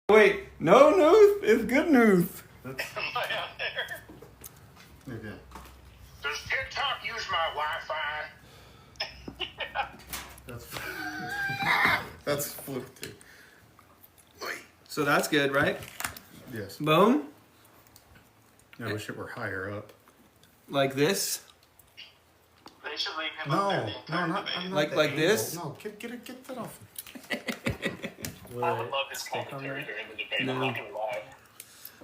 Wait, no news? It's good news. Am I out there? Okay. Does TikTok use my Wi-Fi? That's fluke too. So that's good, right? Yes. Boom. I wish it were higher up. Like this. They should leave him No, up there the no, entire not, debate. I'm not Like- the like angle. this? No, get that off. I would love his commentary during the debate. No. I'm not gonna lie.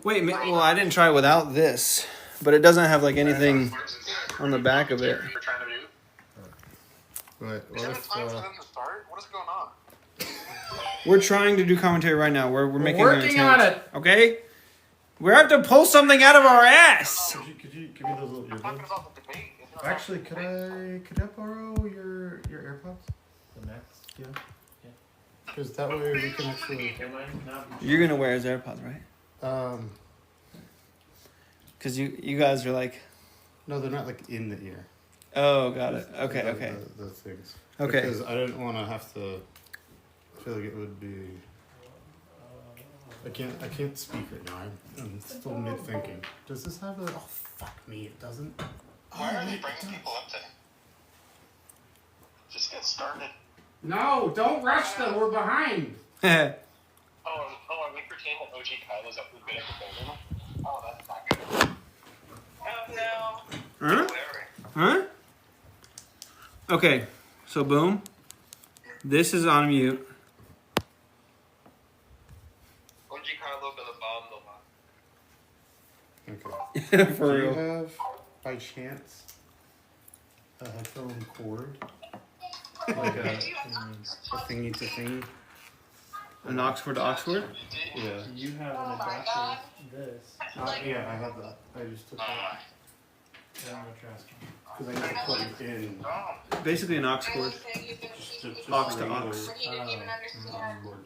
Wait, well, I didn't try it without this, but it doesn't have like anything on the back of it. We're trying to do. But Is what it if, time for them to start? What is going on? We're trying to do commentary right now. We're making an working on attempt. Okay? We have to pull something out of our ass. could you give me those little We're talking earbuds? about the debate. Isn't it? Actually, could I borrow your AirPods? The next. Yeah. Because that way we can actually. Am I not? You're gonna wear his AirPods, right? Because you guys are like, No, they're not like in the ear. oh, got it. Okay, The- okay. The things. Okay. Because I didn't want to have to. I feel like it would be. I can't speak right now. I'm still mid thinking. Does this have a? Oh fuck me! It doesn't. Why are they wait, bringing it people up there? Just get started. No, don't rush them. We're behind. Oh, are we pretending that OG Kyle is up with good at the building? Oh, that's not good. Oh, no. Huh? Whatever. Huh? Okay, so boom. This is on mute. OG Kyle gonna bomb the line. Okay. For Do you real. have, by chance, a headphone cord? Like a thingy to thingy? An Oxford to Oxford? Yeah. You have an adapter. This. Yeah, I have that. I just took that. I don't know what you're asking. Because I need to plug it in. Basically an aux cord. Just Aux a to regular aux. cord.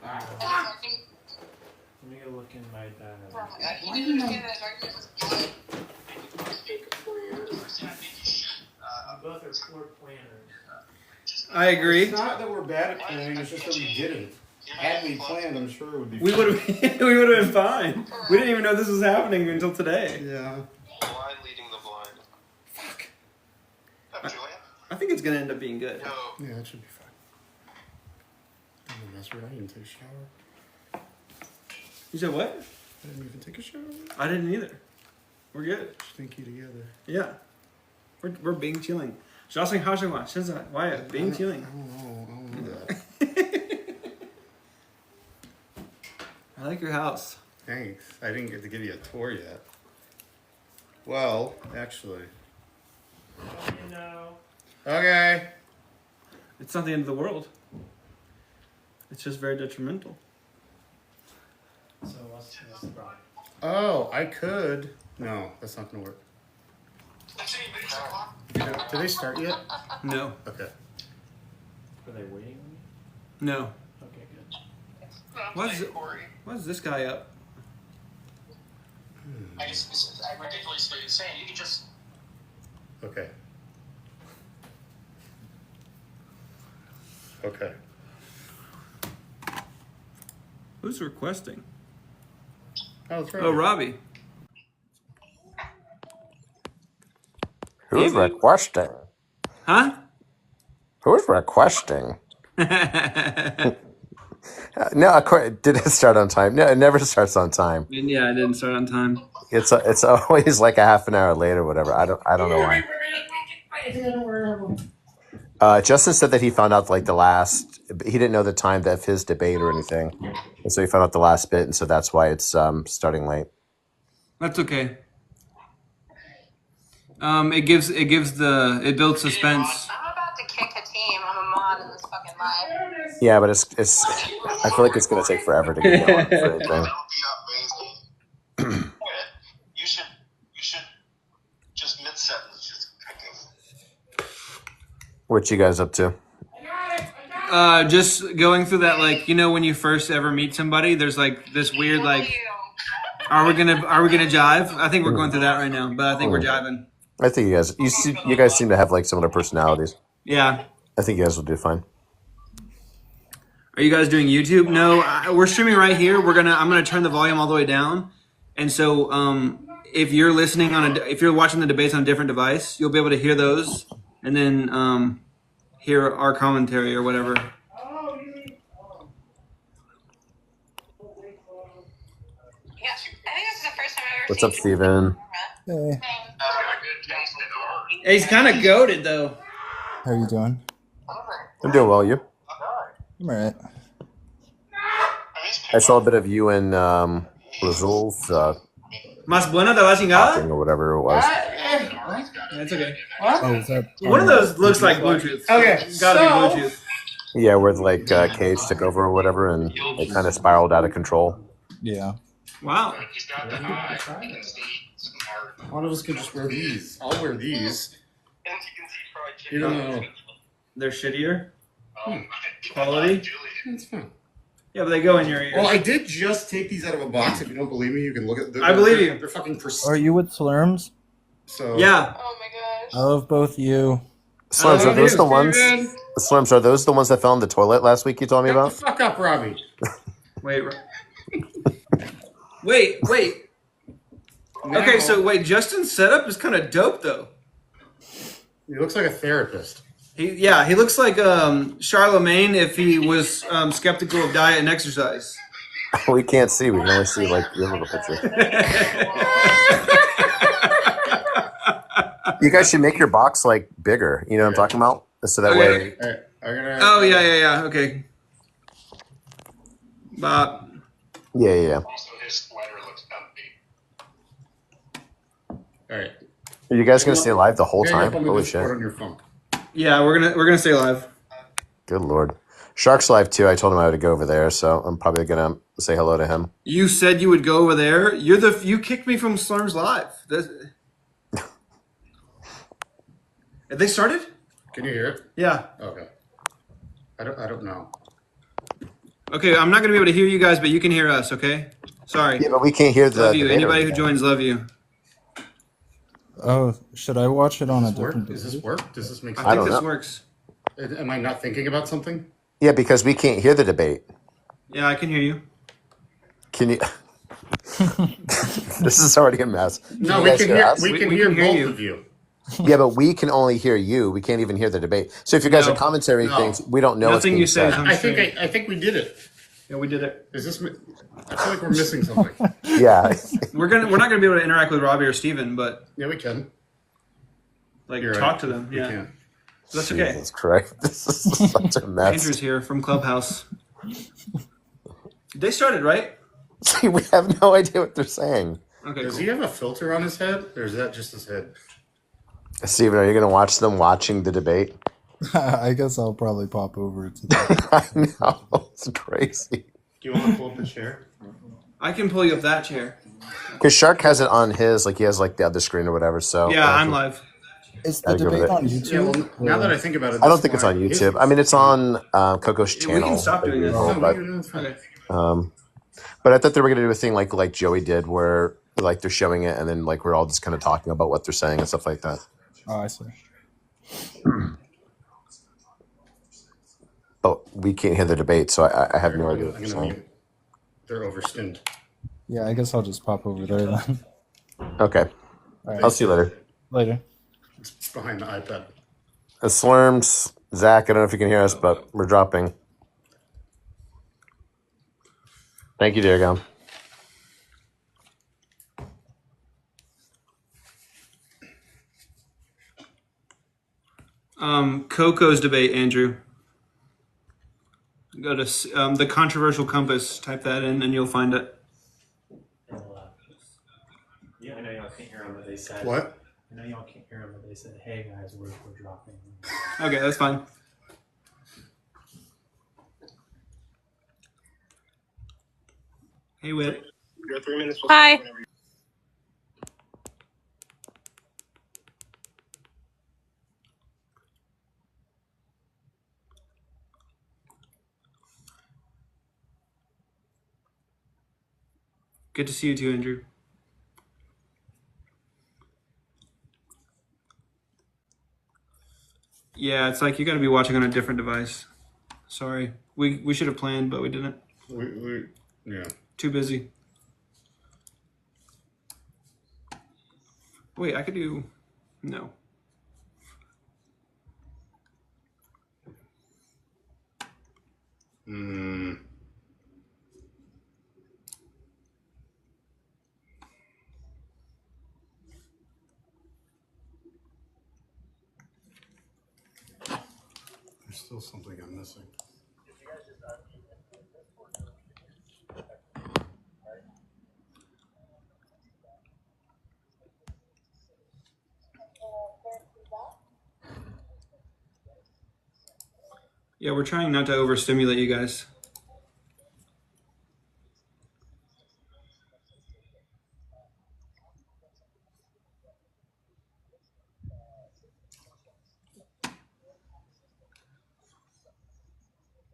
Let me go look in my data. Both are floor planners. I agree. It's not that we're bad at planning, it's just that we didn't. Had we planned, I'm sure it would be We fun. would have we would have been fine. We didn't even know this was happening until today. Yeah. Blind leading the blind. Fuck. Julian? I think it's gonna end up being good. No. Yeah, that should be fine. And then that's right, I didn't take a shower. You said what? I didn't even take a shower. I didn't either. We're good. Stinky together. Yeah. We're being chilling. 小心好声话，现在我也 being chilling. I don't know that. I like your house. Thanks. I didn't get to give you a tour yet. Well, actually. You know. Okay. It's not the end of the world. It's just very detrimental. So what's the problem? Oh, I could. No, that's not gonna work. Did they start yet? No. Okay. Are they waiting on me? No. Okay, good. Why is this guy up? I ridiculously insane. You can just. Okay. Okay. Who's requesting? Oh, that's right. Oh, Robbie. Who's requesting? Huh? Who's requesting? No, did it start on time? No, it never starts on time. Yeah, I didn't start on time. It's always like a half an hour late or whatever. I don't know why. Justin said that he found out like he didn't know the time of his debate or anything, and so he found out the last bit, and so that's why it's starting late. That's okay. It builds suspense. I'm about to kick a team. I'm a mod in this fucking live. Yeah, but it's. I feel like it's gonna take forever to get going for anything. That would be amazing. You should just mid sentence just pick What you guys up to? Just going through that, like, when you first ever meet somebody, there's like this weird, like, are we gonna jive? I think we're going through that right now, but I think we're jiving. I think you guys seem to have like similar personalities. Yeah. I think you guys will do fine. Are you guys doing YouTube? No, we're streaming right here. I'm gonna turn the volume all the way down, and so if you're listening if you're watching the debates on a different device, you'll be able to hear those, and then hear our commentary or whatever. Yeah, I think this is the first time I've ever What's seen up, Steven? Hey, Hey, he's kind of goated though. how you doing? I'm doing well. You? I'm alright. I saw a bit of you and Razul's Más buena de la chingada? talking or whatever it was. That's okay. Oh, is that One of those looks like Bluetooth. Okay, Gotta be Bluetooth. Yeah, where like Cage took over or whatever, and it kind of spiraled out of control. Yeah. Wow. He's got the eye. He can see smart. One of us could just wear these. I'll wear these. And you can see fried chicken. Even though They're shittier. Um, Quality? it's fine. Yeah, but they go in your ears. Well, I did just take these out of a box. If you don't believe me, you can look at them. I believe you. They're fucking Are pristine. you with Slurms? So Yeah. Oh my gosh. I love both you. Slurms, are those the ones? Steven. Slurms, are those the ones that fell in the toilet last week? You told me Shut the about. fuck up, Robbie. Wait. Wait. Okay, so wait, Justin's setup is kind of dope though. He looks like a therapist. He looks like Charlemagne if he was skeptical of diet and exercise. We can't see. We can only see like your little picture. You guys should make your box like bigger. You know what I'm talking about? So that Okay. way. All right, I'm gonna. Oh yeah. Okay. Bob. Yeah. Also, his sweater looks comfy. All right. Are you guys gonna stay live the whole Yeah, time? you're on Holy Discord shit! on your phone. Yeah, we're gonna stay live. Good lord. Shark's live too. I told him I would go over there, so I'm probably gonna say hello to him. You said you would go over there. You kicked me from Slurms Live. Have they started? Can you hear it? Yeah. Okay. I don't know. Okay, I'm not gonna be able to hear you guys, but you can hear us. Okay. Sorry. Yeah, but we can't hear the. Love you. debater Anybody who again. joins, love you. Oh, should I watch it on a Does this work? different Does this device? work? Does this make I sense? I think don't this know. works. Am I not thinking about something? Yeah, because we can't hear the debate. Yeah, I can hear you. Can you? This is already a mess. No, you we guys can hear hear. us? We can We hear can hear both you. of you. Yeah, but we can only hear you. We can't even hear the debate. So if you guys No. are commentary No. things, we don't know what's Nothing being you say is said. on I think. stream. I think we did it. Yeah, we did it. Is this? I feel like we're missing something. Yeah. We're not gonna be able to interact with Robbie or Steven, but Yeah, we can. like You're talk right. to them. We Yeah, can. that's okay. Jesus Christ. This is such a mess. Andrew's here from Clubhouse. They started, right? See, we have no idea what they're saying. Okay. Does Cool. he have a filter on his head, or is that just his head? Steven, are you going to watch them watching the debate? I guess I'll probably pop over to that. I know. It's crazy. Do you want to pull up the chair? I can pull you up that chair. Because Shark has it on his, like he has like the other screen or whatever. So Yeah, I'm live. Is the Gotta go with debate it. on Yeah. YouTube? Well, now that I think about it, I don't that's think it's why on his- YouTube. I mean, it's on Coco's We channel. can stop doing this. No, But, it's fine. Okay. but I thought they were going to do a thing like Joey did where like they're showing it and then like we're all just kind of talking about what they're saying and stuff like that. Oh, I see. But we can't hear the debate, so I have no idea what I'm they're gonna saying. mute. They're overstimmed. Yeah, I guess I'll just pop over there then. Okay. All right. I'll see you later. Later. It's behind the iPad. Slurms, Zach, I don't know if you can hear us, but we're dropping. Thank you, Diego. Coco's debate, Andrew. Go to the controversial compass. Type that in, and you'll find it. Yeah, I know y'all can't hear them, but they said. What? I know y'all can't hear them, but they said, "Hey guys, we're dropping." Okay, that's fine. Hey, Whit. Your 3 minutes. Hi. Whenever you- Good to see you too, Andrew. Yeah, it's like you got to be watching on a different device. Sorry. We should have planned, but we didn't. Yeah. Too busy. Wait, I could do no. There's still something I'm missing. Yeah, we're trying not to overstimulate you guys.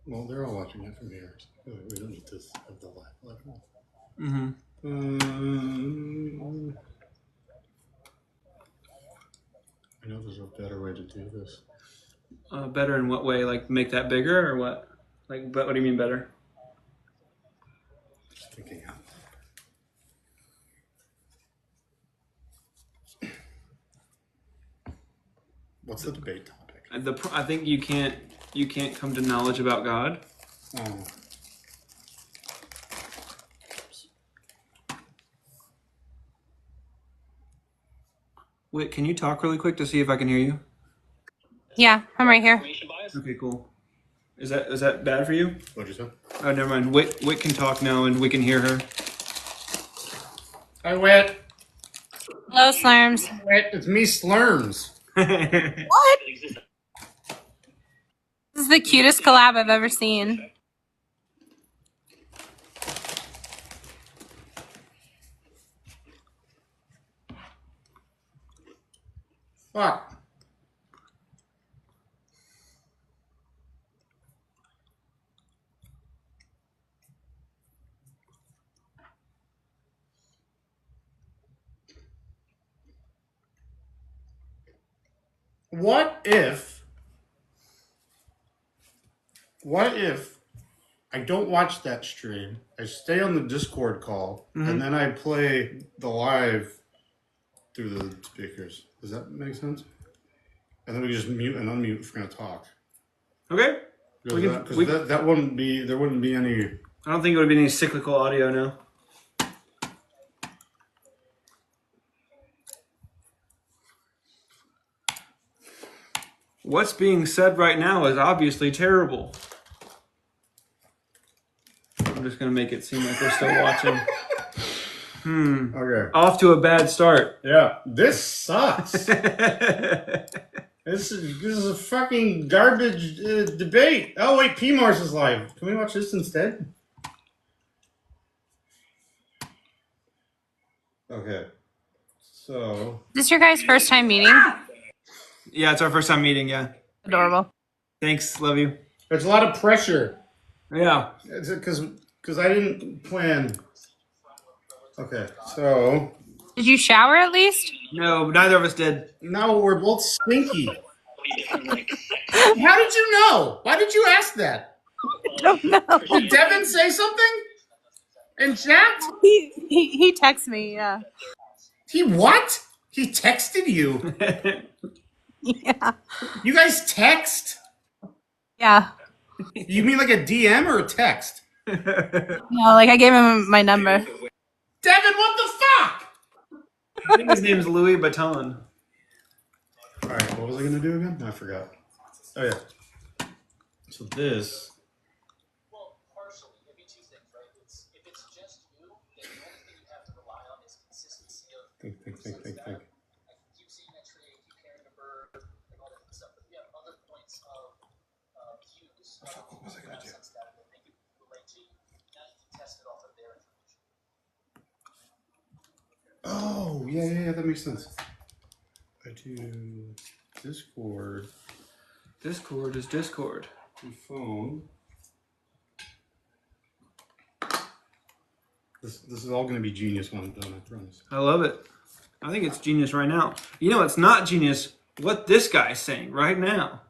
Well, they're all watching it from here. So we don't need to have the live level. Mm-hmm. I know there's a better way to do this. Better in what way? Like make that bigger or what? Like, but what do you mean better? Just thinking out loud. What's the debate topic? I think you can't come to knowledge about God. Oh. Wait, can you talk really quick to see if I can hear you? Yeah, I'm right here. Okay, cool. Is that bad for you? What'd you say? Oh, never mind. Wit can talk now, and we can hear her. Hi, Wit. Hello, Slurms. Wit, it's me, Slurms. What? This is the cutest collab I've ever seen. Fuck. What if I don't watch that stream, I stay on the Discord call, and then I play the live through the speakers? Does that make sense? And then we just mute and unmute if we're going to talk. Okay. Because that wouldn't be, there wouldn't be any... I don't think it would be any cyclical audio now. What's being said right now is obviously terrible. I'm just going to make it seem like we're still watching. Okay. Off to a bad start. Yeah. This sucks. This is a fucking garbage debate. Oh, wait, PMARS is live. Can we watch this instead? Okay. So... Is this your guys' first time meeting? Yeah, it's our first time meeting, yeah. Adorable. Thanks, love you. There's a lot of pressure. Yeah. Because I didn't plan. Okay, so... Did you shower at least? No, neither of us did. No, we're both stinky. How did you know? Why did you ask that? I don't know. Did Devin say something? In chat? He texted me, yeah. He what? He texted you? Yeah. You guys text? Yeah. You mean like a DM or a text? No, like I gave him my number. Devin, what the fuck? I think his name's Louis Baton. Alright, what was I gonna do again? I forgot. Oh yeah. So this... Well, partially. It'd be two things, right? If it's just you, then the only thing you have to rely on is consistency of... Think. Like, keep seeing that tree, keep carrying the bird, like all that good stuff. But if you have other points of views, What was I gonna do? that they could relate to, now you can test it off of their information. Oh, yeah, that makes sense. I do Discord, Discord is Discord. and phone. This is all going to be genius when I'm done, I promise. I love it. I think it's genius right now. You know, it's not genius what this guy's saying right now.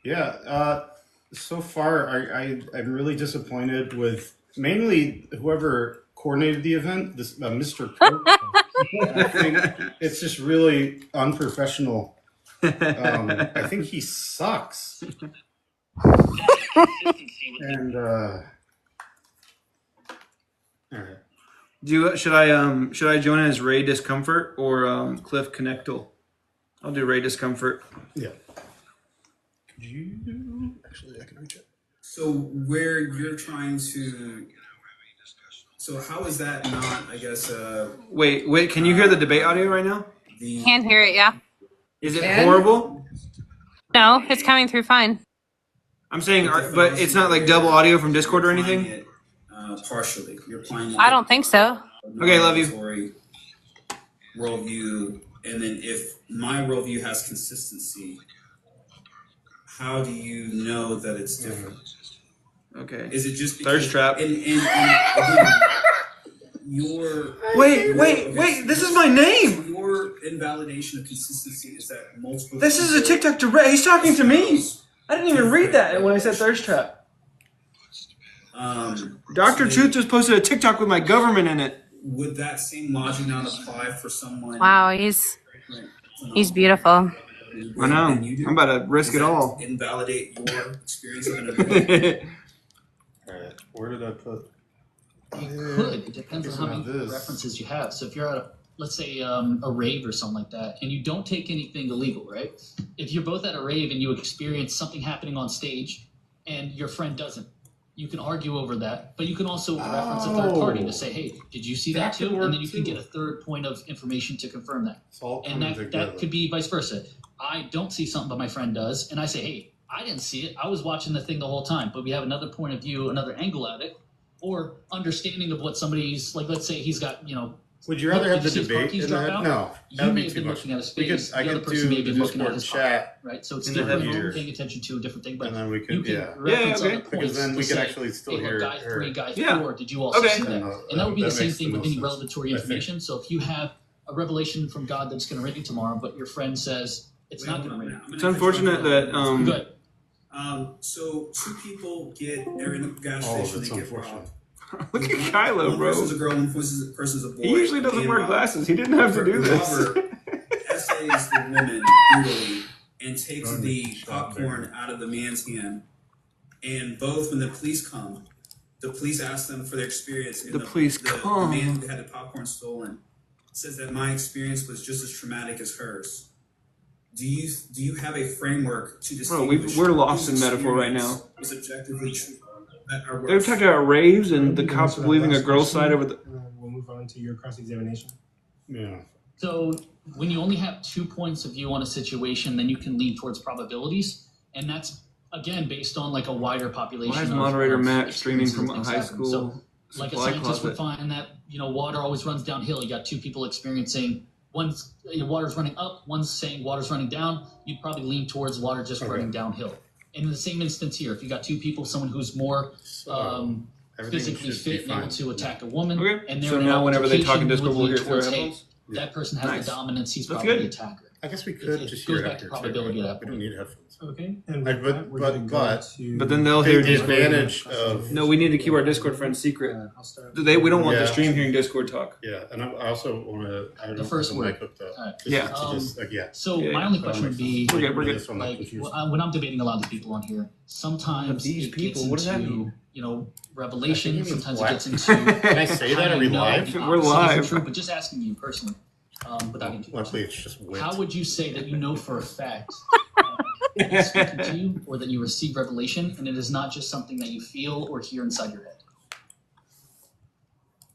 Yeah, So far, I'm really disappointed with mainly whoever coordinated the event, this Mr. Cook. I think it's just really unprofessional. I think he sucks. And all right. Should I join as Ray Discomfort or Cliff Connectal? I'll do Ray Discomfort. Yeah. Could you actually? I can reach it. So where you're trying to, so how is that not? I guess. Wait. Can you hear the debate audio right now? Can't hear it, yeah. Is it horrible? No, it's coming through fine. I'm saying, but it's not like double audio from Discord or anything. Partially, you're applying. I don't think so. Okay, love you. Worldview, and then if my worldview has consistency, how do you know that it's different? Okay. Is it just Thirst trap? And your Wait! This is my name. Your invalidation of consistency is that multiple. This is a TikTok to Ray. He's talking to me. I didn't even read that when I said thirst trap. Dr. Truth just posted a TikTok with my government in it. Would that same logic not apply for someone? Wow, he's beautiful. I know. I'm about to risk it all. Invalidate your experience of an event. All right. Where did I put? You could. It depends on how many references you have. So if you're at a, let's say a rave or something like that, and you don't take anything illegal, right? If you're both at a rave and you experience something happening on stage, and your friend doesn't, you can argue over that. But you can also reference a third party to say, "Hey, did you see that too?" And then you can get a third point of information to confirm that. And that could be vice versa. I don't see something, but my friend does, and I say, "Hey, I didn't see it. I was watching the thing the whole time." But we have another point of view, another angle at it. Or understanding of what somebody's like. Let's say he's got, Would you rather have the debate in that? No, you may have been looking at a space. I the other could person may do have the been looking at Discord his chat, right? So it's in the different. headphones. Paying attention to a different thing, but and then we you could, can reference okay. other points because then to we could say, actually still hey, hear look, guy her. 3, guy Yeah. 4, did you also Okay. see that? And that would be the That same makes thing the with most any sense, revelatory I think. information. So if you have a revelation from God that's going to rape you tomorrow, but your friend says it's not going to rape you. It's unfortunate that Good. So two people they're in a gas Oh, station, that's they get unfortunate. robbed. Look at Kylo, One bro. person's a girl, one person's a boy. He usually doesn't being wear robbed. glasses. He didn't have to do this. Robert essays the woman brutally and takes the popcorn out of the man's hand. And both, when the police come, the police ask them for their experience. And The police come. The man who had the popcorn stolen says that my experience was just as traumatic as hers. Do you have a framework to Bro, distinguish? we're lost whose in metaphor right experience now. Was objectively true. That are They've worse? talked about raves and the cops believing a girl's side over the. We'll move on to your cross-examination. Yeah. So when you only have 2 points of view on a situation, then you can lean towards probabilities, and that's again based on like a wider population. Why is of moderator Matt experiences streaming and from a things high happen. school So, like a supply scientist would closet? find that water always runs downhill. You got 2 people experiencing one's water's running up, one's saying water's running down. You'd probably lean towards water just running downhill. And in the same instance here, if you got 2 people, someone who's more Everything physically should be fit and able fine. to attack a woman, Okay. and they're So in now an whenever they talk in altercation, Discord, you we'll would hear lean towards, their hey, headphones? that person has Nice. the dominance. He's That's probably good. the attacker. I guess we could It just goes hear it back to after probability too. at that We don't need headphones. Okay. And Like, with that, we're gonna go but to But then they'll hear the Discord. advantage of No, we need to keep our Discord friends secret. I'll start. We don't want the Yeah. stream hearing Discord talk. yeah, and I also want to. I don't The know first if the mic word. hooked up. Alright. Yeah. So Yeah, my yeah. only question would be, We're good, we're good. This one, I'm like, confused. when I'm debating a lot of people on here, sometimes These it people, gets what does that into, mean? revelation. I think it means Sometimes black. it gets into. Can I say that? how Are we you know live? the We're opposite isn't live. True, but just asking you personally, without getting too Luckily, personal. it's just wit. How would you say that you know for a fact that it's speaking to you, or that you receive revelation, and it is not just something that you feel or hear inside your head?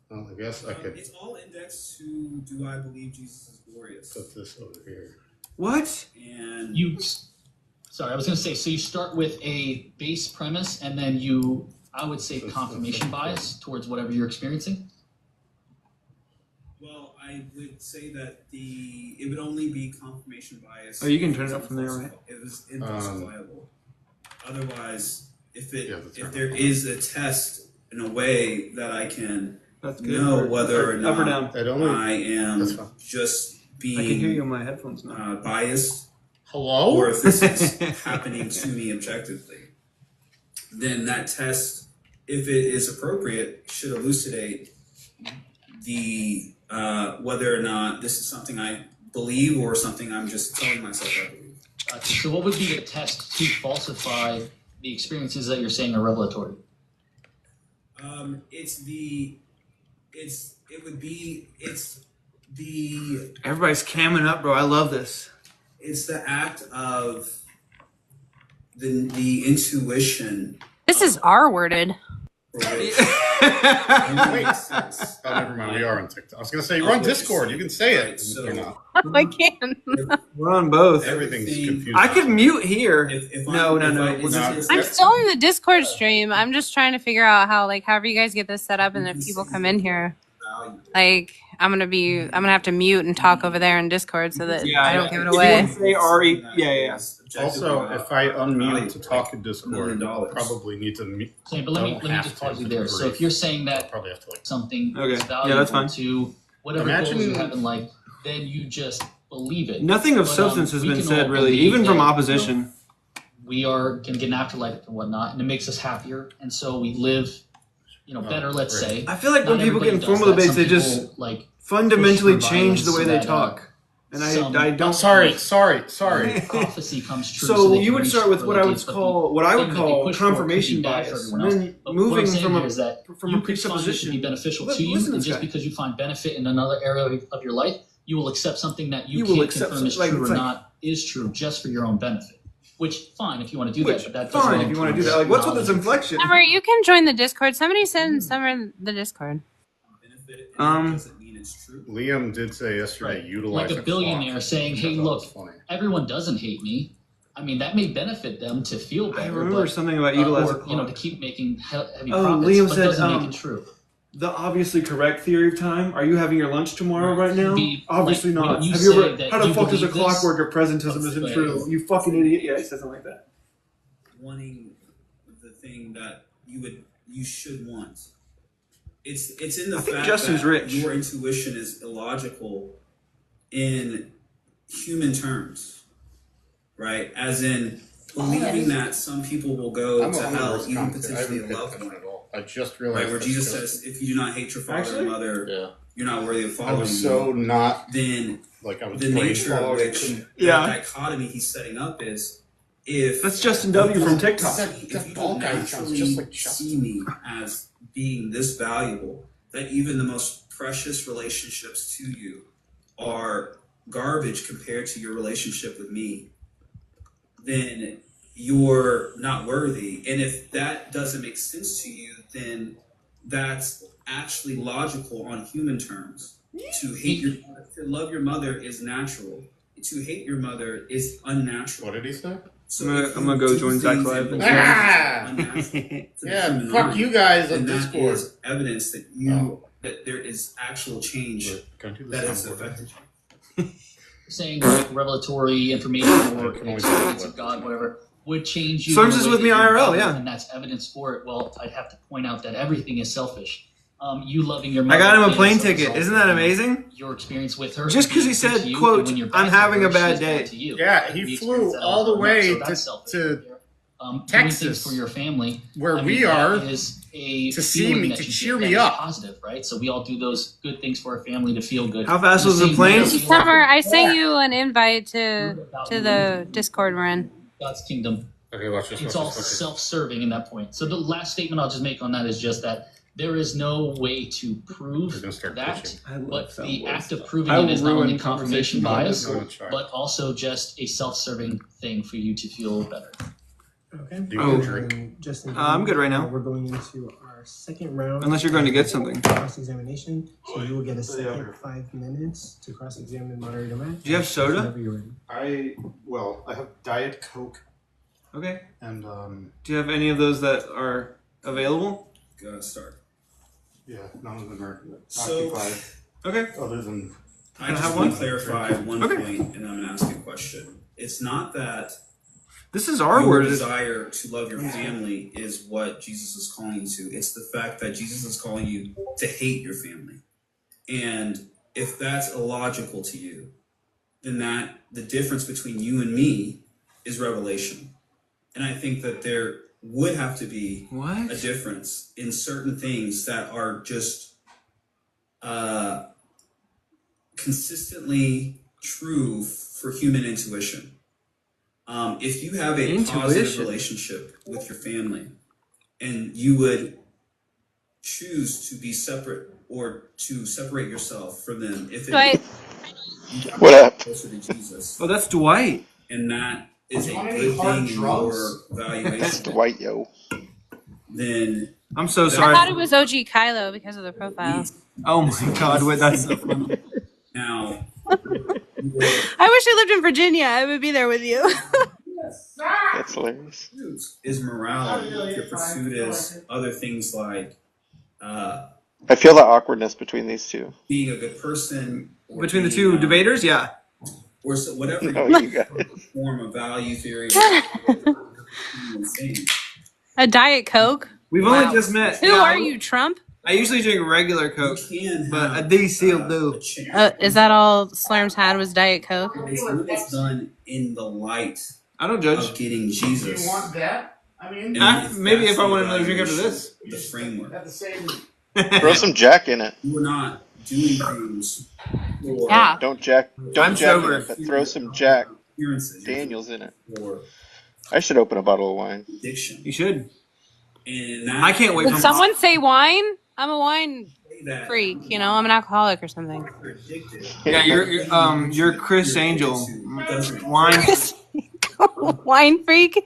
Well, I guess I could It's all indexed to do I believe Jesus is glorious? put this over here. What? And Sorry, I was going to say, so you start with a base premise, and then I would say confirmation bias towards whatever you're experiencing. well, I would say that it would only be confirmation bias. Oh, you can turn it up from there, right? It was falsifiable. Otherwise, that's if right. there is a test in a way that I can That's good. know whether or Up or not down? It only. I am That's fine. just I can hear you being on my headphones now. biased, Hello. or if this is happening to me objectively. then that test, if it is appropriate, should elucidate the whether or not this is something I believe or something I'm just telling myself I believe. So what would be the test to falsify the experiences that you're saying are revelatory? Everybody's camming up, bro. I love this. It's the act of the intuition. This is R worded. Wait. Oh, never mind. We are on TikTok. I was going to say, you're on Discord. You can say it. Right, so You're not. I can. We're on both. Everything's confusing. I could mute here. No. I'm still in the Discord stream. I'm just trying to figure out how, like, however you guys get this set up, and if people come in here, like, I'm gonna have to mute and talk over there in Discord so that I don't give it away. Say RE. Yeah. Also, if I unmute to talk in Discord, I'll probably need to mute. Okay, but let me just pause you there. So if you're saying that probably have to something Okay. is Yeah, valuable that's fine. to whatever Imagine- goals you have in life, then you just believe it. Nothing of But, substance has we been can said, all really, believe even from that, opposition. we can get an afterlife and whatnot, and it makes us happier, and so we live, better. Let's say. I feel like when Not people get in everybody formal does that. debates, they Some just people, like fundamentally push for change the way they violence talk. And some- I don't. Sorry. prophecy comes true. So they you can would reach start with for what I would ideas, but call what I would thing that they call push for could be confirmation bad for bias, everyone and else. then But what I'm moving saying from here a is that from you a could find it to presupposition. be beneficial Listen to you, to and this just guy. because you find benefit in another area of your life, you will accept something that you will can't accept confirm is like- true or it's like- not is true just for your own benefit. Which, fine, if you want to do Which, that, but that doesn't fine if you want to do that. Like, what's with this inflection? Summer, you can join the Discord. Somebody send Summer the Discord. Benefit, Um, it doesn't mean it's true. Liam did say yesterday, utilize Like a it billionaire for- saying, I "Hey, thought look, that was funny. everyone doesn't hate me." I mean, that may benefit them to feel better. I remember but, something about utilize or, a to clock. keep making heavy Oh, profits, Liam but said, doesn't make it true. The obviously correct theory of time. Are you having your lunch tomorrow right now? Be- Obviously like, not. when you Have you say ever? that How the you fuck does a believe clock this, work if presentism isn't like- true? You fucking idiot! Yeah, he said something like that. Wanting the thing that you should want. It's in the I think fact Justin's that rich. your intuition is illogical in human terms, right? As in believing that some people will go I'm to on hell, this even content. I potentially haven't a paid loved attention one, at all. I just realized right? Where that's Jesus good. says, "If you do not hate your father Actually? and mother, Yeah. you're not worthy of I following was me." so not Then like I was the brain nature of fogged. which Yeah. the dichotomy he's setting up is if That's Justin W from TikTok. if That you bald don't guy sounds naturally just like see me as being this valuable, that even the most precious relationships to you are garbage compared to your relationship with me, then you're not worthy. And if that doesn't make sense to you, then that's actually logical on human terms. To love your mother is natural. To hate your mother is unnatural. What did he say? So I'm if gonna you go do join Zach things Live. and Ah! believe it's unnatural to the Yeah, human fuck mind, you guys then on that Discord. is evidence that that there is actual change Can I do that this has on board? affected you. Saying like revelatory information or Can only experience say of God, whatever, would change you. Someone in a says way with me that you're IRL, better, yeah. and that's evidence for it. Well, I'd have to point out that everything is selfish. You loving your I mother got him a is plane a ticket. result Isn't that of amazing? Your experience with her, Just 'cause he being good said, to you, quote, and when you're "I'm bad to having her, a bad she's bad day." to you. Yeah, he We flew experience that all the over and over, way so that's selfish. to doing Texas, things for your family, where I we mean, that are, is a to see feeling me, that to you cheer get me that is up. positive, right? So we all do those good things for our family to feel good. How fast In was the same plane? way, Summer, I sent you an invite to the Discord we're in. God's kingdom. Okay, watch this. It's all self-serving in that point. So the last statement I'll just make on that is just that there is no way to We're prove gonna start that, pitching. but the act of proving I it will is not only ruin confirmation conversation. bias, but also just a self-serving thing for you to feel better. Okay. Do you want a drink? Justin, I'm good right now. We're going into our second round. Unless you're going to get something. Cross-examination. So you will get a second 5 minutes to cross-examine moderator Matt. Do you have soda? Whenever you're ready. I have Diet Coke Okay. and Do you have any of those that are available? Go start. yeah, none of them are So- occupied Okay. other than I Can I just have want one? to clarify one Okay. point, and I'm going to ask you a question. It's not that This is our your word. desire to love your family is what Jesus is calling you to. It's the fact that Jesus is calling you to hate your family. And if that's illogical to you, then that the difference between you and me is revelation. And I think that there would have to be What? a difference in certain things that are just consistently true for human intuition. If you have a positive relationship with your family and you would choose to be separate or to separate yourself from them, if it What up? closer to Jesus, Oh, that's Dwight. and that is a good thing in your valuation, That's Dwight, yo. then I'm so I sorry. thought it was OG Kylo because of the profile. Oh my God, wait, that's so funny. now I wish I lived in Virginia. I would be there with you. That's hilarious. is morality. Your pursuit is other things like I feel the awkwardness between these two. being a good person. Or Between the being, two debaters, yeah. or so, whatever No, you guys. form of value theory. A Diet Coke? We've only just met. Who are you, Trump? I usually drink regular Coke, can but a have, DC will do. Is that all Slurms had was Diet Coke? It's done in the light I don't judge. of getting Jesus. You want that? I mean, Maybe if I want another drink after this. The framework. at the same. Throw some Jack in it. We're not doing things for Yeah. Don't Jack I'm in sober. it, but throw some Jack appearances. Daniels in it. For I should open a bottle of wine. addiction. You should. And that, I can't wait Did for someone say wine? I'm a wine that freak, you know, I'm an alcoholic or something. you're addicted. Yeah, you're Chris Angel. Wine. Wine freak?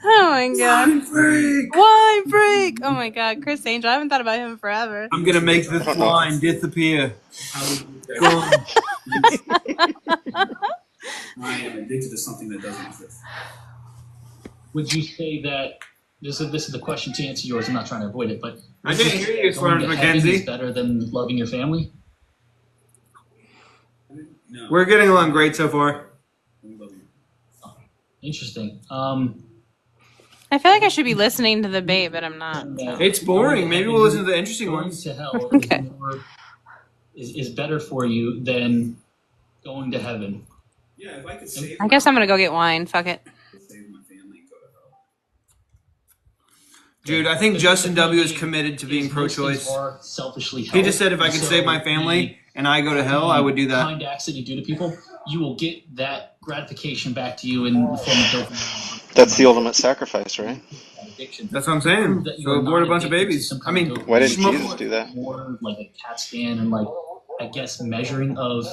Oh my god. Wine freak. Wine freak! Oh my god, Chris Angel. I haven't thought about him forever. I'm gonna make this wine disappear. Go on. I am addicted to something that doesn't exist. Would you say that this is the question to answer yours? I'm not trying to avoid it, but I didn't hear you, going Slurms to heaven is McKenzie. better than loving your family? No. We're getting along great so far. Interesting. I feel like I should be listening to the debate, but I'm not. So. It's boring. Maybe we'll listen to the interesting Going ones. to hell Okay. is better for you than going to heaven. Yeah, if I could save I guess I'm gonna go get wine. Fuck it. save my family and go to hell. Dude, I think Justin W. is committed to being Most things pro-choice. are selfishly He just held. said if I could So save my family and I go to hell, the I would do that. kind acts that you do to people, you will get that gratification back to you in the form of dopamine. That's the ultimate sacrifice, right? Addiction. That's what I'm saying. That you So are abort a not bunch of addicted to babies. some I kind of mean, dopamine. Why didn't smoke- Jesus do that? More like a CAT scan and like I guess measuring of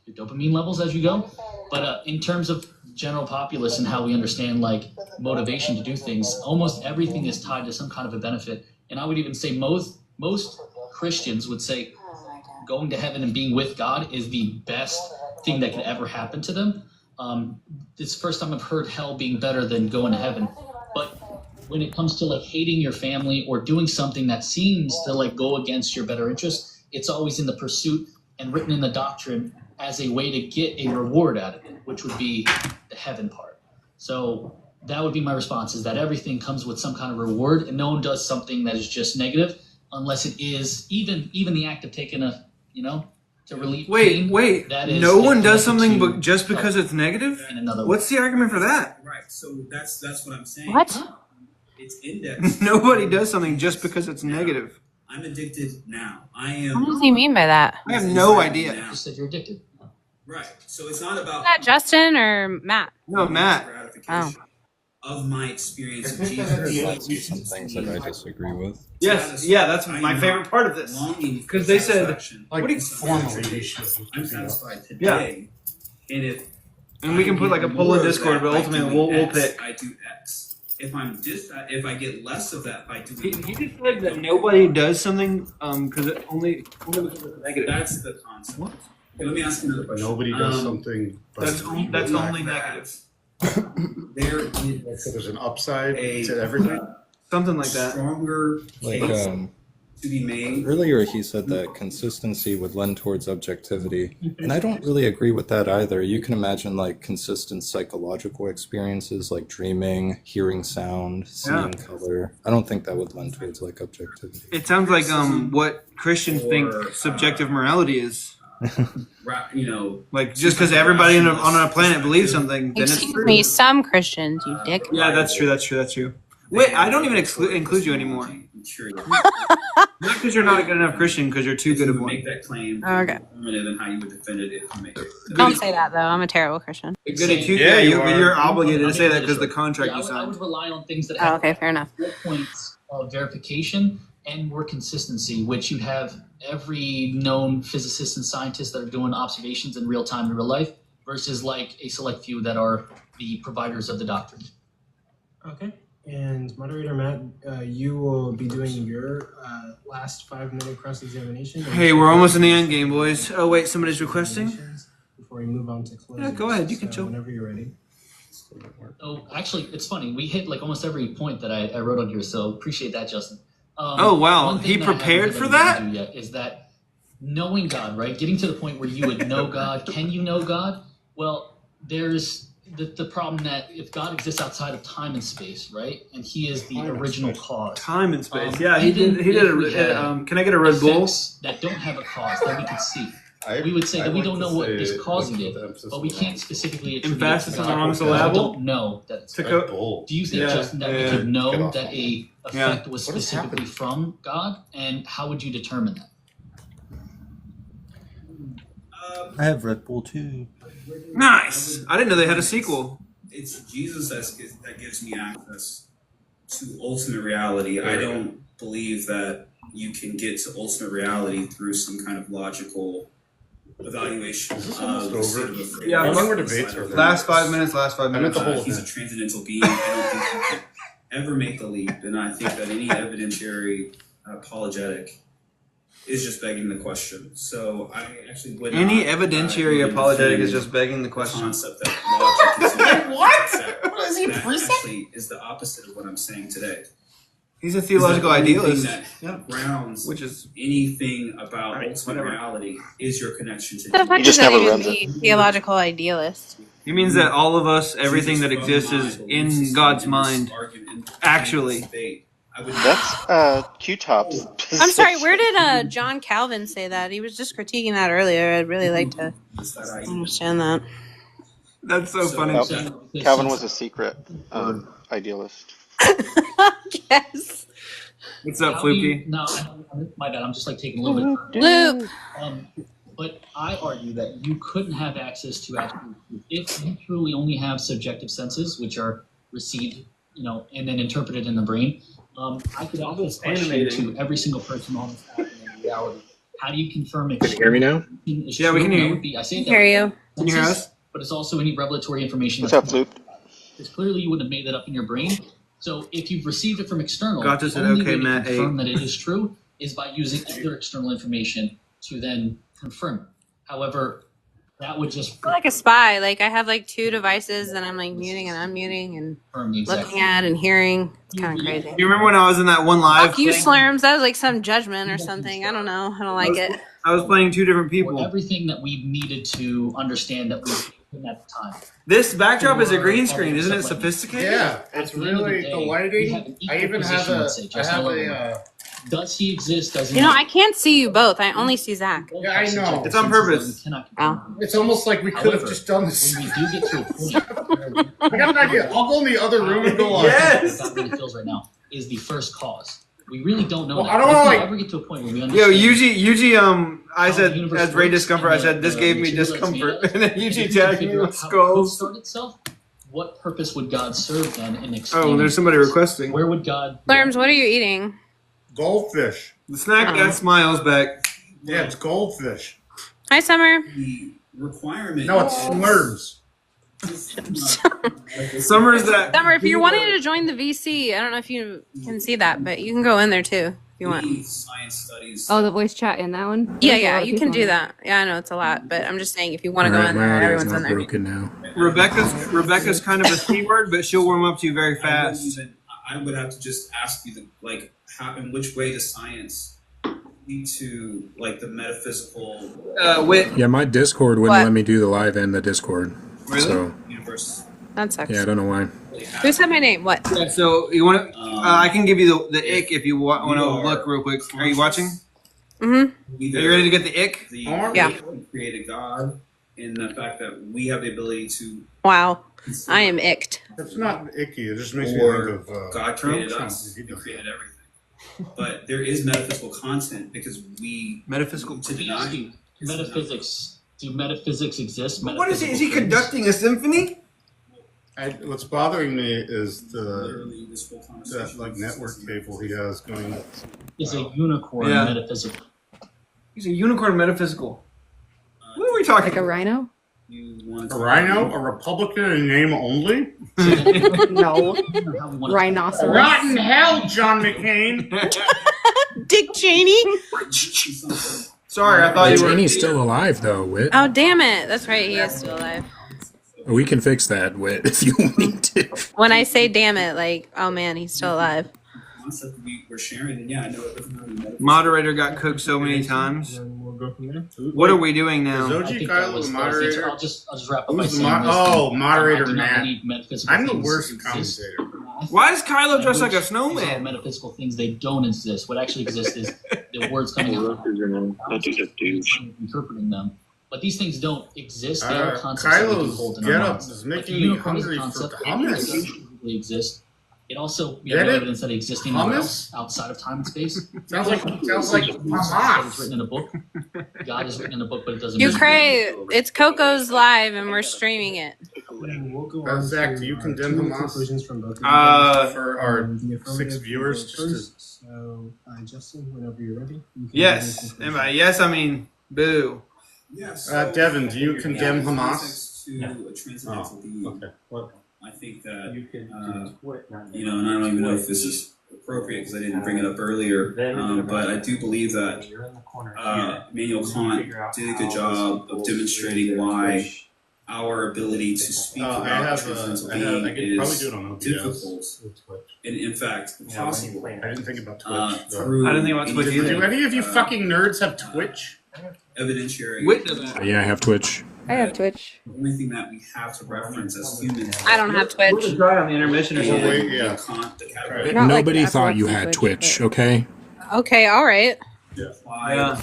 your dopamine levels as you go. But in terms of general populace and how we understand like motivation to do things, almost everything is tied to some kind of a benefit. And I would even say most Christians would say going to heaven and being with God is the best thing that could ever happen to them. It's the first time I've heard hell being better than going to heaven. But when it comes to like hating your family or doing something that seems to like go against your better interest, it's always in the pursuit and written in the doctrine as a way to get a reward out of it, which would be the heaven part. So that would be my response, is that everything comes with some kind of reward, and no one does something that is just negative unless it is even the act of taking a, to relieve pain. Wait. That is No one does connected something to but just because it's negative? in another What's the argument for that? Right. So that's what I'm saying. What? It's indexed. Nobody does something just because it's negative. I'm addicted now. I What am. does he mean by that? I have no idea. Now. You said you're addicted. Right. So it's not about Is that Justin or Matt? No, Matt. gratification of my experience of I think that at the Jesus. end- Let's do some things that I disagree with. Yes, yeah, that's my favorite part of this. Longing Because for they said, satisfaction. Like What do you- formally, you should. I'm satisfied today. And if and we can put like a poll in Discord, but ultimately we'll pick. I do X. If if I get less of that by doing He just said that nobody does something because it only because it's negative. that's the concept. Okay, let me ask you another question. Nobody does something. but That's only negative. There is So there's an upside a to everything. Something like that. stronger Like case to be made. earlier, he said that consistency would lend towards objectivity, and I don't really agree with that either. You can imagine like consistent psychological experiences, like dreaming, hearing sound, seeing color. I don't think that would lend towards like objectivity. It sounds like what Christians think subjective morality is. Like just because everybody on a planet believes something, then it's Excuse true. me, some Christians, you dick. Yeah, that's true. Wait, I don't even include you anymore. I'm curious. Not because you're not a good enough Christian, because you're too If good you of would one. make that claim, Okay. informative, and how you would defend it if you make it. Don't say that though. I'm a terrible Christian. Goody two. Yeah, you you're are. obligated to say that I'll because the make it contract short. you I would signed. rely on things that Oh, have okay, fair enough. 4 points of verification and more consistency, which you'd have every known physicist and scientist that are doing observations in real time in real life versus like a select few that are the providers of the doctrine. Okay. And moderator Matt, you will be doing your last 5-minute cross-examination. Hey, we're almost in the end game, boys. Oh wait, somebody's requesting. Before we move on to closing. Yeah, go ahead. You can So chill. whenever you're ready. Oh, actually, it's funny. We hit like almost every point that I wrote on here, so appreciate that, Justin. Oh, wow. one thing He that I haven't prepared really for gotten that? to yet is that knowing God, right? Getting to the point where you would know God. Can you know God? Well, there's the problem that if God exists outside of time and space, right, and He is the original cause. Time and space. Yeah, he even did. He if we did. had Can I get a Red Bull? effects that don't have a cause that we can see. We would say that we don't know what is causing it, but we can't specifically attribute Emphasis it to on the God wrong because we syllable? don't know that it's To God. co- Do you think, Yeah, Justin, that yeah. we could Get know off that that. a effect was What is specifically from God, and how would you determine that? I have Red Bull too. Nice. I didn't know they had a sequel. It's Jesus that gives me access to ultimate reality. I don't believe that you can get to ultimate reality through some kind of logical evaluation of the state of affairs. Yeah, How long were debates? Last 5 minutes. Last 5 I meant minutes. the whole He's a thing. transcendental being. I don't think he can ever make the leap, and I think that any evidentiary apologetic is just begging the question. So I actually would Any not, evidentiary even apologetic is defend just begging the the question. concept that logic is What? What is he, that actually is the opposite of what I'm saying today. He's a theological idealist. That grounds Which is anything about Alright, ultimate whatever. reality is your connection to The Jesus. fuck You just does that never even runs it. mean? Theological idealist. He means that all of us, everything that Jesus exists, from my is belief in system God's in this mind. argument, Actually. in this debate, I would That's Q-Top's I'm sorry, where position. did John Calvin say that? He was just critiquing that earlier. I'd really like to It's that I understand that. That's so funny. Oh, Because Calvin since- was a secret idealist. Yes. What's up, how do you- Fluky? No, my bad. I'm just like taking a little bit. Luke. But I argue that you couldn't have access to absolute truth if you truly only have subjective senses, which are received, and then interpreted in the brain. I could ask this question to every single person on this app in reality. How do you confirm it? Can you hear me now? Yeah, we can hear you. I say I hear you. Can you hear us? But it's also any revelatory information. What's up, Luke? Because clearly you wouldn't have made that up in your brain. So if you've received it from external, Gotcha the said, only okay, way to Matt, confirm that it is true is by using other external information to then confirm it. However, that would just I'm like a spy. Like I have like 2 devices and I'm like muting and unmuting and confirm the exact looking at and hearing. It's kind of crazy. Do you remember when I was in that one live? Fuck you, thing? Slurms. That was like some judgment or something. I don't know. I don't like it. I was playing 2 different for people. everything that we needed to understand that we couldn't at the time. This backdrop is a green screen, isn't it? Sophisticated. Yeah, it's At the end of the really day, the we lighting. have an equal I even have position, a. let's say, I just have a a. Does he exist? Does he You know, not? I can't see you both. I only see Zach. Both Yeah, I have know. subjective It's on senses that purpose. we cannot Oh. confirm. It's almost like we could have However, just done this. When we do get to a point I got an idea. I'll go in the other room and go on. Yes. What God really feels right now is the first cause. We really don't know Well, that. I don't If wanna, we like- ever get to a point where we Yo, understand Yuji, I how the said, universe as Ray works discomfort, I and said, this the gave me material that's made discomfort. of, And then if you Yuji can tagged me figure with out how it could skulls. start itself, what purpose would God serve then in Oh, explaining there's somebody this? requesting. Where would God? Slurms, what are you eating? Goldfish. The snack that smiles back. Yeah, it's goldfish. Hi, Summer. The requirement. No, it's slurs. Summer's that. Summer, if you're wanting to join the VC, I don't know if you can see that, but you can go in there too if you want. Science studies. Oh, the voice chat in that one? Yeah, There's a yeah, lot of you people can do on that. Yeah, I know it's a lot, but I'm just saying if you want to All go right, in my there, audio's everyone's in not there. broken now. Rebecca's kind of a C word, but she'll warm up to you very fast. I would have to just ask you, how in which way does science lead to the metaphysical Wit. Yeah, my Discord wouldn't What? let me do the live in the Discord. Really? So, universe? That sucks. yeah, I don't know why. Who said my name? What? Yeah, so you want to? I can give you the ick if you want to look real quick. Are you watching? Mm-hmm. Are you ready to get the ick? The Yeah. created God, in the fact that we have the ability to. Wow, I am icked. That's not icky. It just makes me think of God created Trump. us. He created everything. But there is metaphysical content because we metaphysical. To deny metaphysics. Do metaphysics exist? What is he? Is he conducting a symphony? What's bothering me is that like network cable he has going. Is a unicorn metaphysical? He's a unicorn metaphysical. What are we talking? Like a rhino? A rhino? A Republican in name only? No. Rhinoceros. Rotten hell, John McCain. Dick Cheney. Sorry, I thought you were. Cheney's still alive, though, Whit. Oh damn it! That's right. He is still alive. We can fix that, Whit, if you need to. When I say damn it, like, oh man, he's still alive. Concept we're sharing, and yeah, I know it doesn't have any Moderator got cooked so many times. We'll go from there. What are we doing now? Is OG Kylo the moderator? I'll just wrap up by Who's the saying this. moderator I do not Matt. believe metaphysical I'm the things worst exist. commentator. Why does Kylo dress like a These are snowman? metaphysical things. They don't exist. What actually exists is the words coming out. Interpreting them. But these things don't exist. They are concepts that we can hold in our Kylo's minds. get-up is Like making the me unicorn is a hungry for concept. It hummus. doesn't really exist. It also, we have no Get it? evidence that it exists anywhere Hummus? else outside of time and space. Sounds like It's Hamas. written in a book. God is written in a book, but it doesn't. You mean- cray. It's Coco's live, and we're streaming it. And we'll go on Zach, to, do you condemn two Hamas? conclusions from both of you. For our The 6 affirmative viewers, will just go to first. So, Justin, whenever you're ready. you can Yes. give your conclusion. Am I? Yes, I mean, boo. Yes. Devin, do you condemn Hamas? To a transcendental being. Okay. What? I think that, and I don't even know if this is appropriate because I didn't bring it up earlier, but I do believe that Immanuel Kant did a good job of demonstrating why our ability to speak about transcendental being is difficult, and in fact impossible. I didn't think about Twitch. Through I didn't think about Twitch either. Do any of you fucking nerds have Twitch? Evidentiary. Whit doesn't. Yeah, I have Twitch. I have Twitch. The only thing that we have to reference as humans. I don't have We're Twitch. gonna try on the intermission or something. Wait, yeah. Not like Nobody the thought you epilepsy had Twitch, Twitch, okay? Okay, all right. Yeah.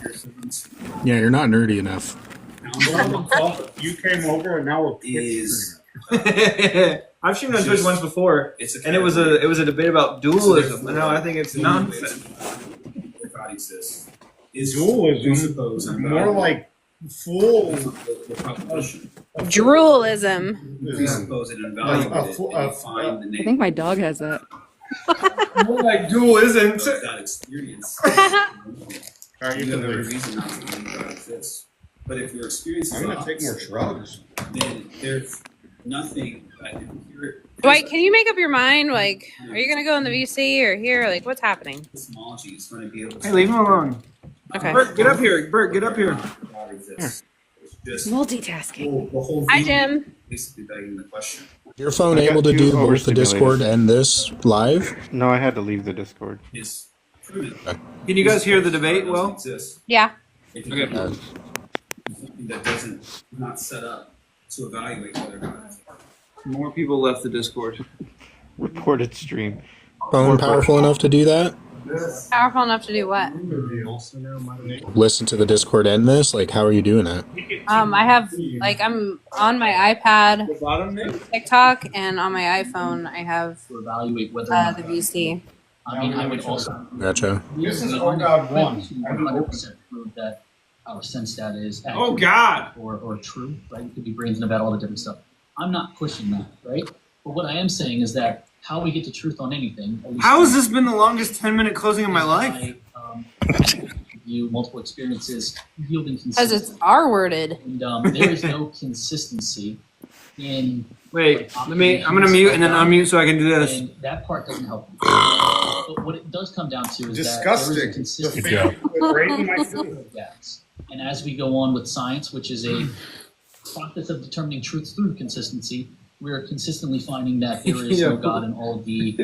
Yeah, you're not nerdy enough. You came over and now we're Is I've streamed on Twitch once before, and it was a debate about dualism and how I think it's nonsense. God exists. Is dualism more like full Droolism. presuppose it and evaluate it and find the I name think my dog has that. More like dualism. of that experience. You have every leave. reason not to believe God exists. But if your experience is I'm gonna not, take more drugs. then there's nothing that if you're Dwight, can you make up your mind? Like, are you gonna go in the VC or here? Like, what's happening? cosmology is going to be able to Hey, leave him alone. Okay. Bert, get up here. Bert, get up here. God exists. It's just Multitasking. the whole Hi, thing Jim. basically begging the question. Your phone I got able to too do both the overstimulated. Discord and this live? No, I had to leave the Discord. Is proven. Can you guys hear the debate God well? doesn't exist. Yeah. If you Okay. have something that doesn't not set up to evaluate whether God exists. More people left the Discord. Reported stream. Phone powerful enough to do that? Powerful enough to do what? Also now moderate. Listen to the Discord and this? Like, how are you doing that? I have like I'm on my iPad, The bottom there? TikTok, and on my iPhone I have To evaluate whether or not the VC. I mean, I would also. Gotcha. This is OGOD 1. 100% prove that our sense data is accurate Oh God! or true, right? You could be brains about all the different stuff. I'm not pushing that, right? But what I am saying is that how we get to truth on anything. At least How has this been the longest 10-minute closing of my life? View multiple experiences yielding Because consistency. it's R worded. And there is no consistency in. Wait, I'm gonna mute and then unmute so I can do this. And that part doesn't help. But what it does come down to is Disgusting. that there is a consistency. The family was raiding my food. Yes. And as we go on with science, which is a process of determining truth through consistency, we're consistently finding that there is no God in all of the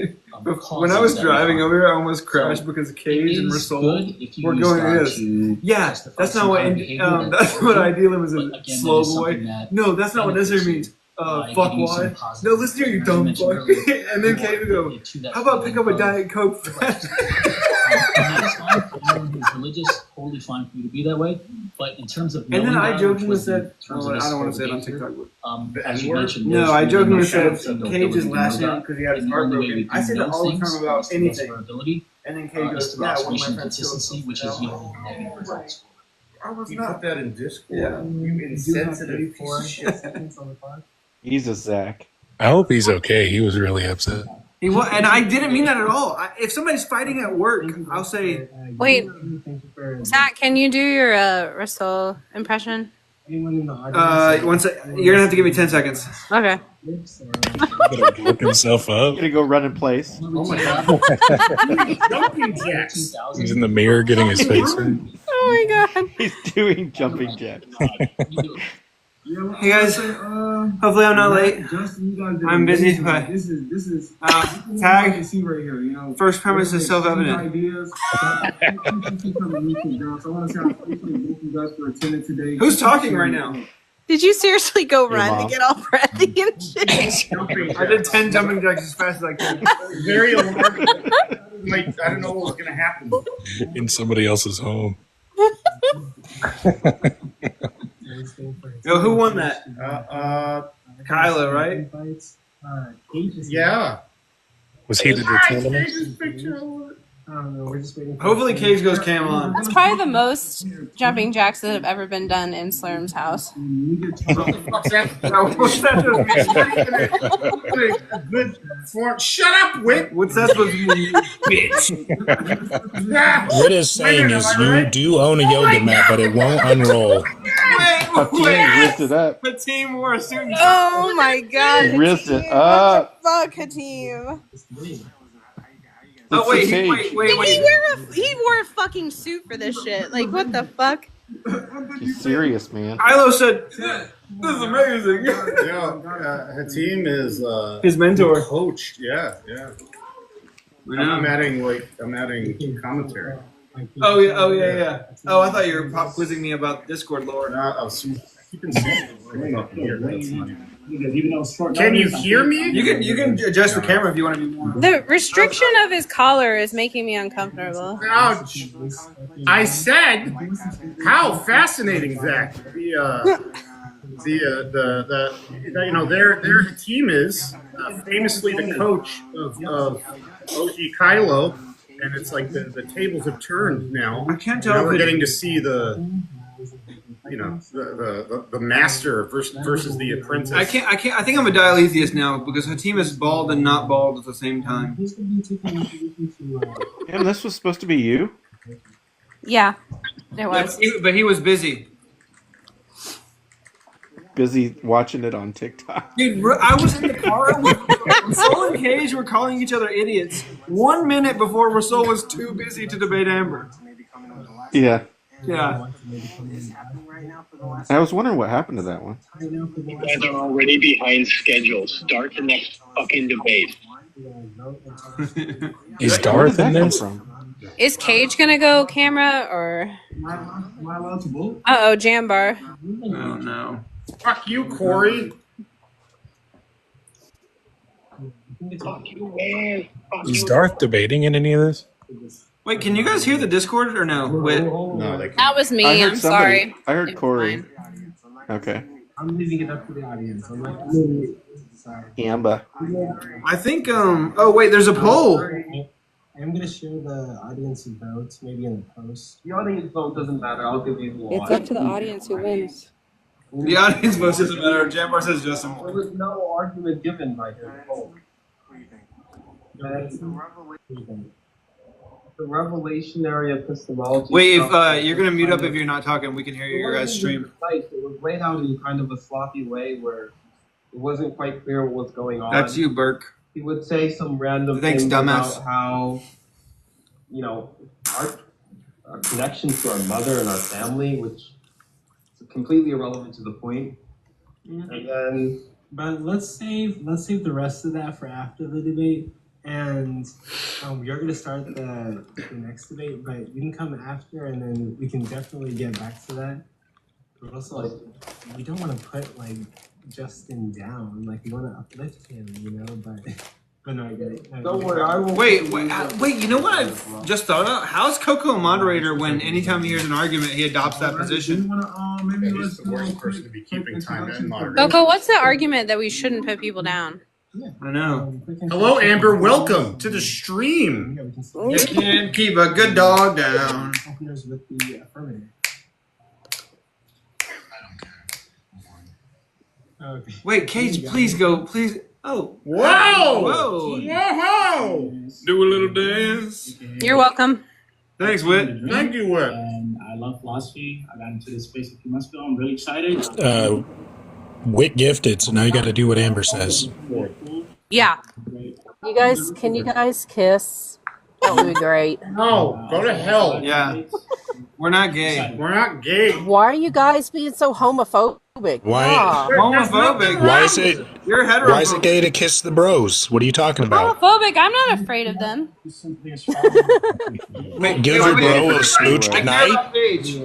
When causes I was that we driving find. over here, I almost crashed So, because It Cage and is Rasol good if you were use going God like this. to Yeah, justify that's not some what kind of behavior that's that's what true. idealism is. But A again, that slow is boy. something that No, that's not what necessarily means. by Fuck giving you some why? positive No, listen here, you feedback. dumb mentioned fuck. earlier, And then you Cage would want go, to get to that "How about pick up a feeling of- Diet Coke?" And that is fine. It's religious, totally fine for you to be that way. But in terms of And then knowing I God, jokingly which was said, in terms oh, of I this don't want to say it on behavior, TikTok. as you mentioned, No, there's I really jokingly no said shame in Cage ability is to know lashing God. out because he had And the only way we heartbroken. do I said that those all the time things about is to the best of anything. our ability, And then Cage is goes, through yeah, one of my observation and friends killed consistency, which is yielding negative results. I was You not. put that in Discord. Yeah. You insensitive piece of shit. Jesus, Zach. I hope he's okay. He was really upset. He was, and I didn't mean that at all. If somebody's fighting at work, I'll say, Wait, Zach, can you do your Russell impression? Anyone in the audience? You're gonna have to give me 10 seconds. Okay. Gonna look himself up. Gonna go run in place. Oh my god. Jumping jacks. He's in the mirror getting his face right. Oh my god. He's doing jumping jacks. Hey guys, hopefully I'm not late. I'm busy, but this is tag. see right here. You know, First premise is self-evident. ideas. So I want to say I'm grateful you guys for attending today. Who's talking right now? Did you seriously go run mom. to get all breathy and shit? I did 10 jumping jacks as fast as I could. Very alarming. Like, I don't know what was gonna happen. In somebody else's home. Yo, who won that? Kyla, right? Yeah. Was he the determinant? I don't know. We're just waiting. Hopefully Cage goes cam on. That's probably the most jumping jacks that have ever been done in Slurm's house. A good form. Shut up, Whit. What's that supposed to mean? Bitch. What is saying is you do own a yoga mat, but it won't unroll. Hakeem ripped it up. The team wore a suit and tie. Oh my god. He ripped it Hakeem, up. What the fuck, Hakeem? Oh, wait, Cage. He wore a fucking suit for this shit. Like, what the fuck? He's serious, man. Kylo said, this is amazing. Yeah, Hakeem is His mentor. coach. Yeah. I'm adding commentary. Oh yeah. Oh, I thought you were pop quizzing me about Discord lore. I was keeping here. Can you hear me? You can adjust the camera if you want to be more. The restriction of his collar is making me uncomfortable. Ouch! I said, how fascinating, Zach. Their team is famously the coach of OG Kylo, and it's like the tables have turned now. I can't tell. Now we're getting to see the master versus the apprentice. I can't. I think I'm a dialetheist now because Hatim is bald and not bald at the same time. Damn, this was supposed to be you? Yeah, it was. But he was busy. Busy watching it on TikTok. Dude, I was in the car with Rasul and Cage were calling each other idiots 1 minute before Rasul was too busy to debate Amber. Yeah. Yeah. I was wondering what happened to that one. You guys are already behind schedule. Start the next fucking debate. Is Darth in this? Is Cage gonna go camera or? Jambar. Oh no. Fuck you, Corey. Is Darth debating in any of this? Wait, can you guys hear the Discord or no? Wait. No, they can't. That was me. I'm sorry. I heard Corey. Okay. I'm leaving it up to the audience. I'm like, sorry. Amber. I think. Oh wait, there's a poll. I'm gonna share the audience votes maybe in the post. The audience vote doesn't matter. I'll give you one. It's up to the audience who wins. The audience vote doesn't matter. Jambar says Justin. There was no argument given by his vote. The revelationary epistemology. Wait, if you're gonna mute up if you're not talking, we can hear your guys' stream. It was laid out in kind of a sloppy way where it wasn't quite clear what was going on. That's you, Burke. He would say some random Thanks, things dumbass. about how, our connection to our mother and our family, which is completely irrelevant to the point. Mm-hmm. And then, but let's save the rest of that for after the debate. And you're gonna start the next debate, but you can come after, and then we can definitely get back to that. But also, we don't want to put Justin down. We want to uplift him, But But no, I get it. Don't worry, I will. Wait. You know what I've just thought about? How's Coco a moderator when anytime he hears an argument, he adopts that position? Yeah, he's the worst person to be keeping time and moderating. Coco, what's the argument that we shouldn't put people down? I know. Hello, Amber. Welcome to the stream. You can't keep a good dog down. Openers with the affirmative. Okay. Wait, Cage, please go. Please. Oh. Whoa! Whoa. Whoa! Do a little dance. You're welcome. Thanks, Whit. Thank you, Whit. And I love philosophy. I got into this space a few months ago. I'm really excited. Whit gifted, so now you got to do what Amber says. Yeah. Can you guys kiss? That would be great. No, go to hell. Yeah. We're not gay. We're not gay. Why are you guys being so homophobic? Why? God. Homophobic. Why is it? You're hetero. Why is it gay to kiss the bros? What are you talking about? Homophobic. I'm not afraid of them. Give your bro a smooch I care about tonight. Cage.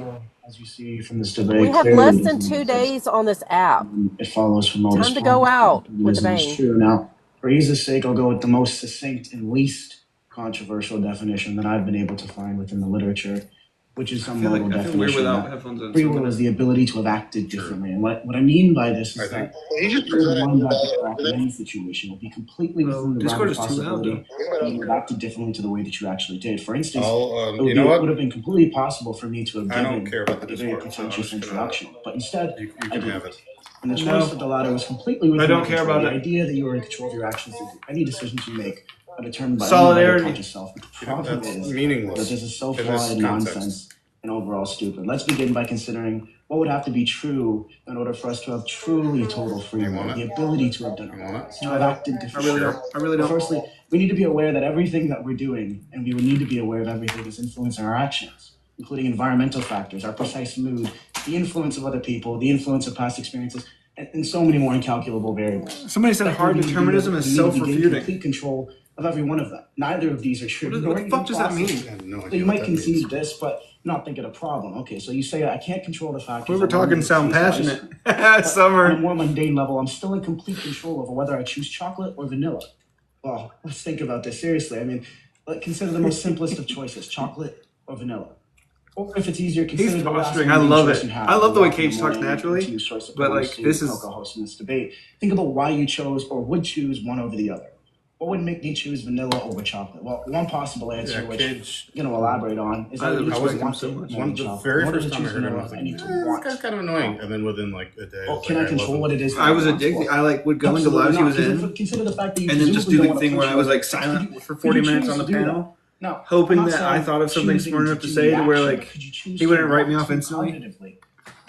As you see from this debate, We have clearly less this than is 2 an days on this app. It follows from all this. Time to go out with a It's bang. true. Now, for ease's sake, I'll go with the most succinct and least controversial definition that I've been able to find within the literature, which is some level I feel weird definition without that headphones on. free will is the ability to have acted differently. And what I mean by this is that the one got to correct in any situation will be completely within the realm Discord of is too loud, possibility that you would have acted differently to the way that you actually did. For instance, You it know what? would have been completely possible for me to have I don't given care about the a very Discord, so I'm pretentious just gonna- introduction, but instead You I can didn't. have it. And the choice No. of the latter was completely within I don't your care control. about The it. idea that you were in control of your actions, any decisions you make, are determined by Solidarity. your conscious self. But the problem That's is meaningless that this is so in this flawed and context. nonsense and overall stupid. Let's begin by considering what would have to be true in order for us to have truly total free You will, want the it? ability to have done You want it? otherwise, to have acted I differently. really don't. I really But don't. firstly, we need to be aware that everything that we're doing, and we would need to be aware of everything, is influencing our actions, including environmental factors, our precise mood, the influence of other people, the influence of past experiences, and so many more incalculable variables. Somebody said hard determinism is We need to gain self-refuting. complete control of every one of them. Neither of these are true. What nor the even fuck does that possible. mean? I have no So idea you what might that concede means. this, but not think it a problem. Okay, so you say I can't control the factors. Whoever that run talking me sound to choose passionate. On a Summer. more mundane level, I'm still in complete control over whether I choose chocolate or vanilla. Well, let's think about this seriously. I mean, consider the most simplest of choices, chocolate or vanilla. Or if it's easier, consider He's the last posturing. I remaining love choice it. you have. I love the way Walk in Cage talks morning, naturally, choose choice of but, like, policy, this is- Coco hosting this debate. Think about why you chose or would choose one over the other. What would make me choose vanilla over chocolate? Well, one possible answer, Yeah, which Cage. I'm going to elaborate on, is I that you like just him want so it much. more than The chocolate. very In order first to time I choose heard him, I vanilla, was I like, need to this want guy's kind of annoying. And then within like a day, I Well, was can like, I control love what him. it is? I was that want? addicted. I like would go into Absolutely lives he not, was because in, consider the fact that you and then just presumably do the don't thing wanna where I was push like silent yourself. for Could 40 you minutes choose on the to do that? panel, Now, hoping I'm not that I saying thought of something choosing smart enough to do say the to where action, like but could you choose he to wouldn't write me want off to instantly. cognitively?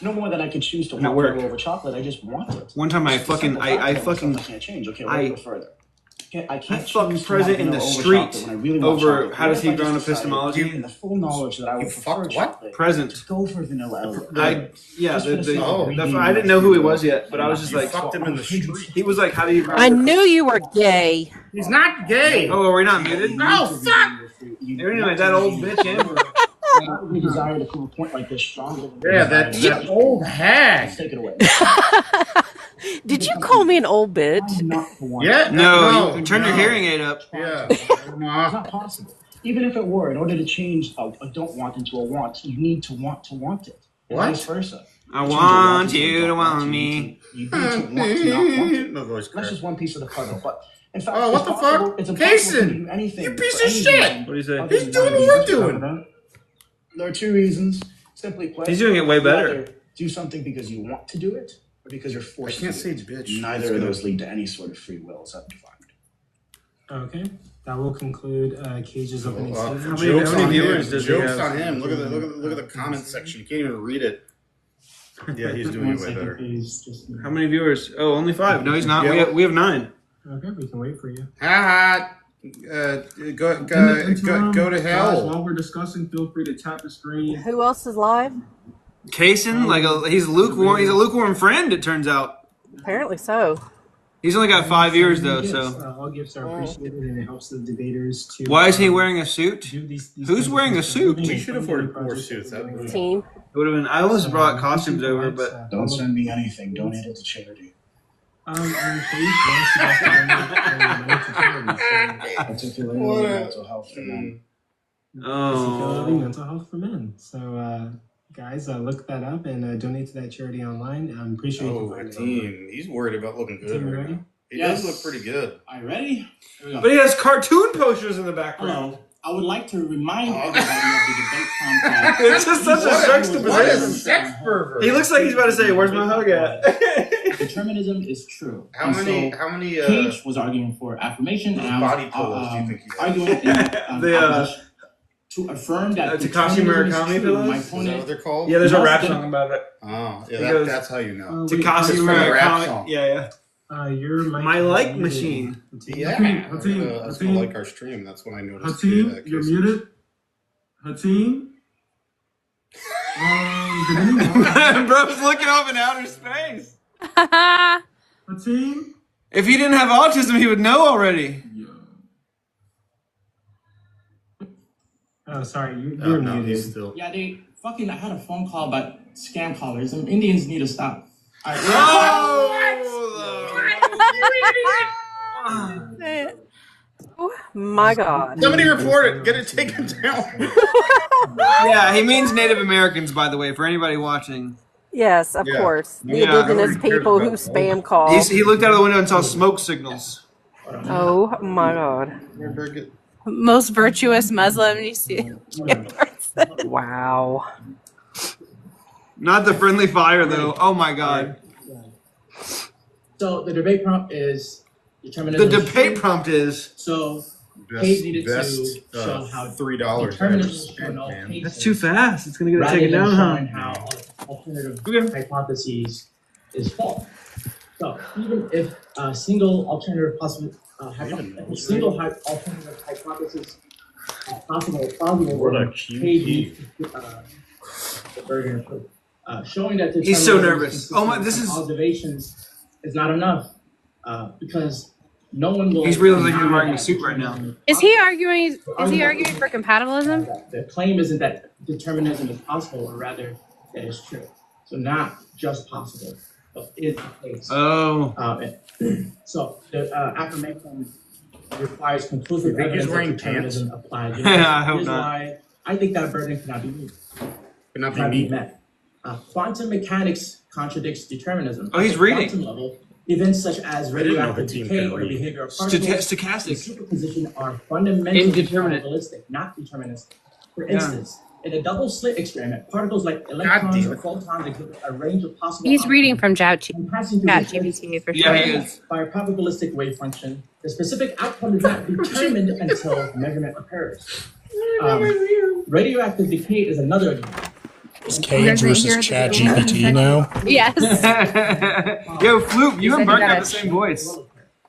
No more than I could choose to And it want worked. vanilla over chocolate. I just want it. One time I It's the fucking simple fact I that fucking myself I can't change. Okay, I- we'll go further. I can't I fucked choose to President in want the vanilla over street chocolate when I really want over chocolate. how does What he if I ground just decided, epistemology? in the full knowledge that I would You prefer fucked what? chocolate, Present. to go for vanilla earlier. Yeah, Just for the sake of oh, reading I didn't know who he was yet, but I was just You like, fucked him in the street. he was like, how do you ground I your- knew you were gay. He's not gay. Oh, are we not muted? No, fuck. Anyway, that old bitch Amber. We desire to prove a point like this stronger than Yeah, that old hag. Take it away. Did you call me an old bitch? I'm not the one. Yeah, No, you turn your hearing aid up. Yeah. It's not possible. Even if it were, in order to change a don't want into a want, you need to want it. And What? vice versa. I To change a want into a you to don't want you me. need to want to not want it. My voice That's cracked. just one piece of the puzzle. But in fact, Oh, what it's the possible- fuck? It's impossible Kason, to do anything. you piece for of any shit. reason What do you say? other He's than doing one what we're of these doing. phenomena. There are two reasons. Simply put, He's doing it way better. You either do something because you want to do it, or because you're I forced can't to say do it. bitch. Neither of those lead to any sort of free will, as I've defined. Okay, that will conclude Cage's opening How statement. how many viewers does he Jokes have? on him. Look at the comment section. You can't even read it. Yeah, he's doing it way better. How many viewers? Oh, only 5. No, he's not. Yeah. We have 9. Okay, we can wait for you. Ha go to Guys, hell. while we're discussing, feel free to tap the screen. Who else is live? Kaysen, he's lukewarm. He's a lukewarm friend. It turns out. Apparently so. He's only got 5 viewers though. Gifts, So all gifts are appreciated, and it helps the debaters to. why is he wearing a suit? do these Who's kinds of wearing a things for suit? living We and should have funding ordered more projects suits. that That we're would- doing. Team. It would have been. I almost brought costumes over, but Don't send me anything. Donate it to charity. And Paige wants you guys to donate money to charity, so Particularly mental health for men. particularly mental health for men. So, guys, look that up and donate to that charity online. I'm pretty sure you can find it online. He's worried about looking good Team, you right ready? now. He does look pretty good. Are you ready? Here we go. But he has cartoon posters in the background. Hello. I would like to remind everybody of the debate contact. It's just such a juxtaposition. What a sex pervert. He looks like he's about to say, "Where's my hug at?" Determinism is true. How many Paige was arguing for affirmation, and I body was pillows do you think you arguing in opposition to affirm that Takashi determinism is Murakami true. pillows? My Is that opponent what they're called? Yeah, there's a must rap dem- song about it. Oh, yeah, He goes, that's how you know. Takashi from a rap Murakami. song. Yeah. Your mic My is like muted. machine. Yeah, Hatim, that's gonna like our stream. That's when I noticed. Hatim, you're muted. Hatim. Did anyone? Bro's looking off in outer space. Hatim. If he didn't have autism, he would know already. Oh, sorry, you're muted. He's still. Yeah, I had a phone call about scam callers, and Indians need to stop. All right. Oh my God. Somebody report it. Get it taken down. Yeah, he means Native Americans, by the way, for anybody watching. Yes, of course. The indigenous people who spam call. He looked out of the window and saw smoke signals. Oh my God. Most virtuous Muslim you see. Wow. Not the friendly fire, though. Oh my God. So the debate prompt is determinism. The debate prompt is. So Paige needed to best, show how $3 determinism is true in all cases. That's too fast. It's gonna get it rather taken than down, showing huh? how alternative hypotheses is false. So even if a single alternative alternative hypothesis plausible, Paige needs to the burden of proof. Showing that He's so determinism nervous. is Oh my! consistent This with is. observations is not enough because no one will. He's realizing he's wearing a suit right now. Is he arguing? Is he arguing for compatibilism? The claim isn't that determinism is possible, or rather that it's true. So not just possible, but is the case. Oh. So the affirmation requires conclusive think he's evidence that wearing determinism applies. I hope Here's not. why I think that burden cannot be met. Quantum mechanics contradicts determinism. Oh, he's At the reading. quantum level, events such as radioactive decay or the behavior of particles Stochastic. in superposition are fundamentally Indeterminate. probabilistic, not deterministic. For Yeah. instance, in a double slit experiment, particles like electrons or photons exhibit a range of possible He's reading from ChatGPT for Yeah, he sure. is. by a probabilistic wave function. The specific outcome is not determined until measurement occurs. Radioactive decay is another example. Is Cage versus Chat GPT now? Yes. Yo, Floop, you and said Burke you have gotta- the same voice.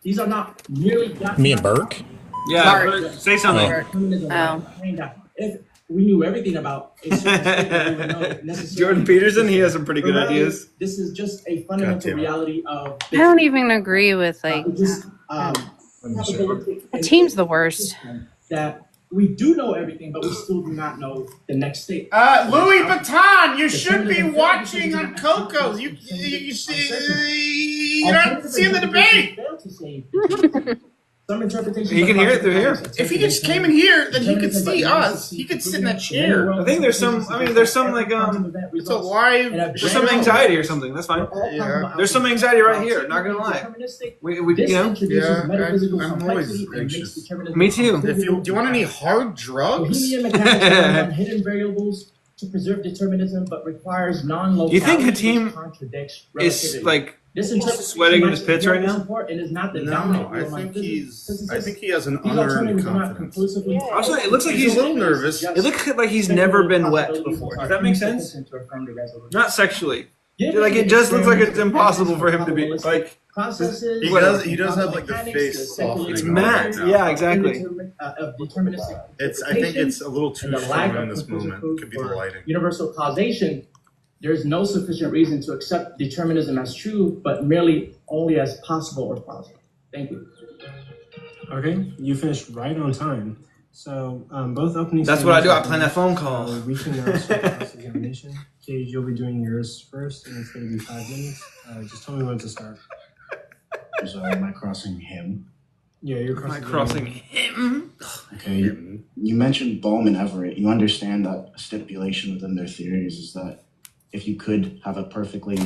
These are not merely Me and Burke? Yeah, Bart. Burke, say something. Oh. If we knew everything about a certain state, we would know necessarily. Jordan Peterson, he has some pretty good Rather, ideas. This is just a fundamental reality of. I don't even agree with like. Probability Team's the worst. that we do know everything, but we still do not know the next state. Louis Vuitton, you should be watching on Coco's. You see, you're not seeing the debate. Some interpretations. He can hear it through here. If he just came in here, then he could see us. He could sit in that chair. I think there's some. I mean, there's some like It's a live. there's some anxiety or something. That's fine. Yeah. There's some anxiety right here. Not gonna lie. We you know. Yeah, I'm always anxious. Me too. If do you want any hard drugs? Bohemian mechanics relies on hidden variables to preserve determinism, but requires non-locality. You think Hatim which contradicts is relativity. like This interpretation sweating in his lacks pits right now? support and is not the No, dominant I view among think physicists. I think he has an These unearned alternatives are not confidence. conclusively. Also, it looks like He's a little nervous. Just It looks like he's never been wet possibilities before. are Does that make sense? insufficient to affirm the resolution. Not sexually. Given Like it the just looks like it's experiments impossible for him to be probabilistic like. processes. He does have like the face softening. It's on matte. right now. Yeah, exactly. Of deterministic. I think it's a little too and the lack strong of in this conclusive moment. proof Could be the for lighting. Universal causation. There is no sufficient reason to accept determinism as true, but merely only as possible or plausible. Thank you. Okay, you finished right on time. So both opening. That's what I do. I statements plan that phone call. are We can now start cross-examination. Cage, you'll be doing yours first, and it's going to be 5 minutes. Just tell me when to start. Sorry, am I crossing him? Yeah, you're Am I crossing him? Okay, you mentioned Bohm and Everett. You understand that a stipulation within their theories is that if you could have a perfectly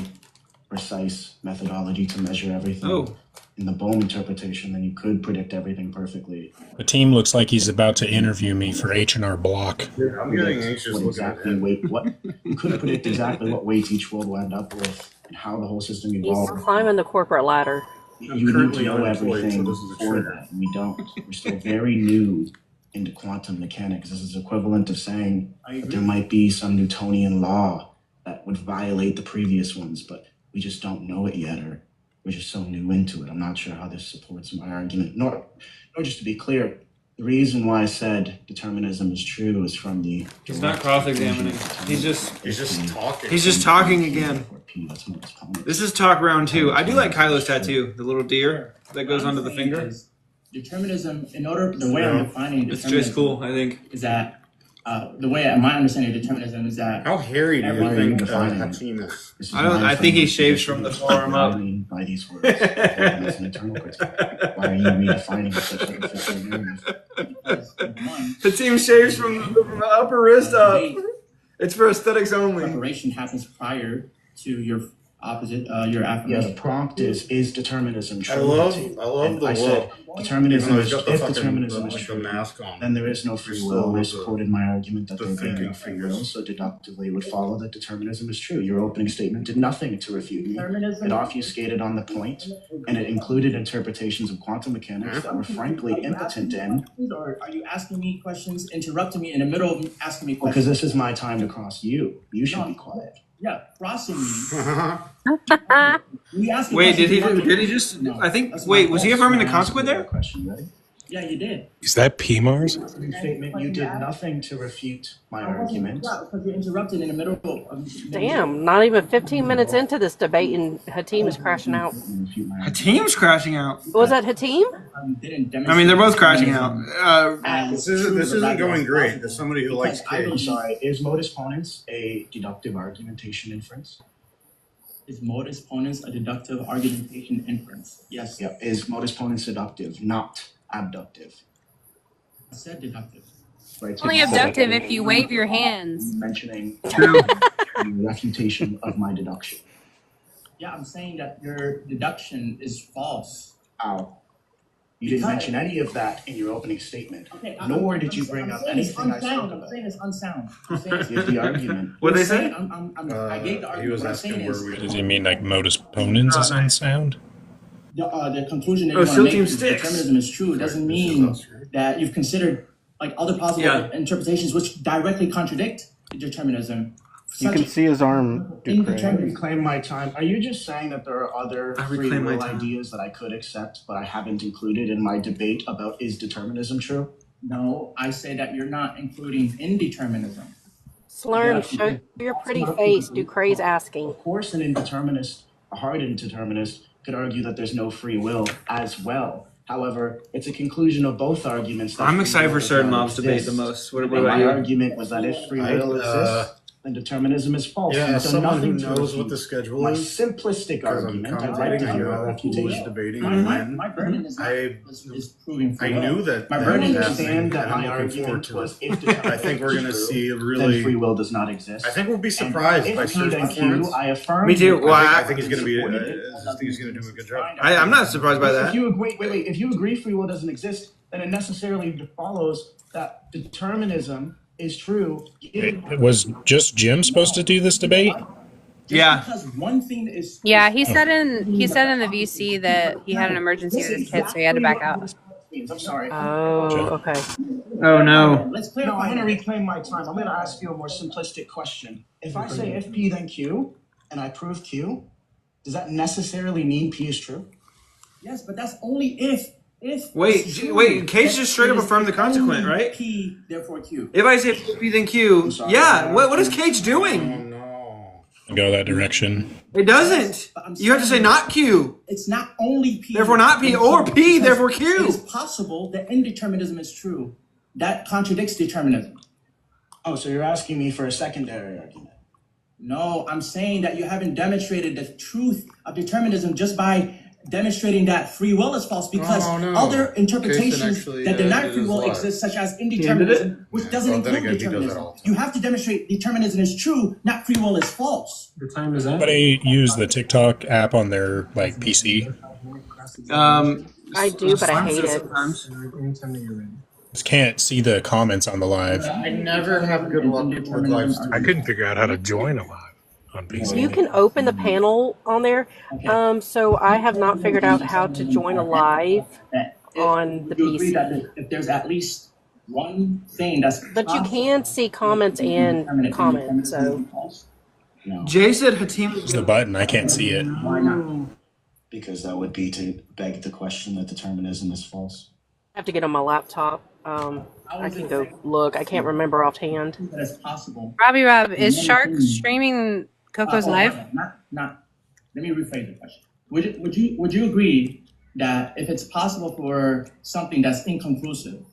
precise methodology to measure everything in the Bohm interpretation, then you could predict everything perfectly. The team looks like he's about to interview me for H&R Block. Dude, I'm getting anxious looking at him. What you could predict exactly what weight each world will end up with and how the whole system He's evolves. climbing the corporate ladder. You need to know everything before that, and we don't. We're still very new into quantum mechanics. This is equivalent of saying that there might be some Newtonian law that would violate the previous ones, but we just don't know it yet, or we're just so new into it. I'm not sure how this supports my argument. Nor just to be clear, the reason why I said determinism is true is from the... He's not cross-examining. He's just talking. He's just talking again. This is talk round 2. I do like Kylo's tattoo, the little deer that goes onto the finger. Determinism, in order, the way I'm defining It's determinism just cool, I think. is that the way my understanding of determinism is that How hairy do you think Hakeem is? I think he shaves from the forearm up. By these words, as an eternal critique. Why are you redefining such a different narrative? The team shaves from the upper wrist up. It's for aesthetics only. Preparation happens prior to your opposite, your Yeah, affirmation. the prompt is determinism true? I love And the I said, look. determinism Even though is, he's got the if fucking, determinism is like, the true, mask on. then there is no free Still will. I with supported my argument that the there would thinking be no free fingers. will, so deductively it would follow that determinism is true. Your opening statement did nothing to refute me. It obfuscated on the point, and it included interpretations of quantum mechanics that were frankly impotent in, Or are you asking me questions, interrupting me in the middle of asking me because questions? this is my time to cross you. You should be quiet. Yeah, crossing me. We ask you Wait, questions, did he just? No, I think. that's Wait, my was he fault. affirming the Can I ask consequent you there? that question, ready? Yeah, you did. Is that PMARS? Statement, you did nothing to refute my argument. Yeah, because you're interrupted in the middle of. Damn, not even 15 minutes into this debate and Hatim is crashing out. Hatim's crashing out. Was that Hatim? I mean, they're both crashing out. This isn't going great. As somebody who likes I'm cake. sorry, is modus ponens a deductive argumentation inference? Is modus ponens a deductive argumentation inference? Yes. Yep. Is modus ponens deductive, not abductive? I said deductive. Right. Only abductive if you wave your hands. Mentioning the refutation of my deduction. Yeah, I'm saying that your deduction is false. Ow. You didn't mention any of that in your opening statement. Okay, Nor did you bring up anything I spoke I'm about. saying it's unsound. I'm saying it's Give the argument. What did they say? I gave the argument. He was What I'm asking saying where is we. Does he mean like modus ponens is unsound? the conclusion that you Oh, want to SEAL make Team is sticks. determinism is true. It doesn't mean that you've considered like other possible interpretations which directly contradict determinism. You can see his arm. I reclaim my time. Are you just saying that there are other free reclaim my will time. ideas that I could accept, but I haven't included in my debate about is determinism true? No, I say that you're not including indeterminism. Slurm, show your pretty face. Do craze asking. Of course, an indeterminist, a hard indeterminist, could argue that there's no free will as well. However, it's a conclusion of both arguments. That I'm free excited will for does certain not mobs debate the exist. most. What And about my you? argument was that if free will exists, then determinism is false. Yeah, You've as done someone who nothing to knows what refute the schedule my is, simplistic because I'm argument, I counting read to to you know a who is refutation. debating and when. My burden is proving I knew that. My that burden was is happening, understand that and I'm my looking forward argument to was it. if determinism I think we're is going to true, see a then really. free will does not exist. I think we'll be And surprised by if Surge's P then performance. Q, I affirm. Me too. Well, I think he's going to be. I think he's going to do a good job. I'm not surprised by If that. you agree, wait. If you agree free will doesn't exist, then it necessarily follows that determinism is true. Was just Jim supposed to do this debate? Yeah. Because one thing is Yeah, he said in the VC that he had an emergency with his kid, so he had to back out. I'm sorry. Oh, okay. Oh no. Let's No, clarify. I'm going to reclaim my time. I'm going to ask you a more simplistic question. If I say if P then Q, and I prove Q, does that necessarily mean P is true? Yes, but that's only if Wait, it's true wait. Case that just straight up it is affirmed the consequent, only right? P, therefore Q. If I say P then Q, sorry. yeah. What is Cage doing? Go that direction. It doesn't. You have to say not Q. It's not only P. Therefore not P, or P, therefore Q. It is possible that indeterminism is true. That contradicts determinism. Oh, so you're asking me for a secondary argument. No, I'm saying that you haven't demonstrated the truth of determinism just by demonstrating that free will is false because other interpretations that deny free will exist, such as indeterminism, which doesn't include determinism. You have to demonstrate determinism is true, not free will is false. The time is up. Anybody use the TikTok app on their like PC? I do, but I hate it. Sometimes. Anytime that you're ready. Just can't see the comments on the live. I never have good luck with live streams. I couldn't figure out how to join a live on PC. You can open the panel on there. So I have not figured out how to join a live on the You agree PC. that if there's at least one thing that's But you can see comments and comments. So Jay said Hatim. Use the button. I can't see it. Why not? Because that would be to beg the question that determinism is false. I have to get on my laptop. I can go look. I can't remember offhand. That it's possible. Rob, is Shark streaming Coco's live? Not. Let me rephrase the question. Would you agree that if it's possible for something that's inconclusive,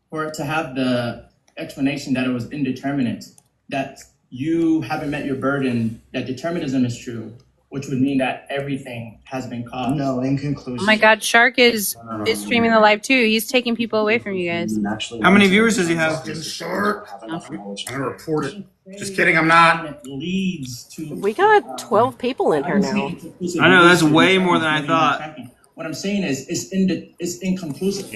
for it to have the explanation that it was indeterminate, that you haven't met your burden, that determinism is true, which would mean that everything has been caused? No, inconclusive. Oh my God, Shark is streaming the live too. He's taking people away from you guys. How many viewers does he have? Short. I'm gonna report it. Just kidding, I'm not. Leads to We got 12 people in here now. I know, that's way more than I thought. What I'm saying is, it's inconclusive.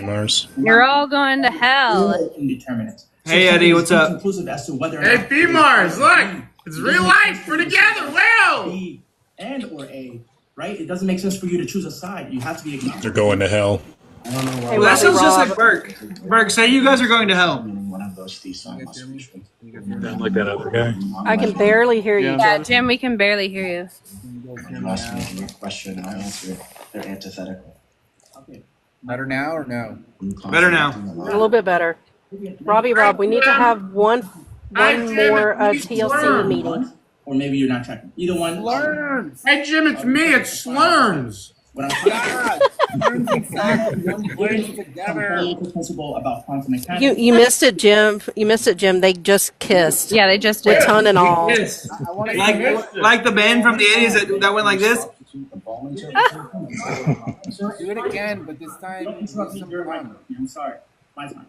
You're all going to hell. Indeterminate. Hey, Eddie, what's up? Inconclusive as to whether or Hey, not B-Mars, look! It's real life! We're together! Wow! B and or A, right? It doesn't make sense for you to choose a side. You have to be agnostic. They're going to hell. I don't know why. Hey, Well, that sounds just Rob. like Burke. Burke, say you guys are going to hell. One of those theses must be true. Like that other guy. I can barely hear you, Yeah, Jim. Jim, we can barely hear you. You asked me a direct question and I answered it. They're antithetical. Better now or no? Better now. A little bit better. Rob, we need to have one more TLC meeting. Or maybe you're not checking. Either one. SLURMS! Hey, Jim, it's me. It's SLURMS. What I'm trying SLURMS and science one place together. principle about quantum mechanics. You missed it, Jim. You missed it, Jim. They just kissed. Yeah, they just With did. tongue and all. Yes. Like the band from the 80s that went like this. Do it again, but this time use some fun. I'm sorry. My time.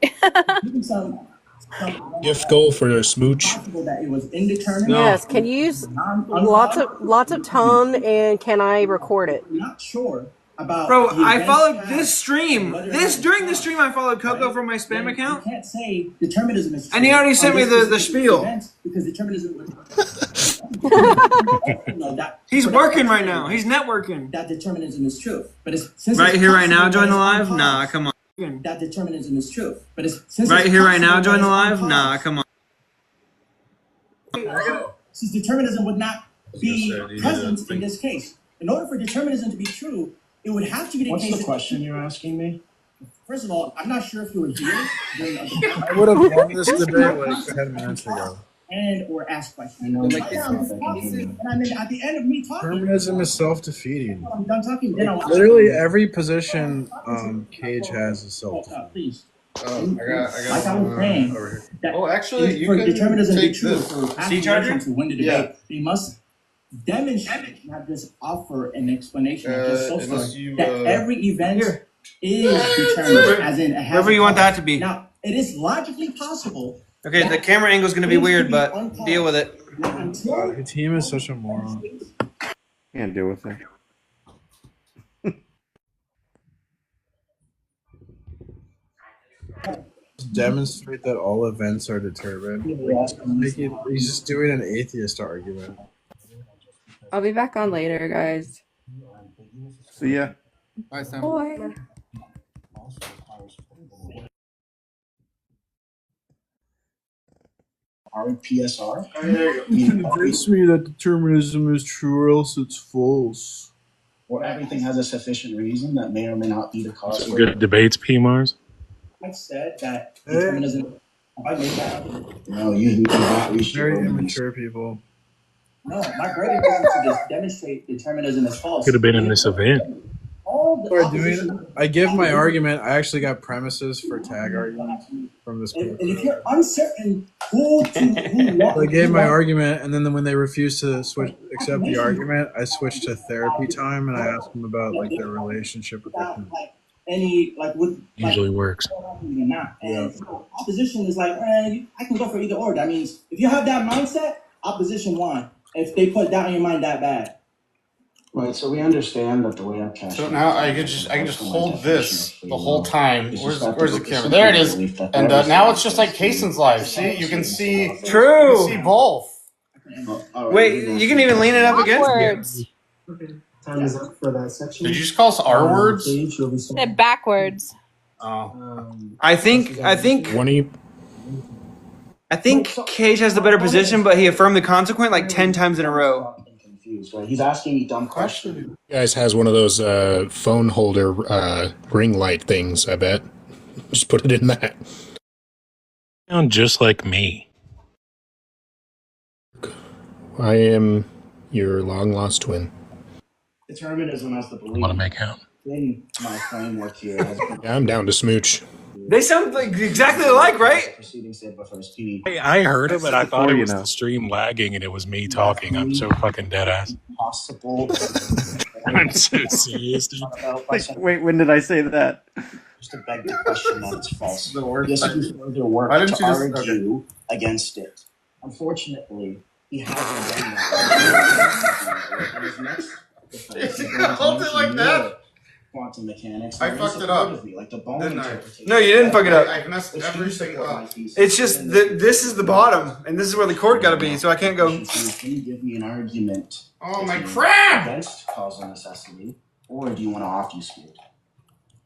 Gift goal for a smooch. That it was indeterminate. Yes. Can you use lots of tone and can I record it? I'm not sure about. Bro, the I events followed past, this stream. whether or not During this stream, I followed Coco from my spam You account. can't say determinism is true. And he already sent me the spiel. Because determinism was. He's working right now. He's networking. That determinism is true. But since Right it's here, right now, possible join the that live? it's Nah, uncaused, come on. that determinism is true. But since Right it's here, right now, possible join the that live? it's Nah, uncaused, come on. since determinism would not be present in this case. In order for determinism to be true, it would have to be the What's case. the question you're asking me? First of all, I'm not sure if you were here during I would have won this debate like 10 minutes ago. and or ask questions. I know And like this. I mean, at the end of me talking, Determinism is self-defeating. I'm done talking. Then I'll Literally every position Cage has is Oh, self-defeating. please. I got Like I was saying, over here. that Oh, actually, you for can determinism to be take true, this. for past C-charger? elections to win the debate, Yeah. they must demonstrate, not just offer an explanation, or just so unless forth, you, that every event is determined, as in it has Wherever a you want cause. that to be. Now, it is logically possible. Okay, the camera angle is going to be weird, but deal with it. God, your team is such a moron. Can't deal with it. Demonstrate that all events are determined. He's just doing an atheist argument. I'll be back on later, guys. See ya. Bye, Sam. Bye. PSR? Convince me that determinism is true or else it's false. Or everything has a sufficient reason that may or may not be the cause. Some good debates, P. Mars. I said that determinism. Have I made that up? No, you do not reach Very your immature people. No, my verdict isn't to just demonstrate determinism as false. Could have been in this event. All We're doing. I give my argument. I actually got premises for tag arguments from this paper. And if you're uncertain who I gave my argument, and then when they refused to accept the argument, I switched to therapy time, and I asked them about like their relationship with their parents. any like with Usually works. And so opposition is like, I can go for either or. That means if you have that mindset, opposition won. If they put that in your mind that bad. Right, so we understand that the way I'm casting. So now I can just hold this the whole time. Where's the camera? There it is. And now it's just like Kason's live. See, you can see. True. You can see both. Wait, you can even lean it up against you. Okay. Time is up for that section. Did you just call us R words? Said backwards. Oh. I think 20. I think Cage has the better position, but he affirmed the consequent like 10 times in a row. Right? He's asking me dumb questions. You guys has one of those phone holder ring light things, I bet. Just put it in that. Sound just like me. I am your long lost twin. Determinism as the belief. Want to make out? In my framework here has been Yeah, I'm down to smooch. They sound like exactly alike, right? I heard him and I thought it was the stream lagging and it was me talking. I'm so fucking dead ass. Possible. I'm so serious, dude. Wait, when did I say that? Just to beg the question that it's false. This is further work to argue against it. Unfortunately, he hasn't done that. And his next defense is going to hold it like that? Quantum mechanics. I fucked it up. Like the bone interpretation. No, you didn't fuck it up. I messed everything up. It's just this is the bottom, and this is where the cord got to be, so I can't go. Can you give me an argument? Oh my crap! Against causal necessity, or do you want to obfuscate?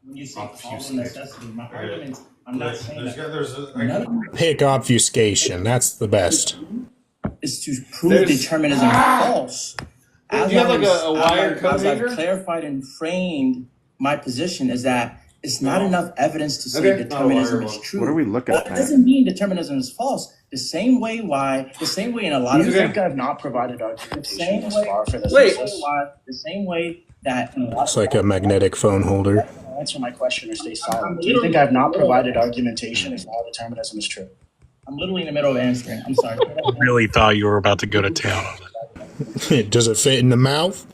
When you say causal necessity, my argument, I'm not saying that. Pick obfuscation. That's the best. Is to prove determinism false. Do you have like a wired code As I've maker? clarified and framed my position is that it's not enough evidence to say determinism is true. What are we looking at? It doesn't mean determinism is false. The same way in a lot of. You think I've not provided argumentation thus far for this? The same way that. It's like a magnetic phone holder. Answer my question or stay silent. Do you think I've not provided argumentation if all determinism is true? I'm literally in the middle of answering. I'm sorry. I really thought you were about to go to town on it. Does it fit in the mouth?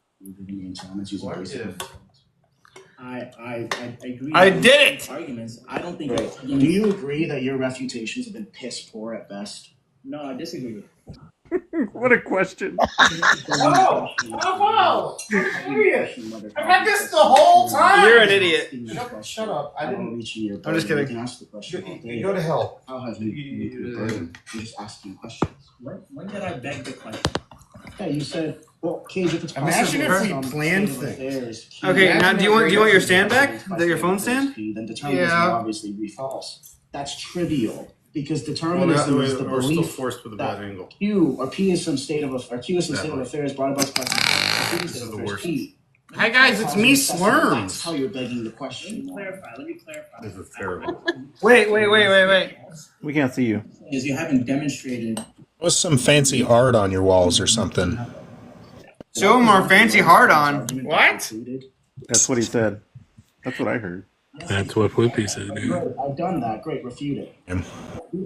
I agree. I did it! Arguments. I don't think. Do you agree that your refutations have been piss poor at best? No, I disagree. What a question. Oh wow! Idiot! I've had this the whole time. You're an idiot. Shut up! I didn't. I'm just kidding. You can ask the question. You go to hell. How have you just asking questions? When did I beg the question? Yeah, you said. Well, Cage, if it's imagine if we planned things. Okay, now do you want your stand back? Your phone stand? Then determinism will obviously be false. That's trivial because determinism is the we're still belief forced with a bad angle. Q or P is some state of affairs brought about by This is the worst. Hi guys, it's me, SLURMS. That's how you're begging the question. Let me clarify. This is terrible. Wait. We can't see you. Is you haven't demonstrated. What's some fancy art on your walls or something? Show him our fancy hard on. What? That's what he said. That's what I heard. That's what Floopy said, dude. I've done that. Great, refute it.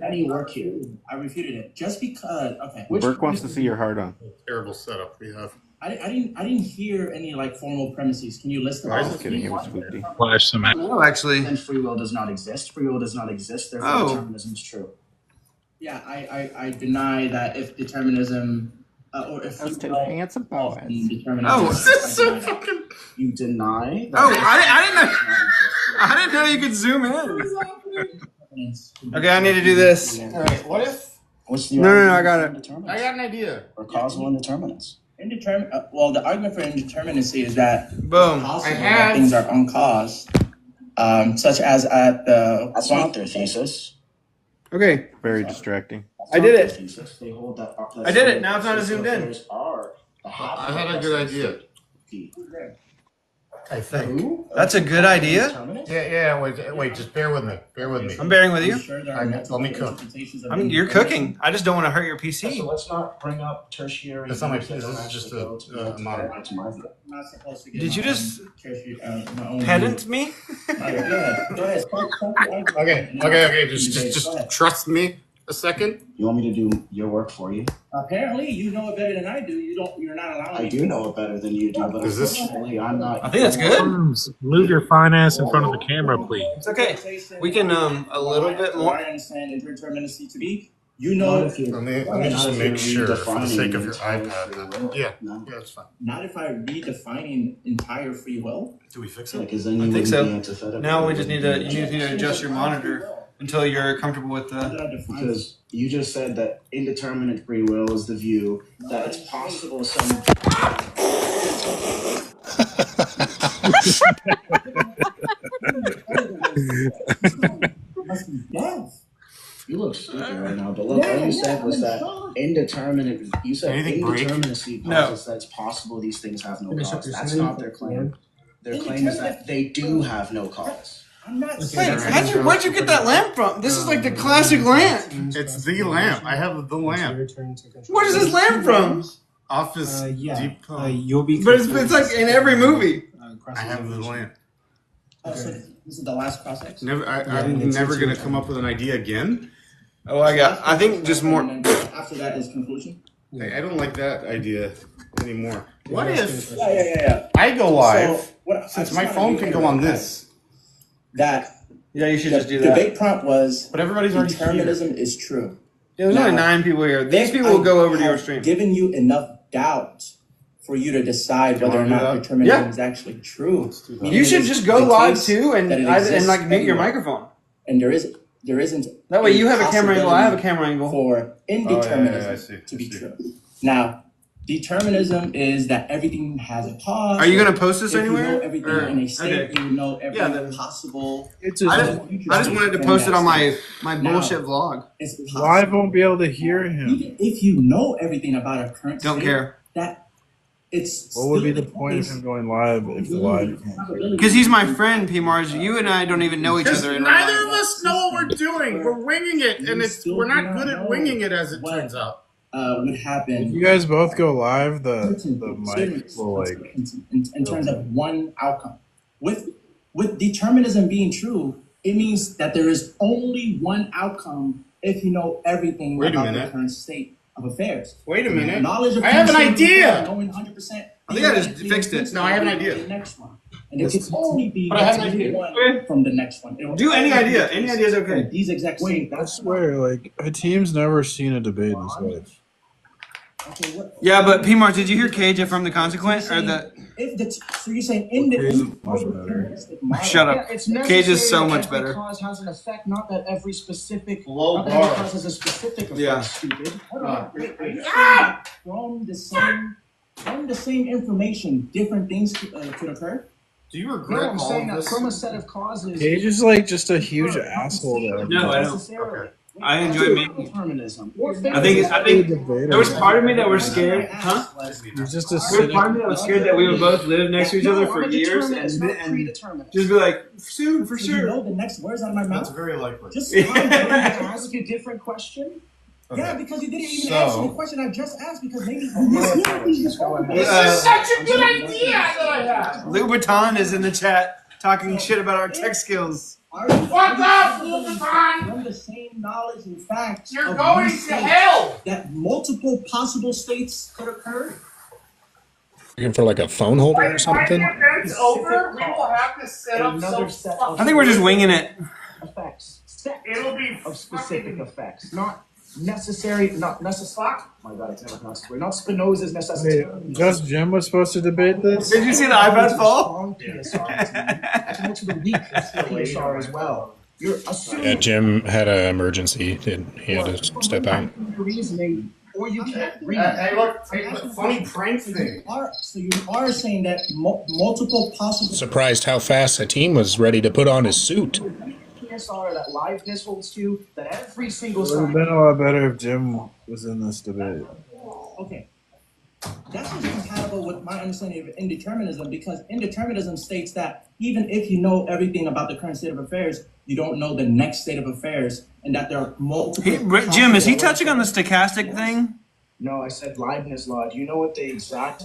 Any work here? I refuted it just because. Okay. Burke wants to see your hard on. Terrible setup we have. I didn't hear any like formal premises. Can you list them? I was kidding. He was spooky. Flash some out. No, actually. And free will does not exist. Free will does not exist. Therefore, determinism is true. Yeah, I deny that if determinism. Or if Let's take handsome boys. Oh, this is so fucking. You deny. Oh, I didn't know you could zoom in. Okay, I need to do this. All right, what if? No, I got it. I got an idea. Or causal indeterminants. Well, the argument for indeterminacy is that boom, things are uncaused, such as at the. That's not their thesis. Okay. Very distracting. I did it. They hold that I did it. Now it's not zoomed in. I had a good idea. I think. That's a good idea. Yeah. Wait. Just bear with me. I'm bearing with you. Let me cook. You're cooking. I just don't want to hurt your PC. So let's not bring up tertiary. That's not my PC. This is just a monitor. Did you just pedant me? Okay. Just trust me a second. You want me to do your work for you? Apparently, you know it better than I do. You're not allowing me. I do know it better than you do, but unfortunately, I'm not. I think that's good. Move your fine ass in front of the camera, please. It's okay. We can a little bit more. I understand indeterminacy to be. You know, Let me just make sure for the sake of your iPad. Yeah, that's fine. not if I redefining entire free will. Do we fix it? Because then you I think wouldn't so. be antithetical. Now we just need to adjust your monitor until you're comfortable with the. Because you just said that indeterminate free will is the view that it's possible some. Yes. You look stupid right now, but look, all you said was that indeterminate. You said indeterminacy posits that it's possible these things have no cause. That's not their claim. Their claim is that they do have no cause. I'm not Wait, where'd you get that lamp from? This is like the classic lamp. It's the lamp. I have the lamp. Where is this lamp from? Office Depot. You'll be. But it's like in every movie. I have the lamp. So this is the last cross-X? I'm never gonna come up with an idea again. Oh, I think just more. After that is conclusion. I don't like that idea anymore. What if Yeah. I go live, So, since my phone can go on this? Yeah, you should The just do that. debate prompt was, But everybody's already determinism is true. Yeah, there's only 9 people here. These people will go over to your stream. Giving you enough doubt for you to decide whether or not determinism is actually true. You should just go live too and like mute your microphone. And there isn't. That way you have a camera angle, I have a camera angle. For indeterminism to be true. Now, determinism is that everything has a cause. Are you going to post this If anywhere? You know everything in a state. You know everything possible. I just wanted to post it on my bullshit vlog. It's Live won't be able to hear him. Even if you know everything about our current Don't state, care. That it's What would be the point of him going live if the live can't? Because he's my friend, P. Mars. You and I don't even know each other in real life. Neither of us know what we're doing. We're winging it, and we're not good at winging it, as it turns out. Would happen. If you guys both go live, the mic will like. In terms of one outcome. With determinism being true, it means that there is only one outcome if you know everything about the current state of affairs. Wait a minute. Knowledge of I have an idea. Knowing 100%. I think I just fixed it. No, I have an idea. The next one. And it can only be But I have an idea. one from the next one. Do any idea. Any idea is okay. These exact same. I swear, like Hatim's never seen a debate in his life. Yeah, but P. Mars, did you hear KJ from The Consequence? Or the... So you're saying in the Shut up. Cage is so much better. Cause has an effect, not that every specific low not that every cause has a specific effect. Yeah. Stupid. From the same information, different things could occur. Do you No, regret I'm all saying of that this? from a set of causes. Cage is like just a huge asshole to No, I don't. Necessarily. I enjoy making it. Determinism. I think there was part of me that was scared, huh? He's just a There was part of me that was scared that we would both live next to each other for years and just be like, soon, for You sure. know the next words out of my mouth. That's very likely. Just Ask a different question. Yeah, because you didn't even answer the question I just asked because maybe you Just go ahead. This is such a good idea that I have. Louboutin is in the chat talking shit about our tech skills. Fuck off, Louboutin! From the same knowledge and facts. You're of going these to states hell! That multiple possible states could occur. Looking for like a phone holder or something? It's over. We will have to set up Another some set of I think we're just winging it. effects. It'll be Of specific effects, not necessary. Not necessary. My God, I can't pronounce the word. Not Spinoza's necessity. Wait, just Jim was supposed to debate this? Did you see the iPad fall? Strong PSR. To the weak PSR as well. You're assuming. Yeah, Jim had an emergency. He had to step out. Reasoning, or you can't read. Hey, look, funny prank thing. So you are saying that multiple possible. Surprised how fast Hatim was ready to put on his suit. PSR that liveness holds to, that every single It would have side. been a lot better if Jim was in this debate. Okay. That's just compatible with my understanding of indeterminism, because indeterminism states that even if you know everything about the current state of affairs, you don't know the next state of affairs, and that there are multiple. Jim, is he touching on the stochastic thing? No, I said Leibniz law. Do you know what the exact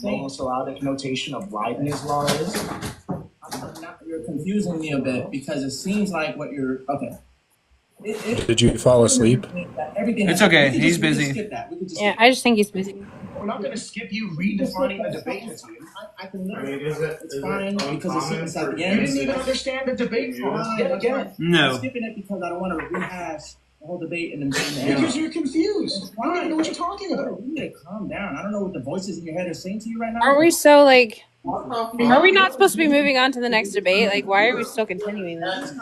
monosyllabic notation of Leibniz law is? You're confusing me a bit because it seems like what you're okay. Did you fall asleep? It's okay. He's busy. Yeah, I just think he's busy. We're not going to skip you redefining the debate. I can learn. It's fine because it's at the end. You didn't even understand the debate yet again. No. I'm skipping it because I don't want to rehash the whole debate and then Because you're confused. You don't even know what you're talking about. You need to calm down. I don't know what the voices in your head are saying to you right now. Aren't we so like? Are we not supposed to be moving on to the next debate? Like, why are we still continuing this?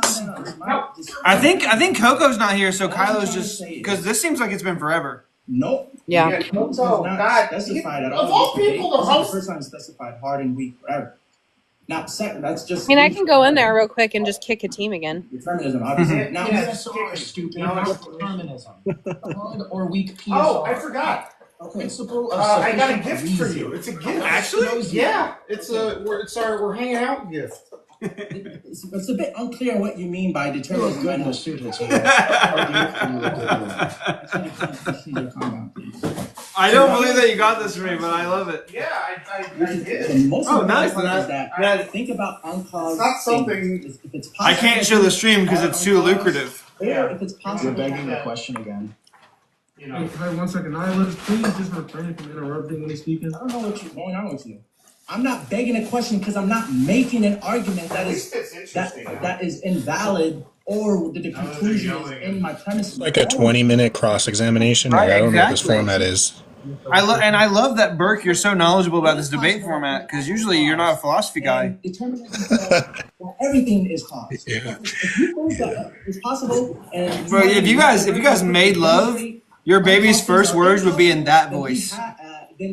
I think Coco's not here, so Kylo's just because this seems like it's been forever. Nope. Yeah. Coco, God, specified at all. Of all people, the host. The first time specified hard and weak forever. Not second. That's just. I mean, I can go in there real quick and just kick a team again. Determinism, obviously. Now, PSR, stupid. Determinism. Hard or weak PSR. Oh, I forgot. Principle of I got a sufficient gift for you. It's a gift. Actually? Yeah. It's our hanging out gift. It's a bit unclear what you mean by determinism. You're a good student. I don't believe that you got this for me, but I love it. Yeah, I did. The most nice. important part is that think about uncaused. It's not something. If it's possible, I can't show the stream because it's too lucrative. Or if it's possible. You're begging the question again. Hey, 1 second. Please just refrain from interrupting when he's speaking. I don't know what's going on with you. I'm not begging a question because I'm not making an argument that is invalid or that the conclusion is in my premise. Like a 20-minute cross-examination. Right, I don't know what this exactly. format is. I love that Burke. You're so knowledgeable about this debate format because usually you're not a philosophy guy. Everything is caused. Yeah. If you think that it's possible, and Bro, if you guys made love, your baby's first words would be in that voice.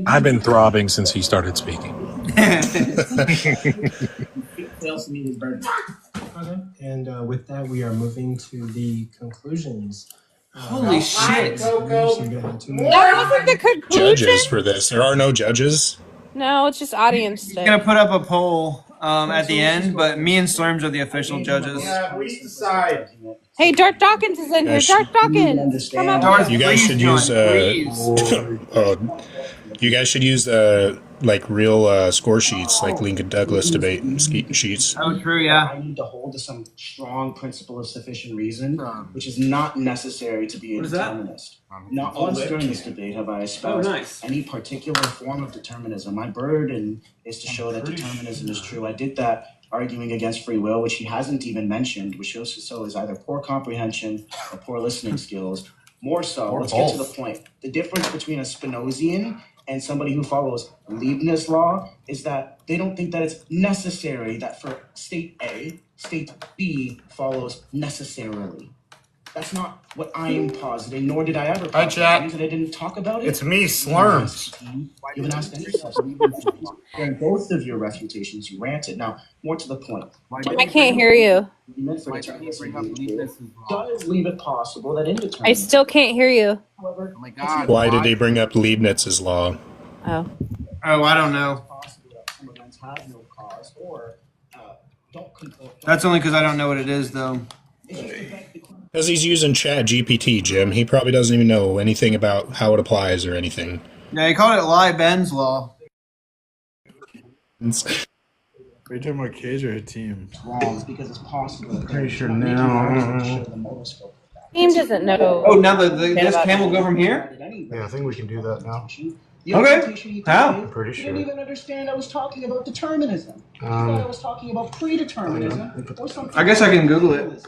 I've been throbbing since he started speaking. fails to meet his burden. Okay. And with that, we are moving to the conclusions. Holy shit! That wasn't the conclusion. Judges for this. There are no judges. No, it's just audience He's stuff. gonna put up a poll at the end, but me and Slurms are the official judges. Yeah, we decide. Hey, Darth Dawkins is in here. Darth Dawkins, come up. Darth, You guys should use please. you guys should use like real score sheets, like Lincoln Douglas debate sheets. Oh, true, yeah. I need to hold to some strong principle of sufficient reason, which is not necessary to be a determinist. Not once during this debate have I espoused any particular form of determinism. My burden is to show that determinism is true. I did that arguing against free will, which he hasn't even mentioned, which shows to show is either poor comprehension or poor listening skills. More so, let's get to the point. The difference between a Spinozian and somebody who follows Leibniz law is that they don't think that it's necessary that for state A, state B follows necessarily. That's not what I'm positing, nor did I ever posit. Hi, chat. And I didn't talk about it. It's me, Slurms. You haven't asked any questions. During both of your refutations, you ranted. Now, more to the point. I can't hear you. Does leave it possible that indeterminate. I still can't hear you. However, Oh my God. Why did they bring up Leibniz's law? Oh. Oh, I don't know. possible that some events have no cause or don't control. That's only because I don't know what it is, though. Because he's using Chat GPT, Jim. He probably doesn't even know anything about how it applies or anything. Yeah, he called it Lie Ben's law. Are you talking about Cage or a team? Wrong because it's possible. Pretty sure now. Team doesn't know. Oh, now this cam will go from here? Yeah, I think we can do that now. Okay. How? I'm pretty You didn't sure. even understand I was talking about determinism. You thought I was talking about predeterminism or something. I guess I can Google it.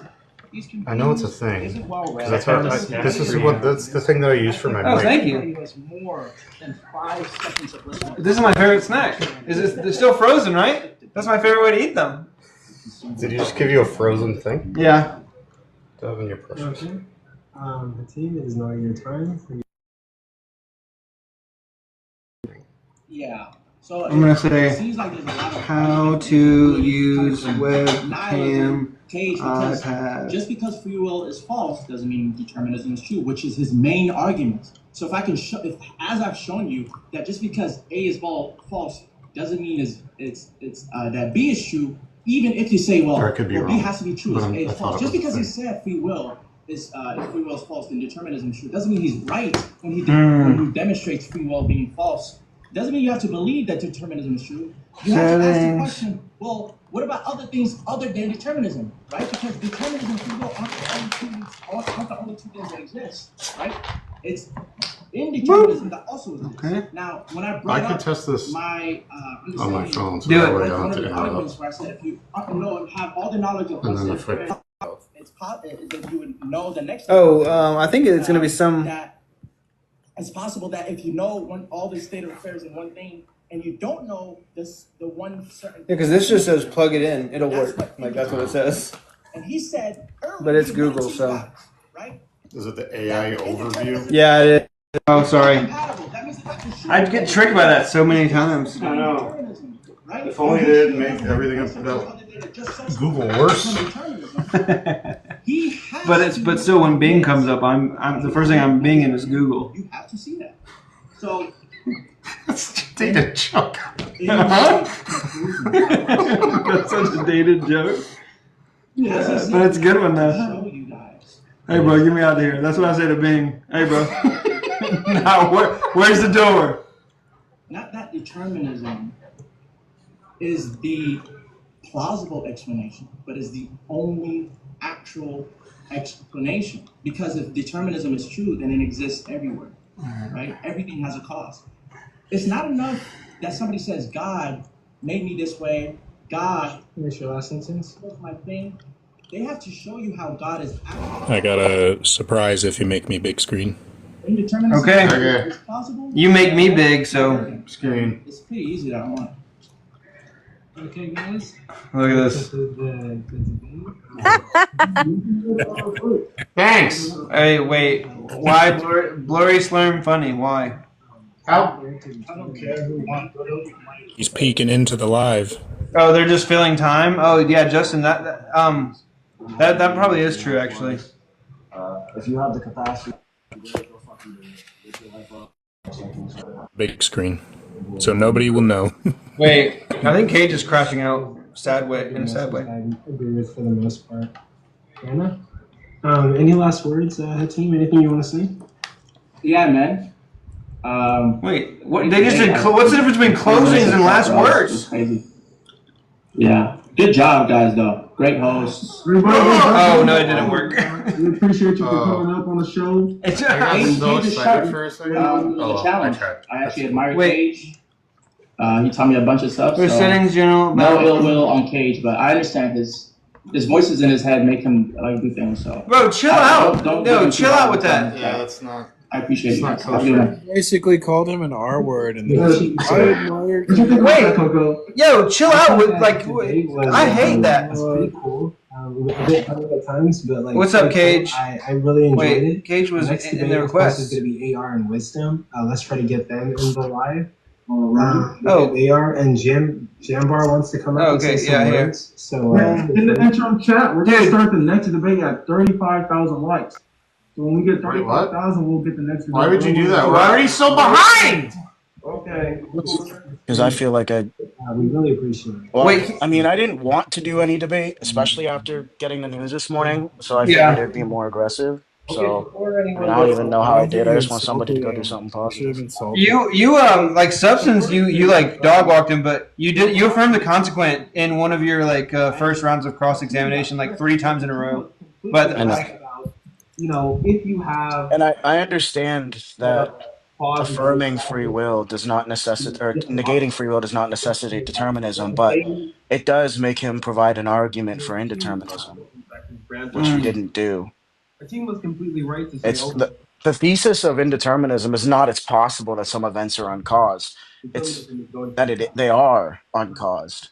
I know it's a thing. 'Cause that's how that's the thing that I use for my Oh, mic. thank you. More than 5 seconds of listening. This is my favorite snack. They're still frozen, right? That's my favorite way to eat them. Did he just give you a frozen thing? Yeah. Devin, you're precious. Okay. The team, it is now your time. Yeah. So I'm gonna say it seems like there's a lot of how to use webcam Cage, because just because free will is false doesn't mean determinism is true, which is his main argument. So if I can show, as I've shown you, that just because A is false doesn't mean it's that B is true. Even if you say, well, B has to be true, A is false. Just because he said free will is false, then determinism is true. Doesn't mean he's right when he demonstrates free will being false. Doesn't mean you have to believe that determinism is true. You have to ask the question, well, what about other things other than determinism, right? Because determinism and free will aren't the only two things that exist, right? It's indeterminism that also exists. Okay. Now, when I brought could test this my on my phone, so do that way I it. don't One have of to the interrupt. arguments where I said if you have all the knowledge of And then what's if I- it's possible that you would know the next. I think it's going to be some. That it's possible that if you know all the state of affairs in one thing, and you don't know the one certain. Yeah, because this just says plug it in, it'll work. Like that's what it says. And he said earlier, But it's Google, so. Right? Is it the AI overview? Yeah, it is. Oh, sorry. I'd get tricked by that so many times. I know. If only they didn't make everything about Google worse. But still, when Bing comes up, I'm the first thing I'm binging is Google. You have to see that. So. That's a dated joke. That's such a dated joke. Yeah, but it's a good one though. Hey bro, get me out of here. That's what I say to Bing. Hey bro. Now where's the door? Not that determinism is the plausible explanation, but is the only actual explanation. Because if determinism is true, then it exists everywhere. Right? Everything has a cause. It's not enough that somebody says, God made me this way. God. Finish your last sentence. That's my thing. They have to show you how God is actually. I got a surprise if you make me big screen. Okay. It's possible. You make me big, so screen. It's pretty easy that one. Okay, guys. Look at this. Thanks. Hey, wait. Why blurry slurm funny? Why? How? I don't care who wants to. He's peeking into the live. Oh, they're just filling time. Oh yeah, Justin. That probably is true actually. If you have the capacity. Big screen. So nobody will know. Wait, I think Cage is crashing out in a sad way. I agree with for the most part. Anna? Any last words, team? Anything you want to say? Yeah, man. Wait, what? They just did. What's the difference between closings and last words? Crazy. Yeah. Good job, guys. Though. Great hosts. Oh no, it didn't work. We appreciate you for coming up on the show. I got so excited for a second. The challenge. I actually admire Cage. He taught me a bunch of stuff. Settings, general. No ill will on Cage, but I understand his voices in his head make him do things. So. Bro, chill out. No, chill out with that. Yeah, that's not. I appreciate it. Basically called him an R word, and Wait, yo, chill out with I hate that. That's pretty cool. A bit funny at times, but like. What's up, Cage? I really enjoyed it. Cage was Next in debate, the of course, request. is going to be AR and Wisdom. Let's try to get them in the live. AR and Jambar wants to come up and say some words. So in the interim chat, we're gonna start the next debate at 35,000 likes. So when we get 35,000, we'll get the next debate. Why would you do that? We're already so behind. Okay. Because I feel like we really appreciate it. Well, I mean, I didn't want to do any debate, especially after getting the news this morning. So I figured it'd be more aggressive. So I mean, I don't even know how I did. I just want somebody to go do something positive. You like Substance. You like dog walked him, but you affirmed the consequent in one of your first rounds of cross examination 3 times in a row. But if you have, and I understand that affirming free will does not necessitate, or negating free will does not necessitate determinism, but it does make him provide an argument for indeterminism, which he didn't do. our team was completely right to say, It's the thesis of indeterminism is not it's possible that some events are uncaused. It's that they are uncaused.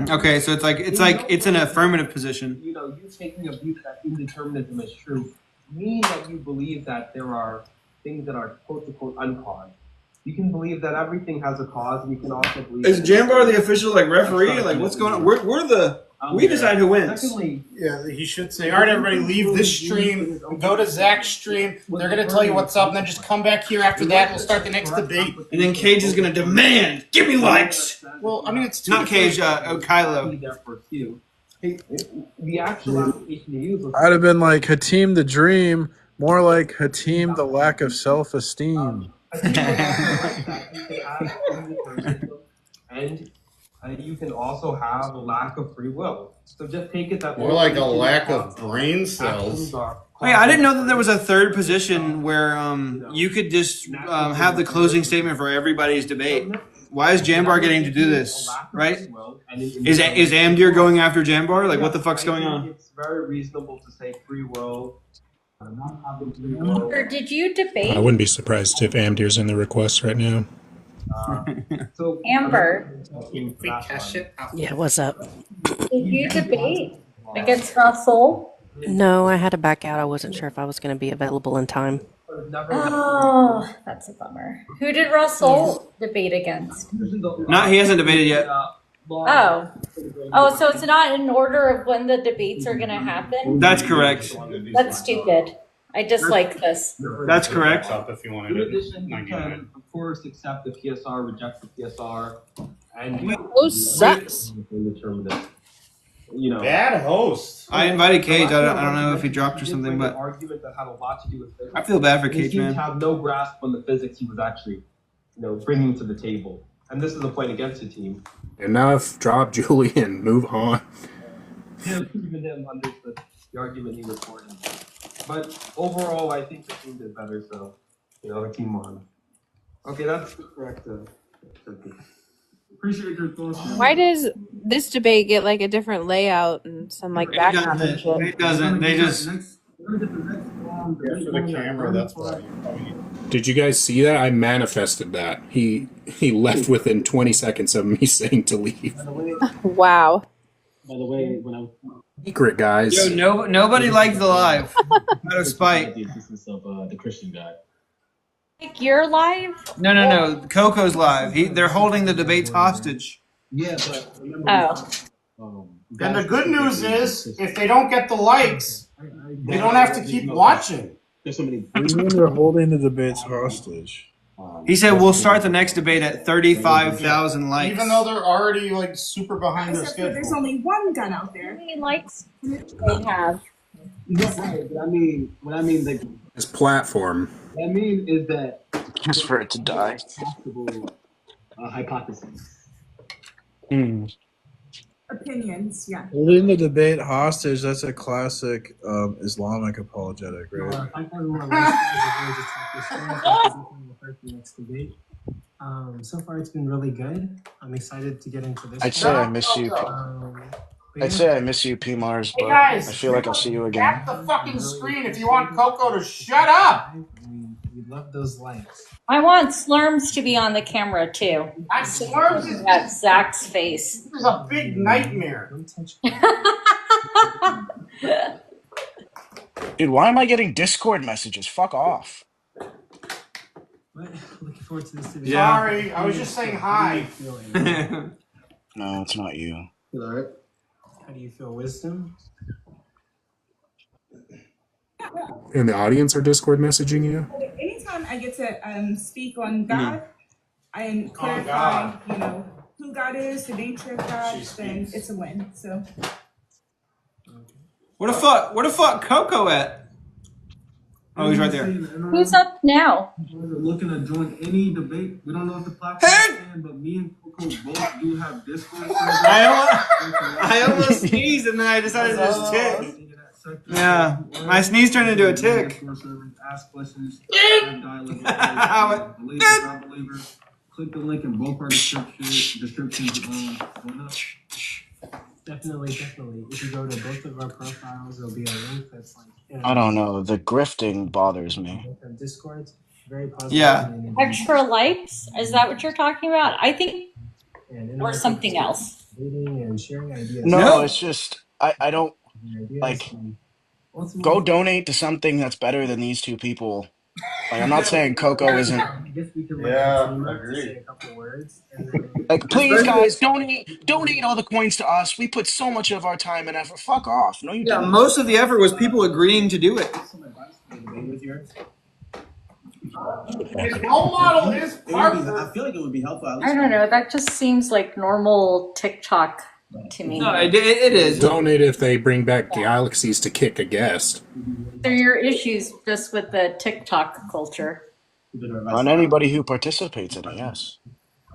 Okay, so it's an affirmative position. You taking a view that indeterminism is true mean that you believe that there are things that are quote unquote uncaused. You can believe that everything has a cause, and you can also believe. Is Jambar the official like referee? Like, what's going on? We decide who wins. Secondly, Yeah, he should say, all right, everybody, leave this stream, go to Zach's stream. They're going to tell you what's up, and then just come back here after that, and we'll start the next debate. And then Cage is going to demand, give me likes. Well, I mean, it's not Cage, Kylo. The actual application you use. I'd have been like Hatim the Dream, more like Hatim the lack of self-esteem. And you can also have a lack of free will. So just take it that More like a lack of brain cells. Wait, I didn't know that there was a third position where you could just have the closing statement for everybody's debate. Why is Jambar getting to do this? Right? Is Amdir going after Jambar? Like, what the fuck's going on? It's very reasonable to say free will. Not having free will. Or did you debate? I wouldn't be surprised if Amdir's in the request right now. Amber, Yeah, what's up? did you debate against Russell? No, I had to back out. I wasn't sure if I was going to be available in time. Oh, that's a bummer. Who did Russell debate against? He hasn't debated yet. Oh, so it's not in order of when the debates are going to happen? That's correct. That's stupid. I dislike this. That's correct. If you wanted in addition, you can, of course, accept the PSR, reject the PSR, and Host sucks. You know, Bad host. I invited Cage. I don't know if he dropped or something, but argument that had a lot to do with physics. I feel bad for He Cage, seemed man. to have no grasp on the physics he was actually, bringing to the table. And this is a point against the team. Enough. Drop Julian. Move on. Even him understood the argument he was for. But overall, I think the team did better. So, the team won. Okay, that's correct. Appreciate your thoughts. Why does this debate get like a different layout and some like background and shit? It doesn't. They just. For the camera, that's why. Did you guys see that? I manifested that. He left within 20 seconds of me saying to leave. Wow. By the way, when I Secret, guys. Yo, nobody liked the live. Out of spite. the assistance of the Christian guy. Like you're live? No. Coco's live. They're holding the debates hostage. Yeah, but Oh. And the good news is, if they don't get the likes, they don't have to keep watching. There's so many. They're holding the debates hostage. He said we'll start the next debate at 35,000 likes. Even though they're already super behind their schedule. There's only one gun out there. How many likes they have? What I mean, like, His platform. what I mean is that Just for it to die. possible hypotheses. Opinions, yeah. Holding the debate hostage, that's a classic Islamic apologetic, right? So far, it's been really good. I'm excited to get into this. I'd say I miss you. I'd say I miss you, P-Mars, but I feel like I'll see you again. Tap the fucking screen if you want Coco to shut up. We love those likes. I want Slurms to be on the camera too. Slurms is At Zach's face. This is a big nightmare. Dude, why am I getting Discord messages? Fuck off. But looking forward to this debate. Yeah. Sorry, I was just saying hi. No, it's not you. How do you feel, Wisdom? In the audience are Discord messaging you? Anytime I get to speak on God and clarify, who God is, the nature of God, then it's a win. So. Where the fuck Coco at? Oh, he's right there. Who's up now? We're looking to join any debate. We don't know if the platform is in, but me and Coco both do have Discord. I almost sneezed and then I decided to just tick. Yeah, my sneeze turned into a tick. Ask questions. Click the link in both our descriptions. Definitely. If you go to both of our profiles, there'll be a link that's like. I don't know. The grifting bothers me. Discord, very positive. Yeah. Extra likes? Is that what you're talking about? I think, or something else. And sharing ideas. No, it's just I don't like. Go donate to something that's better than these two people Like, I'm not saying Coco isn't. I guess we can say a couple words. And then... Like, please, guys, donate all the coins to us. We put so much of our time and effort. Fuck off. No, you Yeah, didn't. most of the effort was people agreeing to do it. His role model is I feel like it would be helpful. I don't know. That just seems like normal TikTok to me. No, it is. Donate if they bring back galaxies to kick a guest. There are your issues just with the TikTok culture. On anybody who participates in it, yes.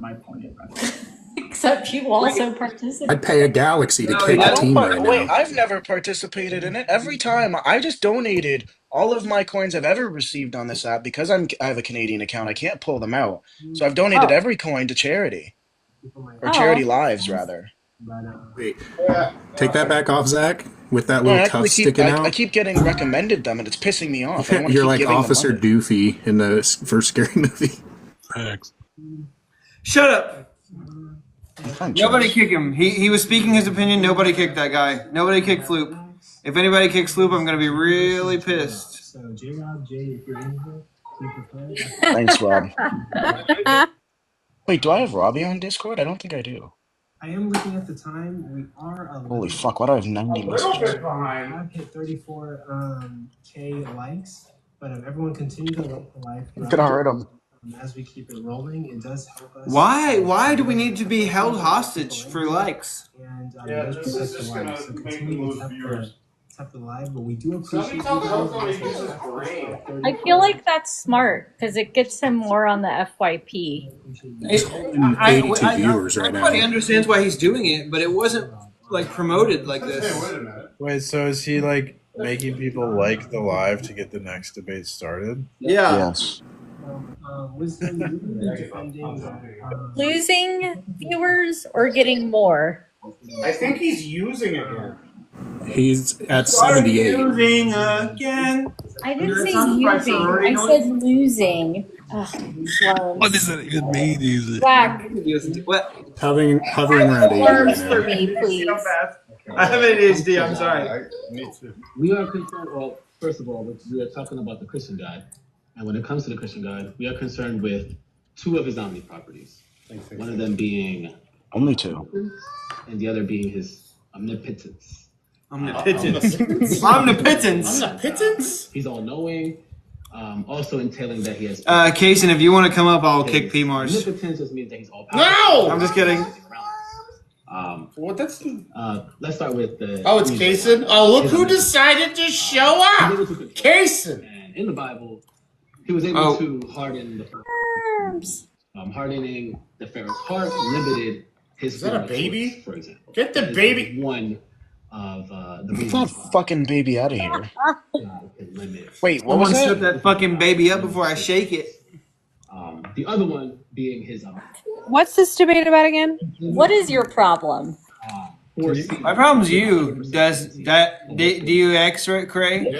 My point is, Except you also participate. I'd pay a galaxy to kick I a don't team right wait, now. I've never participated in it. Every time I just donated all of my coins I've ever received on this app because I have a Canadian account. I can't pull them out. So I've donated every coin to charity. Or charity lives, rather. Wait, take that back off, Zach, with that little cuff sticking out. I keep getting recommended them, and it's pissing me off. I don't wanna You're keep like giving them Officer money. Doofy in the first scary movie. Shut up. Nobody kick him. He was speaking his opinion. Nobody kicked that guy. Nobody kicked Floop. If anybody kicks Floop, I'm going to be really pissed. So, J-Rob, Jay, if you're in here, Thanks, Rob. Wait, do I have Robbie on Discord? I don't think I do. I am looking at the time. We are a Holy fuck, why do I have 90 messages? I've hit 34K likes, but if everyone continue to like the live, I'm gonna hurt him. As we keep it rolling, it does help us. Why do we need to be held hostage for likes? And it does protect the live, so continue to tap the live, but we do appreciate I feel like that's smart because it gets him more on the FYP. 82 viewers right now. Everybody understands why he's doing it, but it wasn't like promoted like this. Wait, so is he like making people like the live to get the next debate started? Yeah. Yes. Losing viewers or getting more? I think he's using again. He's at 78. Using again. I didn't say using. I said losing. What does that even mean? Zach, What? Hovering around 80 right words for now. me, please. I have ADHD. I'm sorry. Me too. We are concerned. Well, first of all, we are talking about the Christian guide, and when it comes to the Christian guide, we are concerned with two of his omni properties. One of them being only two, and the other being his omnipotence. Omnipotence. Omnipotence. Omnipotence. He's all knowing. Also entailing that he has. Kaysen, if you want to come up, I'll kick P Mars. Omnipotence just means that he's all powerful. No! I'm just kidding. What? That's. Let's start with the. Oh, it's Kaysen. Oh, look who decided to show up. Kaysen. And in the Bible, he was able to harden the SLURMS. Hardening the Pharaoh's heart limited his. Is that a baby? For example, get the baby. One of the. Get that fucking baby out of here. Wait, what Someone was shut that? that fucking baby up before I shake it. The other one being his. What's this debate about again? What is your problem? My problem's you. Does that do you X-ray, Cray?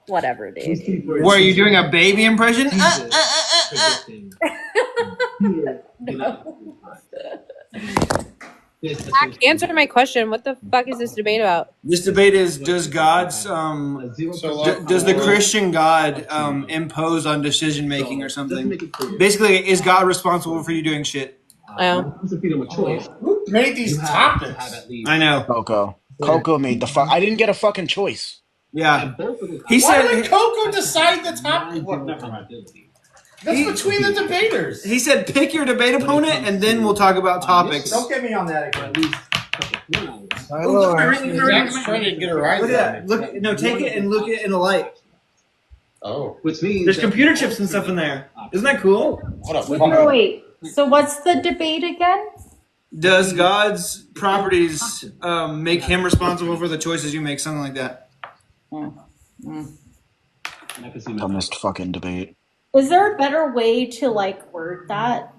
Whatever, dude. Were you doing a baby impression? Zach, answer my question. What the fuck is this debate about? This debate is: does God's does the Christian God impose on decision making or something? Basically, is God responsible for you doing shit? Who made these topics? I know. Coco made the fuck. I didn't get a fucking choice. Yeah. He said. Why would Coco decide the topic? That's between the debaters. He said, pick your debate opponent, and then we'll talk about topics. Don't get me on that again. Zach's trying to get a rise. Look at that. Look, no, take it and look it in the light. Oh, which means there's computer chips and stuff in there. Isn't that cool? Wait. So what's the debate again? Does God's properties make him responsible for the choices you make? Something like that. Dumbest fucking debate. Is there a better way to word that?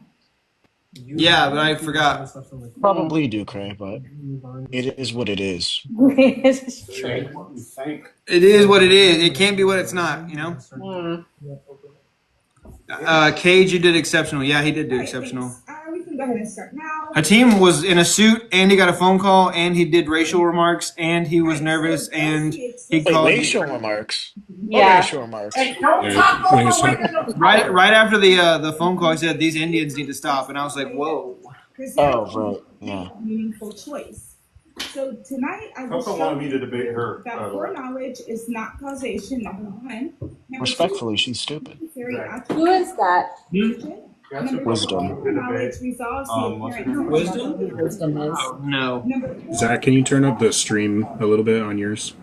Yeah, but I forgot. Probably do, Cray, but it is what it is. It's true. It is what it is. It can't be what it's not, you know? Cage, you did exceptional. Yeah, he did do exceptional. We can can go ahead and start now. Hatim was in a suit, and he got a phone call, and he did racial remarks, and he was nervous, and he called Racial remarks. Yeah. What racial remarks? right after the phone call. He said these Indians need to stop, and I was like, whoa. Oh, right. Yeah. Meaningful choice. So tonight I will Coco show wanted me to you debate her. that foreknowledge is not causation, number one. Number Respectfully, two, she's stupid. Who is that? Wisdom. Knowledge resolves the apparent Wisdom? No. Zach, can you turn up the stream a little bit on yours?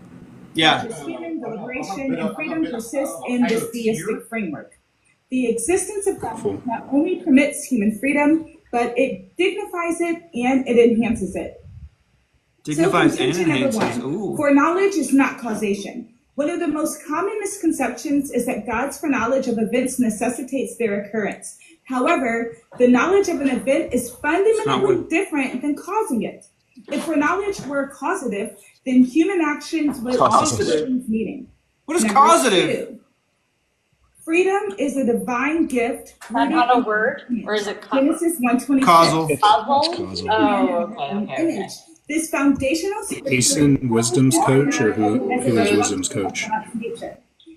Yeah. Human deliberation and freedom persists in this theistic framework. The existence of God not only permits human freedom, but it dignifies it and it enhances it. Dignifies and contention number enhances. one, Ooh. foreknowledge is not causation. One of the most common misconceptions is that God's foreknowledge of events necessitates their occurrence. However, the knowledge of an event is fundamentally different than causing it. If foreknowledge were causative, then human actions would also lose meaning. What is Number causative? two, freedom is a divine gift. Is that not a word? Or is it Genesis 1:26. Causal. Causal? Oh, okay. This foundational Jason, Wisdom's coach, or who is Wisdom's coach?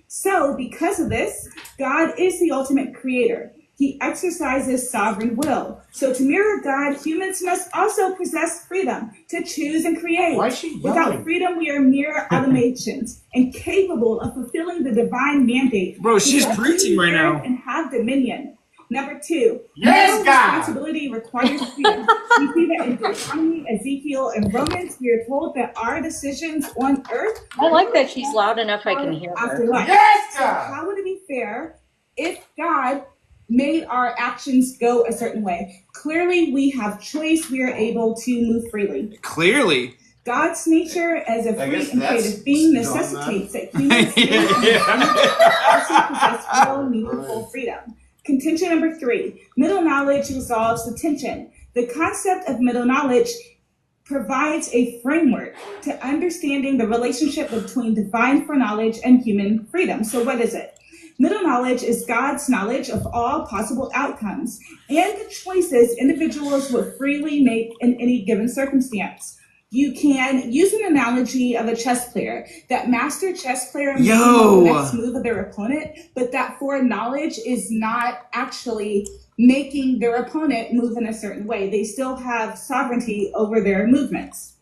So, because of this, God is the ultimate creator. He exercises sovereign will. So, to mirror God, humans must also possess freedom to choose and create. Why is she Without yelling? freedom, we are mere automations, incapable of fulfilling the divine mandate. Bro, she's to preaching right now. And have dominion. Number two, Yes, no God. responsibility requires freedom. We see that in Deuteronomy, Ezekiel, and Romans. We are told that our decisions on earth. I like that she's loud enough I can hear her. Afterlife. Yes, So God. how would it be fair if God made our actions go a certain way? Clearly, we have choice. We are able to move freely. Clearly. God's nature as a I free guess and that's creative being done, necessitates that humans also possess real, meaningful freedom. Contention number three, middle knowledge resolves the tension. The concept of middle knowledge provides a framework to understanding the relationship between divine foreknowledge and human freedom. So what is it? Middle knowledge is God's knowledge of all possible outcomes and the choices individuals will freely make in any given circumstance. You can use an analogy of a chess player. That master chess player may know the next move of their opponent, but that foreknowledge is not actually making their opponent move in a certain way. They still have sovereignty over their movements.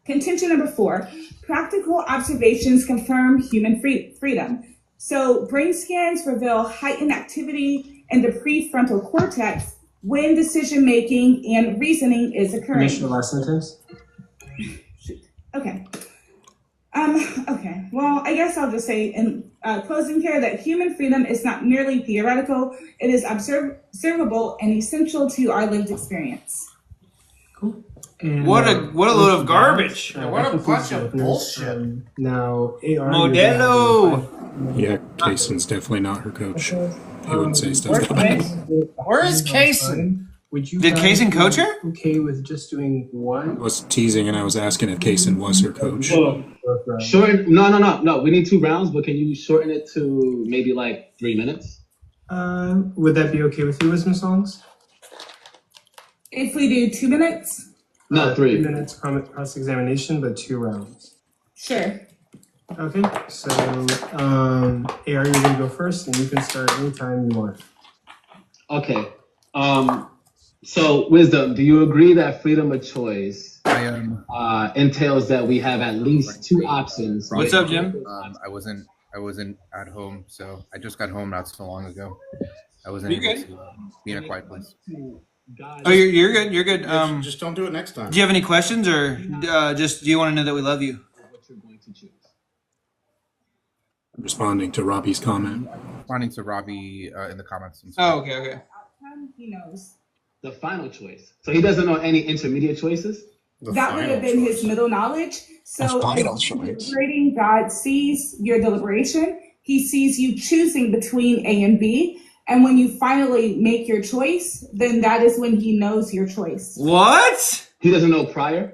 Contention number four, practical observations confirm human freedom. So brain scans reveal heightened activity in the prefrontal cortex when decision making and reasoning is occurring. Finish the last sentence. Okay. Okay. Well, I guess I'll just say in closing here that human freedom is not merely theoretical; it is observable and essential to our lived experience. Cool. And, What a load of garbage. What a bunch of bullshit. Now, AR. Modelo. Yeah, Kason's definitely not her coach. He wouldn't say stuff like that. Where is Kason? Would you Did guys Kason coach her? be okay with just doing one? I was teasing and I was asking if Kason was her coach. Shorten. No. We need 2 rounds, but can you shorten it to maybe like 3 minutes? Would that be okay with you, Wisdom Songs? If we do 2 minutes? No, 3. 3 minutes cross-examination, but 2 rounds. Sure. Okay, so AR, you're gonna go first, and you can start anytime you want. Okay. So, Wisdom, do you agree that freedom of choice entails that we have at least 2 options? What's up, Jim? I wasn't at home, so I just got home not so long ago. I wasn't You able good? to be in a quiet place. Oh, you're good. You're good. Just don't do it next time. Do you have any questions, or just do you want to know that we love you? Responding to Robbie's comment. Responding to Robbie in the comments. Oh, okay. He knows. The final choice. So he doesn't know any intermediate choices? That would have been his middle knowledge. So final choice. deliberating, God sees your deliberation. He sees you choosing between A and B. And when you finally make your choice, then that is when he knows your choice. What? He doesn't know prior?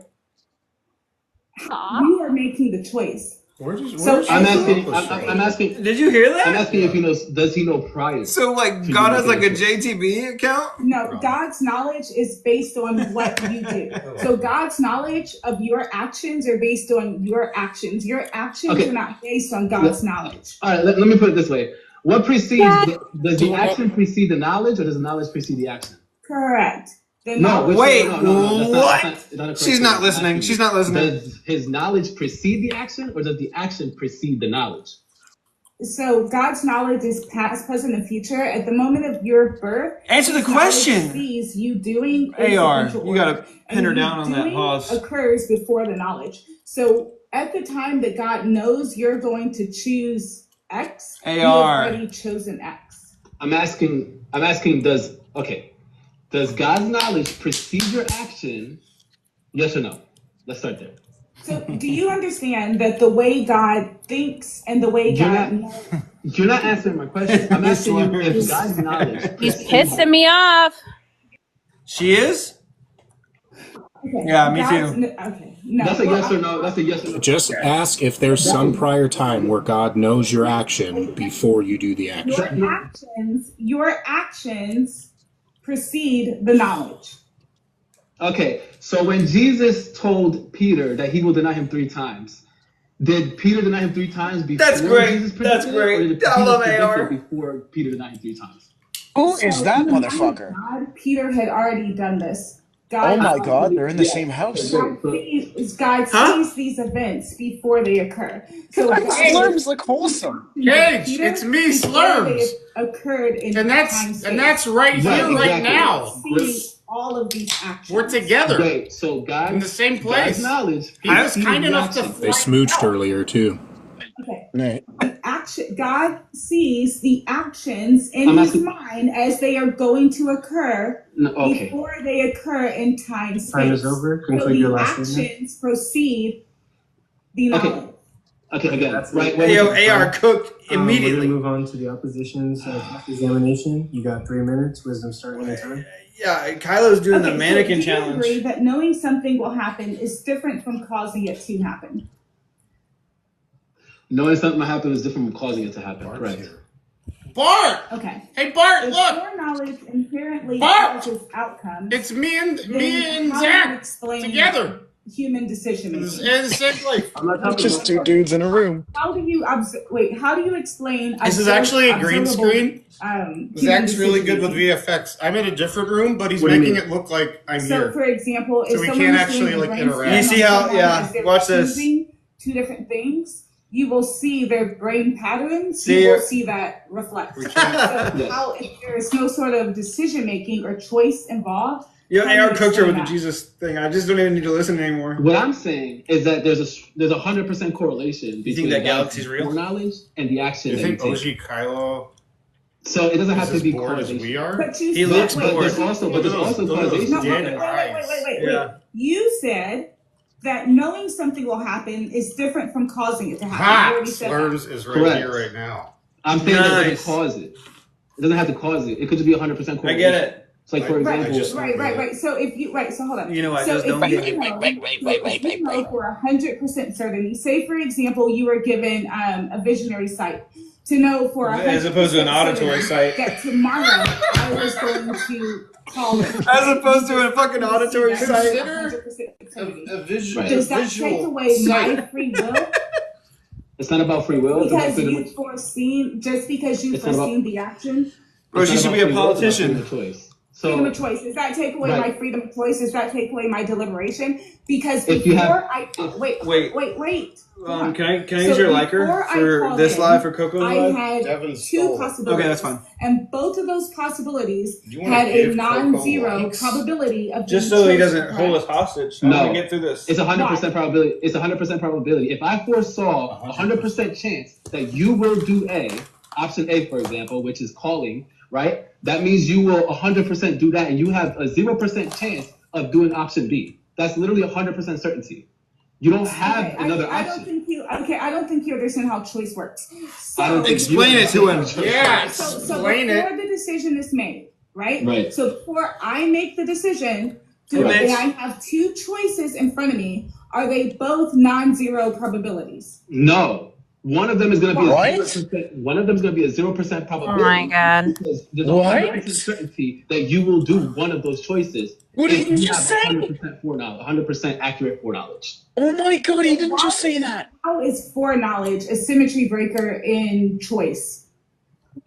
You are making the choice. I'm asking. Did you hear that? I'm asking if he knows. Does he know prior? So like God has like a JTB account? No, God's knowledge is based on what you do. So God's knowledge of your actions are based on your actions. Your actions are not based on God's knowledge. All right. Let me put it this way. What precedes? Does the action precede the knowledge, or does the knowledge precede the action? Correct. No. Wait, what? She's not listening. She's not listening. Does his knowledge precede the action, or does the action precede the knowledge? So God's knowledge is past, present, and future. At the moment of your birth, answer the question. Sees you doing AR, you gotta pin her down on that pause. Occurs before the knowledge. So at the time that God knows you're going to choose X, you have already chosen X. I'm asking. Does God's knowledge precede your action? Yes or no? Let's start there. So do you understand that the way God thinks and the way God knows? You're not answering my question. I'm asking you if God's knowledge. He's pissing me off. She is? Okay. Yeah, me God's, too. Okay. No. That's a yes or no. That's a yes or no. Just ask if there's some prior time where God knows your action before you do the action. Your actions precede the knowledge. Okay, so when Jesus told Peter that he will deny him 3 times, did Peter deny him 3 times before That's great. Jesus That's predicted great. it, or did I Jesus love predict AR. it before Peter denied him 3 times? Who is that motherfucker? God, Peter had already done this. Oh my God, they're in the same house. God sees these events before they occur. So Slurms look wholesome. Gage, it's me, Slurms. Occurred in And that's right here, right now. All of these actions. We're together. Okay, so God in the same place. God's knowledge. He was kind enough to. They smooched earlier too. Okay. Right. The action. God sees the actions in His mind as they are going to occur before they occur in time space. Time is over. Conclude your last statement. Actions proceed the knowledge. Okay, again, That's right. AR cooked immediately. We're gonna move on to the opposition's examination. You got 3 minutes. Wisdom starting anytime. Yeah, Kylo's doing the mannequin so do you challenge. agree that knowing something will happen is different from causing it to happen? Knowing something will happen is different from causing it to happen. Correct. Bart! Okay. Hey, Bart, if look! Your knowledge inherently Bart! causes outcomes. It's me and how Zach do you explain together. Human decision making. Just 2 dudes in a room. How do you How do you explain? This is actually a green screen. Zach's really good with decision-making? VFX. I'm in a different room, but he's making it look like I'm So, here. for example, if So we someone can't is actually doing a like brainstorm interact. You see how? on Yeah. as they're Watch this. choosing 2 different things, you will see their brain patterns. See you will it? see that reflect. So Yes. how, if there is no sort of decision making or choice involved? Yo, how do you AR cooked her explain with the that? Jesus thing. I just don't even need to listen anymore. What I'm saying is that there's a 100% correlation between that God's galaxy's real? foreknowledge and the action. You that think you OG take. Kylo So it doesn't have is to be as bored as correlation. we are? But you He said, looks wait, bored. There's also causation. No, Dead wait. Yeah. You said that knowing something will happen is different from causing it to happen. You Ha! already said that. Slurms is right Correct. here, right now. I'm saying that it Nice. doesn't cause it. It doesn't have to cause it. It could just be 100% correlation. I get it. It's like, for Right, example, just- Right. So if you so hold on. You know what? So Just if don't you get it. know for 100% certainty, say for example you were given a visionary sight to know for 100% As opposed to an auditory sight. that tomorrow I was going to call it. As opposed to a fucking auditory sight. 100% certainty. A visual. Does that take away my free will? it's not about free will. It's about Because freedom. you've foreseen, just because you've It's not about- foreseen the action, Bro, she It's should not be a about free will, it's about politician. freedom of choice. freedom So of choice. Does that take away Right. my freedom of choice? Does that take away my deliberation? Because If you before have- wait. Hold on. Can I So use your liker before I for called this in, live for Coco's I live? had Devin 2 stole it. possibilities. Okay, that's fine. And both of those possibilities Do you wanna had a give Coco non-zero likes? probability of Just being so he chosen doesn't hold us correct. hostage. I No. want to get through this. it's 100% probability. It's 100% probability. If I foresaw 100% chance that you will do A, option A, for example, which is calling, right? That means you will 100% do that, and you have a 0% chance of doing option B. That's literally 100% certainty. You don't have Okay, another I option. don't think you understand how choice works. I don't think Explain it to him. Yeah, So explain before it. the decision is made, right? Right. So before I make the decision, Hey, and Mitch. I have 2 choices in front of me. Are they both non-zero probabilities? No. One of them is going to be What? a 0%. One of them is going to be a 0% probability. Oh my God. Because there's a What? 100% certainty that you will do one of those choices. What did you if just have say? 100% foreknowledge, 100% accurate foreknowledge. Oh my God, he didn't just say that. How is foreknowledge a symmetry breaker in choice?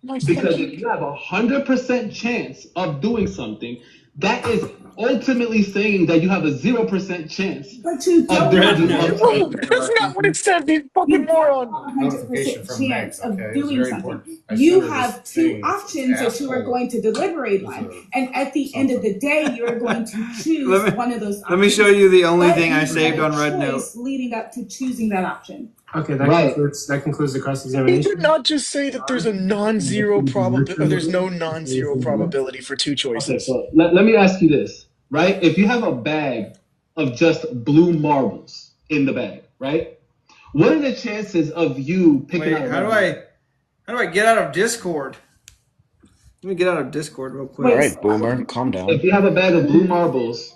Because if you have 100% chance of doing something, that is ultimately saying that you have a 0% chance But you of don't doing have something. That's not what it said, you fucking moron. 100% chance of doing something. You have two options that you are going to deliberate on, and at the end of the day, you are going to choose one of those options. Let me show you the only But thing I you saved have on a Red Note. choice leading up to choosing that option. Okay, Right. that concludes the He cross-examination. did not just say that there's a non-zero probability, or there's no non-zero probability for two Okay, choices. so let me ask you this, right? If you have a bag of just blue marbles in the bag, right? What are the chances of you picking Wait, out a how do I get out of Discord? Let me get out of Discord real quick. All right, Boomer, calm down. If you have a bag of blue marbles,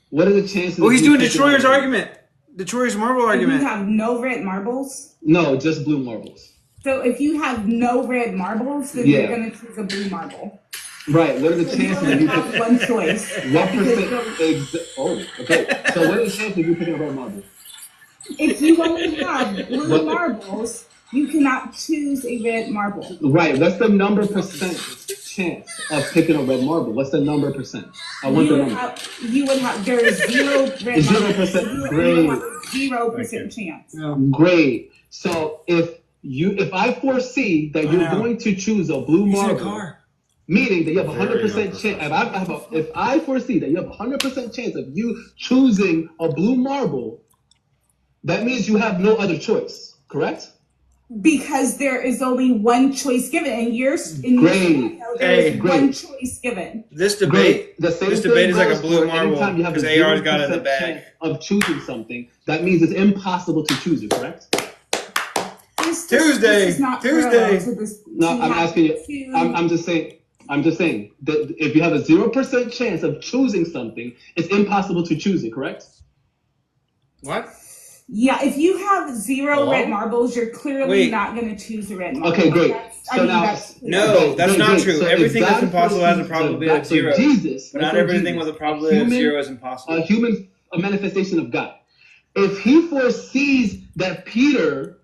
what are the chances? Oh, he's of you doing picking Destroyer's out a- argument. Destroyer's marble If argument. you have no red marbles, No, just blue marbles. so if you have no red marbles, then Yeah. you're going to choose a blue marble. Right. What are the So you chances only of you have picking? one choice. What Because percent? Oh, okay. So what are the chances of you picking a red marble? if you only have blue What- marbles, you cannot choose a red marble. Right. What's the number percent chance of picking a red marble? What's the number percent? I want the number. You would have, there is zero red marbles. 0%. You would Great. have a 0% chance. Great. So if I foresee that you're going to choose a blue marble, meaning that you have 100% chance. If I foresee that you have 100% chance of you choosing a blue marble, that means you have no other choice. Correct? Because there is only one choice given, and your Great. there is one choice given. This debate, The same this thing debate is like a goes blue for marble anytime you have a because AR's got it in the 0% bag. chance of choosing something. That means it's impossible to choose it. Correct? Tuesday. This is not Tuesday. parallel to this. No, I'm asking you. I'm just saying. I'm just saying that if you have a 0% chance of choosing something, it's impossible to choose it. Correct? What? Yeah, if you have zero Hello? red marbles, you're clearly Wait. not going to choose a red marble. Okay, great. That's No, that's not true. So Everything if that's God impossible has a foresees- probability of so zero. Jesus, But not let's say everything Jesus, with a probability of human- zero is impossible. A manifestation of God. If he foresees that Peter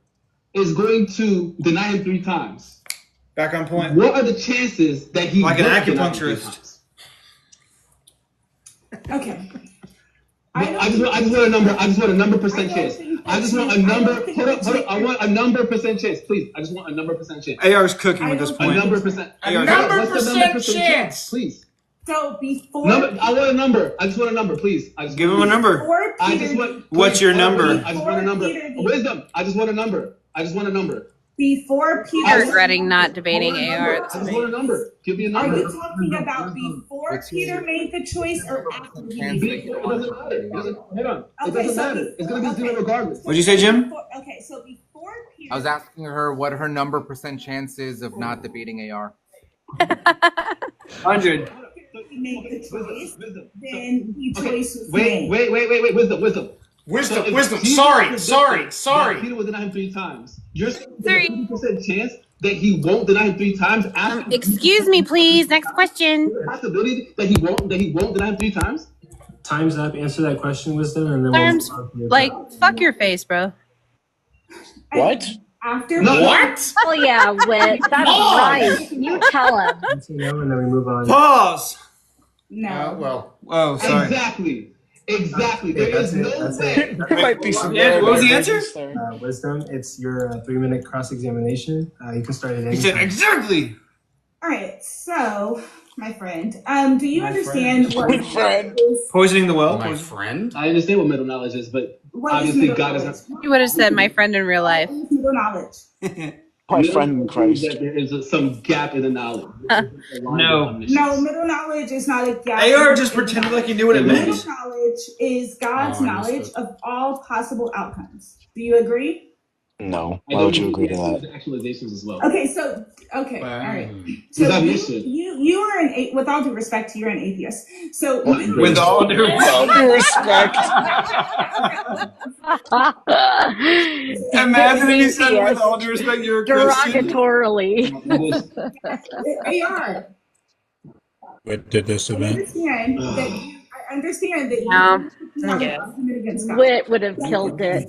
is going to deny him 3 times, back on point. What are the chances that he Like an won't deny him 3 acupuncturist. times? Okay. I just want a number. I just want a number percent chance. I just want a number. Hold up. I want a number percent chance, please. I just want a number percent chance. AR's cooking with this A point. number percent. A What's the number percent chance, please? So before I want a number. I just want a number, please. Give him a number. I just want. What's your number? I just want a number. Wisdom. I just want a number. I just want a number. Peter regretting not debating AR. I just want a number. Give me a Are number. you talking about before Peter made the choice or after he made the choice? It doesn't matter. Hold on. It doesn't matter. It's gonna be zero regardless. What'd you say, Jim? Okay, so before Peter. I was asking her what her number percent chance is of not debating AR. 100. He made the choice, then the choice was Wait. made. Wisdom. Wisdom. if Wisdom. Jesus Sorry. predicted Sorry. that Peter will deny him 3 times. You're saying there's a 50% chance that he won't deny him 3 times after. Excuse me, please. Next question. Possibility that he won't deny him 3 times. Time's up. Answer that question, Wisdom, and then Terms, we'll like, fuck your face, bro. What? After What? Oh yeah, Wit. That's right. You tell him. Answer no, and then we move on. Pause. No. Well. Oh, sorry. Exactly. Okay, There is no way. There might be some. Yeah, what was the answer? Wisdom, it's your 3-minute cross-examination. You can start at any He said time. exactly. All right, so my friend, do you understand what My friend. Poisoning the well. My friend? I understand what middle knowledge is, but what is obviously middle God knowledge? is You would have said my friend in real life. What is middle knowledge? My friend in Christ. that there is some gap in the knowledge. No. No, middle knowledge is not a gap. AR just pretended like he knew what it Middle meant. knowledge is God's Oh, I knowledge understood. of all possible outcomes. Do you agree? No. Why would you agree to that? Actualizations as well. Okay, so all right. So you are with all due respect, you're an atheist. So with all due respect. Imagine if you said with all due respect you're a Christian. Derogatorily. AR. What did this event? I understand that you have an argument against God. Wit would have killed it.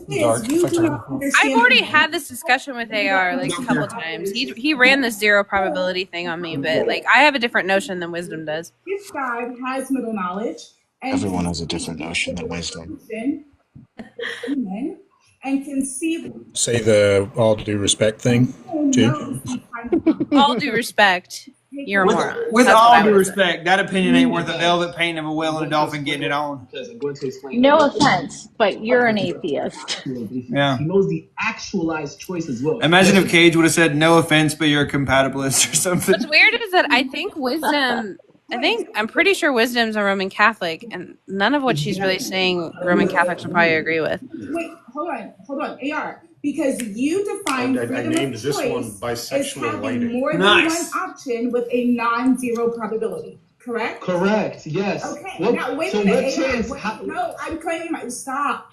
I've already had this discussion with AR like a couple times. He ran this zero probability thing on me, but like I have a different notion than Wisdom does. If God has middle knowledge, and Everyone has a different notion than Wisdom. And can see Say the all due respect thing, too. All due respect, you're a moron. With That's all what I due would say. respect, that opinion ain't worth a velvet painting of a whale and a dolphin getting it on. No offense, but you're an atheist. Yeah. He knows the actualized choice as well. Imagine if Cage would have said, no offense, but you're a compatibilist or something. What's weird is that I'm pretty sure Wisdom's a Roman Catholic, and none of what she's really saying Roman Catholics would probably agree with. Wait, hold on, AR. Because you define freedom named of this choice one as bisexual having lighting. more than one option with a non-zero probability. Correct? Correct. Yes. Okay. Well, now wait so a minute. what chance? No, I'm claiming my stop.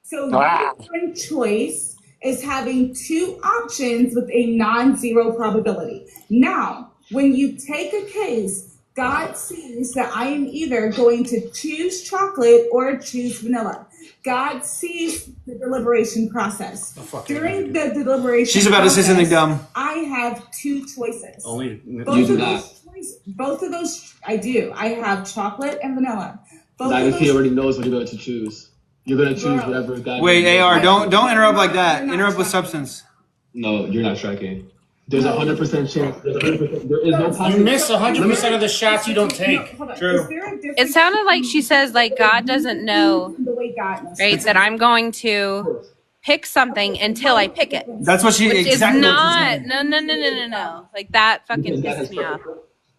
So Ah. different choice is having two options with a non-zero probability. Now, when you take a case, God sees that I am either going to choose chocolate or choose vanilla. God sees the deliberation process. During the deliberation She's about to say something dumb. I have two choices. Only Both of those, I do. I have chocolate and vanilla. He already knows what you're going to choose. You're going to choose whatever God. Wait, AR, don't interrupt like that. Interrupt with substance. No, you're not striking. There's 100% chance. There is no possibility. You miss 100% of the shots you don't take. True. It sounded like she says like God doesn't know, right? That I'm going to pick something until I pick it. That's what she Which exactly. is not. No. Like that fucking pisses me off.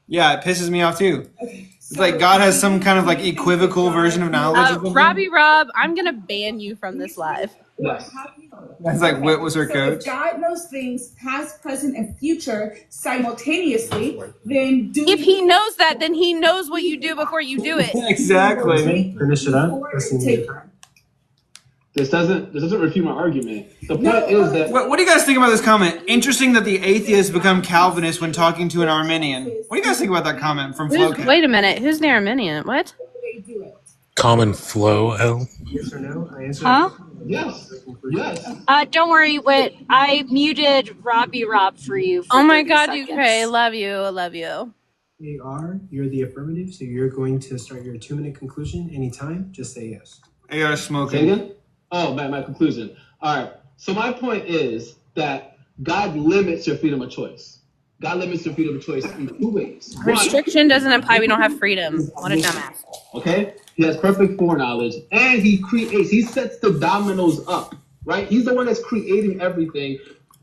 Yeah, it pisses me off too. It's like God has some kind of like equivocal version of knowledge. Robbie Rob, I'm gonna ban you from this live. That's like Wit was her coach. If God knows things past, present, and future simultaneously, then if he knows that, then he knows what you do before you do it. Exactly. Finish it up. This doesn't refute my argument. The point is that. What do you guys think about this comment? Interesting that the atheists become Calvinists when talking to an Arminian. What do you guys think about that comment from Flowcat? Wait a minute. Who's the Arminian? What? Common flow, L. Yes or no? Huh? Yes. Don't worry, Wit. I muted Robbie Rob for you. For Oh my 30 God, seconds. you cray. Love you. I love you. AR, you're the affirmative, so you're going to start your 2-minute conclusion anytime. Just say yes. AR Say smoking. again? Oh, my conclusion. All right. So my point is that God limits your freedom of choice. God limits your freedom of choice in two ways. Restriction doesn't imply we don't have freedom. What a dumbass. Okay? He has perfect foreknowledge, and he sets the dominoes up, right? He's the one that's creating everything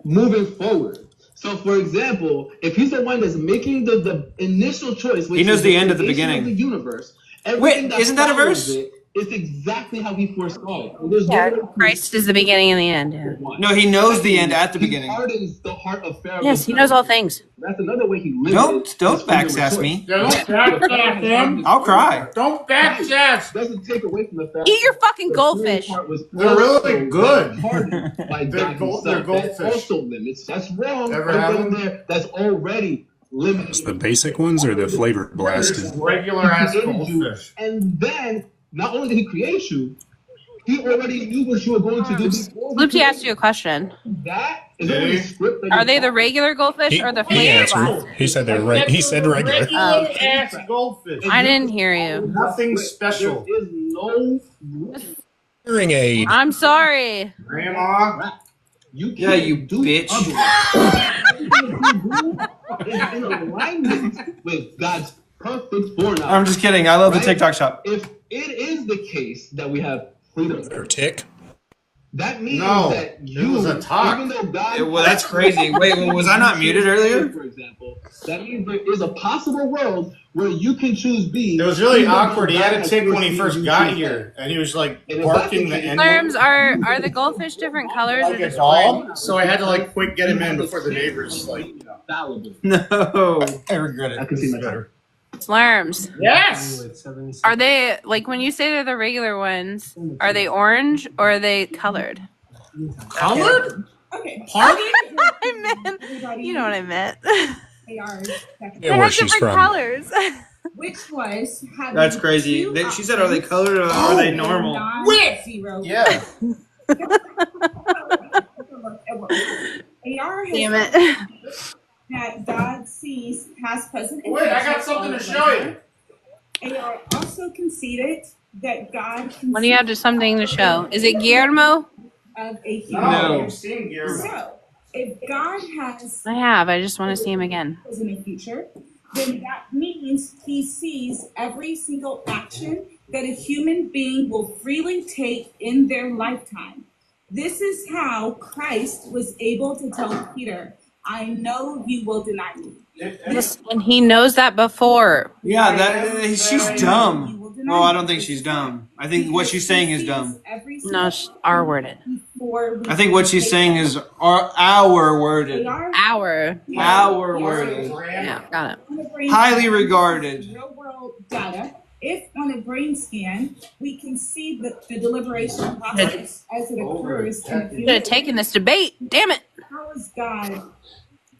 moving forward. So, for example, if he's the one that's making the initial choice, which He knows is the end at the creation beginning. of the universe, Wait, isn't that a verse? It's exactly how he foresaw it. There's Yeah, no Christ is the beginning and the end. Yeah. No, he knows the end at the beginning. He hardens the heart of Pharaoh. Yes, he knows all things. That's another way he limits. Don't backsass me. Don't backsass him. I'll cry. Don't backsass. Doesn't take away from the fact. Eat your fucking goldfish. They're really good. By They're God gold- himself. they're That goldfish. also limits. That's wrong. Ever Right have then them? there, that's already limited. The basic ones or the flavored blasted? Regular ass goldfish. And then, not only did he create you, he already knew what you were going to do before. Loopty asked you a question. That is already script that Are they the regular goldfish or the He flavor answered. blast? He said they're right. He said regular. Regular ass goldfish. I didn't hear you. Nothing special. There is no Hearing aid. I'm sorry. Grandma. you Yeah, you bitch. is in alignment with God's perfect foreknowledge. I'm just kidding. I love the Right? TikTok shop. If it is the case that we have freedom, Or tick. that means No, that it you, was a talk. even though God, Well, that's crazy. Wait, was I not muted earlier? For example, that means there is a possible world where you can choose B. It was really even though awkward. He God had a has tick when forced he you first to got choose here, and he was like And if that's barking the the case- N Slurms, are the goldfish different colors like or a just dog. orange? So I had to like quick get him in before the neighbors like. fallible. No. I regret it. I can see This my is better. Slurms. Yes. Are they like when you say they're the regular ones? Are they orange or are they colored? Colored? Okay. Pardon? I meant. You know what I meant. They are They have different colors. which was having That's crazy. two She said, "Are they options colored or are they and normal?" non-zero. Yeah. AR has Damn it. that God sees past, present, and Wait, I future got something all to of show you. life. AR also conceded that God can When do you have just something to show? Is it Guillermo? of a human. No, you've seen Guillermo. So, if God has I have. I just want to see him again. present and future, then that means he sees every single action that a human being will freely take in their lifetime. This is how Christ was able to tell Peter, I know you will deny me. And he knows that before. Yeah, she's dumb. Well, I don't think she's dumb. I think what she's saying is dumb. No, R worded. I think what she's saying is our worded. Our Worded. Yeah, got it. Highly regarded. Real world data. If on a brain scan, we can see the deliberation process as it occurs. In the Should have taken this debate. Damn it. How is God?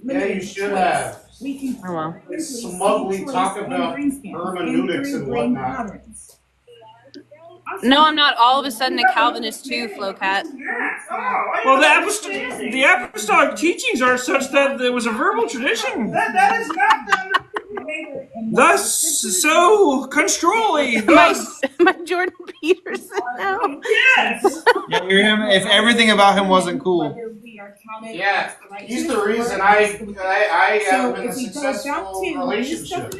Yeah, you should have. We can Oh well. Smugly talk about hermeneutics and whatnot. No, I'm not all of a sudden a Calvinist too, Flowcat. Well, the apostolic teachings are such that there was a verbal tradition. That is not the Thus, so construally. My Jordan Peterson now. Yes. Yeah, you hear him? If everything about him wasn't cool. Yeah, he's the reason I have in a successful relationship.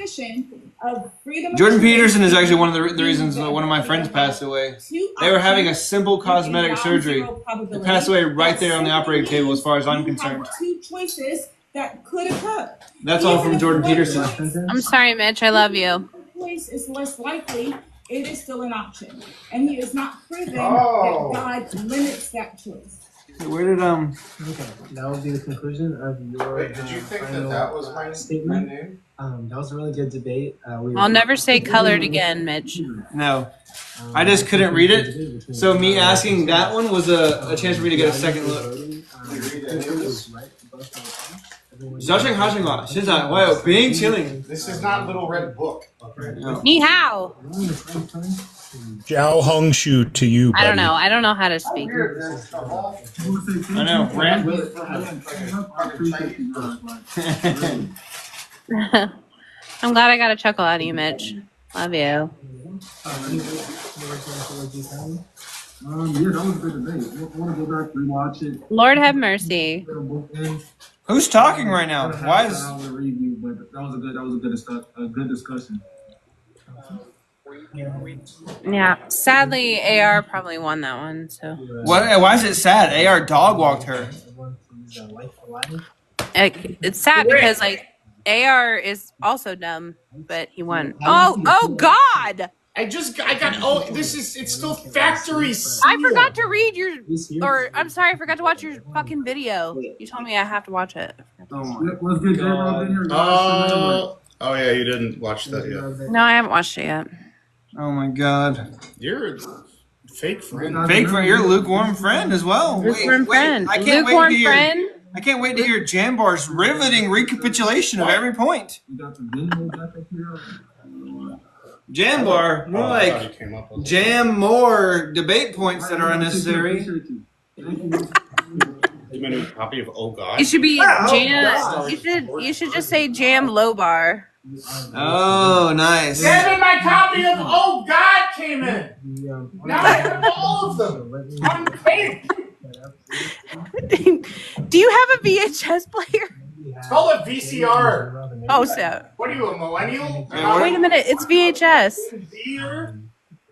Jordan Peterson is actually one of the reasons that one of my friends passed away. They were having a simple cosmetic surgery. They passed away right there on the operating table, as far as I'm concerned. Two choices that could occur. That's all from Jordan Peterson. I'm sorry, Mitch. I love you. Choice is less likely. It is still an option, and he is not proven that God limits that choice. Where did Okay, that would be the conclusion of your. Wait, did you think final that was my statement? name? That was a really good debate. I'll never say colored again, Mitch. No. I just couldn't read it. So me asking that one was a chance for me to get a second look. 小声好声话，现在我有冰淇淋。 This is not Little Red Book. No. Ni hao. Jiao Hong Shu to you, buddy. I don't know. I don't know how to speak. I know. Rand. I'm glad I got a chuckle out of you, Mitch. Love you. Yeah, that was a good debate. I want to go back and rewatch it. Lord have mercy. Who's talking right now? Why is? That was a good discussion. Yeah. Sadly, AR probably won that one. So. What? Why is it sad? AR dog walked her. It's sad because like AR is also dumb, but he won. Oh God! It's still factory. I forgot to read I'm sorry, I forgot to watch your fucking video. You told me I have to watch it. Was good, J-Rob? Oh yeah, you didn't watch that yet. No, I haven't watched it yet. Oh my God. You're a fake friend. Fake friend. You're a lukewarm friend as well. Lukewarm friend. I can't Lukewarm wait to friend. hear. I can't wait to hear Jambar's riveting recapitulation of every point. Jambar, more like jam more debate points that are unnecessary. My new copy of Oh God. It should be jam. You should just say jam low bar. Oh, nice. Damn it, my copy of Oh God came in. Now I have all of them on tape. Do you have a VHS player? It's called a VCR. Oh, so. What are you, a millennial? Wait a minute, it's VHS.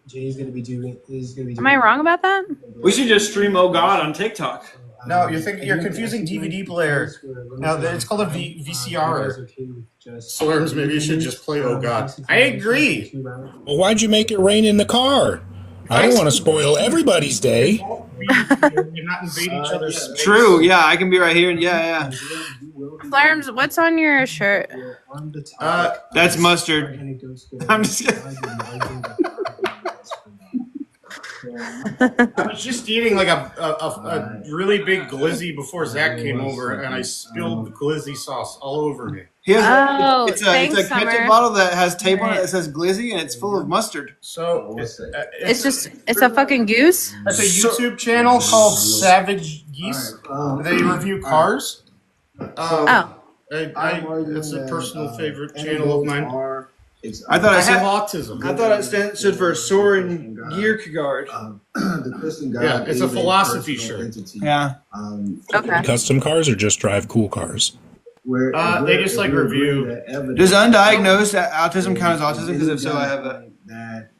Jay's gonna be doing. Am I wrong about that? We should just stream Oh God on TikTok. No, you're confusing DVD player. No, it's called a VCR. Slurms, maybe you should just play Oh God. I agree. Well, why'd you make it rain in the car? I don't want to spoil everybody's day. And not invade each other's space. True. Yeah, I can be right here. Yeah. Slurms, what's on your shirt? That's mustard. I'm just I was just eating like a really big glizzy before Zach came over, and I spilled the glizzy sauce all over me. He has Oh, it's thanks, a ketchup Summer. bottle that has tape on it that says glizzy, and it's full of mustard. So It's a fucking goose. It's a YouTube channel called Savage Geese. They review cars. It's a personal favorite channel of mine. I thought I have autism. I thought it stood for Soren Kierkegaard. Yeah, it's a philosophy shirt. Yeah. Okay. Custom cars or just drive cool cars? They just like review. Does undiagnosed autism count as autism? Because if so, I have that.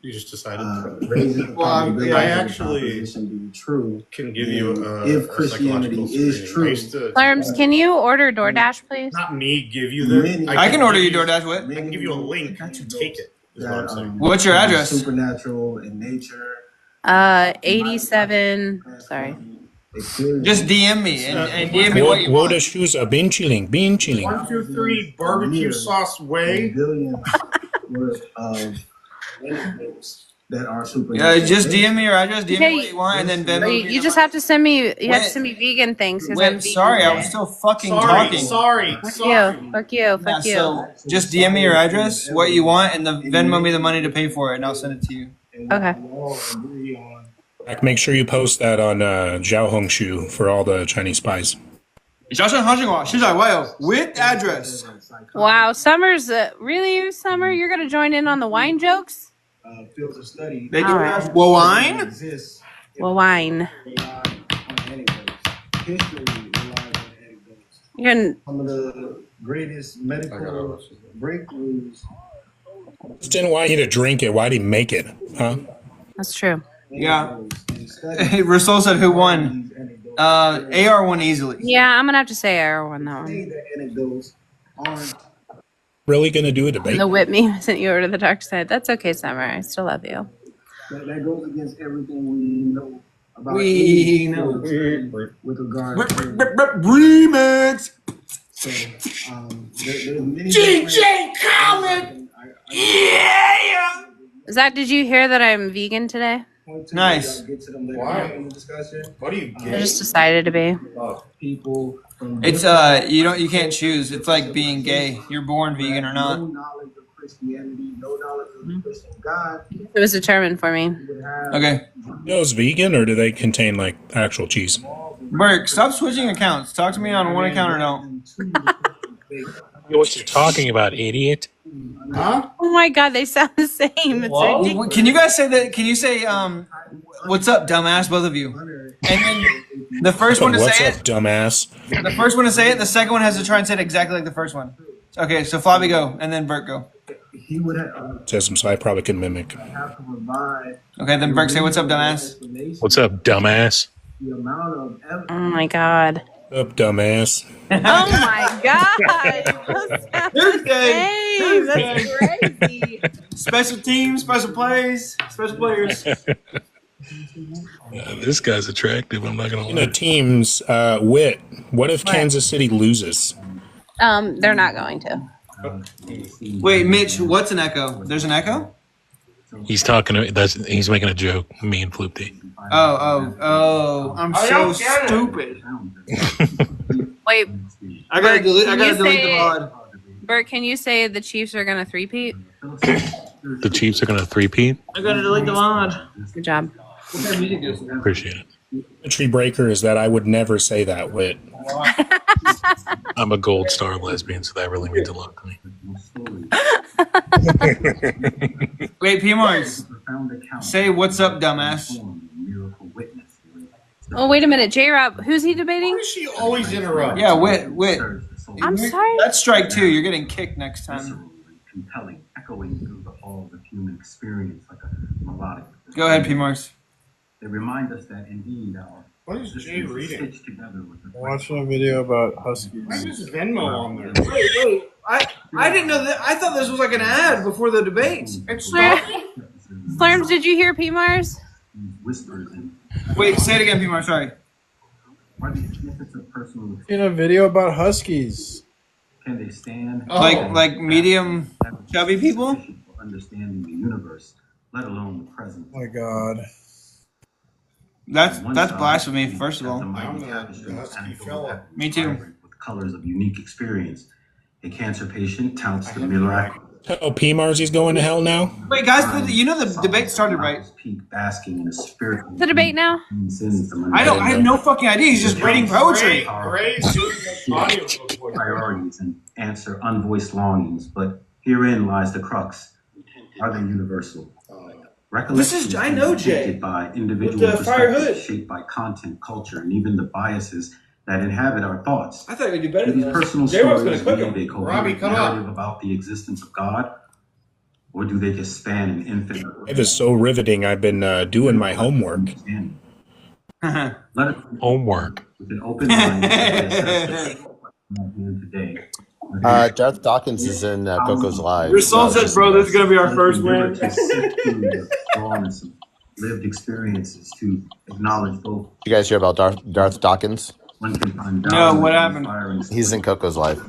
You just decided. I actually can give you if Christianity is true. Slurms, can you order DoorDash, please? Not me give you the. I can order you DoorDash. What? I can give you a link to take it. Is what I'm saying. What's your address? Supernatural in nature. 87. Sorry. Just DM me and DM me what you want. What shoes are bean chilling? 1, 2, 3 barbecue sauce way. Worth of that are supernatural. Yeah, just DM me your address. DM me what you want, and then Venmo me. You just have to send me. You have to send me vegan things because I'm vegan. Sorry, I was still fucking talking. Sorry. Fuck you. So just DM me your address, what you want, and then Venmo me the money to pay for it, and I'll send it to you. Okay. Make sure you post that on Zhao Hongshu for all the Chinese spies. With address. Wow, Summer's really Summer. You're gonna join in on the wine jokes? Fields of study. They All right. well, wine. Well, wine. History relies on anecdotes. You're gonna, Some of the greatest medical breakthroughs. Just didn't want you to drink it. Why'd he make it? Huh? that's true. Yeah. Rasul said who won? AR won easily. Yeah, I'm gonna have to say I won that one. The anecdotes aren't Really gonna do a debate? The whip me sent you over to the dark side. That's okay, Summer. I still love you. that goes against everything we know about We know. with regard to Remix. so, there's many DJ Khaled. Yeah. Zach, did you hear that I'm vegan today? Nice. Why? What are you I gay? just decided to be. People from It's you can't choose. It's like being gay. You're born vegan or no not. knowledge of Christianity, no knowledge of the Christian God. It was determined for me. Okay. Those vegan or do they contain like actual cheese? Burke, stop switching accounts. Talk to me on one account or don't. What you talking about, idiot? Huh? Oh my god, they sound the same. It's ridiculous. Can you guys say that? Can you say what's up, dumbass, both of you? And then the first one to What's say up, dumbass? it. The first one to say it. The second one has to try and say it exactly like the first one. Okay, so Flobby go, and then Burke go. He would have Says so I probably can mimic. to provide Okay, then Burke say what's up, dumbass. What's up, dumbass? the amount of evidence. Oh my god. What's up, dumbass? Oh my god. Those sound the same. That's crazy. Special teams, special plays, special players. This guy's attractive. I'm not gonna lie. In a team's wit, what if Kansas City loses? They're not going to. Wait, Mitch, what's an echo? There's an echo? He's talking. He's making a joke. Me and Floopty. Oh! I'm so stupid. Wait. I gotta Bert, delete. I can gotta you delete the say- mod. Bert, can you say the Chiefs are gonna three-peat? The Chiefs are gonna three-peat. I gotta delete the mod. Good job. Appreciate it. Entry breaker is that I would never say that wit. I'm a gold star lesbian, so that really means a lot to me. Wait, PMRs. Say what's up, dumbass. Oh, wait a minute. J-Rob, who's he debating? She always interrupts. Yeah, wit. I'm sorry. That's strike 2. You're getting kicked next time. Compelling, echoing through the halls of human experience like a melodic. Go ahead, P. Mars. They remind us that indeed our What is Jay reading? stitched together with the Watching a video about huskies. Why is Venmo on there? Wait. I didn't know that. I thought this was like an ad before the debate. Slurms, did you hear P. Mars? whispers and Wait, say it again, P. Mars. Sorry. are these snippets of personal In a video about huskies. can they stand Like medium chubby people? for understanding the universe, let alone the present? Oh my God. That's blasphemy, first of all. Me too. With colors of unique experience. A cancer patient touts the miracle. Oh, P. Marzy's going to hell now? Wait, guys, you know the debate started, right? Basking in a spirit. The debate now? I have no fucking idea. He's just reading poetry. Priorities and answer unvoiced longings, but herein lies the crux. Are they universal? I know Jay. By individual With the fire perspectives hood. shaped by content, culture, and even the biases that inhabit our thoughts. I thought you'd do better Do than these this. personal J-Ro's stories gonna cook weave him. a Robbie, coherent come on. narrative about the existence of God, or do they just span an infinite? It is so riveting. I've been doing my homework. Homework. With an open mind, today. Darth Dawkins is in Coco's Live. Your soul says, bro, this is going to be our first win. Lived experiences to acknowledge both. You guys hear about Darth Dawkins? One can find No, what happened? He's in Coco's Live.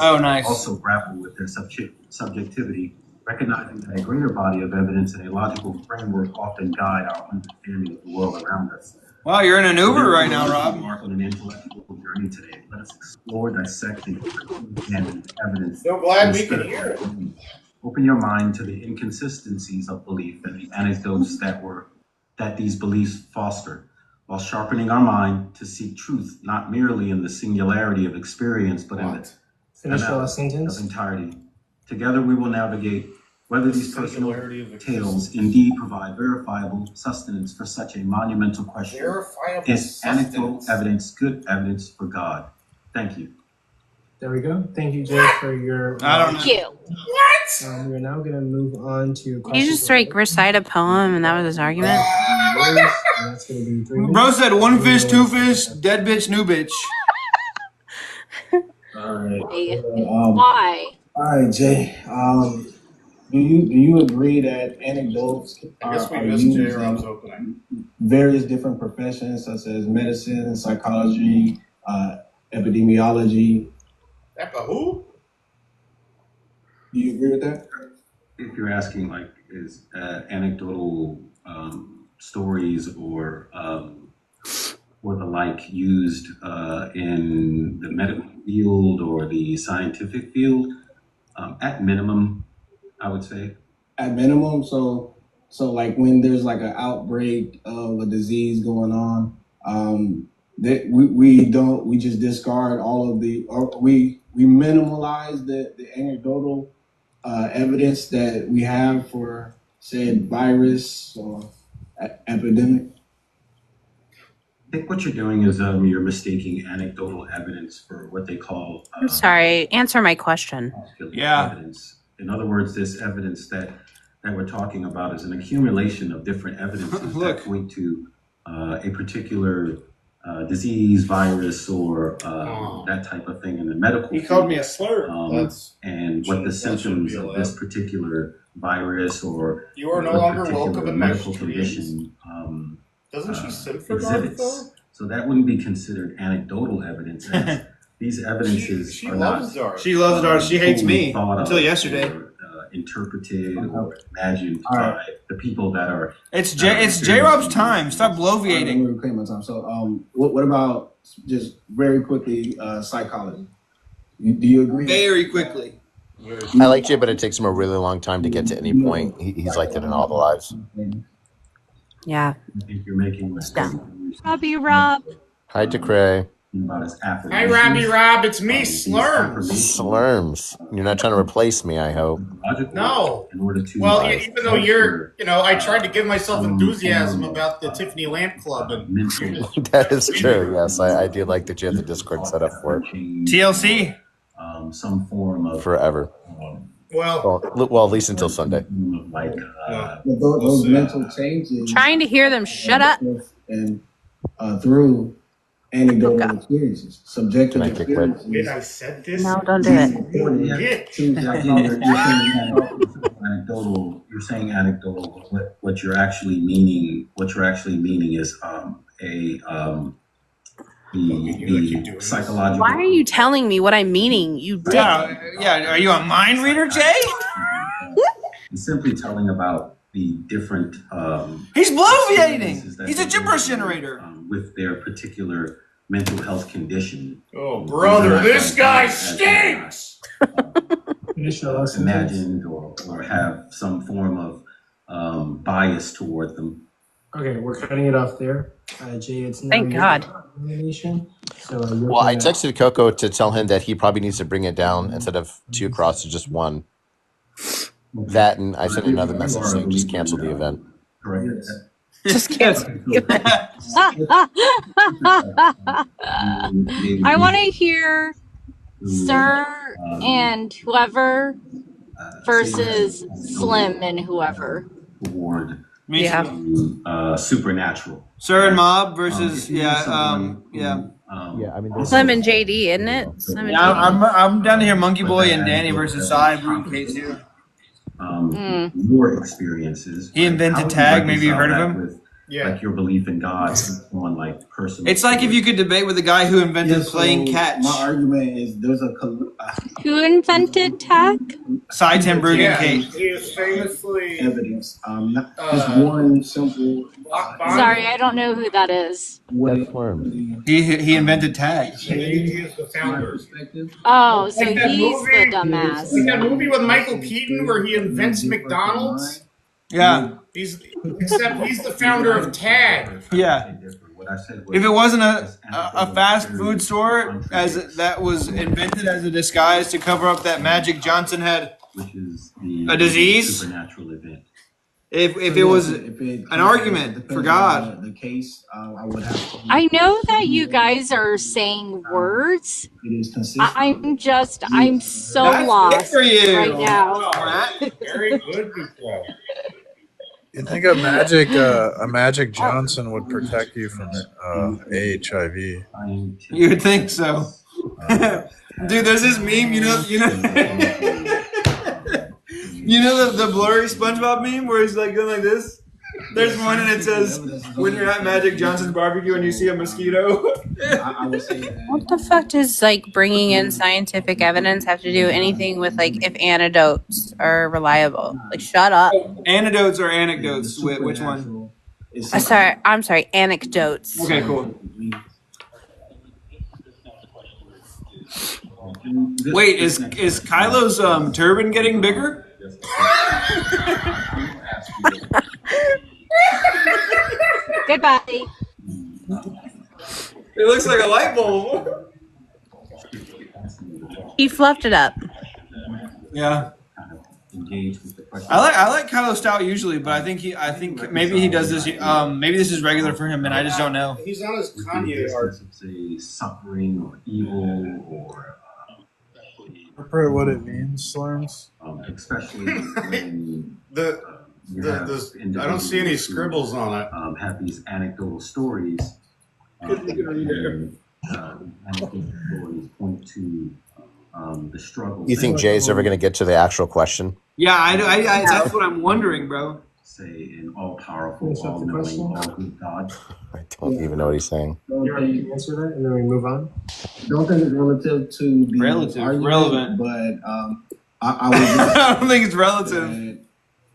Oh, nice. Also grapple with their subjectivity, recognizing that a greater body of evidence and a logical framework often guide our understanding of the world around us. Wow, you're in an Uber right now, Rob. Embark on an intellectual journey today. Let us explore, dissect, and examine evidence. So glad we can hear it. Open your mind to the inconsistencies of belief and the anecdotes that these beliefs foster, while sharpening our mind to seek truth not merely in the singularity of experience, but in the Finish the last sentence. of entirety. Together we will navigate whether these personal tales indeed provide verifiable sustenance for such a monumental question. Verifiable Is anecdotal evidence good evidence for God? Thank you. There we go. Thank you, Jay, for your. I don't know. Thank you. What? We're now going to move on to. Did you just like recite a poem and that was his argument? That's going to be 3 minutes. Bro said one fish, two fish, dead bitch, new bitch. Why? All right, Jay. Do you agree that anecdotes I guess we are missed used J-Rob's in opening. various different professions such as medicine, psychology, epidemiology? Who? Do you agree with that? If you're asking, like, is anecdotal stories or the like used in the medical field or the scientific field, at minimum, I would say. At minimum, so like when there's like an outbreak of a disease going on, that we just discard all of the, or we minimalize the anecdotal evidence that we have for said virus or epidemic. I think what you're doing is you're mistaking anecdotal evidence for what they call I'm sorry. Answer my question. evidence. In other words, this evidence that we're talking about is an accumulation of different evidences that point to a particular disease, virus, or that type of thing in the medical He field. called me a slur. And what the symptoms of this particular virus or You are no what longer particular welcome in medical my condition Doesn't she sit for God, exhibits. though? So that wouldn't be considered anecdotal evidence. As these evidences She are loves not Dart. She loves Dart. She hates me thought of until yesterday. or, interpreted or imagined by the people that are. It's J-Rob's time. Stop bloviating. I'm reclaim my time. So, what about just very quickly psychology? Do you agree? Very quickly. I like Jay, but it takes him a really long time to get to any point. He's like that in all the lives. Yeah. I think you're making mistakes. Robbie Rob. Hi, DeCray. Hi, Robbie Rob. It's me, Slurms. Slurms. You're not trying to replace me, I hope. No. In order to Well, even though you're, I tried to give myself enthusiasm about the Tiffany Lamp Club. And That is true. Yes, I do like that you have the Discord set up for it. TLC. Some form of Forever. Well, well, at least until Sunday. Like, those mental changes Trying to hear them. Shut up. and through anecdotal experiences, subjective Can I kick it? experiences. wait, I said this? No, don't do it. Anecdotal. You're saying anecdotal. What you're actually meaning. What you're actually meaning is the psychological. Why are you telling me what I'm meaning? You dick. Yeah. Are you a mind reader, Jay? He's simply telling about the different. He's bloviating. He's a gibberish generator. With their particular mental health condition. Oh, brother, this guy stinks. Imagined or have some form of bias toward them. Okay, we're cutting it off there. Jay, it's now Thank your God. elimination. So Well, I texted Coco to tell him that he probably needs to bring it down instead of 2 across to just 1. That, and I sent another message saying just cancel the event. Correct. Just cancel the event. I want to hear Sir and whoever versus Slim and whoever. Toward Yeah. Supernatural. Sir and Mob versus Yeah, I mean, Slim and JD, isn't it? Slim and Yeah, JD. I'm down to hear Monkey Boy and Danny versus Sai, Brew, K2. Your experiences. He invented tag. Maybe you've heard of him. With, like your belief in God on like personal. It's like if you could debate with the guy who invented playing catch. My argument is there's a Who invented tech? Sai, Tim, Brood, and Kate. He is famously evidence. Not just one simple. Sorry, I don't know who that is. That's SLURMS. He invented tag. He is the founder. Oh, so Like that he's movie- the dumbass. Like that movie with Michael Keaton where he invents McDonald's. Yeah. Except he's the founder of Tag. Yeah. If it wasn't a fast food store as that was invented as a disguise to cover up that Magic Johnson had a disease. Supernatural event. If it was an argument for God. The case, I would have. I know that you guys are saying words. It is consistent. I'm so That's lost good for you. right now. Very good, Nico. You think a Magic Johnson would protect you from HIV? You would think so. Dude, there's this meme, you know the blurry SpongeBob meme where he's like going like this? There's one and it says, when you're at Magic Johnson's barbecue and you see a mosquito. I would say that. What the fuck does like bringing in scientific evidence have to do anything with like if antidotes are reliable? Like, shut up. Antidotes or anecdotes? Which one? I'm sorry. Anecdotes. Okay, cool. Wait, is Kylo's turban getting bigger? Goodbye. It looks like a light bulb. He fluffed it up. Yeah. I like Kylo Stout usually, but I think maybe he does this. Maybe this is regular for him, and I just don't know. He's on his Kanye art. Say suffering or evil or. Interpret what it means, SLURMS. Especially when I don't see any scribbles on it. Have these anecdotal stories. Anecdotal stories point to the struggle. You think Jay's ever going to get to the actual question? Yeah, I that's what I'm wondering, bro. Say an all-powerful, all-knowing, all-good God. I don't even know what he's saying. You answer that, and then we move on. Don't think it's relative to the argument, relevant, but I would. I don't think it's relative.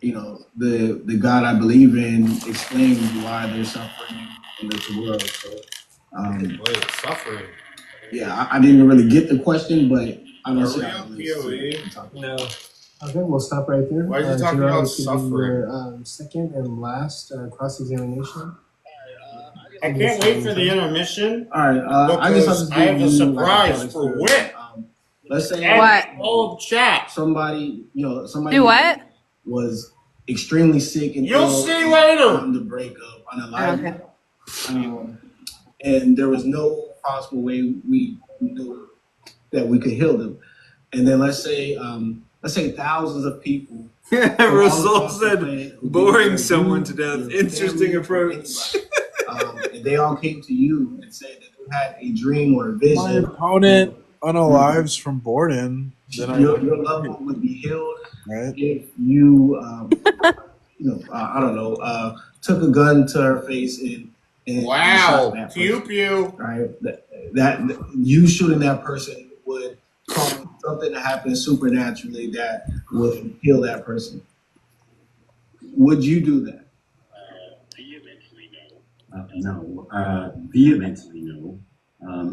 The God I believe in explains why there's suffering in this world. So, suffering. Yeah, I didn't really get the question, but I don't see how No. Okay, we'll stop right there. Why are you talking about suffering? Your second and last cross-examination. I can't wait for the intermission. All right, I guess I have a surprise for Whit. Let's say What? Old chat. Somebody Do what? was extremely sick and You'll ill see later. on the breakup, unalived. And there was no possible way we knew that we could heal them. And then let's say let's say thousands of people. Rasul said, boring someone to death. Interesting approach. And they all came to you and said that they had a dream or a vision. My opponent unalives from Borden. Then Your loved one would be healed right? if you, I don't know, took a gun to her face and shot that person. Pew pew. Right, that you shooting that person would cause something to happen supernaturally that would heal that person. Would you do that? No, vehemently no.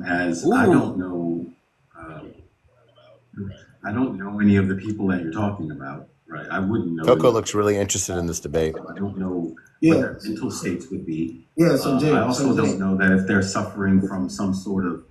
As I don't know, I don't know any of the people that you're talking about. Right, I wouldn't know. Coco looks really interested in this debate. I don't know what their mental states would be. Yeah, so Jay, I also don't know that if they're suffering from some sort of.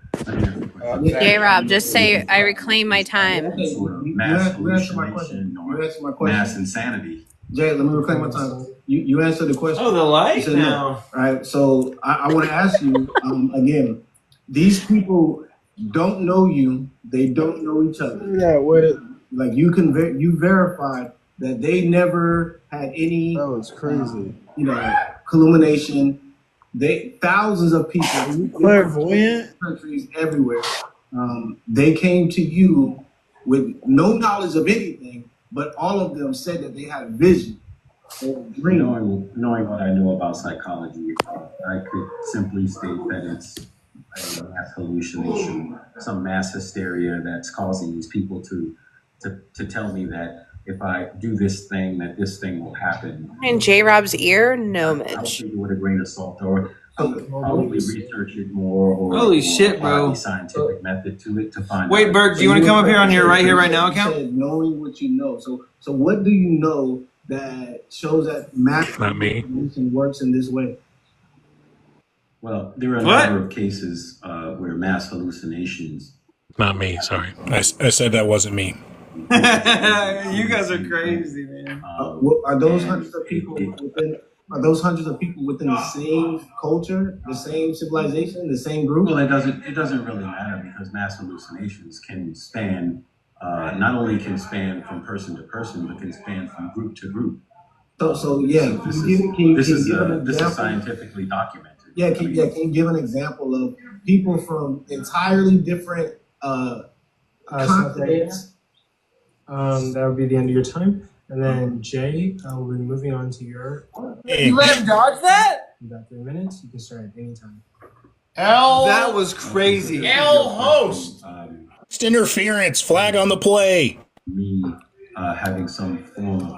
J-Rob, just say, I reclaim my time. Sort of mass hallucination or mass insanity. Jay, let me reclaim my time. You answered the question. Oh, the light now. now. All right, so I want to ask you again. These people don't know you. They don't know each other. Yeah, what? Like you can you verified that they never had any. That was crazy. Culmination. Thousands of people, clairvoyant countries everywhere. They came to you with no knowledge of anything, but all of them said that they had a vision or a dream. Knowing what I know about psychology, I could simply state that it's a mass hallucination, some mass hysteria that's causing these people to tell me that if I do this thing, that this thing will happen. In J-Rob's ear? No, Mitch. I'll take it with a grain of salt, or probably research it more, or Holy shit, bro! The scientific method to it to find. Wait, out. Berg, do you want to come up here on your right here, right now account? Said knowing what you know. So what do you know that shows that mass hallucination works in this way? Well, there are a number of cases where mass hallucinations. Not me, sorry. I said that wasn't me. You guys are crazy, man. Are those hundreds of people within? Are those hundreds of people within the same culture, the same civilization, the same group? Well, it doesn't really matter because mass hallucinations can span. Not only can span from person to person, but can span from group to group. So yeah, this is scientifically documented. Yeah, can you give an example of people from entirely different continents? That would be the end of your time. And then Jay, we'll be moving on to your. You let him dodge that? You got 3 minutes. You can start at any time. That was crazy. L host. It's interference. Flag on the play. Me having some form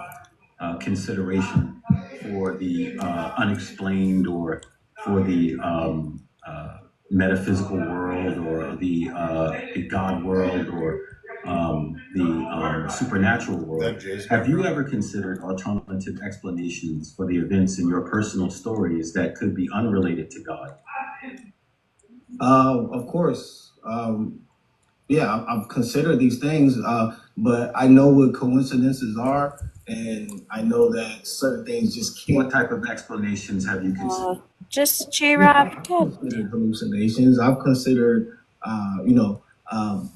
of consideration for the unexplained, or for the metaphysical world, or the God world, or the supernatural world. Have you ever considered alternative explanations for the events in your personal stories that could be unrelated to God? Of course. Yeah, I've considered these things, but I know what coincidences are, and I know that certain things just can't. What type of explanations have you considered? Just J-Rob. I've considered hallucinations. I've considered,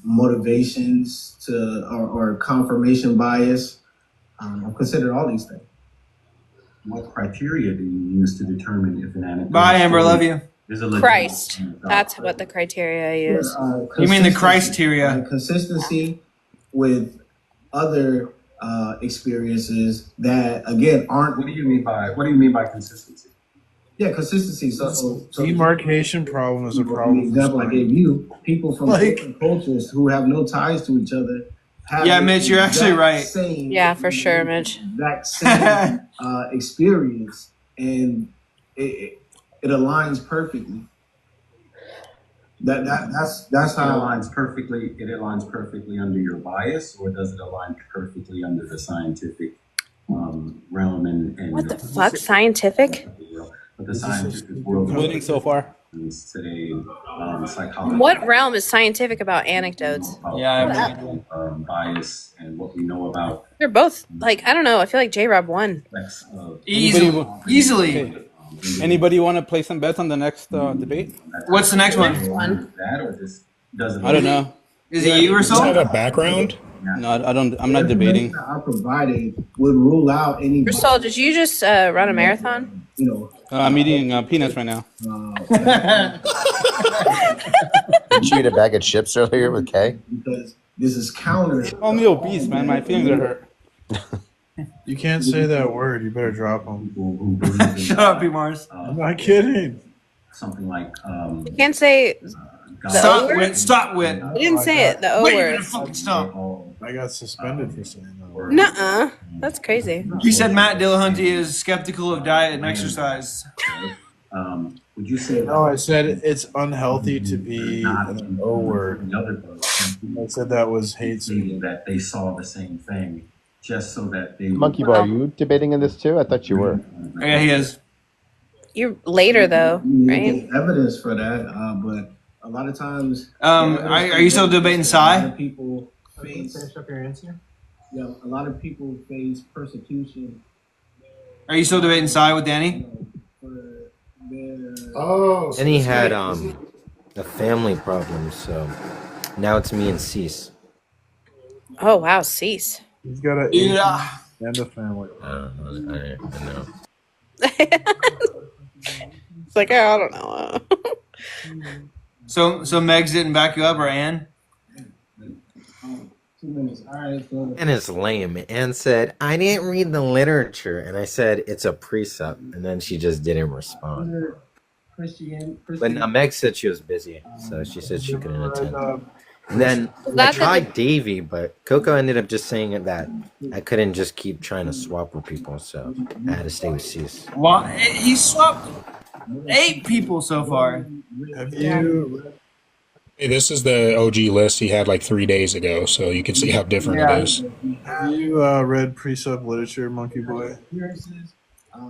motivations or confirmation bias. I've considered all these things. What criteria do you use to determine if an anecdote? Bye, Amber. Love you. Christ. That's what the criteria I use. You mean the criteria? Consistency with other experiences that again aren't. What do you mean by consistency? Yeah, consistency. So demarcation problem is a problem. The example I gave you, people from different cultures who have no ties to each other. Yeah, Mitch, you're actually right. Yeah, for sure, Mitch. That same experience, and it aligns perfectly. That's how it aligns perfectly. It aligns perfectly under your bias, or does it align perfectly under the scientific realm? And what the fuck, scientific? But the scientific world winning so far. Today, psychology. What realm is scientific about anecdotes? Bias and what we know about. They're both like, I don't know. I feel like J-Rob won. Easily. Okay. Anybody want to play some bets on the next debate? What's the next one? That or this doesn't. I don't know. Is it you or so? Does it have a background? No, I don't. I'm not debating. I provided would rule out any. Crystal, did you just run a marathon? I'm eating peanuts right now. Did you eat a bag of chips earlier with Kay? Because this is counter. Call me obese, man. My feelings are hurt. You can't say that word. You better drop them. Shut up, P. Mars. I'm not kidding. Something like You can't say the Stop O word? wit. Stop wit. You didn't say it. The O Wait, you word. better fucking stop. I got suspended for saying that word. Nuh-uh. That's crazy. He said Matt Dillahunty is skeptical of diet and exercise. Would you say? No, I said it's unhealthy to be an O word. I said that was hate speech. That they saw the same thing, just so that they. Monkey Boy, are you debating in this too? I thought you were. Yeah, he is. You're later though, right? There's evidence for that, but a lot of times. Are you still debating A lot Psy? of people face. Finish up your answer. Yeah, a lot of people face persecution. Are you still debating Psy with Danny? Oh. And he had a family problem, so now it's me and Cease. Oh wow, cease. He's got a Yeah. and a family. I know. It's like I don't know. So Megs didn't back you up, or Ann? 2 minutes. All right. So. And it's lame. Anne said, I didn't read the literature. And I said, it's a precept. And then she just didn't respond. But now Meg said she was busy. So she said she couldn't attend. And then I tried Davey, but Coco ended up just saying that I couldn't just keep trying to swap with people. So I had to stay with Cease. Well, he swapped 8 people so far. Have you? Hey, this is the OG list he had like 3 days ago, so you can see how different it is. Have you read precept literature, Monkey Boy?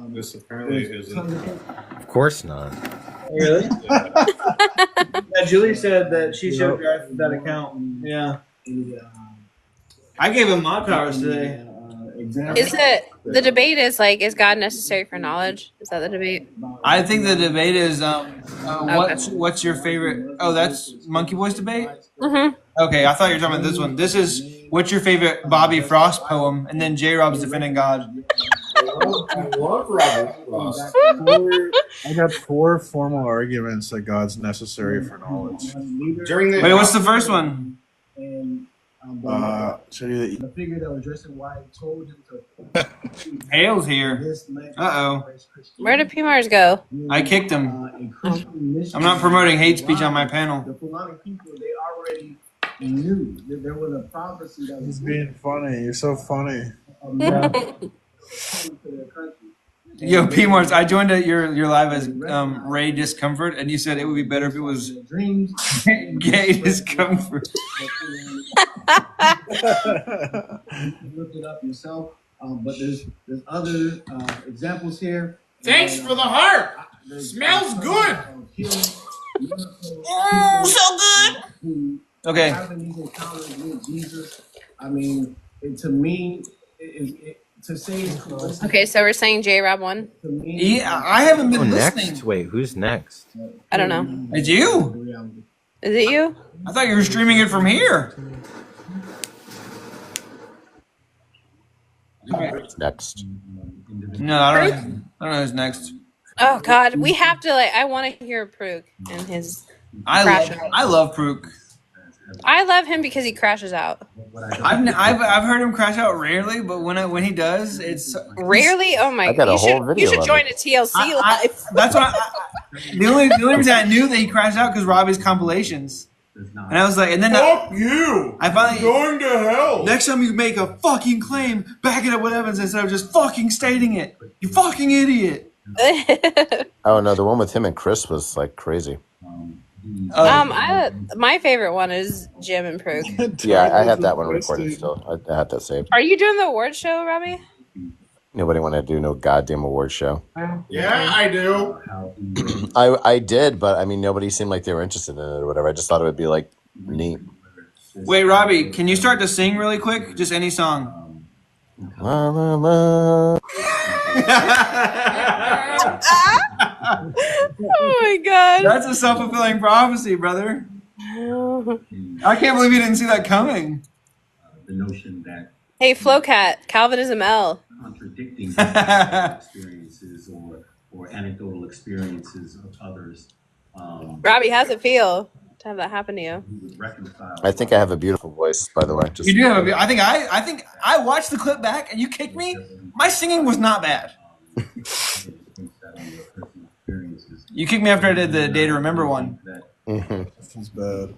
This apparently isn't. Of course not. Really? Yeah, Julie said that she showed Garth that account. Yeah. I gave him my powers today. Is it the debate is like, is God necessary for knowledge? Is that the debate? I think the debate is what's your favorite? Oh, that's Monkey Boy's debate. Mm-hmm. Okay, I thought you were talking about this one. This is what's your favorite Bobby Frost poem, and then J. Rob's defending God. I got 4 formal arguments that God's necessary for knowledge. Wait, what's the first one? Show you The figure that was dressed in white told him to. Hale's here. Uh-oh. Where did P Mars go? I kicked him. I'm not promoting hate speech on my panel. The Fulani people, they already knew that there was a prophecy that was He's being funny. You're so funny. Yo, P. Mars, I joined your live as Ray Discomfort, and you said it would be better if it was Gay Discomfort. Look it up yourself. But there's other examples here. Thanks for the heart. Smells good. So good. Okay. Having these encounters with Jesus, I mean, to me, to say it's Okay, so we're saying J. Rob won. Yeah, I haven't been listening. Next? Wait, who's next? I don't know. It's you. Is it you? I thought you were streaming it from here. Next. No, I don't know who's next. Oh God, we have to I want to hear Pruk and his. I love Pruk. I love him because he crashes out. I've heard him crash out rarely, but when he does, it's rarely. Oh my! I got a whole video. You should of join it. a TLC live. That's why. The only reason I knew that he crashed out because Robbie's compilations, and I was like, and then Fuck you! I finally Going to hell. Next time you make a fucking claim, back it up with evidence instead of just fucking stating it. You fucking idiot. Oh no, the one with him and Chris was like crazy. My favorite one is Jim and Pruk. Yeah, I have that one recorded still. I have that saved. Are you doing the award show, Robbie? Nobody want to do no goddamn award show. Yeah, I do. I did, but I mean, nobody seemed like they were interested in it or whatever. I just thought it would be like neat. Wait, Robbie, can you start to sing really quick? Just any song. La, la, la. Oh my God! That's a self-fulfilling prophecy, brother. I can't believe you didn't see that coming. the notion that Hey, Flowcat, Calvinism L. contradicting experiences or anecdotal experiences of others. Robbie, how's it feel to have that happen to you? I think I have a beautiful voice, by the way. Just You do have I think I watched the clip back and you kicked me. My singing was not bad. You kicked me after I did the Day to Remember one. It's bad.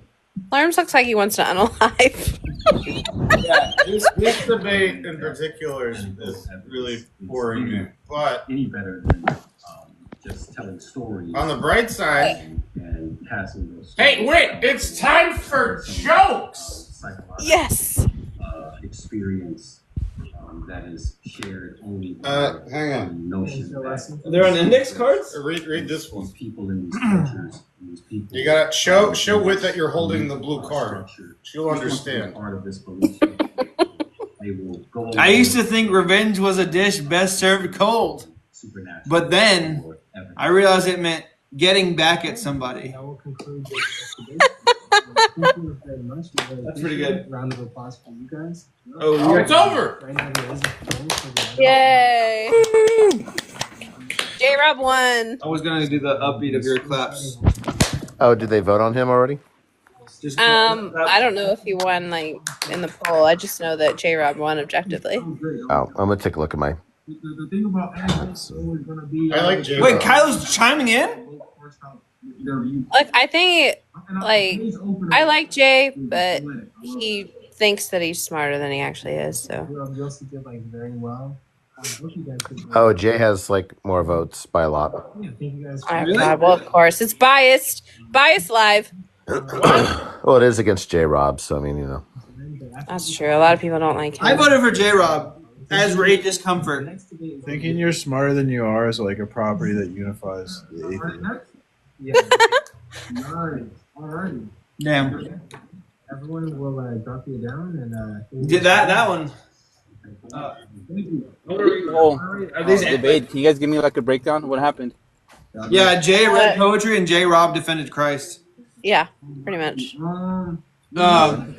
Slurms looks like he wants to unalive. Yeah, this debate in particular is really boring me. But any better than just telling stories. On the bright side, and passing those. Hey, wait! It's time for jokes. Yes. Experience that is shared only. Hang on. Notion that They're on index cards. Read this one. People in these cultures, these people. You gotta show Wit that you're holding the blue card. She'll understand. Part of this belief. They will go. I used to think revenge was a dish best served cold, but then I realized it meant getting back at somebody. That's pretty good. Round of applause for you guys. Oh, it's over. Right now, there is a phone for the Yay! J-Rob won. I was gonna do the upbeat of your claps. Oh, did they vote on him already? I don't know if he won like in the poll. I just know that J-Rob won objectively. Oh, I'm gonna take a look at my. The thing about anecdotes is always going to be. I like J-Rob. Wait, Kylo's chiming in? Like I think, like I like Jay, but he thinks that he's smarter than he actually is. So. You also did like very well. Oh, Jay has like more votes by a lot. Yeah, thank you guys. Oh, God, well, of course, it's biased. Biased live. Well, it is against J Rob, so I mean, you know. That's true. A lot of people don't like him. I voted for J-Rob as Ray Discomfort. Thinking you're smarter than you are is like a property that unifies the atheist. Yeah. Alrighty. Damn. Everyone will drop you down and Did that one. Debate. Can you guys give me like a breakdown? What happened? Yeah, Jay read poetry and J-Rob defended Christ. Yeah, pretty much.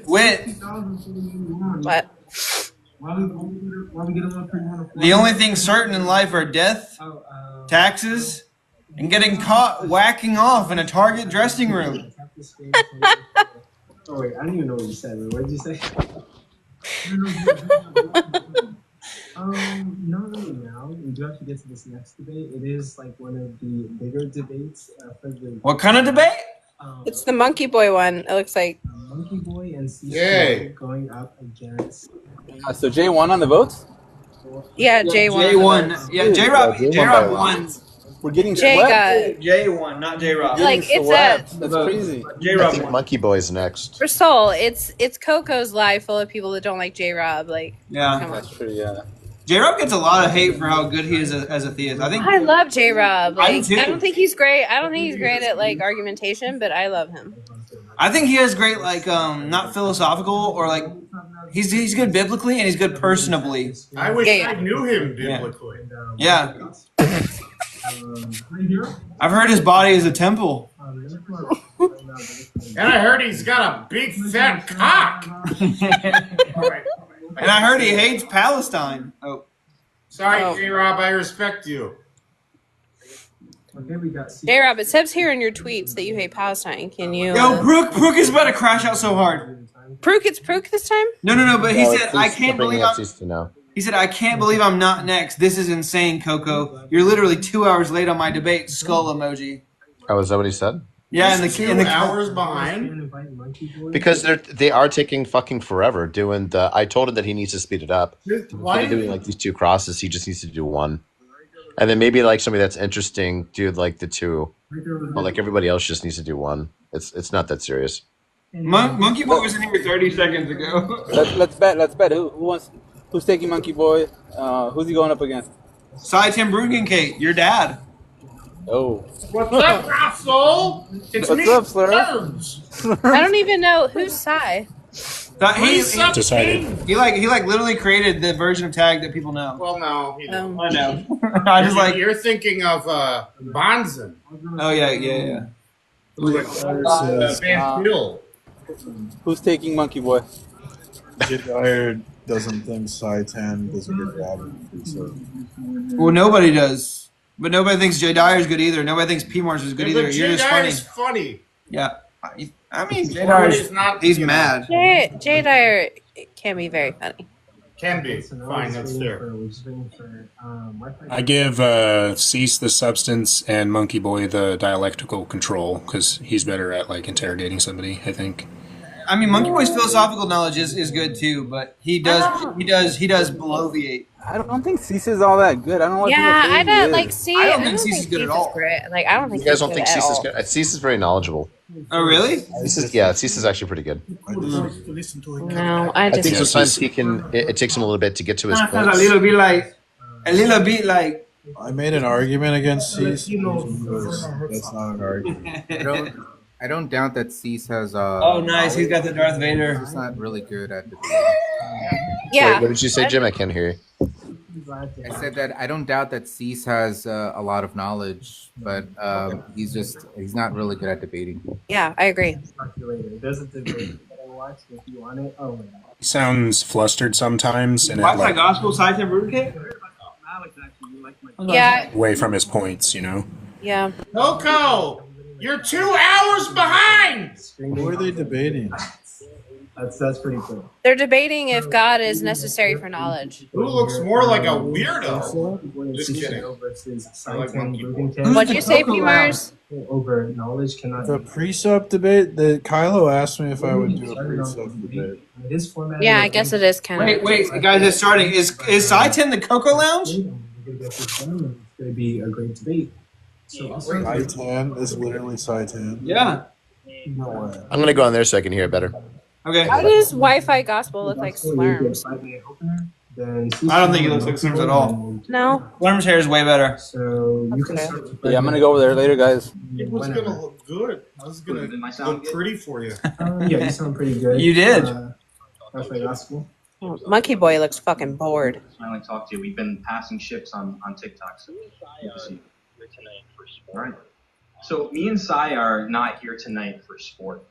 Wit. What? The only things certain in life are death, taxes, and getting caught whacking off in a Target dressing room. Oh wait, I don't even know what you said. What did you say? Not really now. We do have to get to this next debate. It is like one of the bigger debates for the. What kind of debate? It's the Monkey Boy one. It looks like. Monkey Boy and C going up against. So Jay won on the votes? Yeah, Jay won. Jay won. Yeah, J-Rob won. We're getting Jay got. Jay won, not J-Rob. Like it's a. That's crazy. I J-Rob think won. Monkey Boy's next. For Soul, it's Coco's live full of people that don't like J-Rob. Like. Yeah. Come on. That's true. Yeah. J-Rob gets a lot of hate for how good he is as a theist. I love J-Rob. I do Like, too. I don't think he's great. I don't think he's great at like argumentation, but I love him. I think he has great like not philosophical or like he's good biblically and he's good personably. I wish Yeah. I knew him biblically. Yeah. I've heard his body is a temple. And I heard he's got a big fat cock. And I heard he hates Palestine. Oh. Sorry, J-Rob, I respect you. Okay, we got C. J-Rob, it says here in your tweets that you hate Palestine. Can you? Yo, Brooke is about to crash out so hard. Pruk, it's Pruk this time? No, but he No, said I can't believe he said I can't believe I'm not next. This is insane, Coco. You're literally 2 hours late on my debate. Skull emoji. Oh, is that what he said? Yeah, in the 2 hours behind. Because they are taking fucking forever doing the. I told him that he needs to speed it up. Why? Instead of doing like these 2 crosses, he just needs to do 1, and then maybe like somebody that's interesting do like the 2, but like everybody else just needs to do 1. It's not that serious. Monkey Boy was in here 30 seconds ago. Let's bet. Who's taking Monkey Boy? Who's he going up against? Cy Tim Kate, your dad. Oh. What's up, Russell? It's What's me, up, Slur? SLURMS. I don't even know who's Psy. He Decided. He literally created the version of tag that people know. Well, no, he didn't. I know. I just like You're thinking of Bonzen. Oh yeah. Van Phil. Who's taking Monkey Boy? Jay Dyer doesn't think Saitan does a good job of precept. Well, nobody does. But nobody thinks Jay Dyer's good either. Nobody thinks P-Mars is good Yeah, either. but You're Jay just funny. Dyer's funny. Yeah. I mean, Jay Well, Dyer's he's not, he's you know. mad. Jay Dyer can be very funny. Can be. Fine, that's fair. I give Cease the substance and Monkey Boy the dialectical control because he's better at like interrogating somebody. I think. I mean, Monkey Boy's philosophical knowledge is good too, but he does bloviate. I don't think Cease is all that good. I don't know what Yeah, people I think don't he like is. see. I don't think Cease is good Cease at all. great. Like I don't think You guys he's don't think good at Cease is all. good? Cease is very knowledgeable. Oh, really? Cease is actually pretty good. No, I I just think sometimes he can. It takes him a little bit to get to his A points. little bit like. I made an argument against Cease. That's not an argument. I don't doubt that Cease has. Oh, nice. He's got the Darth Vader. He's not really good at debating. Yeah. Wait, what did you say, Jim? I can't hear you. I said that I don't doubt that Cease has a lot of knowledge, but he's not really good at debating. Yeah, I agree. There's a debate that I watched. If you want it, oh my god. He sounds flustered sometimes, and Why my like, gospel side to Rootkit? Yeah. away from his points. You know. Yeah. Coco, you're 2 hours behind. Who are they debating? That's pretty cool. They're debating if God is necessary for knowledge. Who looks more like a weirdo? Just kidding. I like Monkey Boy. What'd you say, P-Mars? Over knowledge cannot. The precept debate. Kylo asked me if I would do a precept debate. Yeah, I guess it is kind of. Wait, guys, it's starting. Is Saitan the Coco Lounge? It's going to be a great debate. So Saitan is literally Saitan. Yeah. No way. I'm gonna go on there so I can hear it better. Okay. How does Wi-Fi gospel look like Slurms? I don't think he looks like Slurms at all. No. Slurms' hair is way better. So you can start to Yeah, I'm gonna go over there later, guys. It was gonna look good. I was gonna look pretty for you. Yeah, you sound pretty good. You did. Wi-Fi gospel. Monkey Boy looks fucking bored. Finally talk to you. We've been passing ships on TikTok, so good to see you. All right. So me and Sai are not here tonight for sport.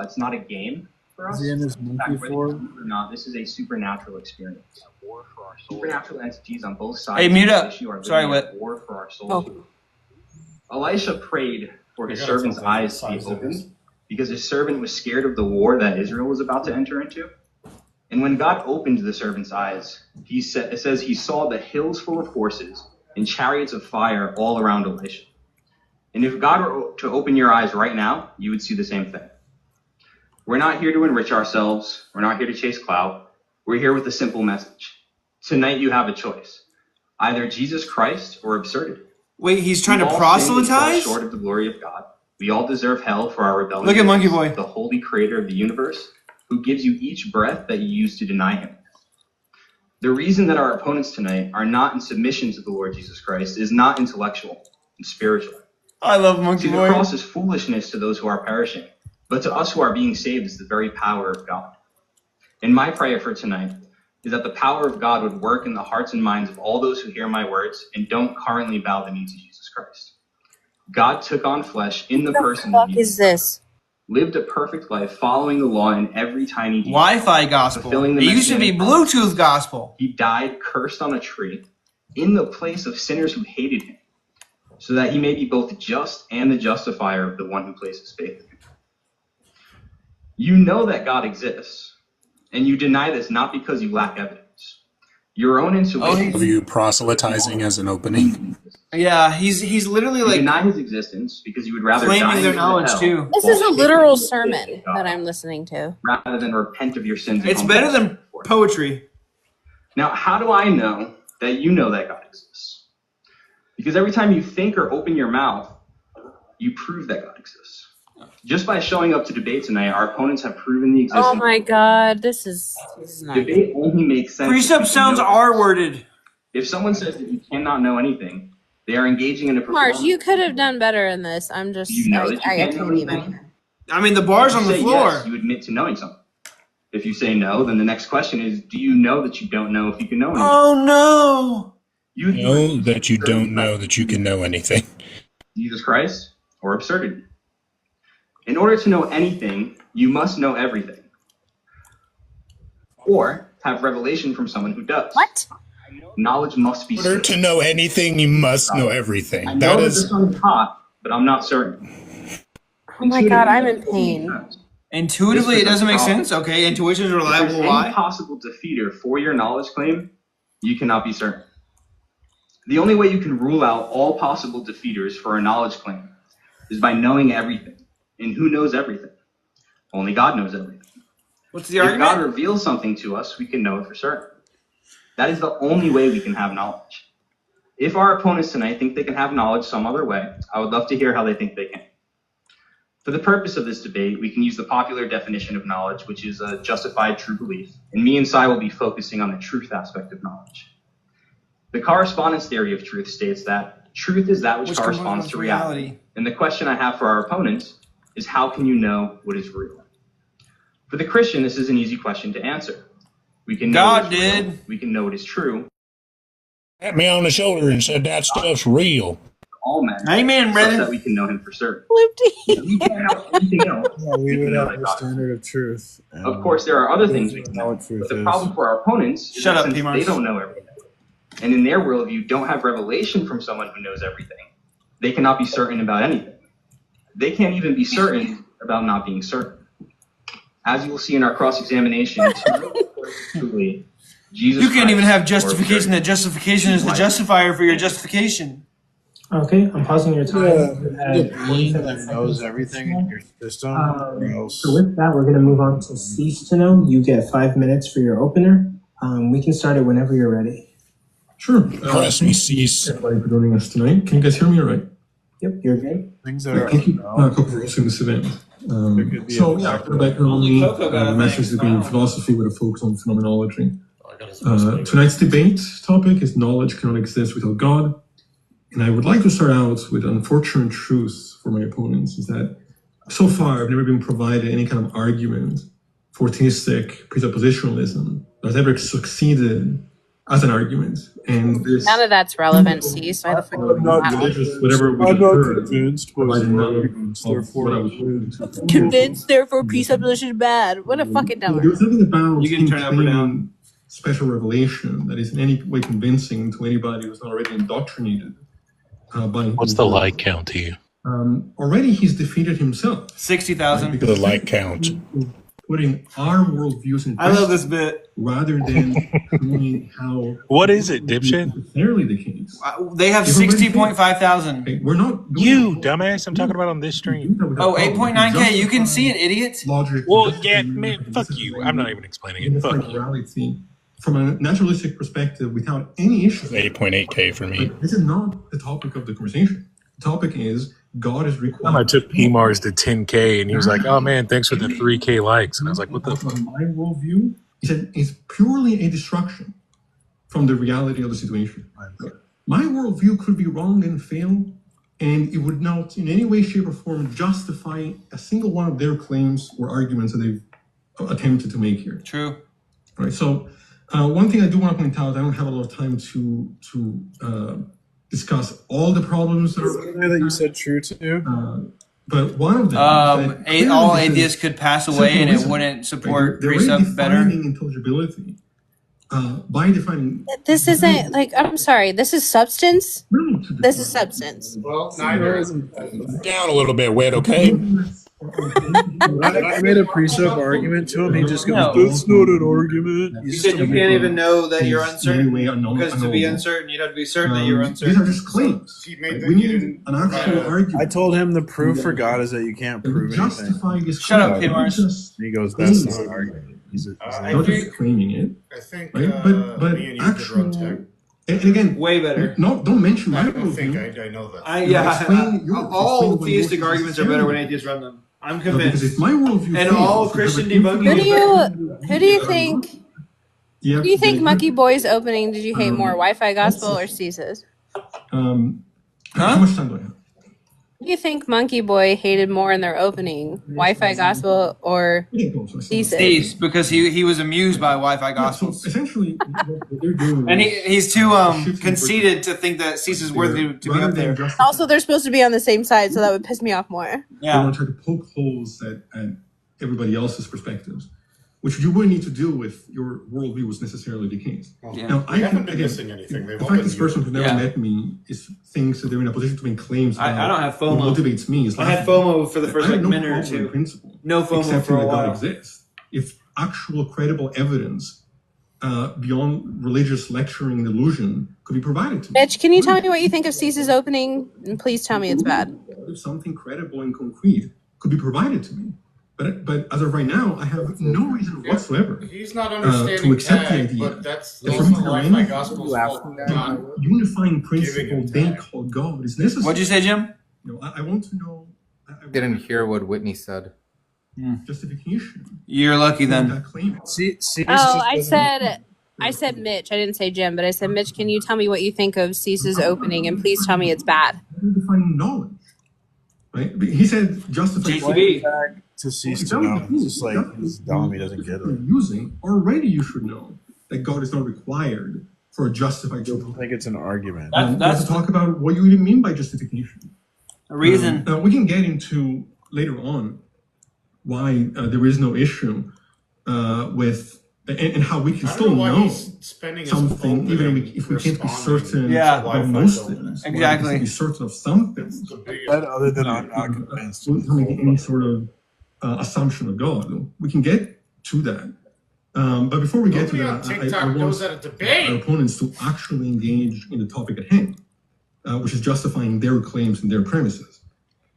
It's not a game for us. Is he in his In fact, monkey whether form? you or not, this is a supernatural experience. Supernatural entities on both sides. Hey, mute of up. this issue are Sorry, living Whit. at war for our souls. Elisha prayed for his servant's eyes to be opened because his servant was scared of the war that Israel was about to enter into. And when God opened the servant's eyes, it says he saw the hills full of horses and chariots of fire all around Elisha. And if God were to open your eyes right now, you would see the same thing. We're not here to enrich ourselves. We're not here to chase clout. We're here with a simple message. Tonight you have a choice. Either Jesus Christ or absurdity. Wait, he's trying to We all sin and fall proselytize? short of the glory of God. We all deserve hell for our rebellion. Look at Monkey Boy. The holy creator of the universe, who gives you each breath that you use to deny him. The reason that our opponents tonight are not in submission to the Lord Jesus Christ is not intellectual and spiritual. I love Monkey See, the Boy. cross is foolishness to those who are perishing, but to us who are being saved is the very power of God. And my prayer for tonight is that the power of God would work in the hearts and minds of all those who hear my words and don't currently bow the knee to Jesus Christ. God took on flesh in the person of What is this? lived a perfect life following the law in every tiny detail. Wi-Fi gospel. fulfilling the It used to be messianic Bluetooth gospel. He died cursed on a tree in the place of sinners who hated him, so that he may be both just and the justifier of the one who places faith in him. You know that God exists, and you deny this not because you lack evidence. Your own intuition. Are you proselytizing as an opening? Yeah, he's literally You like deny his existence because you would rather claiming die their in knowledge hell too. This is a literal sermon that I'm listening to. rather than repent of your sins. and It's come better back than before him. poetry. Now, how do I know that you know that God exists? Because every time you think or open your mouth, you prove that God exists. Just by showing up to debate tonight, our opponents have proven the existence. Oh my god, this is nice. Debate only makes sense. Precept if you sounds know- R-worded. If someone says that you cannot know anything, they are engaging in a performance. Mars, you could have done better in this. I'm just, You know I that you can't know can't even. anything. I mean, the bar's If on you the say floor. yes, you admit to knowing something. If you say no, then the next question is, do you know that you don't know if you can know anything? Oh no! You Know that you don't know that you can know anything. Jesus Christ or absurdity. In order to know anything, you must know everything. or have revelation from someone who does. What? Knowledge must be In order certain. to know anything, you must know everything. I That know that the is sun is hot, but I'm not certain. Oh my god, I'm in pain. Intuitively, it doesn't make sense. Okay, intuition is If reliable. there's any Why? possible defeater for your knowledge claim, you cannot be certain. The only way you can rule out all possible defeaters for a knowledge claim is by knowing everything. And who knows everything? Only God knows everything. What's the If argument? God reveals something to us, we can know it for certain. That is the only way we can have knowledge. If our opponents tonight think they can have knowledge some other way, I would love to hear how they think they can. For the purpose of this debate, we can use the popular definition of knowledge, which is a justified true belief. And me and Sai will be focusing on the truth aspect of knowledge. The correspondence theory of truth states that truth is that which corresponds to reality. And the question I have for our opponents is, how can you know what is real? For the Christian, this is an easy question to answer. We can know God what is real, did. we can know what is true. pat me on the shoulder and said that stuff's real. All men. Amen, such brother. that we can know him for certain. Loopty. We can't know anything else. Yeah, we would know have that the God is standard of truth. Of course, there are other things we can know, but the problem for our opponents is Shut that up, since P-Mars. they don't know everything, and in their worldview don't have revelation from someone who knows everything, they cannot be certain about anything. They can't even be certain about not being certain. As you will see in our cross-examination, truly, Jesus You can't even Christ, have justification. That justification is the justifier for your justification. Okay, I'm pausing your time. The being that knows everything in your system. Or else. So with that, we're going to move on to cease to know. You get 5 minutes for your opener. We can start it whenever you're ready. Sure. Press me, cease. Everybody for joining us tonight. Can you guys hear me all right? Yep, you're good. Things that are Thank you, Coco, for hosting this event. So, yeah, I've got a background on me, a master's degree in philosophy with a focus on phenomenology. Tonight's debate topic is knowledge cannot exist without God. And I would like to start out with an unfortunate truth for my opponents, is that so far I've never been provided any kind of argument for theistic presuppositionalism that has ever succeeded as an argument. And this None of that's relevant, cease. Why the fuck? whatever we I'm just not heard, convinced, but provided none arguments, of therefore what I I'm was going to. Convinced, therefore presupposition is bad. What a fucking There dumber. was something about You can turn up or claiming special revelation that is in any way convincing to anybody who's not already indoctrinated by What's the like count to you? already he's defeated himself. 60,000. The like count. Putting our worldviews in I love this bit. rather than showing how What is it, dipshit? necessarily the case. They have 60.5 thousand. Okay, we're not You, dumbass. I'm talking about on this stream. Oh, 8.9K. You can see it, idiot. Logic. Well, yeah, man, fuck you. I'm not even explaining it. Fuck you. Reality from a naturalistic perspective without any issue. 8.8K for me. But this is not the topic of the conversation. The topic is God is required. I took P-Mars to 10K and he was like, oh man, thanks for the 3K likes. And I was like, what the fuck? My worldview is that it's purely a distraction from the reality of the situation. My worldview could be wrong and fail, and it would not in any way, shape, or form justify a single one of their claims or arguments that they've attempted to make here. True. All right. So one thing I do want to point out, I don't have a lot of time to discuss all the problems that are that you said true to. but one of them, all atheists could pass away and it wouldn't support precept better. Intelligibility by defining. This isn't like, I'm sorry, this is substance? This is substance. Well, neither. Down a little bit, wet, okay? I made a precept argument to him. He just goes, "That's not an argument." You said you can't even know that you're uncertain, because to be uncertain, you'd have to be certain that you're uncertain. These are just claims. We need an actual argument. I told him the proof for God is that you can't prove anything. Shut up, P-Mars. He goes, "That's not an argument." He's not just claiming it. I think, right? But me and you actual. could run tech. And again, way better. No, don't mention my I don't think worldview. I know that. All theistic arguments are better when atheists run them. I'm convinced. If my worldview And fails, all Christian debunking. Who do you think Monkey Boy's opening did you hate more, Wi-Fi Gospel or Cease's? How much time do I have? Who do you think Monkey Boy hated more in their opening, Wi-Fi Gospel or Cease's? Cease, because he was amused by Wi-Fi Gospels. Essentially, what they're doing. And he's too conceited to think that Cease is worthy to be up there. Also, they're supposed to be on the same side, so that would piss me off more. They want to try to poke holes at everybody else's perspectives. which you wouldn't need to deal with your worldview was necessarily the case. Yeah. Now, They haven't been missing anything. They've the all fact been this person who never Yeah. met me thinks that they're in a position to make claims. I don't have FOMO. What motivates me is I had laughable. FOMO for the first I have minute or problem in two. principle, No FOMO accepting for a that God while. exists. If actual credible evidence beyond religious lecturing and illusion could be provided to me. Mitch, can you tell me what you think of Cease's opening? And please tell me it's bad. If something credible and concrete could be provided to me. But as of right now, I have no reason whatsoever He's not to understanding accept the tag, idea but that's that for also me the to Life reign, by Gospel's fault. Not unifying principle they call God is necessary. What'd you say, Jim? You know, I want to know. I Didn't hear what Whitney said. justification. You're lucky then. That claim. Oh, I said Mitch. I didn't say Jim, but I said Mitch. Can you tell me what you think of Cease's opening, and please tell me it's bad. Defining knowledge, right? But he said justification. To cease to know. It's just like he's dumb. He doesn't get it. Using already, you should know that God is not required for a justified. I think it's an argument. That's to talk about what you even mean by justification. A reason. We can get into later on why there is no issue with and how we can still know something even if we can't be certain about most things. Exactly. We can be certain of something. But other than I'm not convinced. We can make any sort of assumption of God. We can get to that. But before we get to that, I want our opponents to actually engage in the topic at hand, which is justifying their claims and their premises.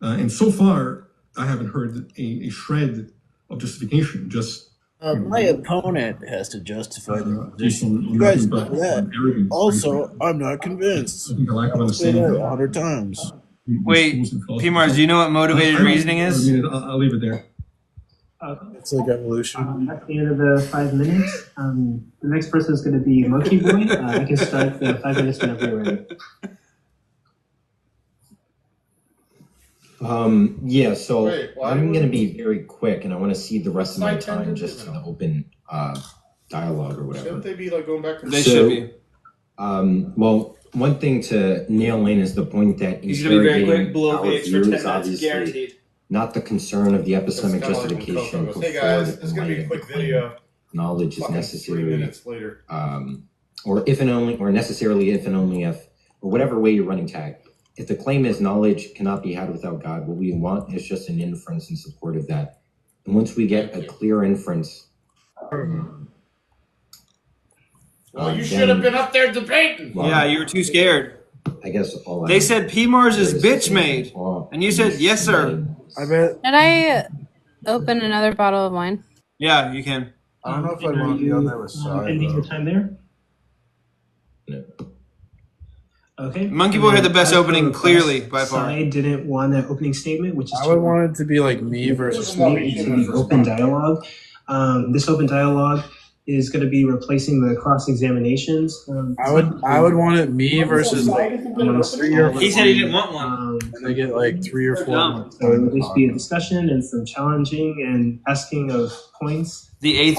And so far, I haven't heard a shred of justification. Just my opponent has to justify their position. You guys know that. Also, I'm not convinced. I've said it 100 times. Wait, P-Mars, do you know what motivated reasoning is? I'll leave it there. It's like evolution. At the end of the 5 minutes, the next person is going to be Monkey Boy. I can start the 5 minutes whenever you're ready. Yeah, so I'm going to be very quick, and I want to cede the rest of my time just to the open dialogue or whatever. Shouldn't they be like going back to They should be. Well, one thing to nail in is the point that He's going to be very quick, interrogating below our VX for view 10 is minutes, obviously guaranteed. not the concern of the epistemic It's kinda like justification. Coco. Hey guys, it's going to be a quick video. Knowledge is Fucking 3 necessary, minutes later. or if and only, or necessarily if and only if, or whatever way you're running tag. If the claim is knowledge cannot be had without God, what we want is just an inference in support of that. And once we get a clear inference, Well, you should have been up there debating. Yeah, you were too scared. I guess all They said P-Mars is bitch made, and you said yes, sir. I bet. Did I open another bottle of wine? Yeah, you can. I don't know if I'd want to be on there with Sai. Ending your time there? Okay. Monkey Boy had the best opening, clearly, by far. Sai didn't want an opening statement, which is I would want it to be like me versus me. the open dialogue. This open dialogue is going to be replacing the cross-examinations. I would want it me versus like 3 or 4. He said he didn't want one. And they get like 3 or 4. So it will just be a discussion and some challenging and asking of points. The eighth.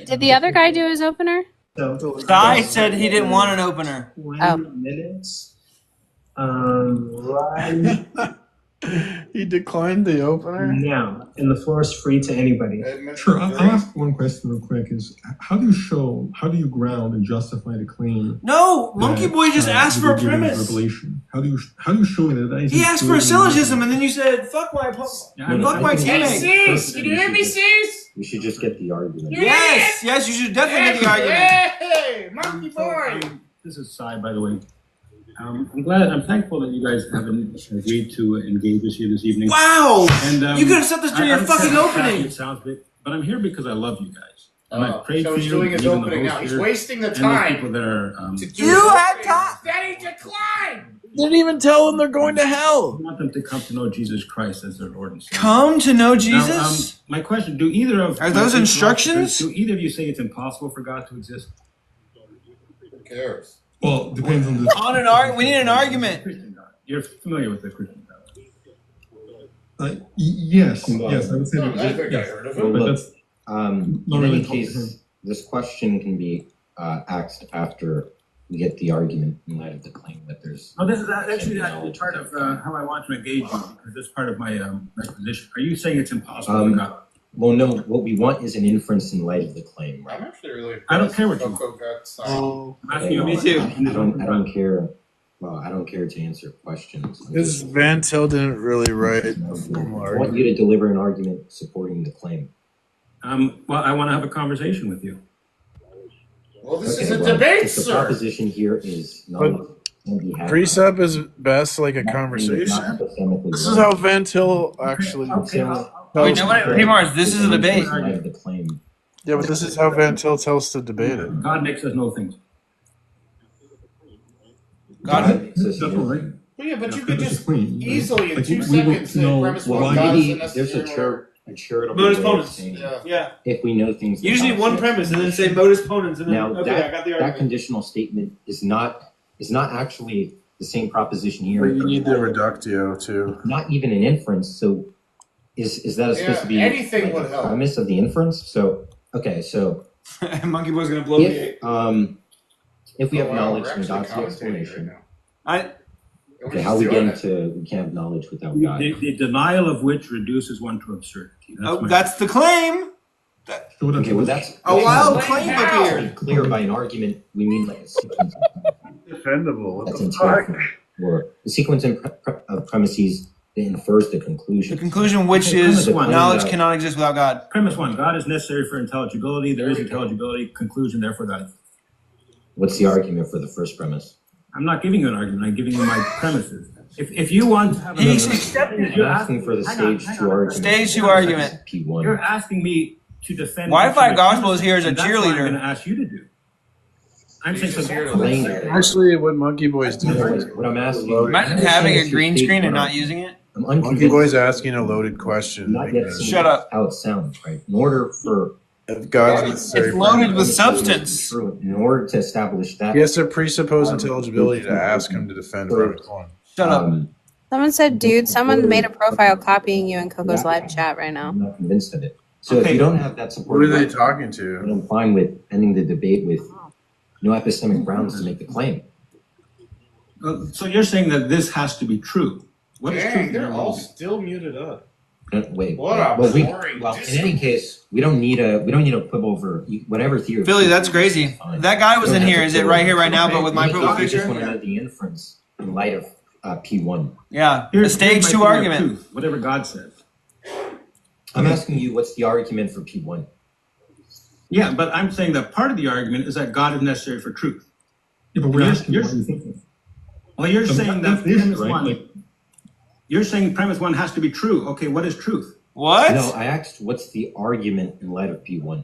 Did the other guy do his opener? So Sai said he didn't want an opener. 20 minutes. Right He declined the opener? now, and the floor is free to anybody. Sure, I'll ask one question real quick. Is how do you ground and justify the claim? No, Monkey Boy just asked for a you're giving premise. Revelation. How do you show me that? He asked for a syllogism, and then you said, "Fuck my teammate." Cease, can you hear me, Cease? we should just get the argument. Yes, you should definitely get the argument. Hey, Monkey Boy. This is Sai, by the way. I'm thankful that you guys have agreed to engage us here this evening. Wow! And You could have set this during your fucking opening. It sounds big, but I'm here because I love you guys. And I've prayed So for he's you. doing his and even the opening now. host He's here, wasting the and those time. people that are You had time. Then he declined. Didn't even tell them they're going to hell. I want them to come to know Jesus Christ as their Lord and Savior. Come to know Now, Jesus. my question: do either of Are those instructions? Do either of you say it's impossible for God to exist? Who cares? Well, depends on the. We need an argument. Christian God. You're familiar with the Christian God. Yes, I would say No, I that. think I Yes, heard of but him. that's In not really any talking to case, him. this question can be asked after we get the argument in light of the claim that there's. Oh, this is actually part of how I want to engage you, because this is part of my my position. Are you saying it's impossible for God? Well, no. What we want is an inference in light of the claim, right? I'm actually really. I don't care what you Coco got Oh, Me too. I don't care. Well, I don't care to answer questions. Because Van Til didn't really write a formal I want argument. you to deliver an argument supporting the claim. Well, I want to have a conversation with you. Well, this is a debate, The sir. proposition here is not. Precept is best like a conversation. This is how Van Til actually. Wait, no, P-Mars, this is a debate. Yeah, but this is how Van Til tells us to debate it. God makes us know things. God. Well, yeah, but you could just easily in Like, 2 we seconds say know premise Well, one God maybe isn't there's a necessarily. charitable Modus way of ponens. saying Yeah. if we know things. You just need one premise and then say modus ponens and then Now okay, I got the that argument. conditional statement is not actually the same proposition here. But you need the reductio too. Not even an inference. So is that supposed to be anything like would the help. premise of the inference? So okay, so Monkey Boy's gonna blow me. if we have wow, knowledge we're from actually God's commentating explanation, I okay, how we get into we can't have knowledge without God. The denial of which reduces one to absurdity. That's the claim. Okay, well that's A wild claim claim appeared. Clear by an argument, we mean like a sequence. Defendable. That's intuitive, or the sequence of premises that infers the conclusion. The conclusion, which is knowledge cannot exist without God. Premise one: God is necessary for intelligibility. There is intelligibility. Conclusion, therefore, God is. What's the argument for the first premise? I'm not giving you an argument. I'm giving you my premises. If you want to have He's another- accepting. You're asking for the stage 2 argument. Stage 2 argument. P1. You're asking me to defend. Wi-Fi Gospel is here as a and that's what I'm cheerleader. going to ask you to do. I'm saying so. Actually, what Monkey Boy's doing. What I'm asking. Imagine having a green screen and not using it. Monkey Boy's asking a loaded question. Shut up. How it sounds, right? In order for God's It's loaded with substance. in order to establish that, He has to presuppose intelligibility to ask him to defend premise one. Shut up. Someone said, dude, someone made a profile copying you in Coco's live chat right now. I'm not convinced of it. So if you don't have that support, What are they talking to? I'm fine with ending the debate with no epistemic grounds to make the claim. So you're saying that this has to be true. What is Dang, true? they're all still muted up. Wait. What a boring in any case, we don't need a quibble over whatever theory. Philly, that's crazy. That guy was in here. Is it right here, right now, but with my profile I just picture? want to know the inference in light of P1. Yeah, the Here's stage my 2 theory of argument. truth, whatever God says. I'm asking you, what's the argument for P1? Yeah, but I'm saying that part of the argument is that God is necessary for truth. Yeah, but we're asking what you think. Well, you're saying that this, premise right? one. Like, You're saying premise one has to be true. Okay, what is truth? What? No, I asked, what's the argument in light of P1?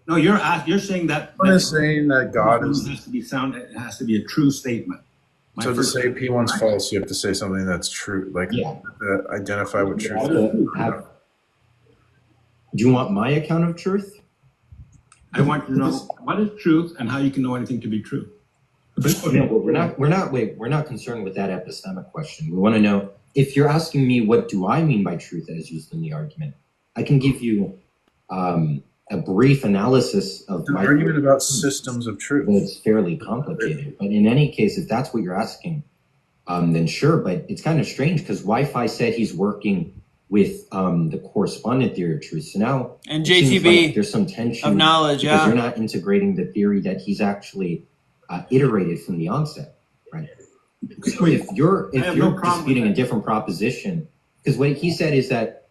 No, you're saying that. I'm just saying that God is. has to be sound. It has to be a true statement. My So to first- say P1's false, you have to say something that's true. Like identify what truth is. Do you want my account of truth? I want to know what is truth and how you can know anything to be true. No, but we're not concerned with that epistemic question. We want to know, if you're asking me what do I mean by truth as used in the argument, I can give you a brief analysis of An argument about systems of truth. It's fairly complicated, but in any case, if that's what you're asking, then sure. But it's kind of strange because Wi-Fi said he's working with the correspondent theory of truth. So now And it seems JTB like there's some tension of knowledge, because yeah. you're not integrating the theory that he's actually iterated from the onset, right? So if you're disputing a different proposition, because what he said is that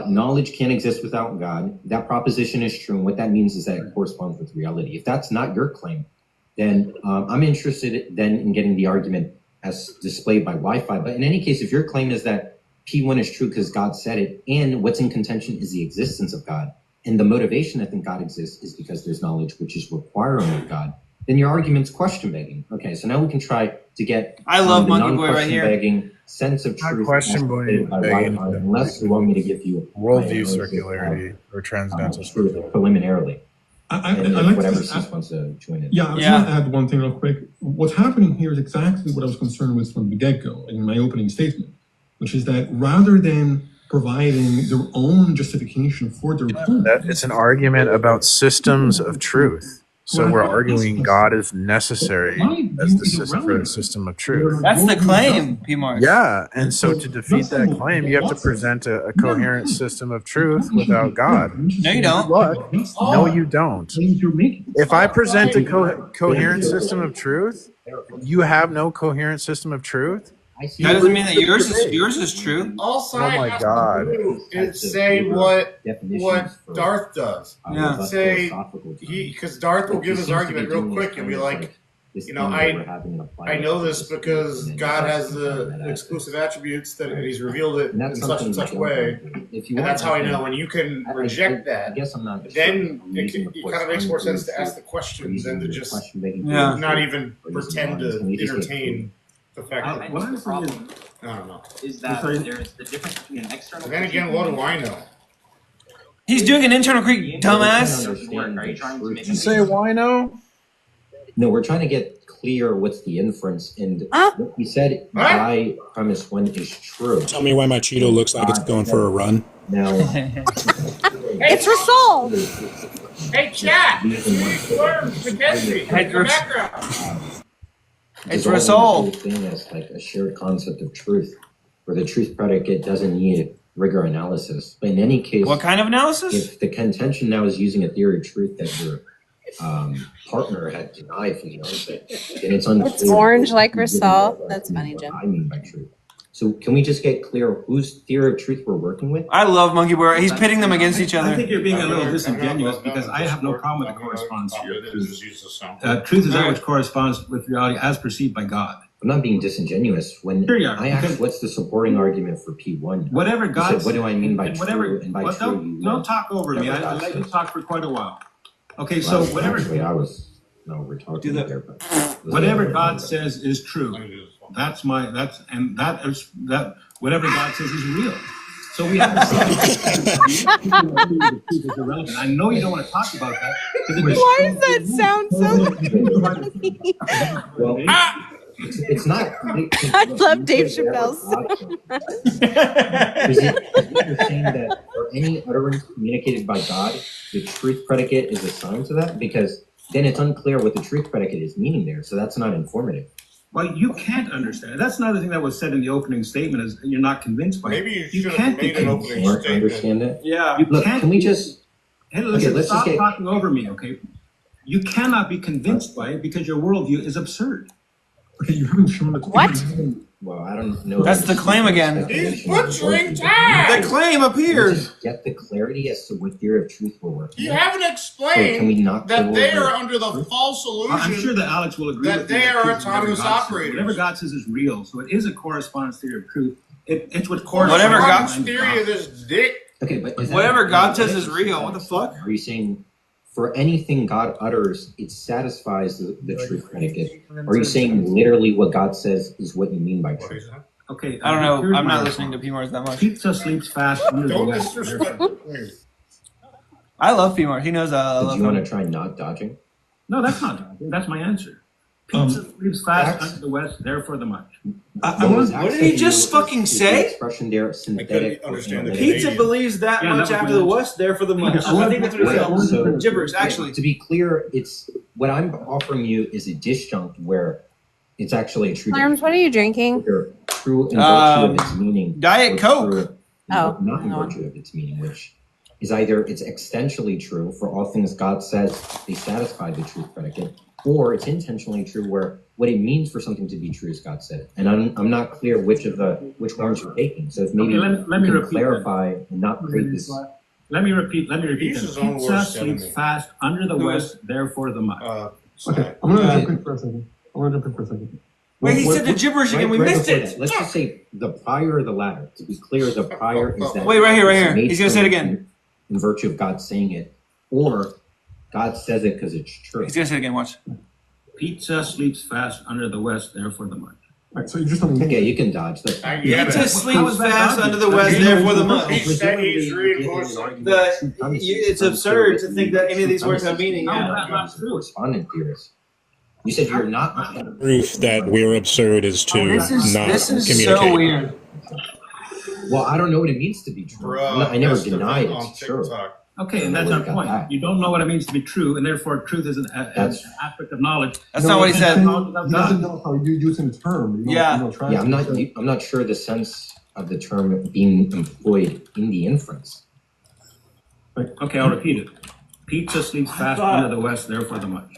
knowledge can't exist without God. That proposition is true, and what that means is that it corresponds with reality. If that's not your claim, then I'm interested then in getting the argument as displayed by Wi-Fi. But in any case, if your claim is that P1 is true because God said it, and what's in contention is the existence of God, and the motivation I think God exists is because there's knowledge which is requiring of God, then your argument's question begging. Okay, so now we can try to get I love the Monkey Boy right here. begging sense of Not truth question begging by begging, Wi-Fi, unless you want me to give you Worldview circularity or transcendental truth preliminarily. I And like if whatever to Cease wants to join in. Yeah, I was going to add one thing real quick. What's happening here is exactly what I was concerned with from the get-go in my opening statement, which is that rather than providing their own justification for their claim, That it's an argument about systems of truth. So we're arguing God is necessary as the system for the system of truth. That's the claim, P. Mars. Yeah, and so to defeat that claim, you have to present a coherent system of truth without God. No, you don't. What? No, you don't. If I present a coherent system of truth, you have no coherent system of truth? That doesn't mean that yours is true. All Oh my science God. has to do is say what Darth does. Yeah. Say because Darth will give his argument real quick and be like, I know this because God has the exclusive attributes that he's revealed it in such and such way, and that's how I know. And you can reject that. Then it kind of makes more sense to ask the questions than to just not even pretend to entertain the fact that What I'm saying is, I don't know. Is that there's the difference between an external. And then again, what do I know? He's doing an internal critique, dumbass. Are you trying to make Did you say why no? No, we're trying to get clear what's the inference, and what we said by premise one is true. Tell me why my Cheeto looks like it's going for a run. Now, It's Rasul. Hey, chat! SLURMS in the background. It's Rasul. Thing as like a shared concept of truth, where the truth predicate doesn't need rigor analysis. But in any case, What kind of analysis? if the contention now is using a theory of truth that your partner had denied from the onset, then it's unclear. It's orange like Rasul. That's funny, Jim. I mean by truth. So can we just get clear whose theory of truth we're working with? I love Monkey Boy. He's pitting them against each other. I think you're being a little disingenuous because I have no problem with the correspondence here. Truth is that which corresponds with reality as perceived by God. I'm not being disingenuous. When Sure you are, I asked because- what's the supporting argument for P1, Whatever you God said, what do I mean by and whatever, true? And by well, true, you don't talk over me. I let you talk for quite a while. Okay, so Well, whatever actually, we're talking there, but whatever God says is true. That whatever God says is real. So we have to say is irrelevant. I know you don't want to talk about that. Why does that sound so funny? Well, it's not. I love Dave Chappelle so much. Is it saying that for any utterance communicated by God, the truth predicate is assigned to that? Because then it's unclear what the truth predicate is meaning there. So that's not informative. Well, you can't understand. That's another thing that was said in the opening statement is you're not convinced by Maybe it. you should can't have be made an convinced. opening Can't statement. understand it. Yeah. You Look, can't can we be- just? Hey, listen, let's stop just get. talking over me, okay? You cannot be convinced by it because your worldview is absurd. Okay, you haven't shown the What? Well, I don't know. That's the claim again. He's butchering time! The claim appeared. Just get the clarity as to what theory of truth we're working You with. haven't So can we explained not that go they over are under the false I'm illusion sure that Alex will agree that with me they are truth is whatever autonomous God says. operators. Whatever God says is real, so it is a correspondence theory of truth. It's what Whatever corresponds. God- theory of this dick. Okay, but is that- Whatever God says is real. What the fuck? Are you saying for anything God utters, it satisfies the truth predicate? Or are you saying literally what God says is what you mean by truth? Okay, I don't know. here's I'm my not listening to P. Mars that much. Pizza sleeps fast under the Don't west. disrespect me. I love P. Mars. He knows I Did love you want him. to try not dodging? No, that's not dodging. That's my answer. Pizza sleeps fast under the west, therefore the much. What did he just fucking say? Expression there, synthetic. or understand the analytic. Pizza believes that Yeah, much that was after my the answer. West, therefore the much. Yeah, I think that's what he Right, said. so- Gibberish, actually. To be clear, it's what I'm offering you is a disjunct where it's actually a true. SLURMS, what are you drinking? Either true in virtue of its meaning. Diet or Coke. true in- Oh, not in no. virtue of its meaning, which is either it's extensionally true for all things God says they satisfy the truth predicate, or it's intentionally true where what it means for something to be true is God said it. And I'm not clear which ones you're taking. So if maybe Okay, let me you can repeat clarify and not create this. Let me repeat. He's his that. own Pizza worst sleeps enemy. fast under the west, therefore the much. Okay, I'm gonna jump in for a second. Wait, he said the gibberish again. We missed before it. that, let's just say the prior or the latter. To be clear, the prior is that. Wait, right here, right it's here. made He's gonna say it true again. In virtue of God saying it, or God says it because it's true. He's gonna say it again. Watch. Pizza sleeps fast under the west, therefore the much. Alright, so you're just telling me. Okay, you can dodge that. I get Pizza it. sleeps fast under the West, therefore the much. He said he's reinforcing. It's absurd to think that any of these words have meaning. No, Yeah. that's not true. Correspondent theorist. You said you're not. Proof that we're absurd is to This not is communicate. so weird. Well, I don't know what it means to be true. Bruh, I never that's the denied thing on it's true. TikTok. Okay, and that's our point. You don't know what it means to be true, and therefore truth is an aspect of knowledge. That's not what he said. He doesn't know how you're using the term. Yeah. I'm not sure the sense of the term being employed in the inference. Okay, I'll repeat it. Pizza sleeps fast under the West, therefore the much.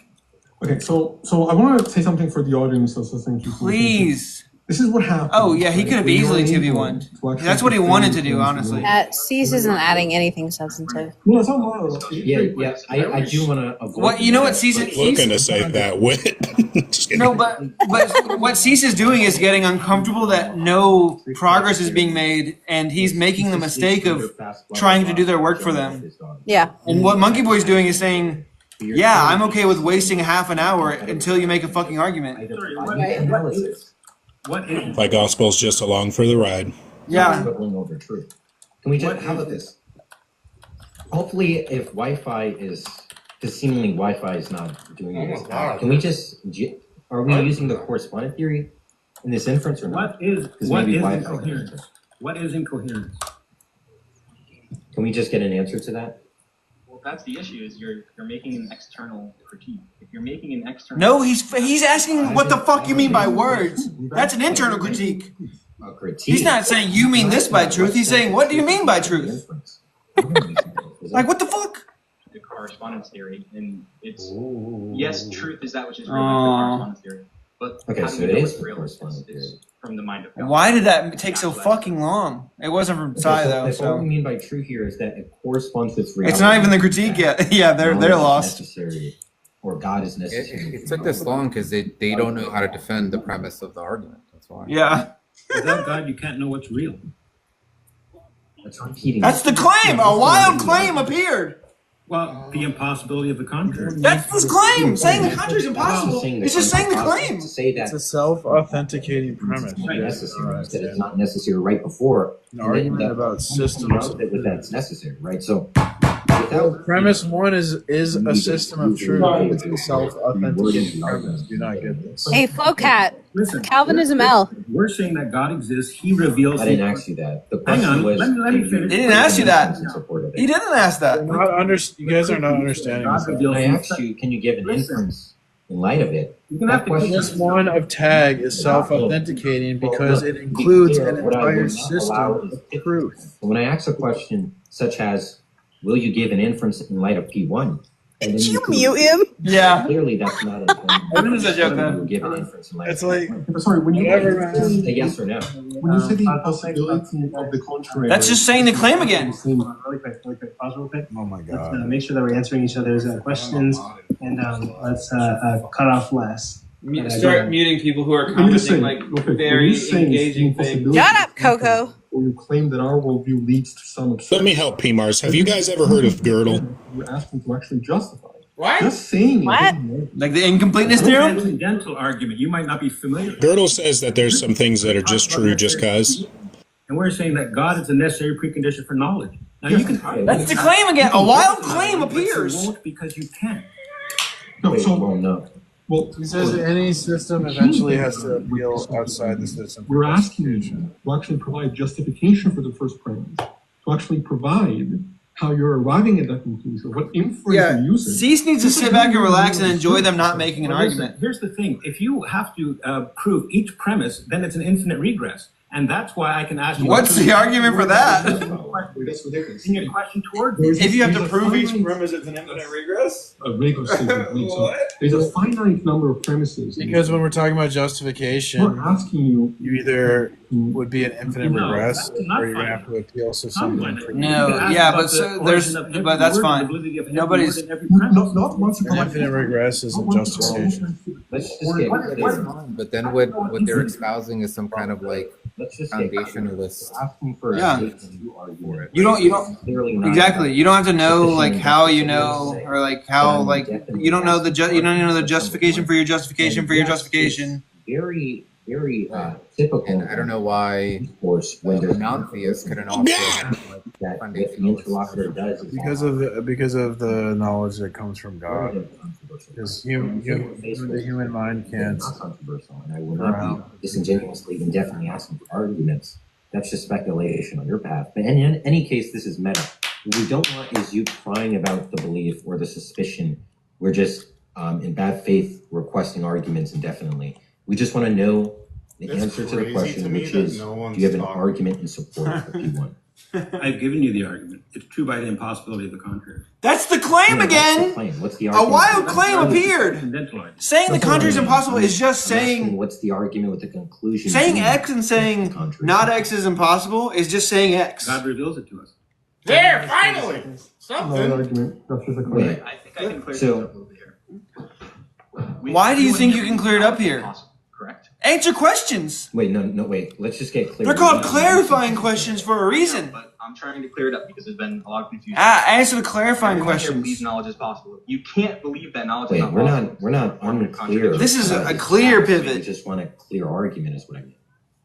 Okay, so I want to say something for the audience. So thank you. Please. This is what happened. Oh yeah, he could have easily 2v1. That's what he wanted to do, honestly. Cease isn't adding anything substantive. Yeah, I do want to avoid. What you know? What Cease? Looking to say that wit. No, but what Cease is doing is getting uncomfortable that no progress is being made, and he's making the mistake of trying to do their work for them. Yeah. And what Monkey Boy's doing is saying, "Yeah, I'm okay with wasting half an hour until you make a fucking argument." My gospel's just along for the ride. Yeah. Can we just, how about this? Hopefully, if Wi-Fi is, because seemingly Wi-Fi is not doing it, can we just, are we using the correspondent theory in this inference or not? What is incoherence? What is incoherence? Can we just get an answer to that? Well, that's the issue. Is you're making an external critique. If you're making an external, No, he's asking what the fuck you mean by words. That's an internal critique. He's not saying you mean this by truth. He's saying what do you mean by truth? Like what the fuck? The correspondence theory, and it's yes, truth is that which is real. The correspondence theory, but Okay, how so do we it know is what's the real? correspondence It's from the mind of God. Why did that take so fucking long? It wasn't from Sai though. What So we mean by true here is that it corresponds with reality. it's not even the critique yet. Yeah, they're Knowledge is lost. necessary, or God is necessary. It took this long because they don't know how to defend the premise of the argument. That's why. Yeah. Without God, you can't know what's real. That's the claim. A wild claim appeared. Well, the impossibility of the contrary. That's the claim. Saying the contrary is impossible. It's just saying the claim. Say that It's a self-authenticating premise. necessary instead it's not necessary right before. An argument about systems. That's necessary, right? So Well, premise one is a system of truth. It's a self-authenticating premise. Do not get this. Hey, Flowcat. Listen, Calvinism L. We're saying that God exists. He reveals. I didn't ask you that. The Hang question on. was. Let me finish. He didn't ask you that. He didn't ask that. You guys are not understanding this. I asked you, can you give an inference in light of it? Premise one of tag is self-authenticating because it includes an entire system of truth. When I ask a question such as, will you give an inference in light of P1? Did you mute him? Yeah. Clearly, that's not It is a joke, you give an inference in light It's of like, Sorry, when you a yes or no. when you say the impossibility of the contrary, That's just saying the claim again. Really quick, pause real quick. oh my Let's god. make sure that we're answering each other's questions, and let's cut off less. Start muting people who are Let me just commenting say, like okay, very when you say engaging the things. impossibility Shut up, Coco. or you claim that our worldview leads to some Let absurd, me help PMARS. Have you guys ever heard of Gödel? you're asking to actually justify it. What? Just saying What? Like the incompleteness theorem? Transcendental argument. You might not be familiar. Gödel says that there's some things that are just true just cause. And we're saying that God is a necessary precondition for knowledge. Now you can. That's the claim again. A wild claim appears. You won't because you can't. No, Wait, so well, no. well, He says that any system eventually has to appeal outside the system. we're asking you to actually provide justification for the first premise, to actually provide how you're arriving at that conclusion, what inference Yeah. you're using. Cease needs to sit back and relax and enjoy them not making an Well, listen, argument. here's the thing. If you have to prove each premise, then it's an infinite regress. And that's why I can ask you. What's the argument for that? That's ridiculous. Can you question towards If you have to There's a prove each finite- premise, it's an infinite regress? a regress statement. So there's a finite number of premises. Because when we're talking about we're justification, asking you, you either would be an infinite No, regress, that's not or you're gonna fine. have to appeal to Not something. fine. No, You can ask yeah, about but the so there's, origin of every but that's word, fine. the validity of every Nobody's. word in every premise. not once you An provide infinite regress isn't justification. Let's just get But then what they're espousing is some kind of like let's just get foundationalist. asking for a Yeah. statement to argue it. You don't Clearly not exactly. You don't have to know sufficient like how you enough know to say. or like how like you don't know you don't know the justification for your justification for your And yes, justification. it's very, very typical. And I don't know why of course, when the there's non-theist couldn't also have like that what the interlocutor does is Because of the knowledge that comes from God. Because the human mind can't. It's not controversial, and I will not be disingenuously indefinitely asking for arguments. That's just speculation on your behalf. But in any case, this is meta. What we don't want is you crying about the belief or the suspicion. We're just in bad faith requesting arguments indefinitely. We just want to know the answer to the question, which is, do you have an argument in support of P1? I've given you the argument. It's true by the impossibility of the contrary. That's the claim again. That's the claim. What's the A argument? wild claim appeared. Saying the contrary is impossible is just I'm asking saying. what's the argument with the conclusion? Saying being X and saying not X is impossible is just saying X. God reveals it to us. There, finally! Something. argument. That's just a claim. Wait, I think I can clear so- this up over here. Why do you think you can clear it up here? Correct. Answer questions. Wait, no, wait. Let's just get clear. They're called clarifying questions for a reason. But I'm trying to clear it up because there's been a lot of confusion. Answer the clarifying Everyone here believes questions. knowledge is possible. You can't believe that knowledge is Wait, not we're possible. not unclear. This is a about clear this. We pivot. just want a clear argument, is what I mean.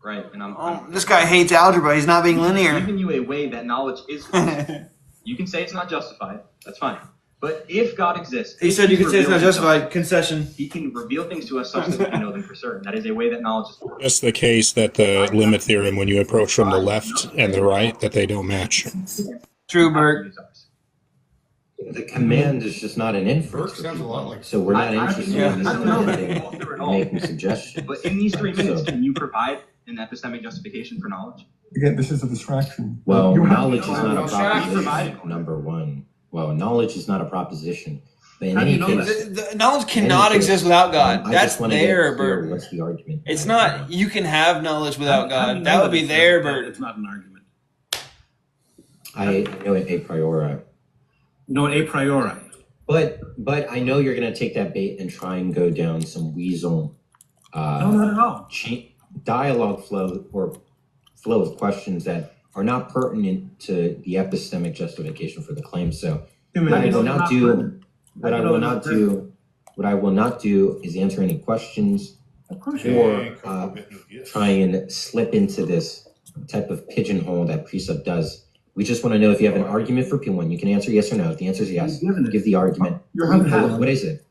Right, and This guy hates algebra. He's not being I'm linear. giving you a way that knowledge is possible. You can say it's not justified. That's fine. But if God exists, He said you could say it's not justified. Concession. He can reveal things to us such that we can know them for certain. That is a way that knowledge is possible. Just the case that the limit theorem, when you approach from the left and the right, that they don't match. True, Bert. The command is just not an inference. Sounds a lot like. So we're not interested in I don't know making suggestions. But in these 3 minutes, So- can you provide an epistemic justification for knowledge? Again, this is a distraction. Well, You have- knowledge is not a No, proposition, number one. Well, knowledge is not a proposition. But in How do any you know case, The knowledge cannot in any case, exist without God. I That's just wanna there, get clear Bert. what's the argument? It's not. You can have knowledge without How do you God. know That would be it's there, not- Bert. It's not an argument. I know it a priori. No, a priori. But I know you're going to take that bait and try and go down some weasel No, not at all. dialogue flow or flow of questions that are not pertinent to the epistemic justification for the claim. So what I will not do, what I will not do is answer any questions or try and slip into this type of pigeonhole that Precept does. We just want to know if you have an argument for P1. You can answer yes or no. If the answer is yes, give the argument. What is it?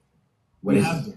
What is it?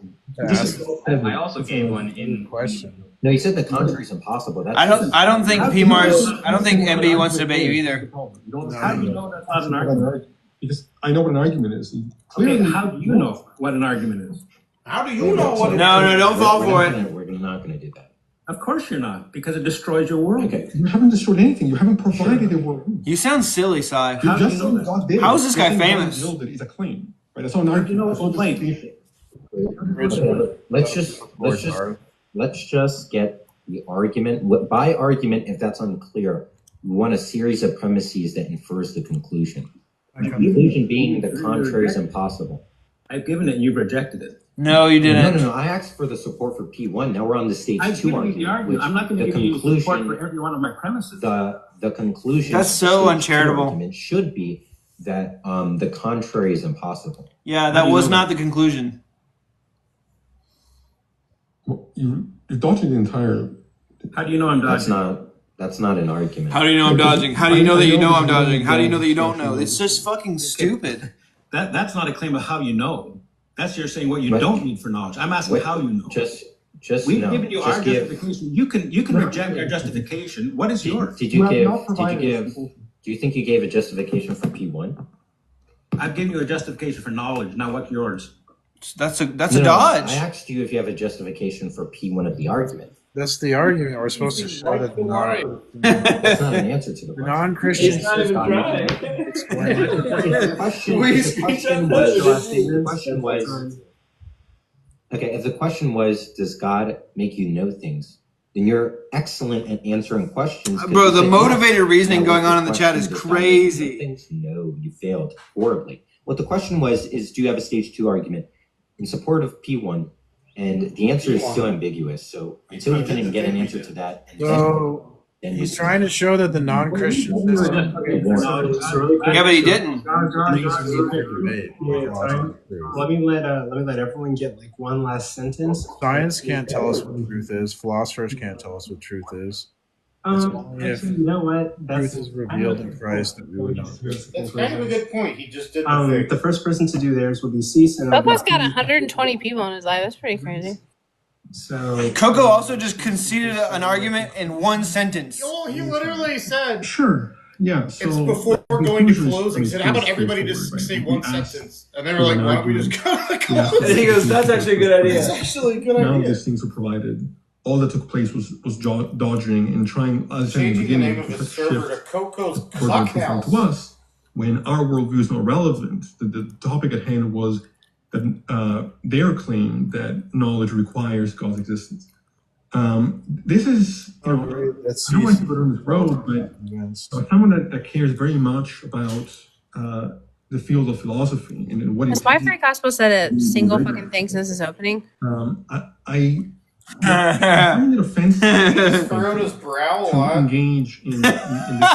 I also gave one in question. No, you said the contrary is impossible. That's I don't think PMARS. I don't think MB wants to debate you either. How do you know that's not an argument? Because I know what an argument is. Okay, how do you know what an argument is? How do you know what? No, don't fall for it. We're not going to do that. Of course you're not, because it destroys your world. Okay. You haven't destroyed anything. You haven't provided a world. You sound silly, Sai. How do you just know that? God did. How is this guy Nothing God famous? revealed it. It's a claim, right? That's not an How do you know argument. it's a claim? Let's just get the argument. By argument, if that's unclear, we want a series of premises that infers the conclusion. The conclusion being the contrary is impossible. I've given it and you've rejected it. No, you didn't. No. I asked for the support for P1. Now we're on the stage I've 2 given you the argument. I'm not going to give you support for every one of my premises. The conclusion. That's of the so stage 2 uncharitable. argument should be that the contrary is impossible. Yeah, that was not the conclusion. Well, you're dodging the entire. How do you know I'm dodging? That's not an argument. How do you know I'm dodging? How do you know that you know I'm dodging? How do you know that you don't know? It's just fucking stupid. That's not a claim of how you know. That's you're saying what you don't need for knowledge. I'm asking how you know. We've given you our justification. You can reject our justification. What is yours? Do you think you gave a justification for P1? I've given you a justification for knowledge. Now what's yours? That's a dodge. I asked you if you have a justification for P1 of the argument. That's the argument. We're supposed to show that the That's not an answer to the question. non-Christians. It's not even trying. Okay, if the question was, does God make you know things? Then you're excellent at answering questions. Bro, the motivated reasoning going on in the chat is crazy. No, you failed horribly. What the question was is, do you have a stage 2 argument in support of P1? And the answer is still ambiguous. So until you can get an answer to that, then He's trying to show that the non-Christians. Yeah, but he didn't. Let me let everyone get like one last sentence. Science can't tell us what truth is. Philosophers can't tell us what truth is. Actually, you know what? Truth is revealed in Christ that we would know. That's kind of a good point. He just did the thing. The first person to do theirs will be Cease. And Coco's got 120 people in his live. That's pretty crazy. So Coco also just conceded an argument in one sentence. Well, he literally said, Sure. Yeah. it's So before before going to closing, said, "How about everybody just say one sentence?" And they were like, "Why don't we just go to the closing?" And he goes, "That's actually a good idea." It's actually a good None of idea. these things were provided. All that took place was dodging and trying, as I said in the Changing the beginning, name of to his server to shift Coco's further to Cockhouse. us when our worldview is not relevant. The topic at hand was that their claim that knowledge requires God's existence. This is, I don't want to go down this road, but someone that cares very much about the field of philosophy and what Has it my free gospel said a single fucking thing since his opening? I find it offensive Furrowed his brow a to lot. engage in this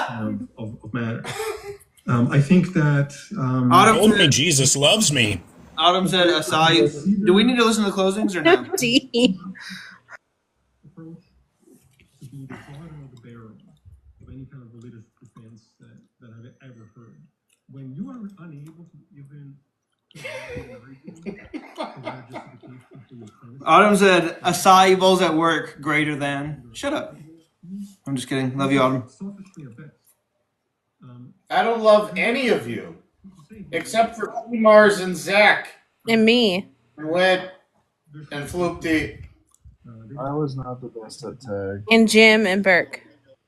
kind of matter. I think that Told me Jesus loves me. Autumn said, "Asai, do we need to listen to the closings or no?" to be the bottom of the barrel of any kind of religious defense that I've ever heard. When you are unable to even Autumn said, "Asai bowls at work greater than." Shut up. I'm just kidding. Love you, Autumn. I don't love any of you, except for Mars and Zach. And me. And Wit. And Floopty. I was not the best at tag. And Jim and Burke.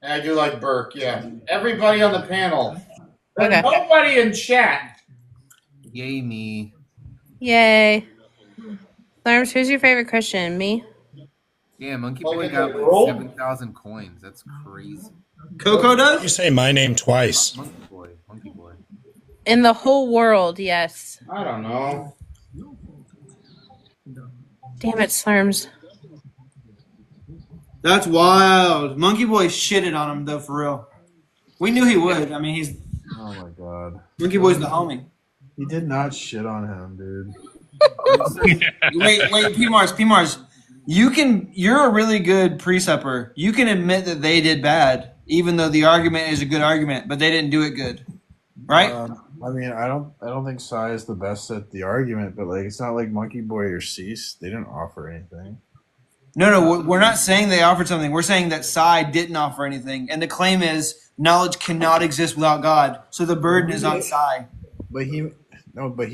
I do like Burke, yeah. Everybody on the panel. But Okay. nobody in chat. Yay me. Yay. Slurms, who's your favorite Christian? Me? Yeah, Monkey Oh, Boy in got the like world? 7,000 coins. That's crazy. Coco does? You say my name twice. Monkey Boy. In the whole world, yes. I don't know. Damn it, Slurms. That's wild. Monkey Boy shitted on him though, for real. We knew he would. I mean, he's Oh my god. Monkey Boy's the homie. He did not shit on him, dude. Wait, P-Mars. You're a really good preceptor. You can admit that they did bad, even though the argument is a good argument, but they didn't do it good, right? I mean, I don't think Sai is the best at the argument, but like, it's not like Monkey Boy or Cease. They didn't offer anything. No, we're not saying they offered something. We're saying that Sai didn't offer anything, and the claim is knowledge cannot exist without God. So the burden is on Sai. But he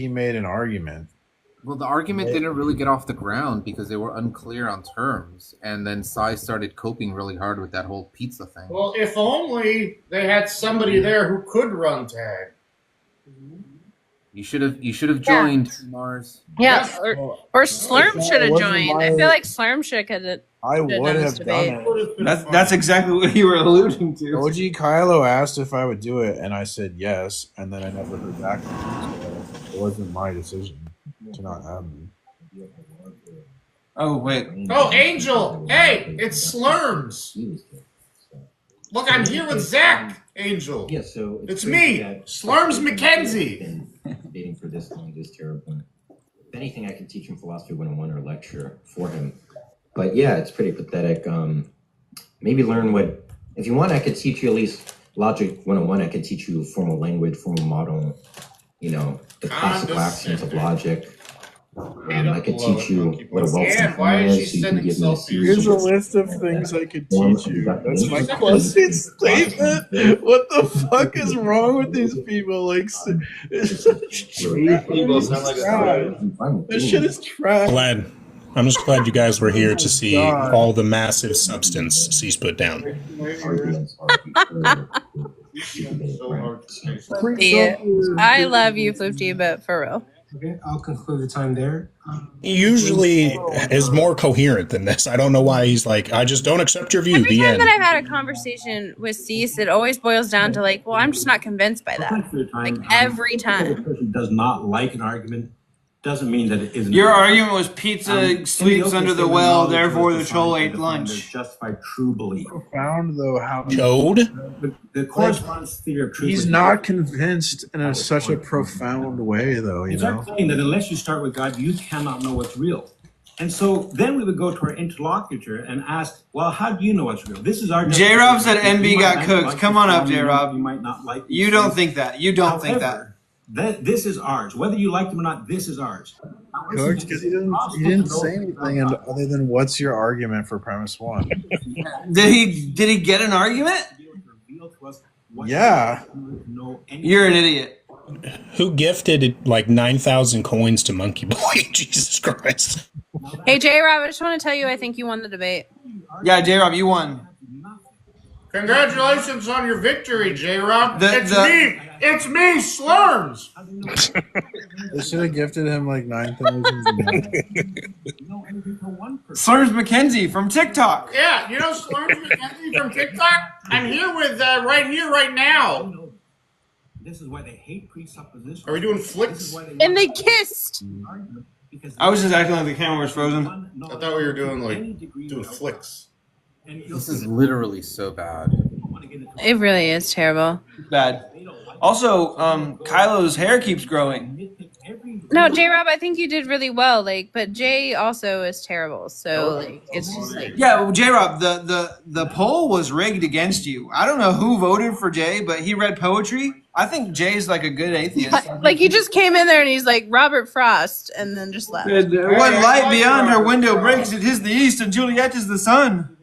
made an argument. Well, the argument didn't really get off the ground because they were unclear on terms, and then Sai started coping really hard with that whole pizza thing. Well, if only they had somebody there who could run tag. You should have joined Mars. Yeah, or Slurm should have joined. I feel like Slurm should have. I would have done it. That's exactly what you were alluding to. OG Kylo asked if I would do it, and I said yes, and then I never heard back from him. So it wasn't my decision to not have me. Oh, wait. Oh, Angel! Hey, it's Slurms! Look, I'm here with Zach, Angel. Yeah, so it's me, Slurms McKenzie. Been debating for this long, this terrible. If anything, I could teach him philosophy 101 or lecture for him. But yeah, it's pretty pathetic. Maybe learn what, if you want, I could teach you at least logic 101. I could teach you formal language, formal model, the classical axioms of logic. I could teach you what a well-formed is, so you can give me a series Here's a list of things I could teach you. That's my closing statement. What the fuck is wrong with these people? Like, it's such trash. This shit is trash. I'm just glad you guys were here to see all the massive substance Cease put down. Yeah. I love you, Floofty, but for real. Okay, I'll conclude the time there. He usually is more coherent than this. I don't know why he's like, I just don't accept your view. Every The time end. that I've had a conversation with Cease, it always boils down to like, well, I'm just not convinced by that. Like every time. If a person does not like an argument, doesn't mean that it isn't. Your argument was pizza sweeps under the well, therefore the troll ate lunch. Justified true belief. Profound though how The correspondence theory of truth. he's not convinced in such a profound way though. You It's know. our claim that unless you start with God, you cannot know what's real. And so then we would go to our interlocutor and ask, well, how do you know what's real? This is our J-Rob said justification. MB You got might cooked. like Come this on up, one, J-Rob. You might not like You don't think that. You don't think that. This is ours. Whether you like them or not, this is ours. Cooked because he didn't say anything other than what's your argument for premise one? Did he get an argument? Yeah. You're an idiot. Who gifted like 9,000 coins to Monkey Boy? Jesus Christ. Hey, J-Rob, I just want to tell you I think you won the debate. Yeah, J-Rob, you won. Congratulations on your victory, J-Rob. It's me, Slurms. They should have gifted him like 9,000. Slurms McKenzie from TikTok. Yeah, you know Slurms McKenzie from TikTok? I'm here with right now. This is why they hate presuppositions. Are we doing flicks? And they kissed. I was just acting like the camera was frozen. I thought we were doing flicks. This is literally so bad. It really is terrible. Bad. Also, Kylo's hair keeps growing. No, J-Rob, I think you did really well. But Jay also is terrible. So it's just Yeah, well, J-Rob, the poll was rigged against you. I don't know who voted for Jay, but he read poetry. I think Jay's like a good atheist. he just came in there and he's like Robert Frost, and then just left. What light beyond her window breaks, it is the east, and Juliet is the sun.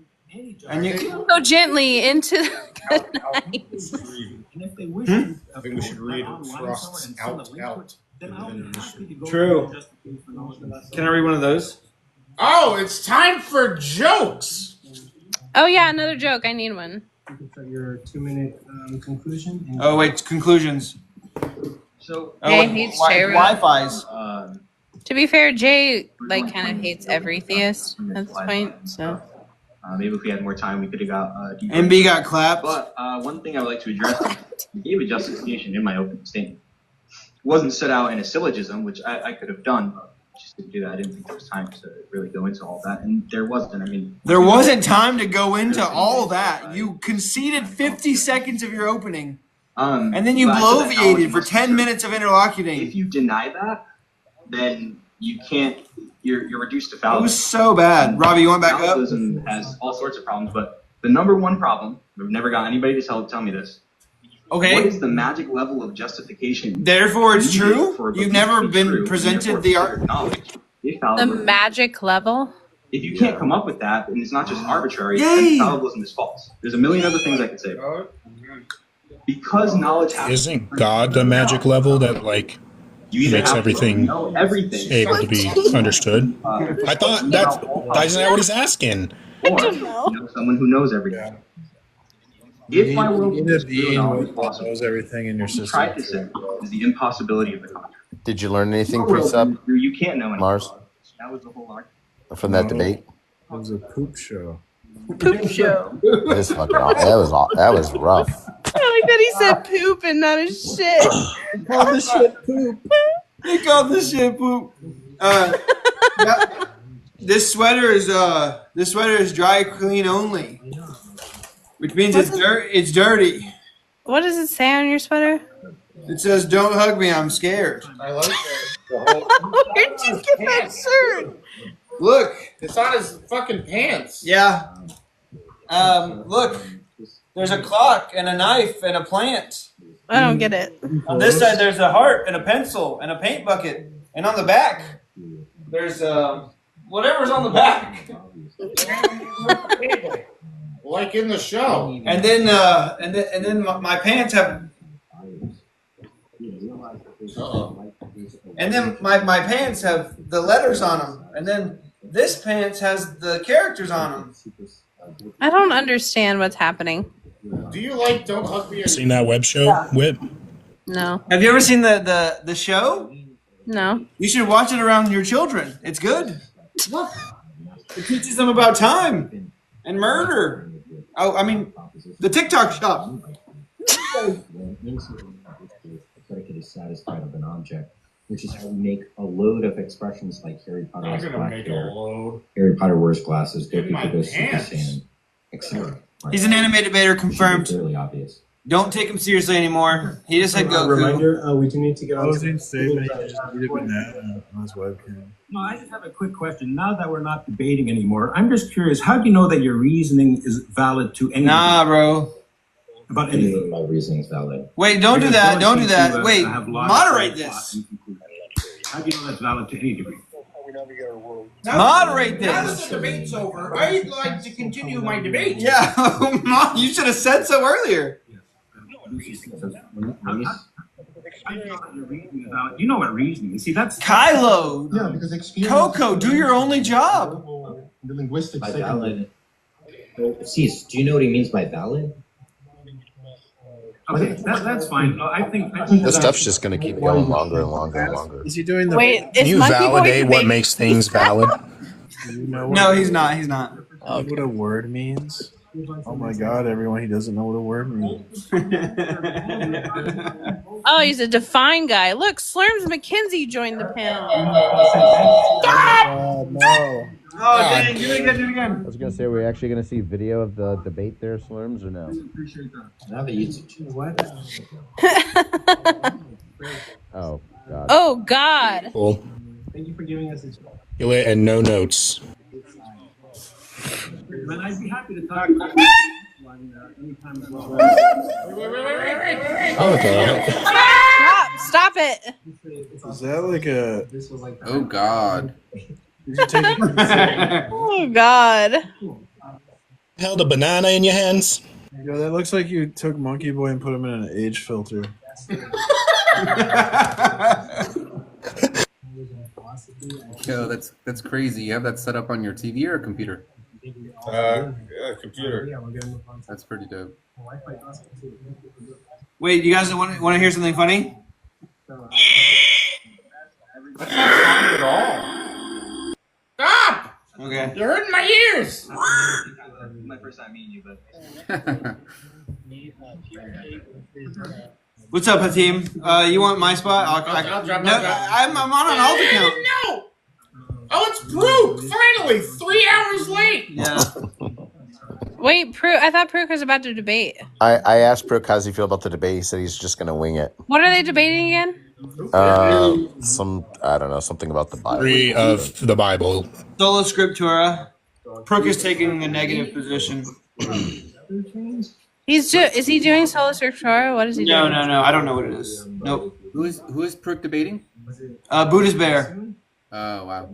And you go gently into good night. I think we should read Frost's Out. True. Can I read one of those? Oh, it's time for jokes. Oh yeah, another joke. I need one. You can start your 2-minute conclusion. Oh wait, conclusions. So Jay hates J-Rob. Wi-Fi's. To be fair, Jay kind of hates every theist at this point. So maybe if we had more time, we could have got deeper. MB got clapped. But one thing I would like to address is I gave a justification in my opening statement. It wasn't set out in a syllogism, which I could have done, but just didn't do that. I didn't think there was time to really go into all that, and there wasn't. I mean, there wasn't time to go into all that. You conceded 50 seconds of your opening, and then you bloviated for 10 minutes of interlocuting. If you deny that, then you can't. You're reduced to fallibilism. It was so bad. Robbie, you want back up? Fallibilism has all sorts of problems, but the number one problem, I've never got anybody to tell me this. Okay. What is the magic level of justification? Therefore, it's true. You've never been presented the art. The magic level. If you can't come up with that, and it's not just arbitrary, then fallibilism is false. There's a million other things I could say about it. Because knowledge happens. Isn't God the magic level that makes everything able to be understood? I thought that's not what he's asking. Or you know someone who knows everything. If my world knows everything in your system, tried to say is the impossibility of the contract. Did you learn anything, Precept? You can't know anything. Mars? That was the whole argument. From that debate? It was a poop show. Poop show. This fucking that was rough. I like that he said poop and not a shit. He called the shit poop. He called the shit poop. This sweater is dry clean only, which means it's dirty. What does it say on your sweater? It says, "Don't hug me, I'm scared." I like that. Where'd you get that shirt? Look, it's on his fucking pants. Yeah. Look, there's a clock and a knife and a plant. I don't get it. On this side, there's a heart and a pencil and a paint bucket, and on the back, there's whatever's on the back. Like in the show. And then my pants have. And then my pants have the letters on them, and then this pants has the characters on them. I don't understand what's happening. Do you like Don't Hug Me? Seen that web show, Whip? No. Have you ever seen the show? No. You should watch it around your children. It's good. It teaches them about time and murder. Oh, I mean, the TikTok shop. Predicate is satisfied of an object, which is how we make a load of expressions like Harry Potter has black hair, Harry Potter wears glasses, Goku goes Super Saiyan, etc. He's an anime debater, confirmed. Really obvious. Don't take him seriously anymore. He just said Goku. Reminder, we do need to get on. Closing statement. He just needed banana on his webcam. No, I just have a quick question. Now that we're not debating anymore, I'm just curious. How do you know that your reasoning is valid to anything? Nah, bro. About anything, my reasoning is valid. Wait, don't do that. Don't do that. Wait, moderate this. How do you know that's valid to any degree? Moderate Now this. that the debate's over, I'd like to continue my debate. Yeah, you should have said so earlier. You know what reasoning is. See, that's Kylo. Yeah, because experience. Coco, do your only job. The linguistic By segment. valid. Cease, do you know what he means by valid? okay. That's fine. No, I think This stuff's just going to keep going longer and longer and longer. Is he doing the? Wait, Can is you Monkey Boy validate what debating? makes things valid? You know No, he's not. He's not. what a word means? Oh my God! Everyone, he doesn't know what a word means. Oh, he's a define guy. Look, Slurms McKenzie joined the panel. No. Oh, dang. Do it again. Do it again. I was going to say, are we actually going to see video of the debate there, Slurms, or no? I have a YouTube channel. Oh, God. Oh God. Cool. Thank you for giving us a And no notes. But I'd be happy to talk anytime as well. Okay. Stop it. Is that like a? Oh God. Oh God. Held a banana in your hands. Yo, that looks like you took Monkey Boy and put him in an age filter. Yo, that's crazy. You have that set up on your TV or computer? Computer. That's pretty dope. Wait, you guys want to hear something funny? That's not funny at all. Stop! Okay. You're hurting my ears. My first time meeting you, but What's up, Hatim? You want my spot? I'll drop. I'm on an alt account. No. Oh, it's Brooke! Finally, 3 hours late. Yeah. Wait, Prue. I thought Prue was about to debate. I asked Brooke how's he feel about the debate. He said he's just going to wing it. What are they debating again? I don't know, something about the Bible. 3 of the Bible. Sola Scriptura. Prook is taking a negative position. Is he doing Sola Scriptura? What is he doing? No. I don't know what it is. Nope. Who is Prook debating? Buddhist Bear. Oh wow.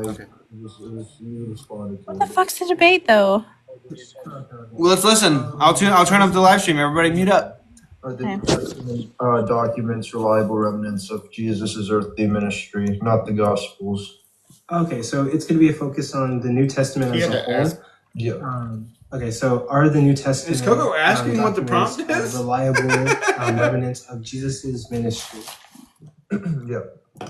Okay. What the fuck's the debate though? Well, let's listen. I'll turn up the live stream. Everybody mute up. Are the New Testament documents reliable remnants of Jesus' earthly ministry, not the Gospels? Okay, so it's going to be a focus on the New Testament as a whole. Yeah. Okay, so are the New Testament Is Coco asking what the prompt documents is? reliable remnants of Jesus' ministry? Yeah.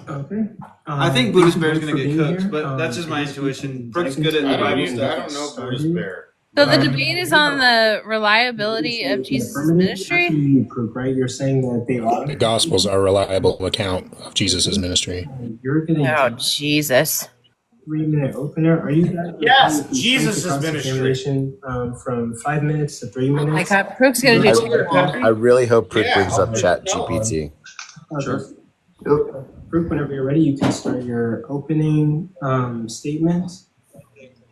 Okay. I think Buddhist Bear is going to get being cooked, here. but that's just my intuition. Brooke's good at I the Bible don't stuff. know Buddhist Bear. So the debate is on the reliability of Jesus' ministry? Right? You're saying that they are. The Gospels are a reliable account of Jesus' ministry. You're going to Oh, Jesus. 3-minute opener. Are you guys? Yes, Jesus' ministry. From 5 minutes to 3 minutes. My God, Prook's going to do I really hope Brooke brings up Chat GPT. Sure. Brooke, whenever you're ready, you can start your opening statement.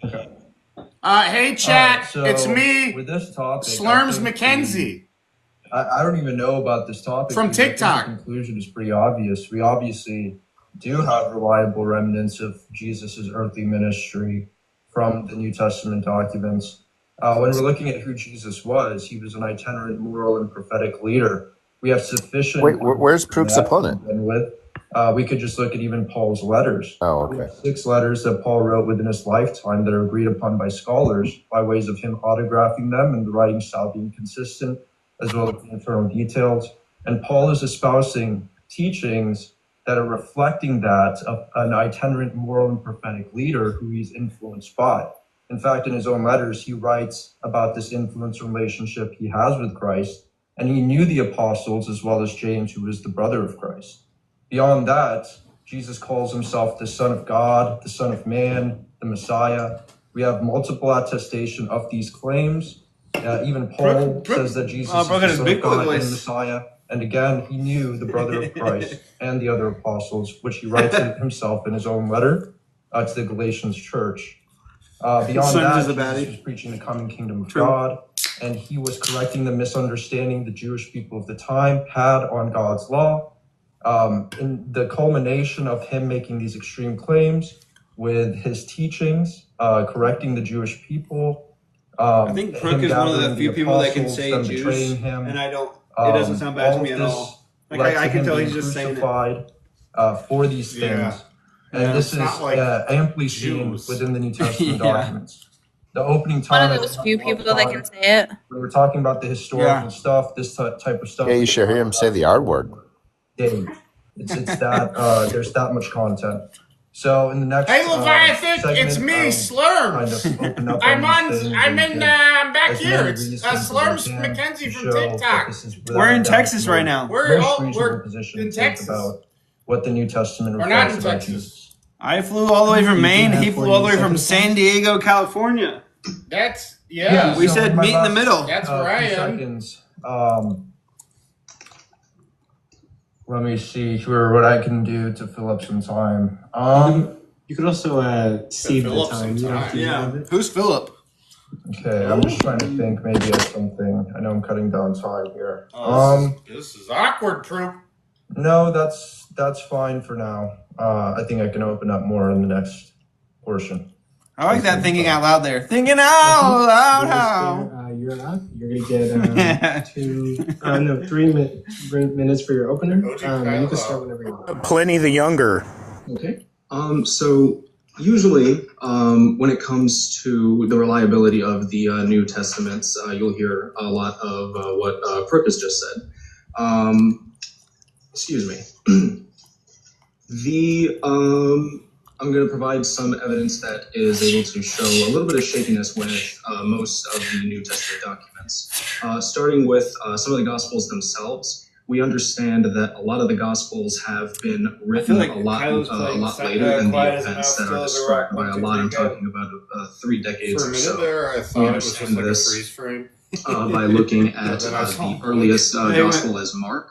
Okay. Hey, chat. So It's me, with this topic, Slurms I think McKenzie. I don't even know about this topic. From because I think TikTok. The conclusion is pretty obvious. We obviously do have reliable remnants of Jesus' earthly ministry from the New Testament documents. When we're looking at who Jesus was, he was an itinerant moral and prophetic leader. We have sufficient. Wait, where's Prook's opponent? We could just look at even Paul's letters. Oh, okay. 6 letters that Paul wrote within his lifetime that are agreed upon by scholars by ways of him autographing them and the writing style being consistent, as well as the internal details. And Paul is espousing teachings that are reflecting that of an itinerant moral and prophetic leader who he's influenced by. In fact, in his own letters, he writes about this influence relationship he has with Christ, and he knew the apostles as well as James, who was the brother of Christ. Beyond that, Jesus calls himself the Son of God, the Son of Man, the Messiah. We have multiple attestation of these claims. Even Paul says that Jesus is the Son of God and the Messiah. And again, he knew the brother of Christ and the other apostles, which he writes himself in his own letter to the Galatians church. Beyond that, Jesus was preaching the coming kingdom of God, and he was correcting the misunderstanding the Jewish people of the time had on God's law. In the culmination of him making these extreme claims with his teachings, correcting the Jewish people, I think Crook is one of the few people that can say Jews, and I don't. It doesn't sound bad to me at all. Like I can tell he's just saying it. For these things, and this is amply seen within the New Testament documents. The opening time. One of those few people that can say it. We were talking about the historical stuff, this type of stuff. Yeah, you should hear him say the R word. Dave, it's that there's that much content. So in the next Hey Leviathan, segment, it's me, Slurms. I'm back here. It's Slurms McKenzie from TikTok. We're in Texas right now. We're in Texas. About what the New Testament We're not in about Texas. Jesus. I flew all the way from Maine. He flew all the way from San Diego, California. That's We said meet in the middle. That's where I am. Seconds, let me see here what I can do to fill up some time. You could also save the time. You don't have to have it. Who's Philip? Okay, I'm just trying to think maybe of something. I know I'm cutting down time here. This is awkward, Troop. No, that's fine for now. I think I can open up more in the next portion. I like that thinking out loud there. Thinking out loud. How? You're up. You're gonna get 3 minutes for your opener. You can start whenever you want. Pliny the Younger. Okay. So usually, when it comes to the reliability of the New Testaments, you'll hear a lot of what Crook has just said. Excuse me. I'm going to provide some evidence that is able to show a little bit of shakiness with most of the New Testament documents. Starting with some of the Gospels themselves, we understand that a lot of the Gospels have been written a lot later than the events that are described by a lot. I'm talking about 3 decades or so. There, I thought it was just like a freeze frame. By looking at the earliest Gospel as Mark.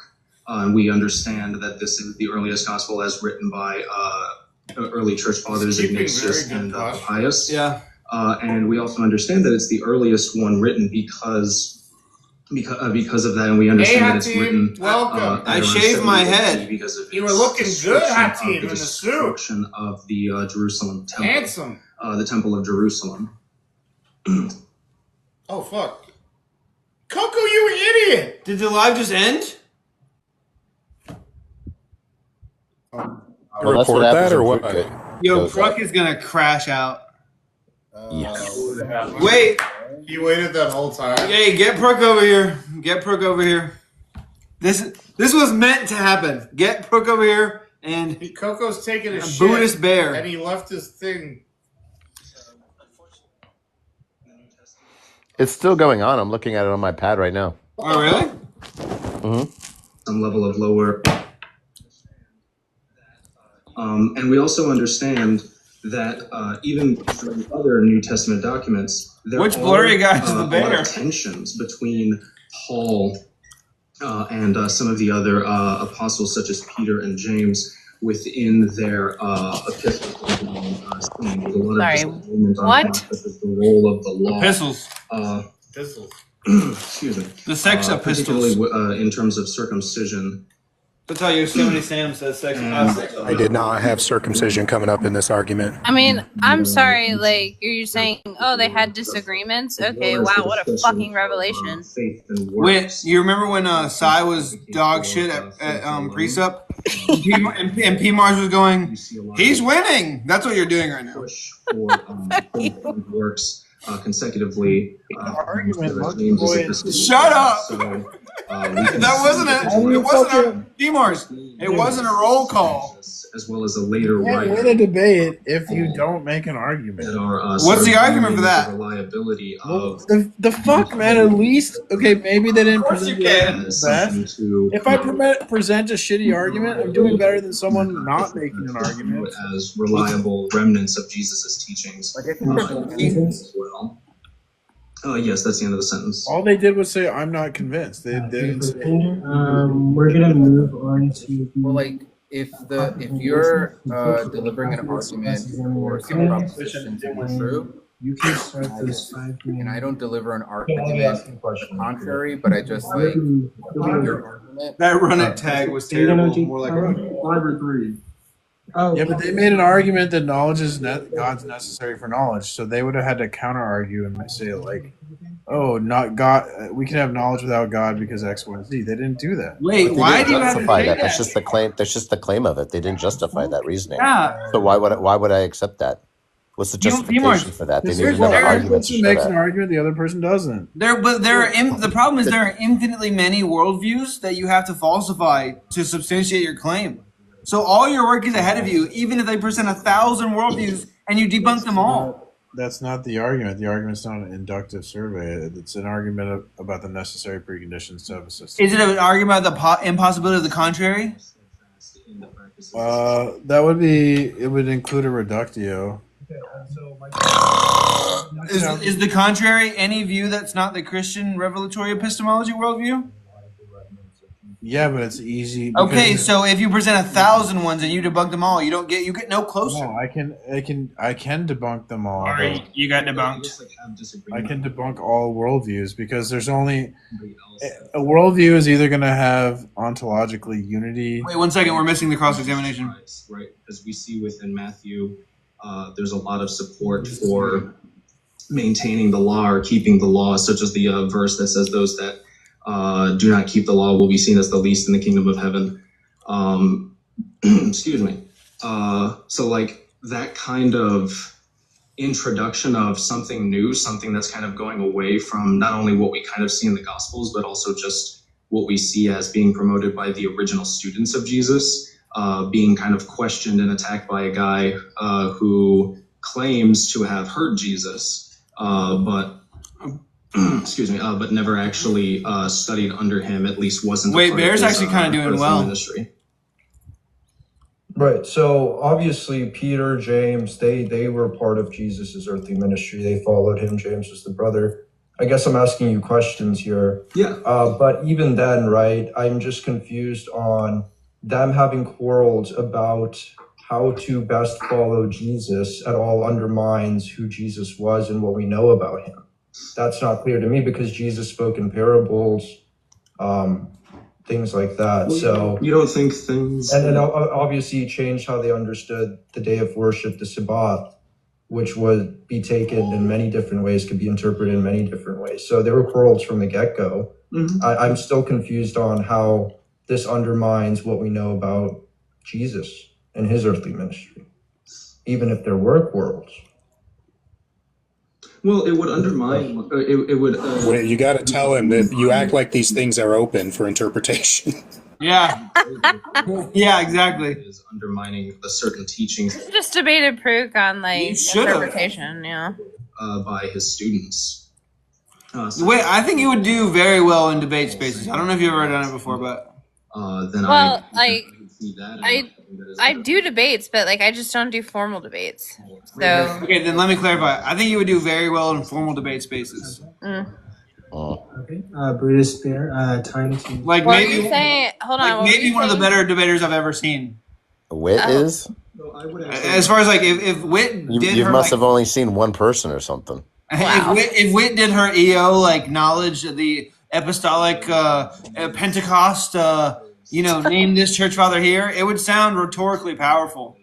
We understand that this is the earliest Gospel as written by early church fathers Ignatius and Pius. Yeah. And we also understand that it's the earliest one written because of that, and we understand that it's written. Welcome. I shaved my head. Because of You were looking good, Hatim, in the destruction of the Jerusalem temple. Handsome. The temple of Jerusalem. Oh fuck, Coco, you idiot! Did the live just end? Report that or what? Yo, Crook is gonna crash out. Yes. Wait. He waited that whole time. Hey, get Crook over here. Get Crook over here. This was meant to happen. Get Crook over here and Coco's taking a shit, Buddhist bear, and he left his thing. It's still going on. I'm looking at it on my pad right now. Oh, really? Mm-hmm. Some level of lower. And we also understand that even from other New Testament documents, there Which blurry guy is the a lot bear? of tensions between Paul and some of the other apostles, such as Peter and James, within their epistles. There's a lot of disagreement on What? such as the role of the law. Epistles. Epistles. Excuse me. The sex particularly epistles. In terms of circumcision. That's how Yosemite Sam says sex epistles. I did not have circumcision coming up in this argument. I mean, I'm sorry, like, you're saying, oh, they had disagreements? Okay, wow, what a fucking revelation. Wait, you remember when Sai was dog shit at Precept? And P. Mars was going, he's winning! That's what you're doing right now. Works consecutively. Shut up! That wasn't it. It wasn't a P. Mars. It wasn't a roll call. As well as a later You can't win a debate if you don't make an argument. What's the argument for that? Reliability of The fuck, man. At least, okay, maybe they didn't present the argument best. If I present a shitty argument, I'm doing better than someone not making an argument. As reliable remnants of Jesus' teachings. As well. Yes, that's the end of the sentence. All they did was say, "I'm not convinced." They didn't say. We're gonna move on to. Well, like if you're delivering an argument or some proposition to be true, you can start those 5 minutes. and I don't deliver an argument the contrary, but I just like your argument. That run it tag was terrible. More like 5 or 3. Oh, Yeah, but they made an argument that knowledge is God's necessary for knowledge, so they would have had to counter argue and say like, "Oh, not God. We can have knowledge without God because X, Y, Z." They didn't do that. Wait, But they why didn't do you have to justify say that. that? That's just the claim. That's just the claim of it. They didn't justify that reasoning. Yeah. So why would I accept that? What's the justification for that? They Because need here's another one argument to person show makes that. an argument, the other person doesn't. The problem is there are infinitely many worldviews that you have to falsify to substantiate your claim. So all your work is ahead of you, even if they present 1,000 worldviews and you debunk them all. That's not the argument. The argument's not an inductive survey. It's an argument about the necessary preconditions to have a system. Is it an argument about the impossibility of the contrary? That would be. It would include a reductio. Is the contrary any view that's not the Christian revelatory epistemology worldview? Yeah, but it's easy. Okay, so if you present 1,000 ones and you debunk them all, you get no closer. No, I can debunk them all. Sorry, you got debunked. I can debunk all worldviews because there's only a worldview is either going to have ontologically unity. Wait 1 second, we're missing the cross-examination. Right, as we see within Matthew, there's a lot of support for maintaining the law or keeping the law, such as the verse that says those that do not keep the law will be seen as the least in the kingdom of heaven. Excuse me. So like that kind of introduction of something new, something that's kind of going away from not only what we kind of see in the Gospels, but also just what we see as being promoted by the original students of Jesus, being kind of questioned and attacked by a guy who claims to have heard Jesus, but excuse me, but never actually studied under him, at least wasn't. Wait, Bear's actually kind of doing well. Ministry. Right. So obviously Peter, James, they were part of Jesus's earthly ministry. They followed him. James was the brother. I guess I'm asking you questions here. Yeah. But even then, right, I'm just confused on them having quarrels about how to best follow Jesus at all undermines who Jesus was and what we know about him. That's not clear to me because Jesus spoke in parables, things like that. So you don't think things, and then obviously he changed how they understood the day of worship, the Sabbath, which would be taken in many different ways, could be interpreted in many different ways. So there were quarrels from the get-go. Mm-hmm. I'm still confused on how this undermines what we know about Jesus and his earthly ministry, even if there were quarrels. Well, it would undermine. It would. Well, you got to tell him that you act like these things are open for interpretation. Yeah. Yeah, exactly. Is undermining a certain teaching. Just debated Pruk on like should've. interpretation, yeah. By his students. Wait, I think you would do very well in debate spaces. I don't know if you've ever done it before, but then well, I do debates, but like I just don't do formal debates. So okay, then let me clarify. I think you would do very well in formal debate spaces. Okay. Brutus Bear, time to Like what maybe are you saying? Hold on. like what were maybe you one of the saying? better debaters I've ever seen. Wit is? As far as like if Wit did You her must like, have only seen one person or something. if Wit did her EO like knowledge of the apostolic Pentecost, name this church father here, it would sound rhetorically powerful.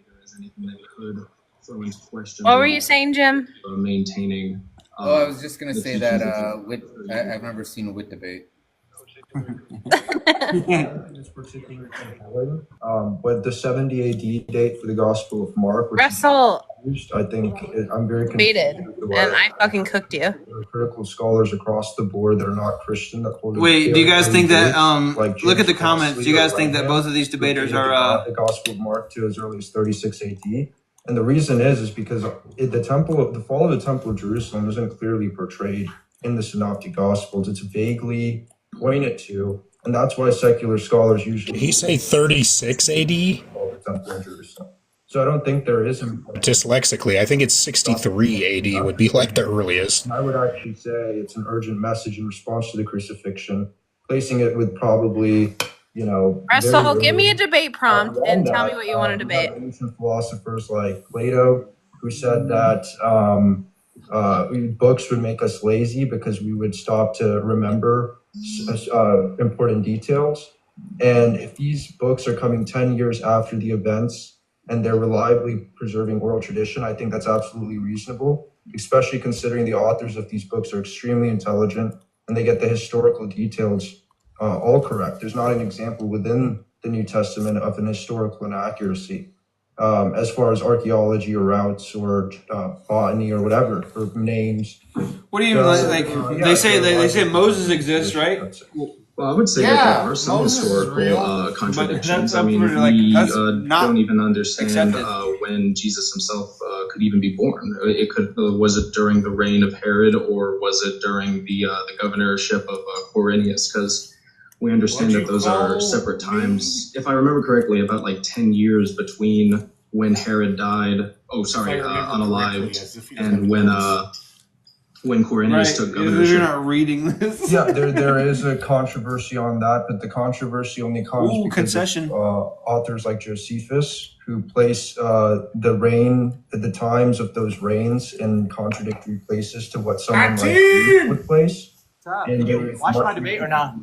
What were you saying, Jim? Maintaining. I was just gonna say that I've never seen a wit debate. This particular with the 70 AD date for the Gospel of Mark, which Russell I think I'm very debated, confused and I fucking cooked you. There are critical scholars across the board that are not Christian that hold. Wait, do you guys think that look at the James comments? Do you guys think that both of these who debaters dated are the Gospel of Mark to as early as 36 AD? And the reason is because the fall of the Temple of Jerusalem isn't clearly portrayed in the Synoptic Gospels. It's vaguely pointed to, and that's why secular scholars usually. Did he say 36 AD? The Temple of Jerusalem. So I don't think there is. Dyslexically, I think it's 63 AD would be like the earliest. I would actually say it's an urgent message in response to the crucifixion, placing it with probably, Russell, give me a debate prompt and tell me what you want to debate. Ancient philosophers like Plato, who said that books would make us lazy because we would stop to remember important details. And if these books are coming 10 years after the events and they're reliably preserving oral tradition, I think that's absolutely reasonable, especially considering the authors of these books are extremely intelligent and they get the historical details all correct. There's not an example within the New Testament of an historical inaccuracy as far as archaeology or routes or botany or whatever, or names. What do you mean? Like they say Moses exists, right? Well, I would say that there are some historical contradictions. I mean, we don't even understand when Jesus himself could even be born. It could was it during the reign of Herod, or was it during the governorship of Quirinius? Because we understand that those are separate times. If I remember correctly, about like 10 years between when Herod died. Oh, sorry, unalived, and when Quirinius took governorship. You're not reading this. Yeah, there is a controversy on that, but the controversy only comes because of authors like Josephus, who place the times of those reigns in contradictory places to what someone like Luke would place. And Watch my debate or not?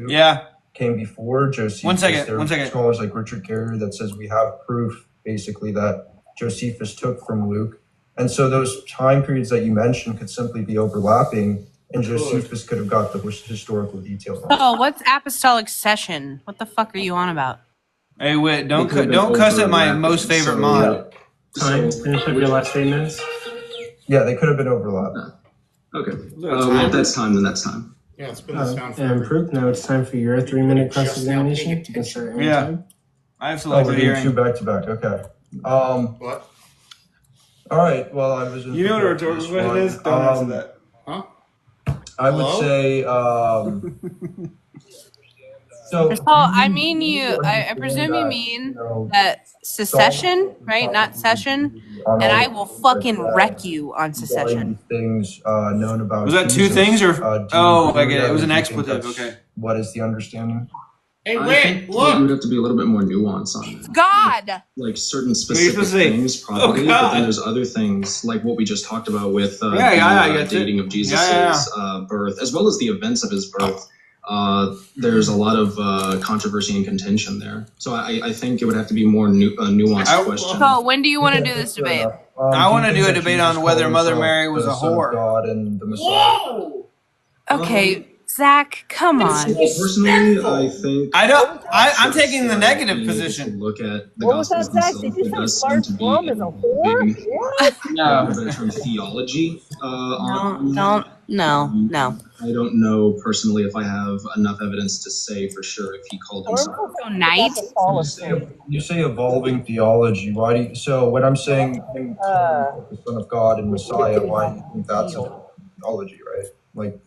Yeah. Came before Josephus. One second. There are scholars like Richard Carrier that says we have proof, basically, that Josephus took from Luke. And so those time periods that you mentioned could simply be overlapping, and Josephus could have got the historical details. Oh, what's apostolic session? What the fuck are you on about? Hey, Whit, don't cuss at my most favorite mod. Time. Finish up your last statements. Yeah, they could have been overlapped. Okay. Well, if that's time, then that's time. Yeah, it's been this down for And proof. Now it's time for your 3-minute cross-examination. You can start anytime. I have selected hearing. 2 back-to-back. Okay. What? All right. Well, I was. You know what a rhetorical question is? Don't answer that. Huh? I would say. So I mean I presume you mean that secession, right? Not session. And I will fucking wreck you on secession. Things known about. Was that two Jesus, things or? I get it. It was an do you think expletive. that's- Okay. What is the understanding? I Hey, think wait, look! you would have to be a little bit more nuanced on that. God! Like certain specific things, probably, but then there's other things, like what we just talked about with the dating of Jesus' birth, as well as the events of his birth. There's a lot of controversy and contention there. So I think it would have to be more nuanced question. So when do you want to do this debate? I want to do a debate on whether Mother Mary was a whore. God and the Messiah. Okay, Zach, come on. Personally, I think I'm taking the negative position. Look at the What was that, Gospels Zach? Did you themselves. say Clark Plum is a whore? What? No. Theology. No. I don't know personally if I have enough evidence to say for sure if he called himself. So nice. You say evolving theology. Why do you? So when I'm saying the Son of God and Messiah, why do you think that's a theology, right? Like,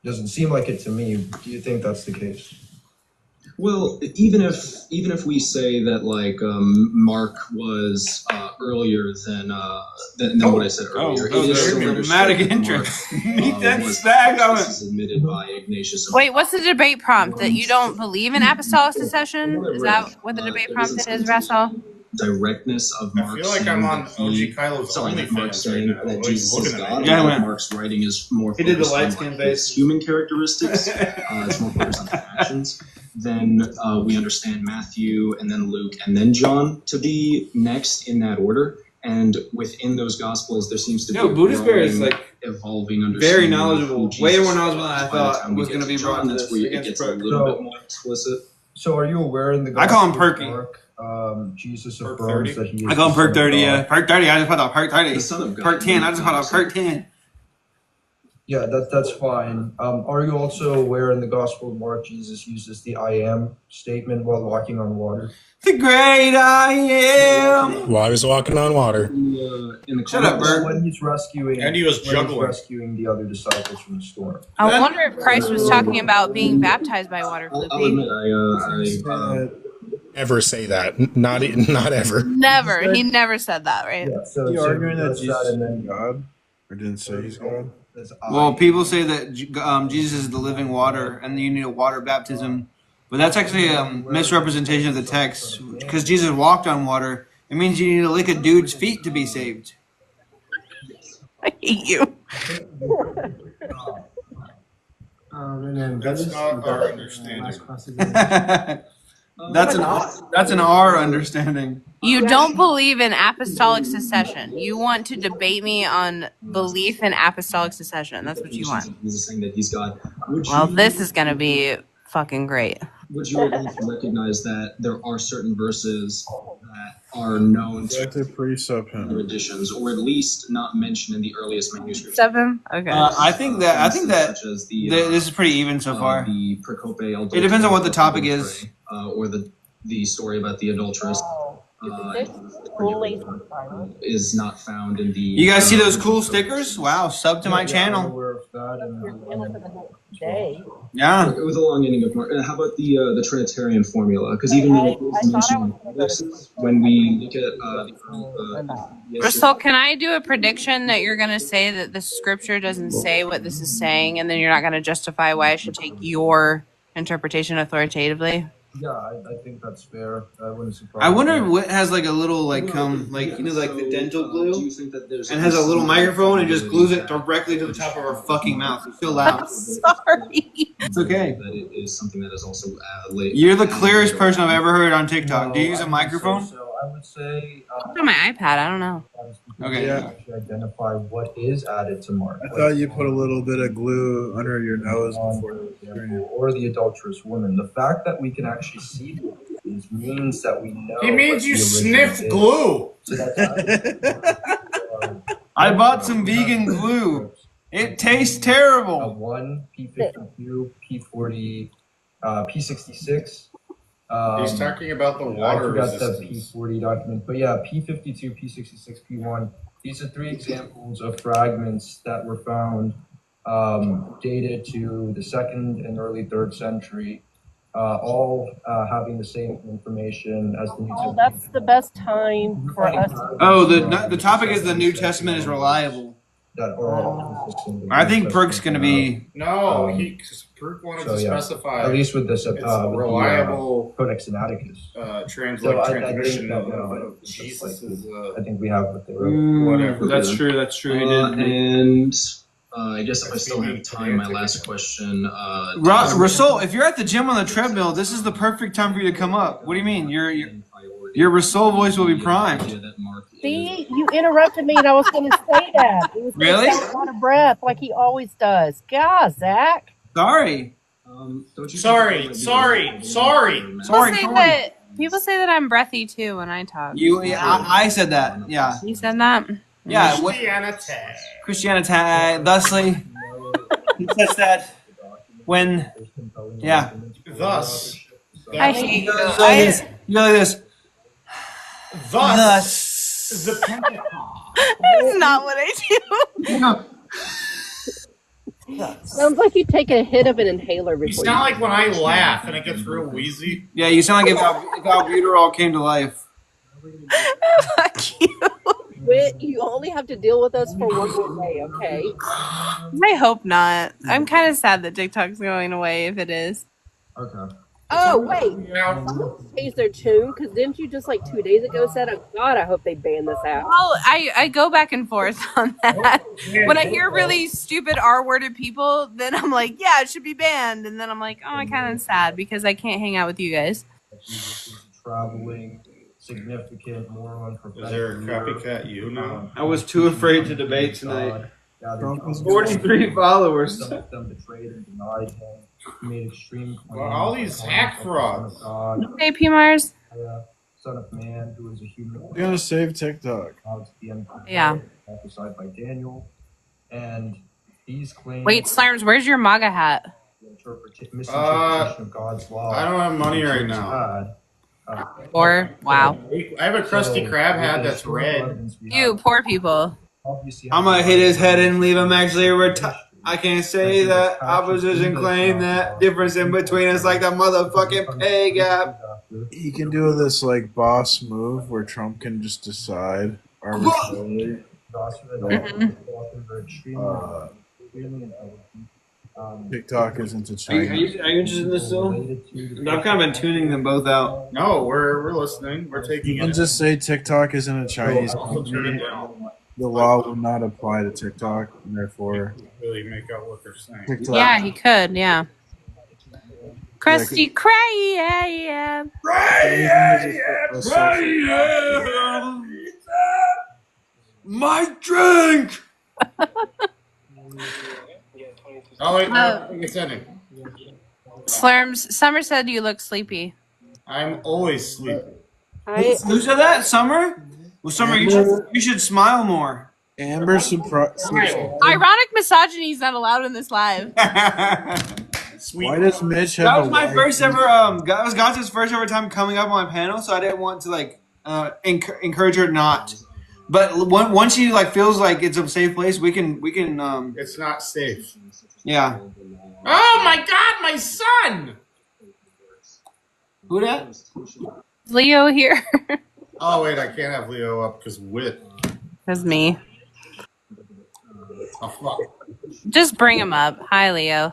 doesn't seem like it to me. Do you think that's the case? Well, even if we say that like Mark was earlier than what I said earlier, it is still dramatic interest. Meet that stack. This is admitted by Ignatius. Wait, what's the debate prompt? That you don't believe in apostolic succession? Is that what the debate prompt is, Russell? Directness of Mark. I feel like I'm on OG Kylo's Mark saying that Jesus is God. Yeah, Mark's writing is more he did the light on skin his face. human characteristics. It's more focused on his actions. Then we understand Matthew and then Luke and then John to be next in that order. And within those gospels, there seems to be a Buddhist Bear is like evolving understanding. very knowledgeable, way more knowledgeable than I thought was going to be brought to That's this. where it gets a little bit more explicit. So are you aware in the I call him Gospel of Perky. Mark, Jesus affirms that he is I call him the Perk Son of 30, yeah. God? Perk 30, I just put out Perk 30. The Son of God. Perk 10, I just put out Perk 10. Yeah, that's fine. Are you also aware in the Gospel of Mark, Jesus uses the I am statement while walking on water? The great I am. While I was walking on water. Shut up, Bert. When he's rescuing, And he was juggling. rescuing the other disciples from the storm. I wonder if Christ was talking about being baptized by water. I'll admit, I Ever say that? Not ever. Never. He never said that, right? Yeah, so You arguing that that's Jesus and then is God? Or didn't say he's God? Well, people say that Jesus is the living water and you need a water baptism. But that's actually a misrepresentation of the text. Because Jesus walked on water, it means you need to lick a dude's feet to be saved. I hate you. And then That's Dennis, not you got our the understanding. last cross-examination. That's an R understanding. You don't believe in apostolic succession. You want to debate me on belief in apostolic succession. That's what you want. He's saying that he's God. Would Well, you, this is going to be fucking great. would you at least recognize that there are certain verses that are known to other editions, or at least not mentioned in the earliest manuscripts? 7? Okay. I think that such as the, this is pretty even so far. The Procope It depends on what the topic is. Or the story about the adulteress. Is not found in the. You guys see those cool stickers? Wow, sub to my channel. Yeah. It was a long ending of Mark. How about the Trinitarian formula? Because even though it was mentioned when we look at Russell, can I do a prediction that you're going to say that the scripture doesn't say what this is saying, and then you're not going to justify why I should take your interpretation authoritatively? Yeah, I think that's fair. I wouldn't surprise. I wonder what has like a little like the dental glue, and has a little microphone and just glues it directly to the top of our fucking mouth. It's so loud. Sorry. It's okay. That it is something that is also You're the clearest person I've ever heard on TikTok. Do you use a microphone? So I would say. It's on my iPad. I don't know. Okay. Yeah. Actually identify what is added to Mark. I thought you put a little bit of glue under your nose before or the adulterous woman. The fact that we can actually see these means that we know. He means you sniffed glue. So that's I bought some vegan glue. It tastes terrible. 1, P52, P40, P66. He's talking about the water I forgot resistance. the P40 document, but yeah, P52, P66, P1. These are 3 examples of fragments that were found dated to the 2nd and early 3rd century, all having the same information as the New Testament. That's the best time for us. Oh, the topic is the New Testament is reliable. That are all consistent. I think Perk's gonna be. No, Perk wanted to specify. At least with this reliable Codex Sinaiticus. Transmission of Jesus. I think we have what they wrote. Whatever. That's true. That's true. He did. And I guess if I still have time, my last question. Rasul, if you're at the gym on the treadmill, this is the perfect time for you to come up. What do you mean? Your Rasul voice will be primed. See, you interrupted me and I was going to say that. He was Really? out of breath like he always does. God, Zach. Sorry. Sorry. People say that I'm breathy too when I talk. I said that. Yeah. You said that? Yeah. Christianity. Thusly, he says that when. Yeah. Thus. I hate you. You know this. Thus. The Pentecost. That's not what I do. Sounds like you take a hit of an inhaler before You sound like when I laugh and it gets real wheezy. Yeah, you sound like if albuterol came to life. Fuck you. You only have to deal with us for one more day, okay? I hope not. I'm kind of sad that TikTok's going away if it is. Okay. Oh, wait. Change their tune? Because didn't you just like 2 days ago said, oh, God, I hope they ban this app? Well, I go back and forth on that. When I hear really stupid R-worded people, then I'm like, yeah, it should be banned. And then I'm like, oh, I kind of sad because I can't hang out with you guys. Traveling, significant, more on Is there a copycat you now? I was too afraid to debate tonight. 43 followers. Some of them betrayed and denied him. He made extreme claims. Well, all these hack frauds. Hey, P. Mars. Son of Man, who is a human. You're gonna save TikTok. Yeah. Prophesied by Daniel, and these claims. Wait, Slurms, where's your MAGA hat? Misinterpretation of God's law. I don't have money right now. Or wow. I have a Krusty Krab hat that's red. You poor people. I'm gonna hit his head and leave him actually I can't say that opposition claim that difference in between us like the motherfucking pay gap. He can do this like boss move where Trump can just decide arbitrarily. TikTok isn't a China. Are you interested in this still? I've kind of been tuning them both out. No, we're listening. We're taking You can just say TikTok isn't a Chinese company. The law will not apply to TikTok, and therefore really make out what they're saying. TikTok. Yeah, he could. Yeah. Krusty Krab. My drink. Oh wait, no, I don't think it's ending. Slurms, Summer said you look sleepy. I'm always sleepy. Who said that? Summer? Well, Summer, you should smile more. Amber surprise. Ironic misogyny is not allowed in this live. Why does Mitch have That was a my wife? first ever. That was Gotcha's first ever time coming up on my panel, so I didn't want to like encourage her not. But once she like feels like it's a safe place, we can. It's not safe. Yeah. Oh my God, my son! Who that? Leo here. Oh wait, I can't have Leo up because wit. That's me. Oh fuck. Just bring him up. Hi, Leo.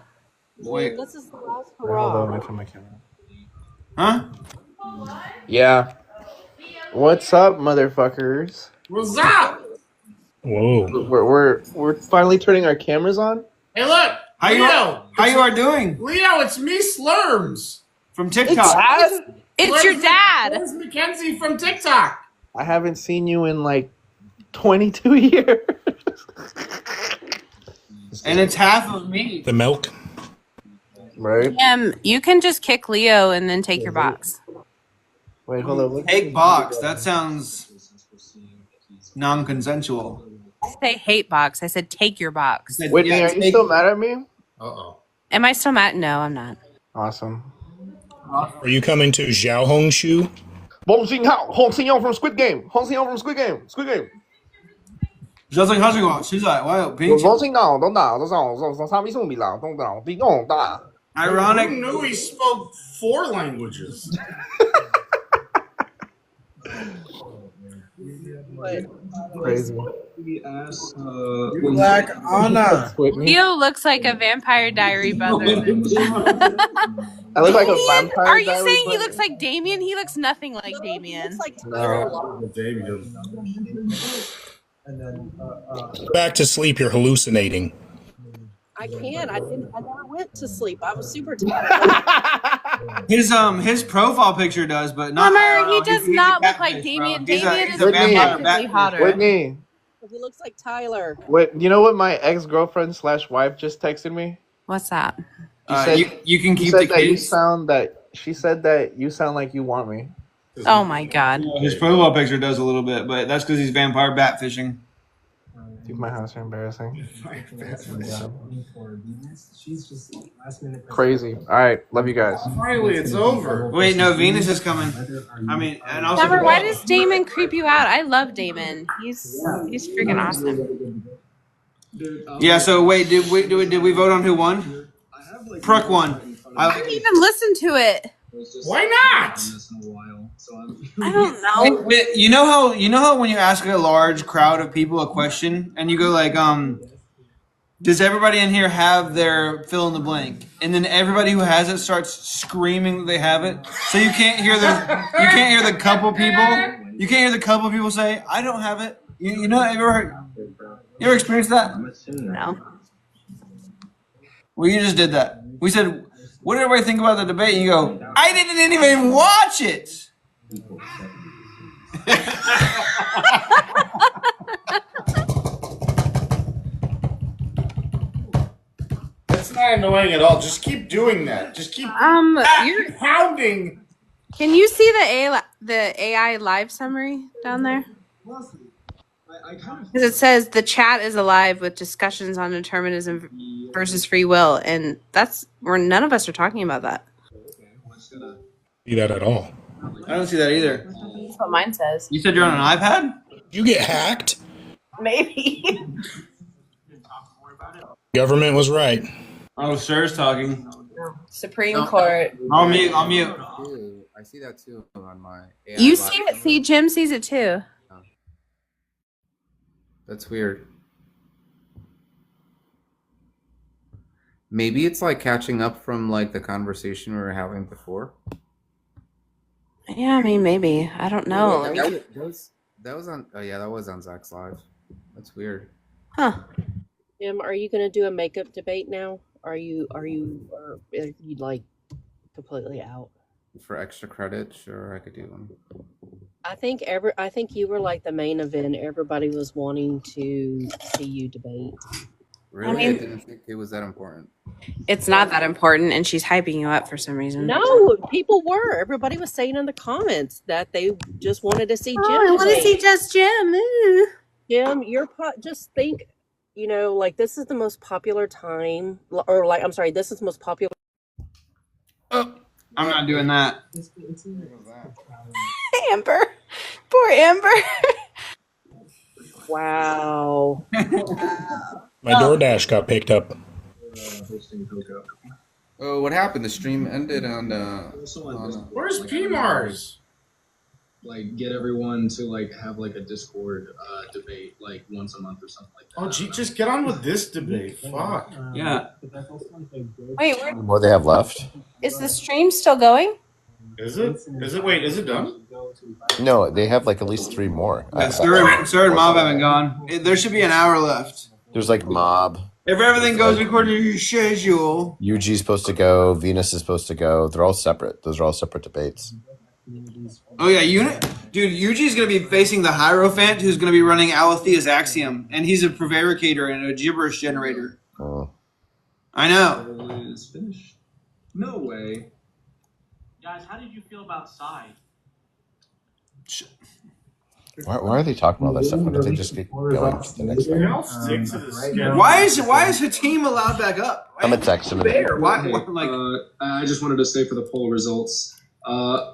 Wait. This is the last Hold hurrah. on, I turn my camera. Huh? Yeah. What's up, motherfuckers? What's up? Whoa. We're finally turning our cameras on. Hey, look, How you are doing? Leo, it's me, Slurms. From TikTok. It's your dad. Slurms Mackenzie from TikTok. I haven't seen you in like 22 years. And it's half of me. The milk. Right? You can just kick Leo and then take your box. Wait, hold on. Take box. That sounds non-consensual. I say hate box. I said take your box. Whitney, are you still mad at me? Uh-oh. Am I still mad? No, I'm not. Awesome. Are you coming to Xiaohongshu? Bong Xing Hao, Hong Xing Yong from Squid Game. Hong Xing Yong from Squid Game. Squid Game. 小曾开始过，现在我有并且 Ironic. Who knew he spoke 4 languages? Crazy. Black Anna. Leo looks like a Vampire Diary brother. I look like a vampire. Are you diary saying he brother? looks like Damien? He looks nothing like Damien. No. Back to sleep, you're hallucinating. I can't. I never went to sleep. I was super tired. His profile picture does, but not. Summer, he does he's a not look catfish, like bro. Damien. He's Damien is a vampire objectively catfish. hotter. Whitney, He looks like Tyler. wait, you know what my ex-girlfriend / wife just texted me? What's that? You can She keep said the that you kids. she said that you sound like you want me. Oh my god. His profile picture does a little bit, but that's because he's vampire bat fishing. Leave my house are embarrassing. Crazy. All right, love you guys. Finally, it's over. Wait, no, Venus is coming. I mean, and also. Summer, why does Damon creep you out? I love Damon. He's freaking awesome. Yeah. So wait, did we vote on who won? Pruck won. I didn't even listen to it. Why not? I don't know. You know how when you ask a large crowd of people a question and you go like, does everybody in here have their fill in the blank? And then everybody who has it starts screaming that they have it. So you can't hear the couple people say, I don't have it. You know, you ever experienced that? No. Well, you just did that. We said, what did everybody think about the debate? And you go, I didn't even watch it. That's not annoying at all. Just keep doing that. Just keep you're pounding. Can you see the AI live summary down there? Because it says the chat is alive with discussions on determinism versus free will, and that's where none of us are talking about that. See that at all? I don't see that either. That's what mine says. You said you're on an iPad? You get hacked? Maybe. Government was right. Oh, sir's talking. Supreme Court. I'll mute. I see that too on my. AI You live. see it? See, Jim sees it too. That's weird. Maybe it's like catching up from like the conversation we were having before. Yeah, I mean, maybe. I don't know. That was on. Oh yeah, that was on Zach's live. That's weird. Huh. Jim, are you going to do a makeup debate now? Are you like completely out. For extra credit, sure, I could do one. I think you were like the main event. Everybody was wanting to see you debate. Really? I didn't think it was that important. It's not that important, and she's hyping you up for some reason. No, people were. Everybody was saying in the comments that they just wanted to see Jim. I want to see just Jim. Ooh. Jim, just think, like this is the most popular time, or like, I'm sorry, this is the most popular. Oh, I'm not doing that. Amber. Poor Amber. Wow. My DoorDash got picked up. Oh, what happened? The stream ended on. Where's PMars? Like get everyone to like have like a Discord debate like once a month or something like that. Oh, gee, just get on with this debate. Fuck. Yeah. Wait, How many more they have left? is the stream still going? Is it? Wait, is it done? No, they have like at least 3 more. Yeah, Sir and Mob haven't gone. There should be an hour left. There's like Mob. If everything goes according to your schedule. UG's supposed to go. Venus is supposed to go. They're all separate. Those are all separate debates. Oh yeah, dude, Yuji's gonna be facing the Hierophant, who's gonna be running Alethea's Axiom, and he's a prevaricator and a gibberish generator. Oh. I know. Is finished. No way. Guys, how did you feel about Side? Why are they talking about that stuff? When did they just get going the next day? Why is Hatim allowed back up? I'm gonna text him. Why? I just wanted to say for the poll results,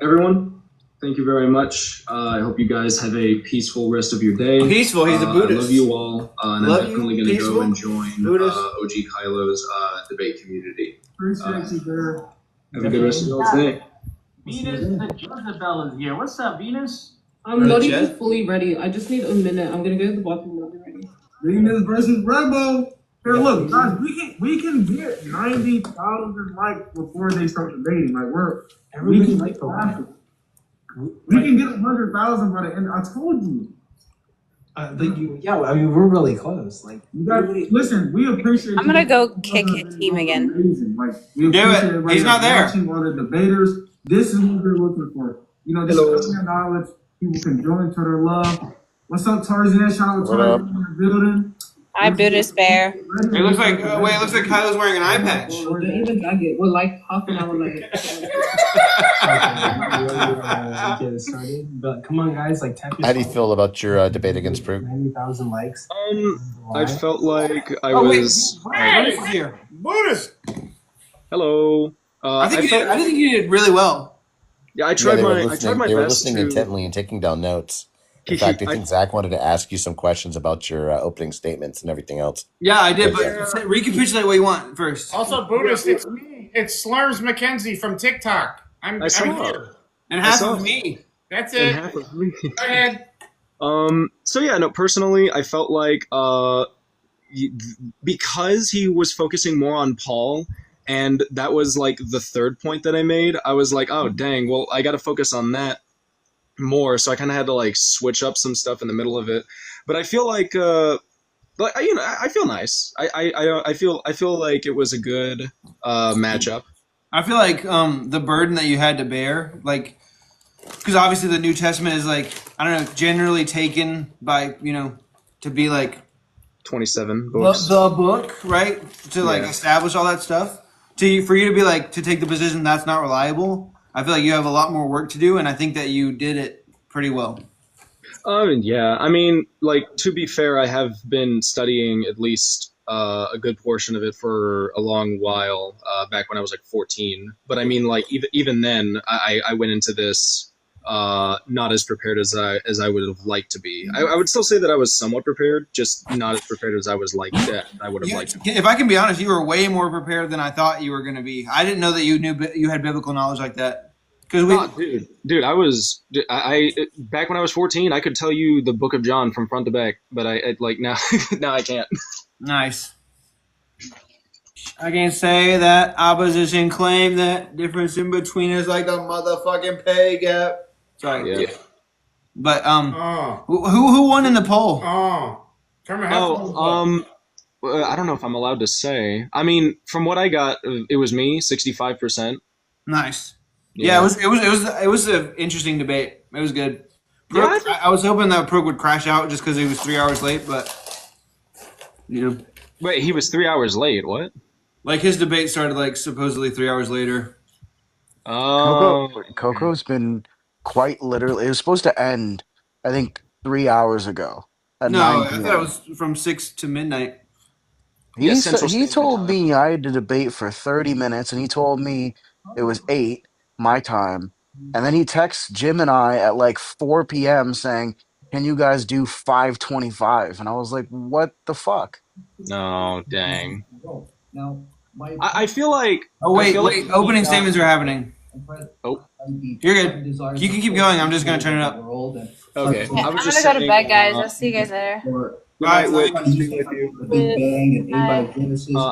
everyone, thank you very much. I hope you guys have a peaceful rest of your day. Peaceful. He's a Buddhist. I love you all, and I'm definitely going to go and join Buddhist. OG Kylo's debate community. Appreciate you, girl. Have a good rest of your day. Venus, the Jezebel is here. What's up, Venus? I'm not even fully ready. I just need a minute. I'm gonna go to the bathroom. I'll be ready. Venus versus Rebel. Here, look, guys, we can get 90,000 likes before they start debating. Like we can get 100,000 by the end. I told you. I mean, we're really close. Like, you guys, listen, we appreciate. I'm gonna go kick Hatim again. Like, we appreciate He's not there. Watching all the debaters. This is what we're looking for. This is your knowledge. People can join to their love. What's up, Tarzan? Shout out to Tarzan in the building. Hi, Buddhist Bear. It looks like it looks like Kylo's wearing an eye patch. Don't even drag it. We're like half an hour late. Get started. But come on, guys, like tap your. How do you feel about your debate against Prue? 90,000 likes. I felt like I was. Buddhist here. Buddhist. Hello. I think you did really well. Yeah, I tried my They were best listening to. intently and taking down notes. In fact, I think Zach wanted to ask you some questions about your opening statements and everything else. Yeah, I did, but recapitulate what you want first. Also, Buddhist, it's me. It's Slurms McKenzie from TikTok. I'm here. And half of me. That's And it. half of me. Go ahead. So yeah, no. Personally, I felt like because he was focusing more on Paul, and that was like the third point that I made. I was like, oh dang, well I got to focus on that more. So I kind of had to like switch up some stuff in the middle of it. But I feel like I feel nice. I feel like it was a good matchup. I feel like the burden that you had to bear, like, because obviously the New Testament is like, I don't know, generally taken by, to be like 27 books. The book, right? To like establish all that stuff. For you to be like, to take the position that's not reliable, I feel like you have a lot more work to do, and I think that you did it pretty well. Yeah. I mean, like, to be fair, I have been studying at least a good portion of it for a long while, back when I was like 14. But I mean, like, even then, I went into this not as prepared as I would have liked to be. I would still say that I was somewhat prepared, just not as prepared as I was like that I would have liked to be. If I can be honest, you were way more prepared than I thought you were going to be. I didn't know that you had biblical knowledge like that. Dude, I back when I was 14, I could tell you the Book of John from front to back, but I like now I can't. Nice. I can say that opposition claim that difference in between is like a motherfucking pay gap. Sorry. Yeah. But who won in the poll? I don't know if I'm allowed to say. I mean, from what I got, it was me, 65%. Nice. Yeah, it was an interesting debate. It was good. Yeah, Prook, I was hoping that Prook would crash out just because he was 3 hours late, but you know. Wait, he was 3 hours late. What? Like his debate started like supposedly 3 hours later. Oh, Coco's been quite literally. It was supposed to end, I think, 3 hours ago at No, 9 I p.m. thought it was from 6 to midnight. He told me I had to debate for 30 minutes, and he told me it was 8 my time, and then he texts Jim and I at like 4 p.m. saying, "Can you guys do 5:25?" And I was like, "What the fuck?" no, dang. I feel like. Oh wait, like opening statements are happening. Oh, you're good. You can keep going. I'm just gonna turn it up. Okay, I'm gonna go to bed, guys. I'll see you guys later. Right, with you.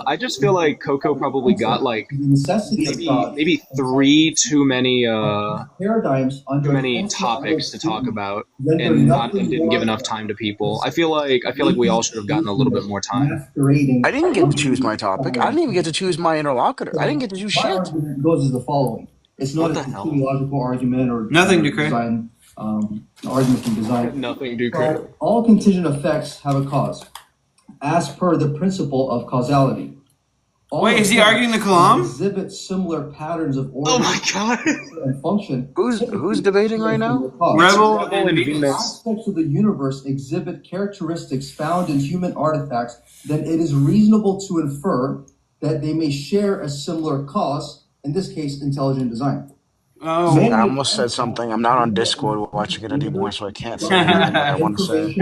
I just feel like Coco probably got like maybe three too many topics to talk about, and didn't give enough time to people. I feel like we all should have gotten a little bit more time. I didn't get to choose my topic. I didn't even get to choose my interlocutor. I didn't get to choose shit. Argument goes as the following. It's not a teleological argument or nothing, Ducre. Argument from design. Nothing, Ducre. All contingent effects have a cause, as per the principle of causality. Wait, is he arguing the Kalam? Exhibit similar patterns of order. Oh my god! And function. Who's debating right now? Rebel and Venus. Aspects of the universe exhibit characteristics found in human artifacts, then it is reasonable to infer that they may share a similar cause, in this case, intelligent design. Oh, I almost said something. I'm not on Discord watching it anymore, so I can't say anything that I want to say.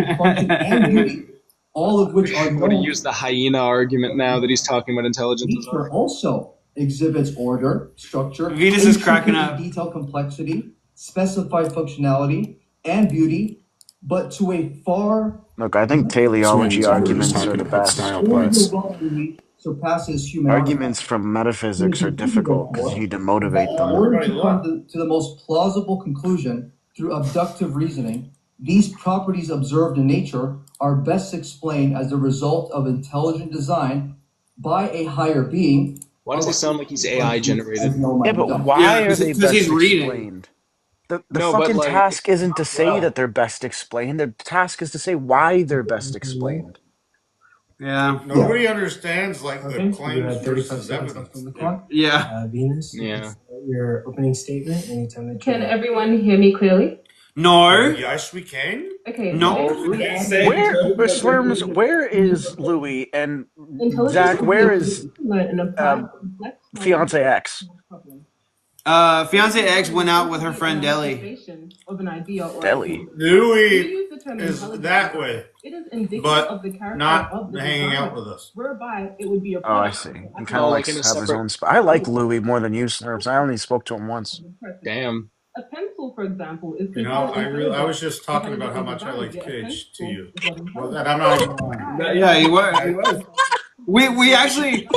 All of which are I'm going to use the hyena argument now that he's talking about intelligence. Nature also exhibits order, structure, Venus is cracking up. Detail, complexity, specified functionality, and beauty, but to a far Look, I think teleology arguments are the best. Surpasses human arguments from metaphysics are difficult because you need to motivate In them. order to come to the most plausible conclusion through abductive reasoning, these properties observed in nature are best explained as a result of intelligent design by a higher being. Why does he sound like he's AI generated? Yeah, but why are they best explained? The fucking task isn't to say that they're best explained. The task is to say why they're best explained. Yeah. Nobody understands like the claims versus evidence. Yeah. Venus. Yeah. Your opening statement. Anytime that Can everyone hear me clearly? No. Yes, we can. Okay. No. Where Slurms? Where is Louis and Zach? Where is Fiance X? Fiance X went out with her friend Deli. Deli. Louis is that way, but not hanging out with us. Whereby it would be a Oh, I see. He kind of likes to have his own spot. I like Louis more than you, Slurms. I only spoke to him once. Damn. A pencil, for example, is You know, I was just talking about how much I like Cage to you. Well, and I'm not. Yeah, he was. We actually,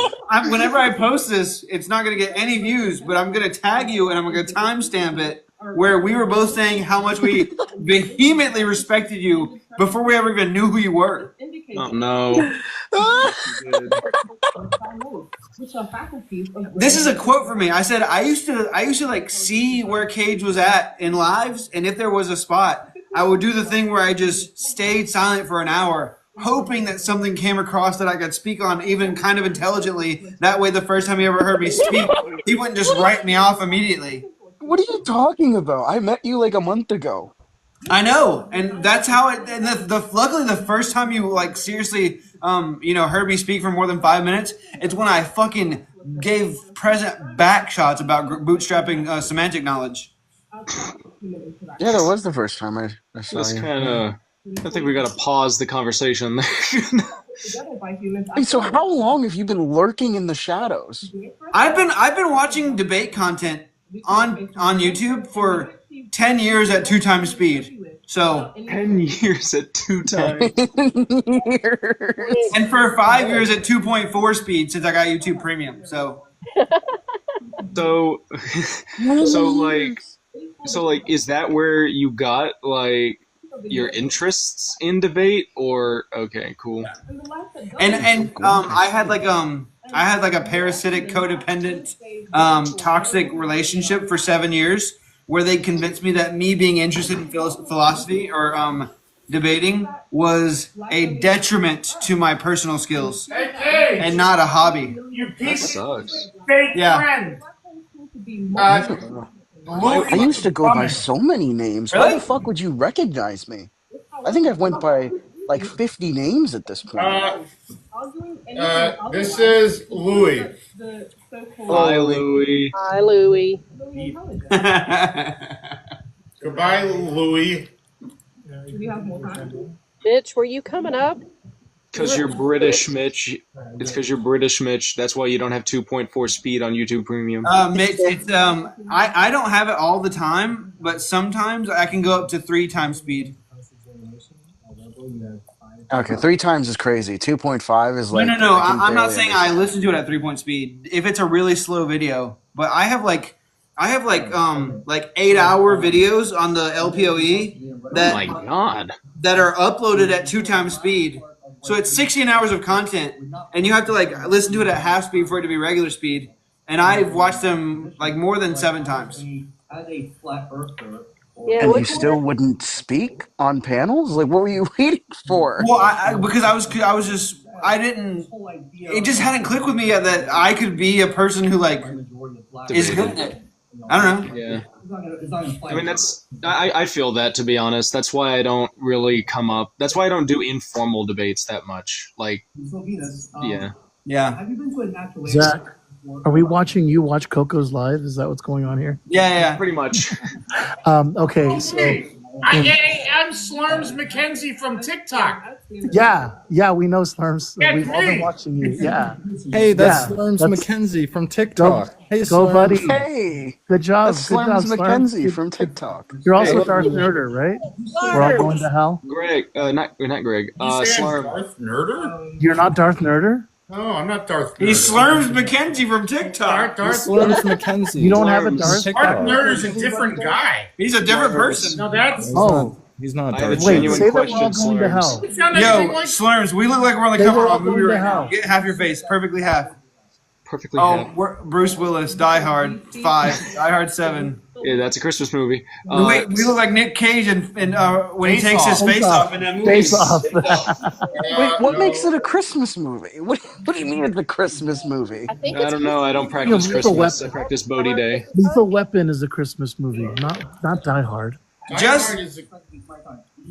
whenever I post this, it's not going to get any views, but I'm going to tag you and I'm going to timestamp it where we were both saying how much we vehemently respected you before we ever even knew who you were. Oh no. This is a quote from me. I said I used to like see where Cage was at in lives, and if there was a spot, I would do the thing where I just stayed silent for an hour, hoping that something came across that I could speak on, even kind of intelligently. That way, the first time he ever heard me speak, he wouldn't just write me off immediately. What are you talking about? I met you like a month ago. I know, and that's how it. And luckily, the first time you like seriously, heard me speak for more than 5 minutes, it's when I fucking gave present back shots about bootstrapping semantic knowledge. Yeah, that was the first time I saw That's you. kind of. I think we got to pause the conversation there. Hey, so how long have you been lurking in the shadows? I've been watching debate content on YouTube for 10 years at 2 times speed. So 10 years at 2 times. And for 5 years at 2.4 speed since I got YouTube Premium. So is that where you got like your interests in debate, or okay, cool. And I had like I had like a parasitic, codependent, toxic relationship for 7 years, where they convinced me that me being interested in philosophy or debating was a detriment to my personal skills and not a hobby. You That piece of sucks. fake Yeah. friend. I used to go by so many names. How Really? the fuck would you recognize me? I think I've went by like 50 names at this point. This is Louis. Hi, Louis. Hi, Louis. Goodbye, Louis. Mitch, were you coming up? Because you're British, Mitch. It's because you're British, Mitch. That's why you don't have 2.4 speed on YouTube Premium. Mitch, it's I don't have it all the time, but sometimes I can go up to 3 times speed. Okay, 3 times is crazy. 2.5 is like. No. I can I'm not barely saying I listen to it at 3 point speed. If it's a really slow video, but I have like 8-hour videos on the LPOE that Oh my god. that are uploaded at 2 times speed. So it's 16 hours of content, and you have to like listen to it at half speed for it to be regular speed. And I've watched them like more than 7 times. Yeah, And you still wouldn't speak on panels? Like, what were you waiting for? Well, because I didn't. It just hadn't clicked with me yet that I could be a person who like is good at it. I don't know. Yeah. I mean, I feel that, to be honest. That's why I don't really come up. That's why I don't do informal debates that much. Like, yeah. Yeah. Zach, are we watching you watch Coco's live? Is that what's going on here? Yeah. Pretty much. Okay, so I'm Slurms McKenzie from TikTok. yeah, we know Slurms. That's We've all been me. watching you. Yeah. Hey, that's Yeah, Slurms that's- McKenzie from TikTok. Hey, Go, Slurms. buddy. Hey, Good job. that's Good job, Slurms Slurms. McKenzie from TikTok. You're also Hey. Darth Nerder, right? We're all going to hell. Greg, not Greg. You say I'm Slurm. Darth Nerder? You're not Darth Nerder? No, I'm not Darth Nerder. He's Slurms McKenzie from TikTok. Slurms McKenzie. You don't have a Slurms Darth? TikTok. Darth Nerder's a different guy. He's a different person. No, that's. Oh, He's not I have a Darth wait, genuine say that we're all question, going to Slurms. hell. It sounded Yo, like Slurms, we look like we're on the They cover were of all a movie going to right now. hell. Get half your face, perfectly half. Perfectly Oh, half. we're Bruce Willis, Die Hard 5, Die Hard 7. Yeah, that's a Christmas movie. Wait, we look like Nick Cage and when he Face takes his Off. face off in that movie. Face off. Wait, what makes it a Christmas movie? What do you mean it's a Christmas movie? I think I it's don't know. I don't practice Lethal Christmas. I Weapon. practice Bodhi Day. Lethal Weapon is a Christmas movie, not Die Hard. Just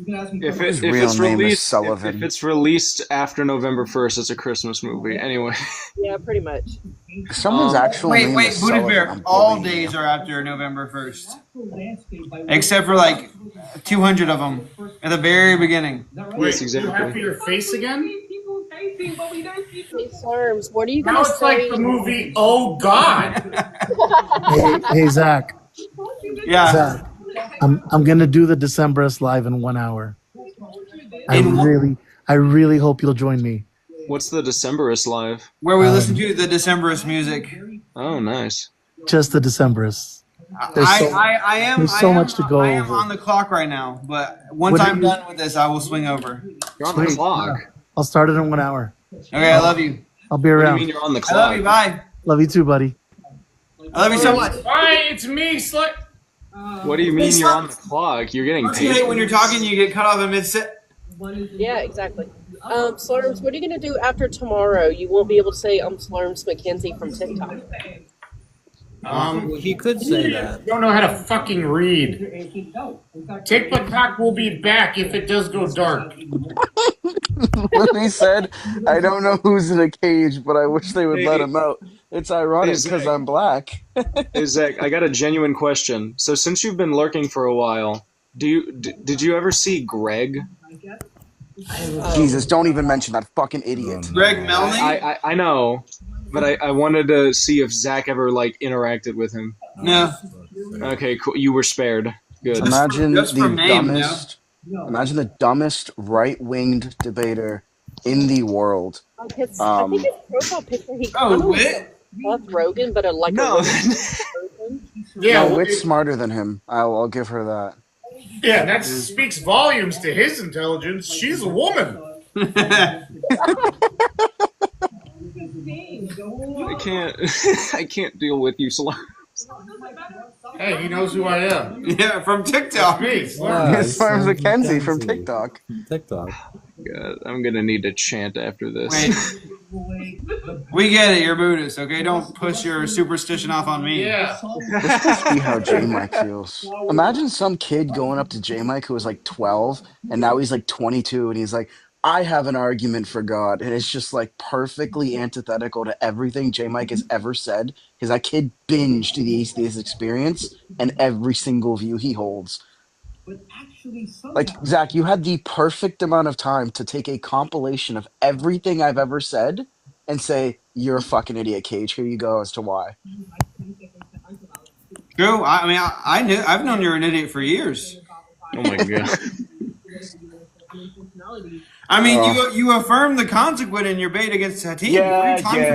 If His it's real name is released, Sullivan. if it's released after November 1st, it's a Christmas movie. Anyway, Yeah, pretty much. Someone's actual name wait, is Booty Sullivan. Bear. I'm All believing you. days are after November 1st, except for like 200 of them at the very beginning. Wait, exactly. you happy your face again? Hey, Slurms, what are you Now going to it's say? like the movie Oh God. Hey, Zach. Yeah. Zach, I'm gonna do the Decemberist live in 1 hour. I really hope you'll join me. what's the Decemberist live? Where we listen to the Decemberist music. Oh, nice. Just the Decemberists. There's There's so much to go I am over. on the clock right now, but once What I'm do you- done with this, I will swing over. You're on the Sweet. clock. I'll start it in 1 hour. Okay, I love you. I'll be What do you around. mean you're on the I love clock? you. Bye. Love you too, buddy. I love you so much. Hi, it's me, Slut. What do you mean you're on the clock? You're getting Don't you hate paid. when you're talking, you get cut off in mid-set? Yeah, exactly. Slurms, what are you going to do after tomorrow? You won't be able to say, I'm Slurms McKenzie from TikTok. He could say that. You don't know how to fucking read. TikTok will be back if it does go dark. When he said, I don't know who's in a cage, but I wish they would let him out. It's ironic because I'm black. Hey, Zach, I got a genuine question. So since you've been lurking for a while, did you ever see Greg? Jesus, don't even mention that fucking idiot. Greg Melning? I know, but I wanted to see if Zach ever like interacted with him. No. Okay, cool. You were spared. Good. Imagine Just the from name, dumbest. Imagine the dumbest right-winged debater in the world. I think his profile picture, he Oh, kind of Wit? Seth Rogen, but a No. Yeah, No, Wit's smarter than him. I'll give her that. yeah, that speaks volumes to his intelligence. She's a woman. I can't. I can't deal with you, Slurms. Hey, he knows who I am. Yeah, from TikTok. It's me, Yeah, It's Slurms McKenzie from McKenzie. TikTok. TikTok. God, I'm gonna need to chant after this. Wait. We get it, you're Buddhist, okay? Don't push your superstition off on me. Yeah. This must be how J Mike feels. Imagine some kid going up to J Mike who was like 12 and now he's like 22 and he's like, I have an argument for God. And it's just like perfectly antithetical to everything J Mike has ever said because that kid binged the atheist experience and every single view he holds. Like, Zach, you had the perfect amount of time to take a compilation of everything I've ever said and say, you're a fucking idiot, Cage. Here you go as to why. True. I mean, I've known you're an idiot for years. Oh my god. I mean, you affirmed the consequent in your bait against Hatim.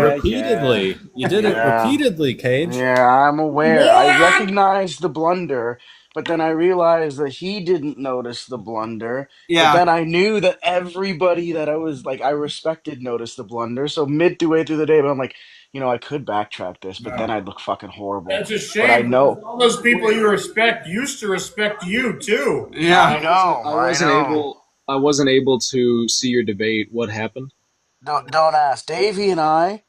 Repeatedly. You did it repeatedly, Cage. Yeah, I'm aware. I recognized the blunder, but then I realized that he didn't notice the blunder. Yeah. But then I knew that everybody that I was like I respected noticed the blunder. So midway through the day, but I'm like, I could backtrack this, but then I'd look fucking horrible. That's a shame. But I know All those people you respect used to respect you too. Yeah. I know. I wasn't able to see your debate. What happened? Don't ask. Davey and I,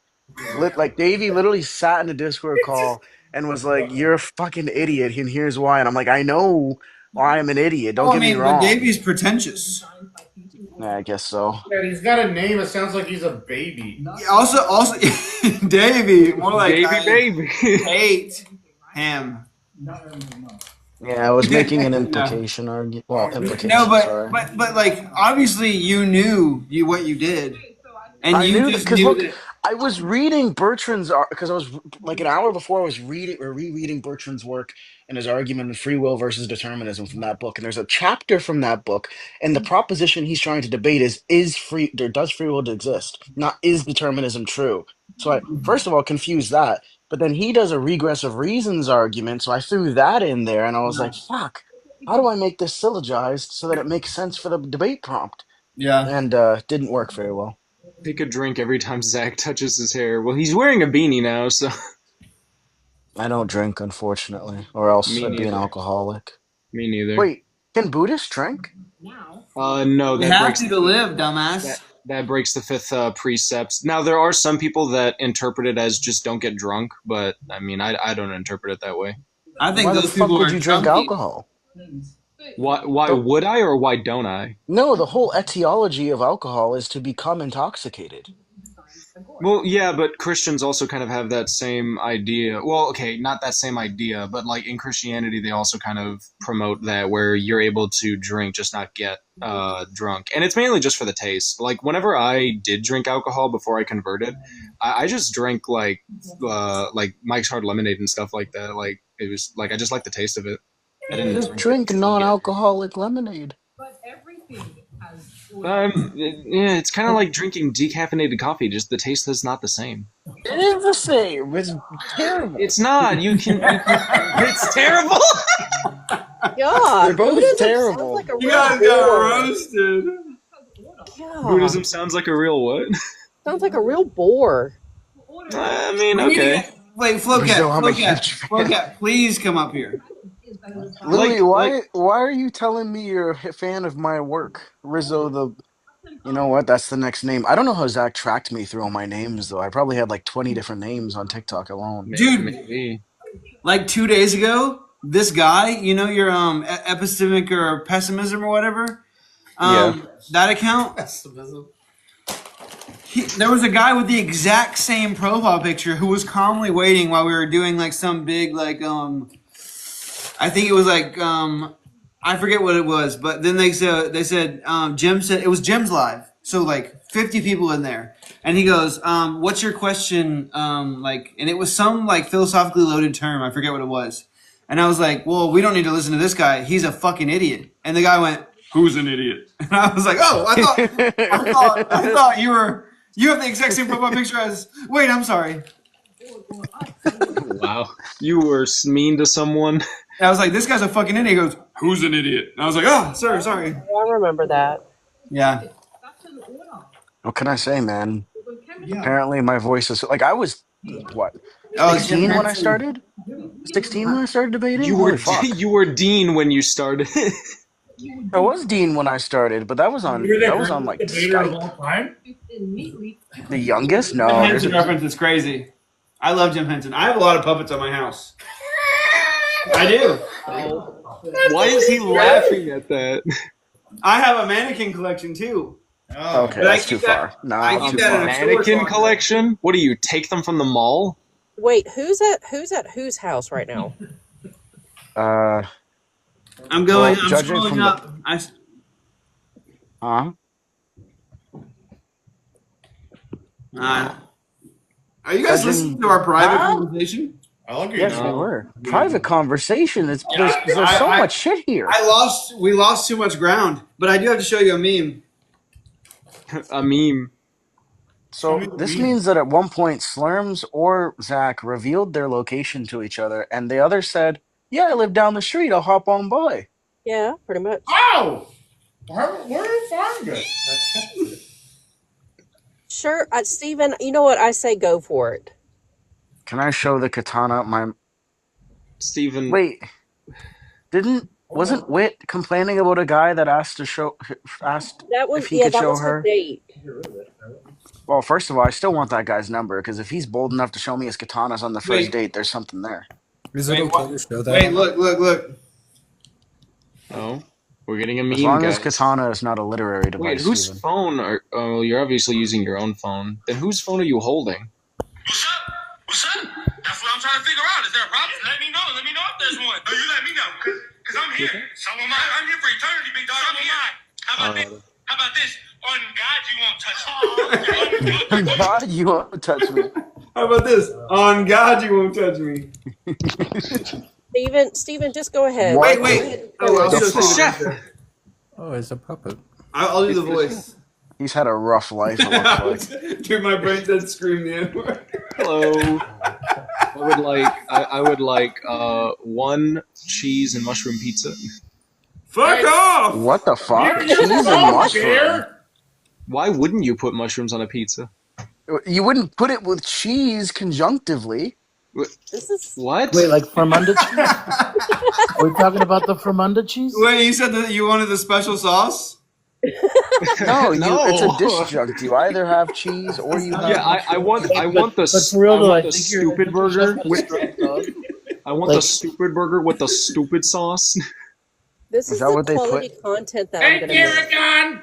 Davey literally sat in a Discord call and was like, "You're a fucking idiot, and here's why." And I'm like, "I know why I'm an idiot. Don't get me wrong." But Davey's pretentious. Yeah, I guess so. Yeah, he's got a name that sounds like he's a baby. Also, Davey, more like baby. Hate him. Yeah, I was making an implication argument. Well, implication. No, sorry. but like obviously you knew what you did, and I you knew just because knew look, that. I was reading Bertrand's because I was like an hour before I was rereading Bertrand's work and his argument of free will versus determinism from that book, and there's a chapter from that book, and the proposition he's trying to debate is does free will exist, not is determinism true. So I first of all confused that, but then he does a regress of reasons argument, so I threw that in there, and I was like, fuck, how do I make this syllogized so that it makes sense for the debate prompt? Yeah, and didn't work very well. Take a drink every time Zach touches his hair. Well, he's wearing a beanie now, so. I don't drink, unfortunately, or else I'd be an alcoholic. Me neither. Wait, can Buddhists drink? No. They have to live, dumbass. That breaks the fifth precept. Now, there are some people that interpret it as just don't get drunk, but I mean, I don't interpret it that way. I think why those the fuck people would are you drink chunky. alcohol? Why would I or why don't I? No, the whole etiology of alcohol is to become intoxicated. Well, yeah, but Christians also kind of have that same idea. Well, okay, not that same idea, but like in Christianity, they also kind of promote that where you're able to drink, just not get drunk. And it's mainly just for the taste. Like whenever I did drink alcohol before I converted, I just drank like Mike's Hard Lemonade and stuff like that. Like it was like I just liked the taste of it. I didn't Just drink non-alcoholic lemonade. Yeah, it's kind of like drinking decaffeinated coffee. Just the taste is not the same. It is the same. It's terrible. It's not. You can it's terrible. God, They're both Buddhism terrible. sounds like a You real guys got bore. roasted. God. Buddhism sounds like a real what? Sounds like a real bore. I mean, okay. Wait, Flocat, please come up here. Louis, why are you telling me you're a fan of my work? Rizzo you know what? That's the next name. I don't know how Zach tracked me through all my names, though. I probably had like 20 different names on TikTok alone. Dude, maybe. Like 2 days ago, this guy, your epistemic or pessimism or whatever, that account, Pessimism. there was a guy with the exact same profile picture who was calmly waiting while we were doing like some big I think it was like I forget what it was, but then they said Jim said it was Jim's live, so like 50 people in there, and he goes, "What's your question?" And it was some like philosophically loaded term, I forget what it was, and I was like, "Well, we don't need to listen to this guy. He's a fucking idiot." And the guy went, "Who's an idiot?" And I was like, "Oh, I thought you have the exact same profile picture as." Wait, I'm sorry. Wow, you were mean to someone. I was like, this guy's a fucking idiot. He goes, "Who's an idiot?" And I was like, "Oh, sir, sorry." I remember that. Yeah. What can I say, man? Apparently, my voice is like I was what Oh, 16 when I started. 16 when I started debating. You were Holy fuck! you were Dean when you started. I was Dean when I started, but that was on You're the greatest like debater of Skype. all time. The youngest? Jim No, there's Henson a reference is crazy. I love Jim Henson. I have a lot of puppets on my house. I do. Why is he laughing at that? I have a mannequin collection too. okay. But I That's too keep that- far. No, I too keep that in far. a Mannequin storage locker. collection? What do you take them from the mall? Wait, who's at whose house right now? I'm going. Well, I'm judging scrolling from up. Are you guys Judging- listening to our private conversation? I like Yes, we were. Private conversation. There's so much shit here. We lost too much ground, but I do have to show you a meme. A meme. So this means that at one point, Slurms or Zach revealed their location to each other, and the other said, "Yeah, I live down the street. I'll hop on by." Yeah, pretty much. Oh! Where did you find it? Sure, Steven, you know what? I say go for it. Can I show the katana? Steven. Wait, wasn't Wit complaining about a guy that asked That was if he could show was her? date. Well, first of all, I still want that guy's number because if he's bold enough to show me his katanas on the first date, there's something there. Is it okay to show that? Wait, look. Oh, we're getting a meme, As long guys. as katana is not a literary device. Wait, whose Steven. phone are... Oh, you're obviously using your own phone. Then whose phone are you holding? What's up? That's what I'm trying to figure out. Is there a problem? Let me know. Let me know if there's one. No, you let me know. Because I'm here. So am I. I'm here for eternity, big dog. So am I. How about this? On God, you won't touch me. On God, you won't touch me. How about this? On God, you won't touch me. Steven, just go ahead. Wait. I'll show you. Oh, it's a puppet. I'll do the voice. He's had a rough life. It looks like. Dude, my brain said scream the N-word. Hello. I would like 1 cheese and mushroom pizza. Fuck off! What the fuck? Cheese and mushroom. Why wouldn't you put mushrooms on a pizza? You wouldn't put it with cheese conjunctively. This is what? Wait, like Fermunda cheese? We're talking about the Fermunda cheese? Wait, you said that you wanted the special sauce? No, it's a disjunct. You either have cheese or you have. Yeah, I want the But for real though, I think stupid burger with. I want the Like- stupid burger with the stupid sauce. This Is is that the what they quality put? content that I'm going to make. Aragon!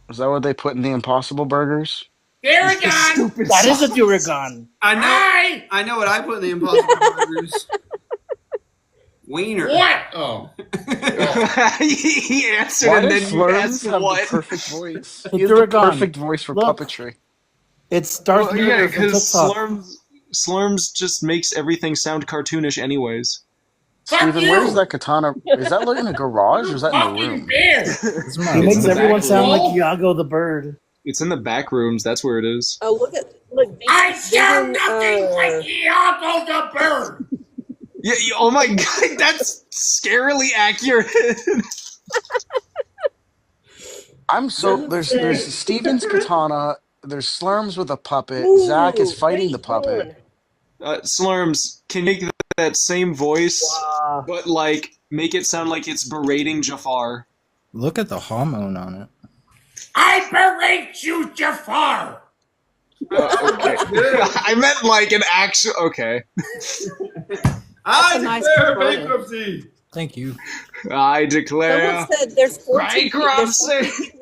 Is that what they put in the Impossible Burgers? Aragon! That is a Duragon. I know what I put in the Impossible Burgers. Wiener. What? Oh. He answered Why and does then you Slurms asked have what? the perfect voice? The He has the Duragon. perfect voice for Look. puppetry. It's Darth Well, Vader yeah, from because TikTok. Slurms just makes everything sound cartoonish anyways. Steven, where's that katana? Is that like in a garage or is that in a room? He makes everyone sound like Iago the bird. It's in the back rooms. That's where it is. Oh, look. I sound nothing like Iago the bird! Yeah. Oh my god, that's scarily accurate. There's Steven's katana. There's Slurms with a puppet. Zach is fighting the puppet. Slurms, can you make that same voice, but like make it sound like it's berating Jafar? Look at the hormone on it. I berate you, Jafar! Okay. I meant like an actual. Okay. I nice declare photo. bankruptcy. Thank you. I declare. Someone said there's 14 bankruptcy.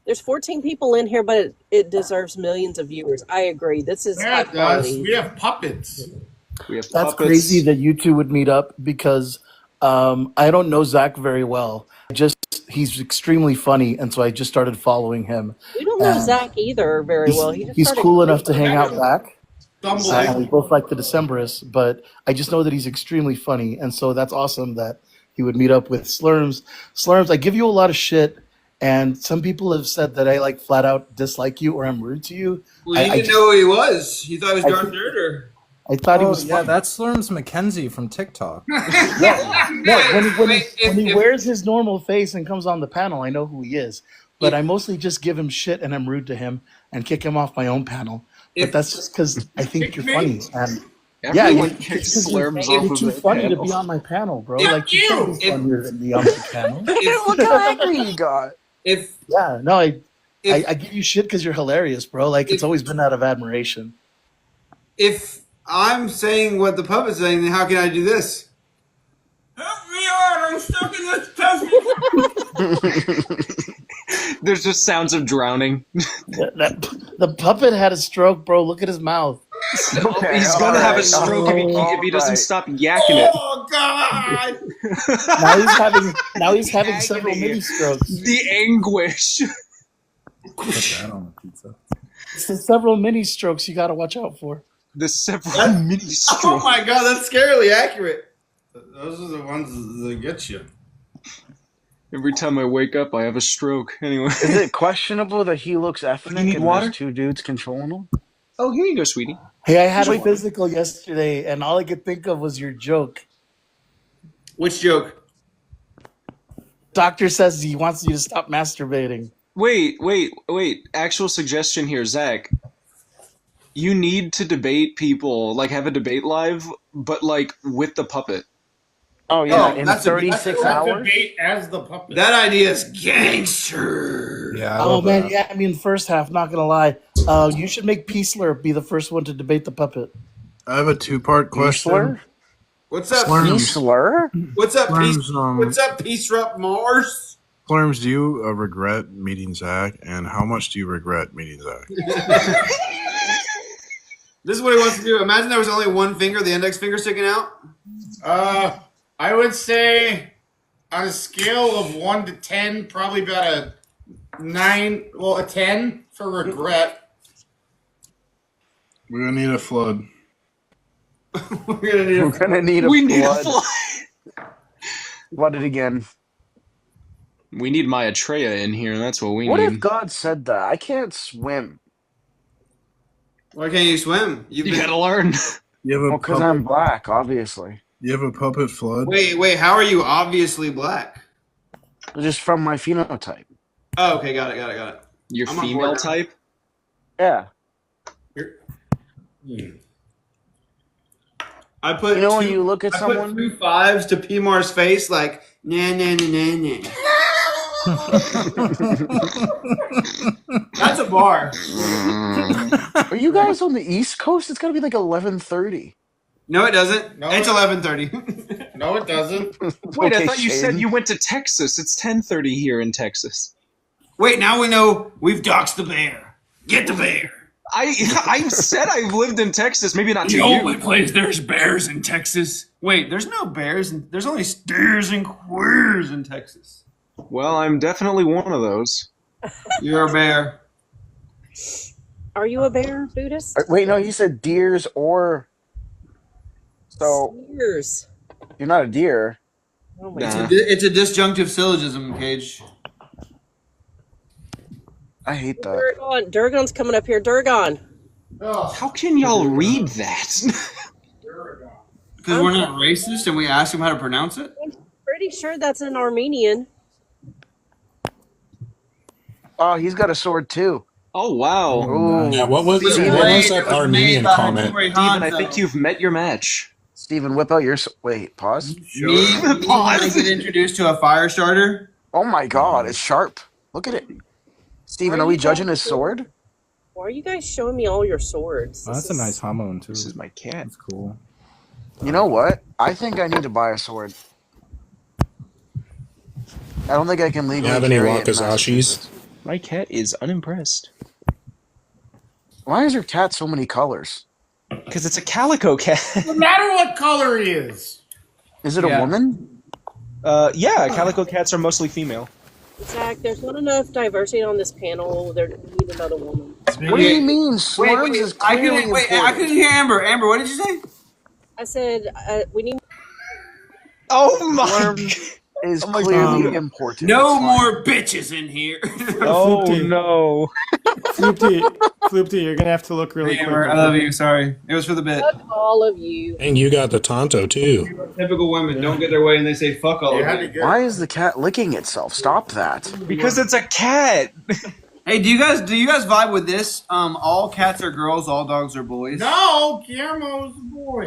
There's 14 people in here, but it deserves millions of viewers. I agree. This is Yeah, high it does. quality. We have puppets. We have That's puppets. crazy that you two would meet up because I don't know Zach very well. He's extremely funny, and so I just started following him. We don't know Zach either very well. He's cool enough to hang out back. Stumble. And we both like the Decemberists, but I just know that he's extremely funny, and so that's awesome that he would meet up with Slurms. Slurms, I give you a lot of shit, and some people have said that I like flat out dislike you or I'm rude to you. Well, you didn't know who he was. You thought he was Darth Vader. I thought he was Yeah, funny. that's Slurms McKenzie from TikTok. No, when he wears his normal face and comes on the panel, I know who he is. but I mostly just give him shit and I'm rude to him and kick him off my own panel. But that's just because I think you're funny. And yeah, Everyone kicks Slurms off you're of too their funny to panel. be on my panel, bro. Fuck Like you can't be funnier than me on the panel. Look how angry he got. I give you shit because you're hilarious, bro. Like it's always been out of admiration. If I'm saying what the puppet's saying, then how can I do this? Help me out! I'm stuck in this test. There's just sounds of drowning. The puppet had a stroke, bro. Look at his mouth. Okay, he's gonna have a stroke if he doesn't stop yakking it. Oh God! Now he's having several mini strokes. The anguish. Put that on the pizza. It's the several mini strokes you got to watch out for. The several mini strokes. Oh my God, that's scarily accurate. Those are the ones that get you. Every time I wake up, I have a stroke. Anyway. Is it questionable that he looks ethnic You need and water? there's two dudes controlling him? Oh, here you go, sweetie. Hey, I had a physical yesterday, and all I could think of was your joke. Which joke? Doctor says he wants you to stop masturbating. Wait. Actual suggestion here, Zach. You need to debate people, like have a debate live, but like with the puppet. Oh yeah, in 36 hours. Debate as the puppet. That idea is gangster. Yeah. Oh man, yeah. I mean, first half. Not gonna lie. You should make Peaceler be the first one to debate the puppet. I have a two-part question. What's up, Peaceler? What's up, Slurms, Peace? What's up, Peace Rup Mars? Slurms, do you regret meeting Zach, and how much do you regret meeting Zach? This is what he wants to do. Imagine there was only one finger, the index finger sticking out. I would say on a scale of 1 to 10, probably about a 9. Well, a 10 for regret. We're gonna need a flood. We're gonna need a flood. Flood it again. We need Maitreya in here. That's what we What need. if God said that? I can't swim. Why can't you swim? You gotta learn. You have a Because I'm black, obviously. You have a puppet flood. Wait. How are you obviously black? Just from my phenotype. Oh, okay, got it. Your I'm on female board now. type? Yeah. I put when you look at someone. Put 2 5s to P-Mar's face, like nah. That's a bar. Are you guys on the East Coast? It's gotta be like 11:30. No, it doesn't. It's 11:30. No, it doesn't. Wait, I Okay, thought you said Shane. you went to Texas. It's 10:30 here in Texas. Wait, now we know we've doxed the bear. Get the bear. I said I've lived in Texas. Maybe not to The you. only place there's bears in Texas. Wait, there's no bears. There's only steers and queers in Texas. Well, I'm definitely one of those. You're a bear. Are you a bear, Buddhist? Wait, no, he said deers or. So. Deers. You're not a deer. Oh my It's, God. it's a disjunctive syllogism, Cage. I hate that. Durgon. Durgon's coming up here. Durgon. How can y'all read that? Because we're not racist and we ask him how to pronounce it? I'm pretty sure that's an Armenian. Oh, he's got a sword too. Oh, wow. Ooh. Yeah, what was that Armenian comment? Steven, I think you've met your match. Steven, whip out your. Wait, pause. Me when I get introduced to a fire starter. Oh my God, it's sharp. Look at it. Steven, are we judging his sword? Why are you guys showing me all your swords? Oh, that's a nice hormone too. This is my cat. That's cool. You know what? I think I need to buy a sword. I don't think I can legally. You have any carry it in Wakazashis? Massachusetts. My cat is unimpressed. Why is your cat so many colors? Because it's a calico cat. No matter what color he is. Is it a woman? Yeah, calico cats are mostly female. Zach, there's not enough diversity on this panel. We need another woman. What do you mean? Slurms is I clearly couldn't important. hear Amber. Amber, what did you say? I said we need. Oh my! Slurms is clearly important. No It's fine. more bitches in here. Oh no! Fruity. Floopty, you're gonna have to look really quick. I love you. Sorry, it was for the bit. Fuck all of you. And you got the Tonto too. Typical women don't get their way and they say fuck all of you. Why is the cat licking itself? Stop that. Because it's a cat. Hey, do you guys vibe with this? All cats are girls, all dogs are boys. No, Guillermo's a boy.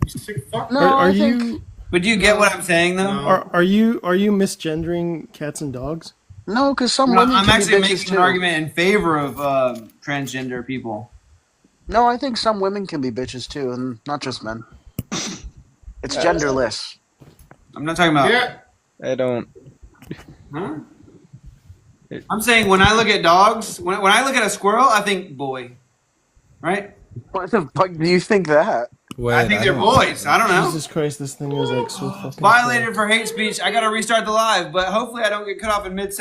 You sick fuck. Are you? But do you get what I'm saying though? Are you misgendering cats and dogs? No, because some No, women I'm can actually be bitches making too. an argument in favor of transgender people. No, I think some women can be bitches too, and not just men. It's genderless. I'm not talking about. Yeah. I don't. Huh? I'm saying when I look at dogs, when I look at a squirrel, I think boy, right? What the fuck do you think that? I think they're boys. I don't know. Jesus Christ, this thing is like so fucking. Violated for hate speech. I got to restart the live, but hopefully I don't get cut off in mid.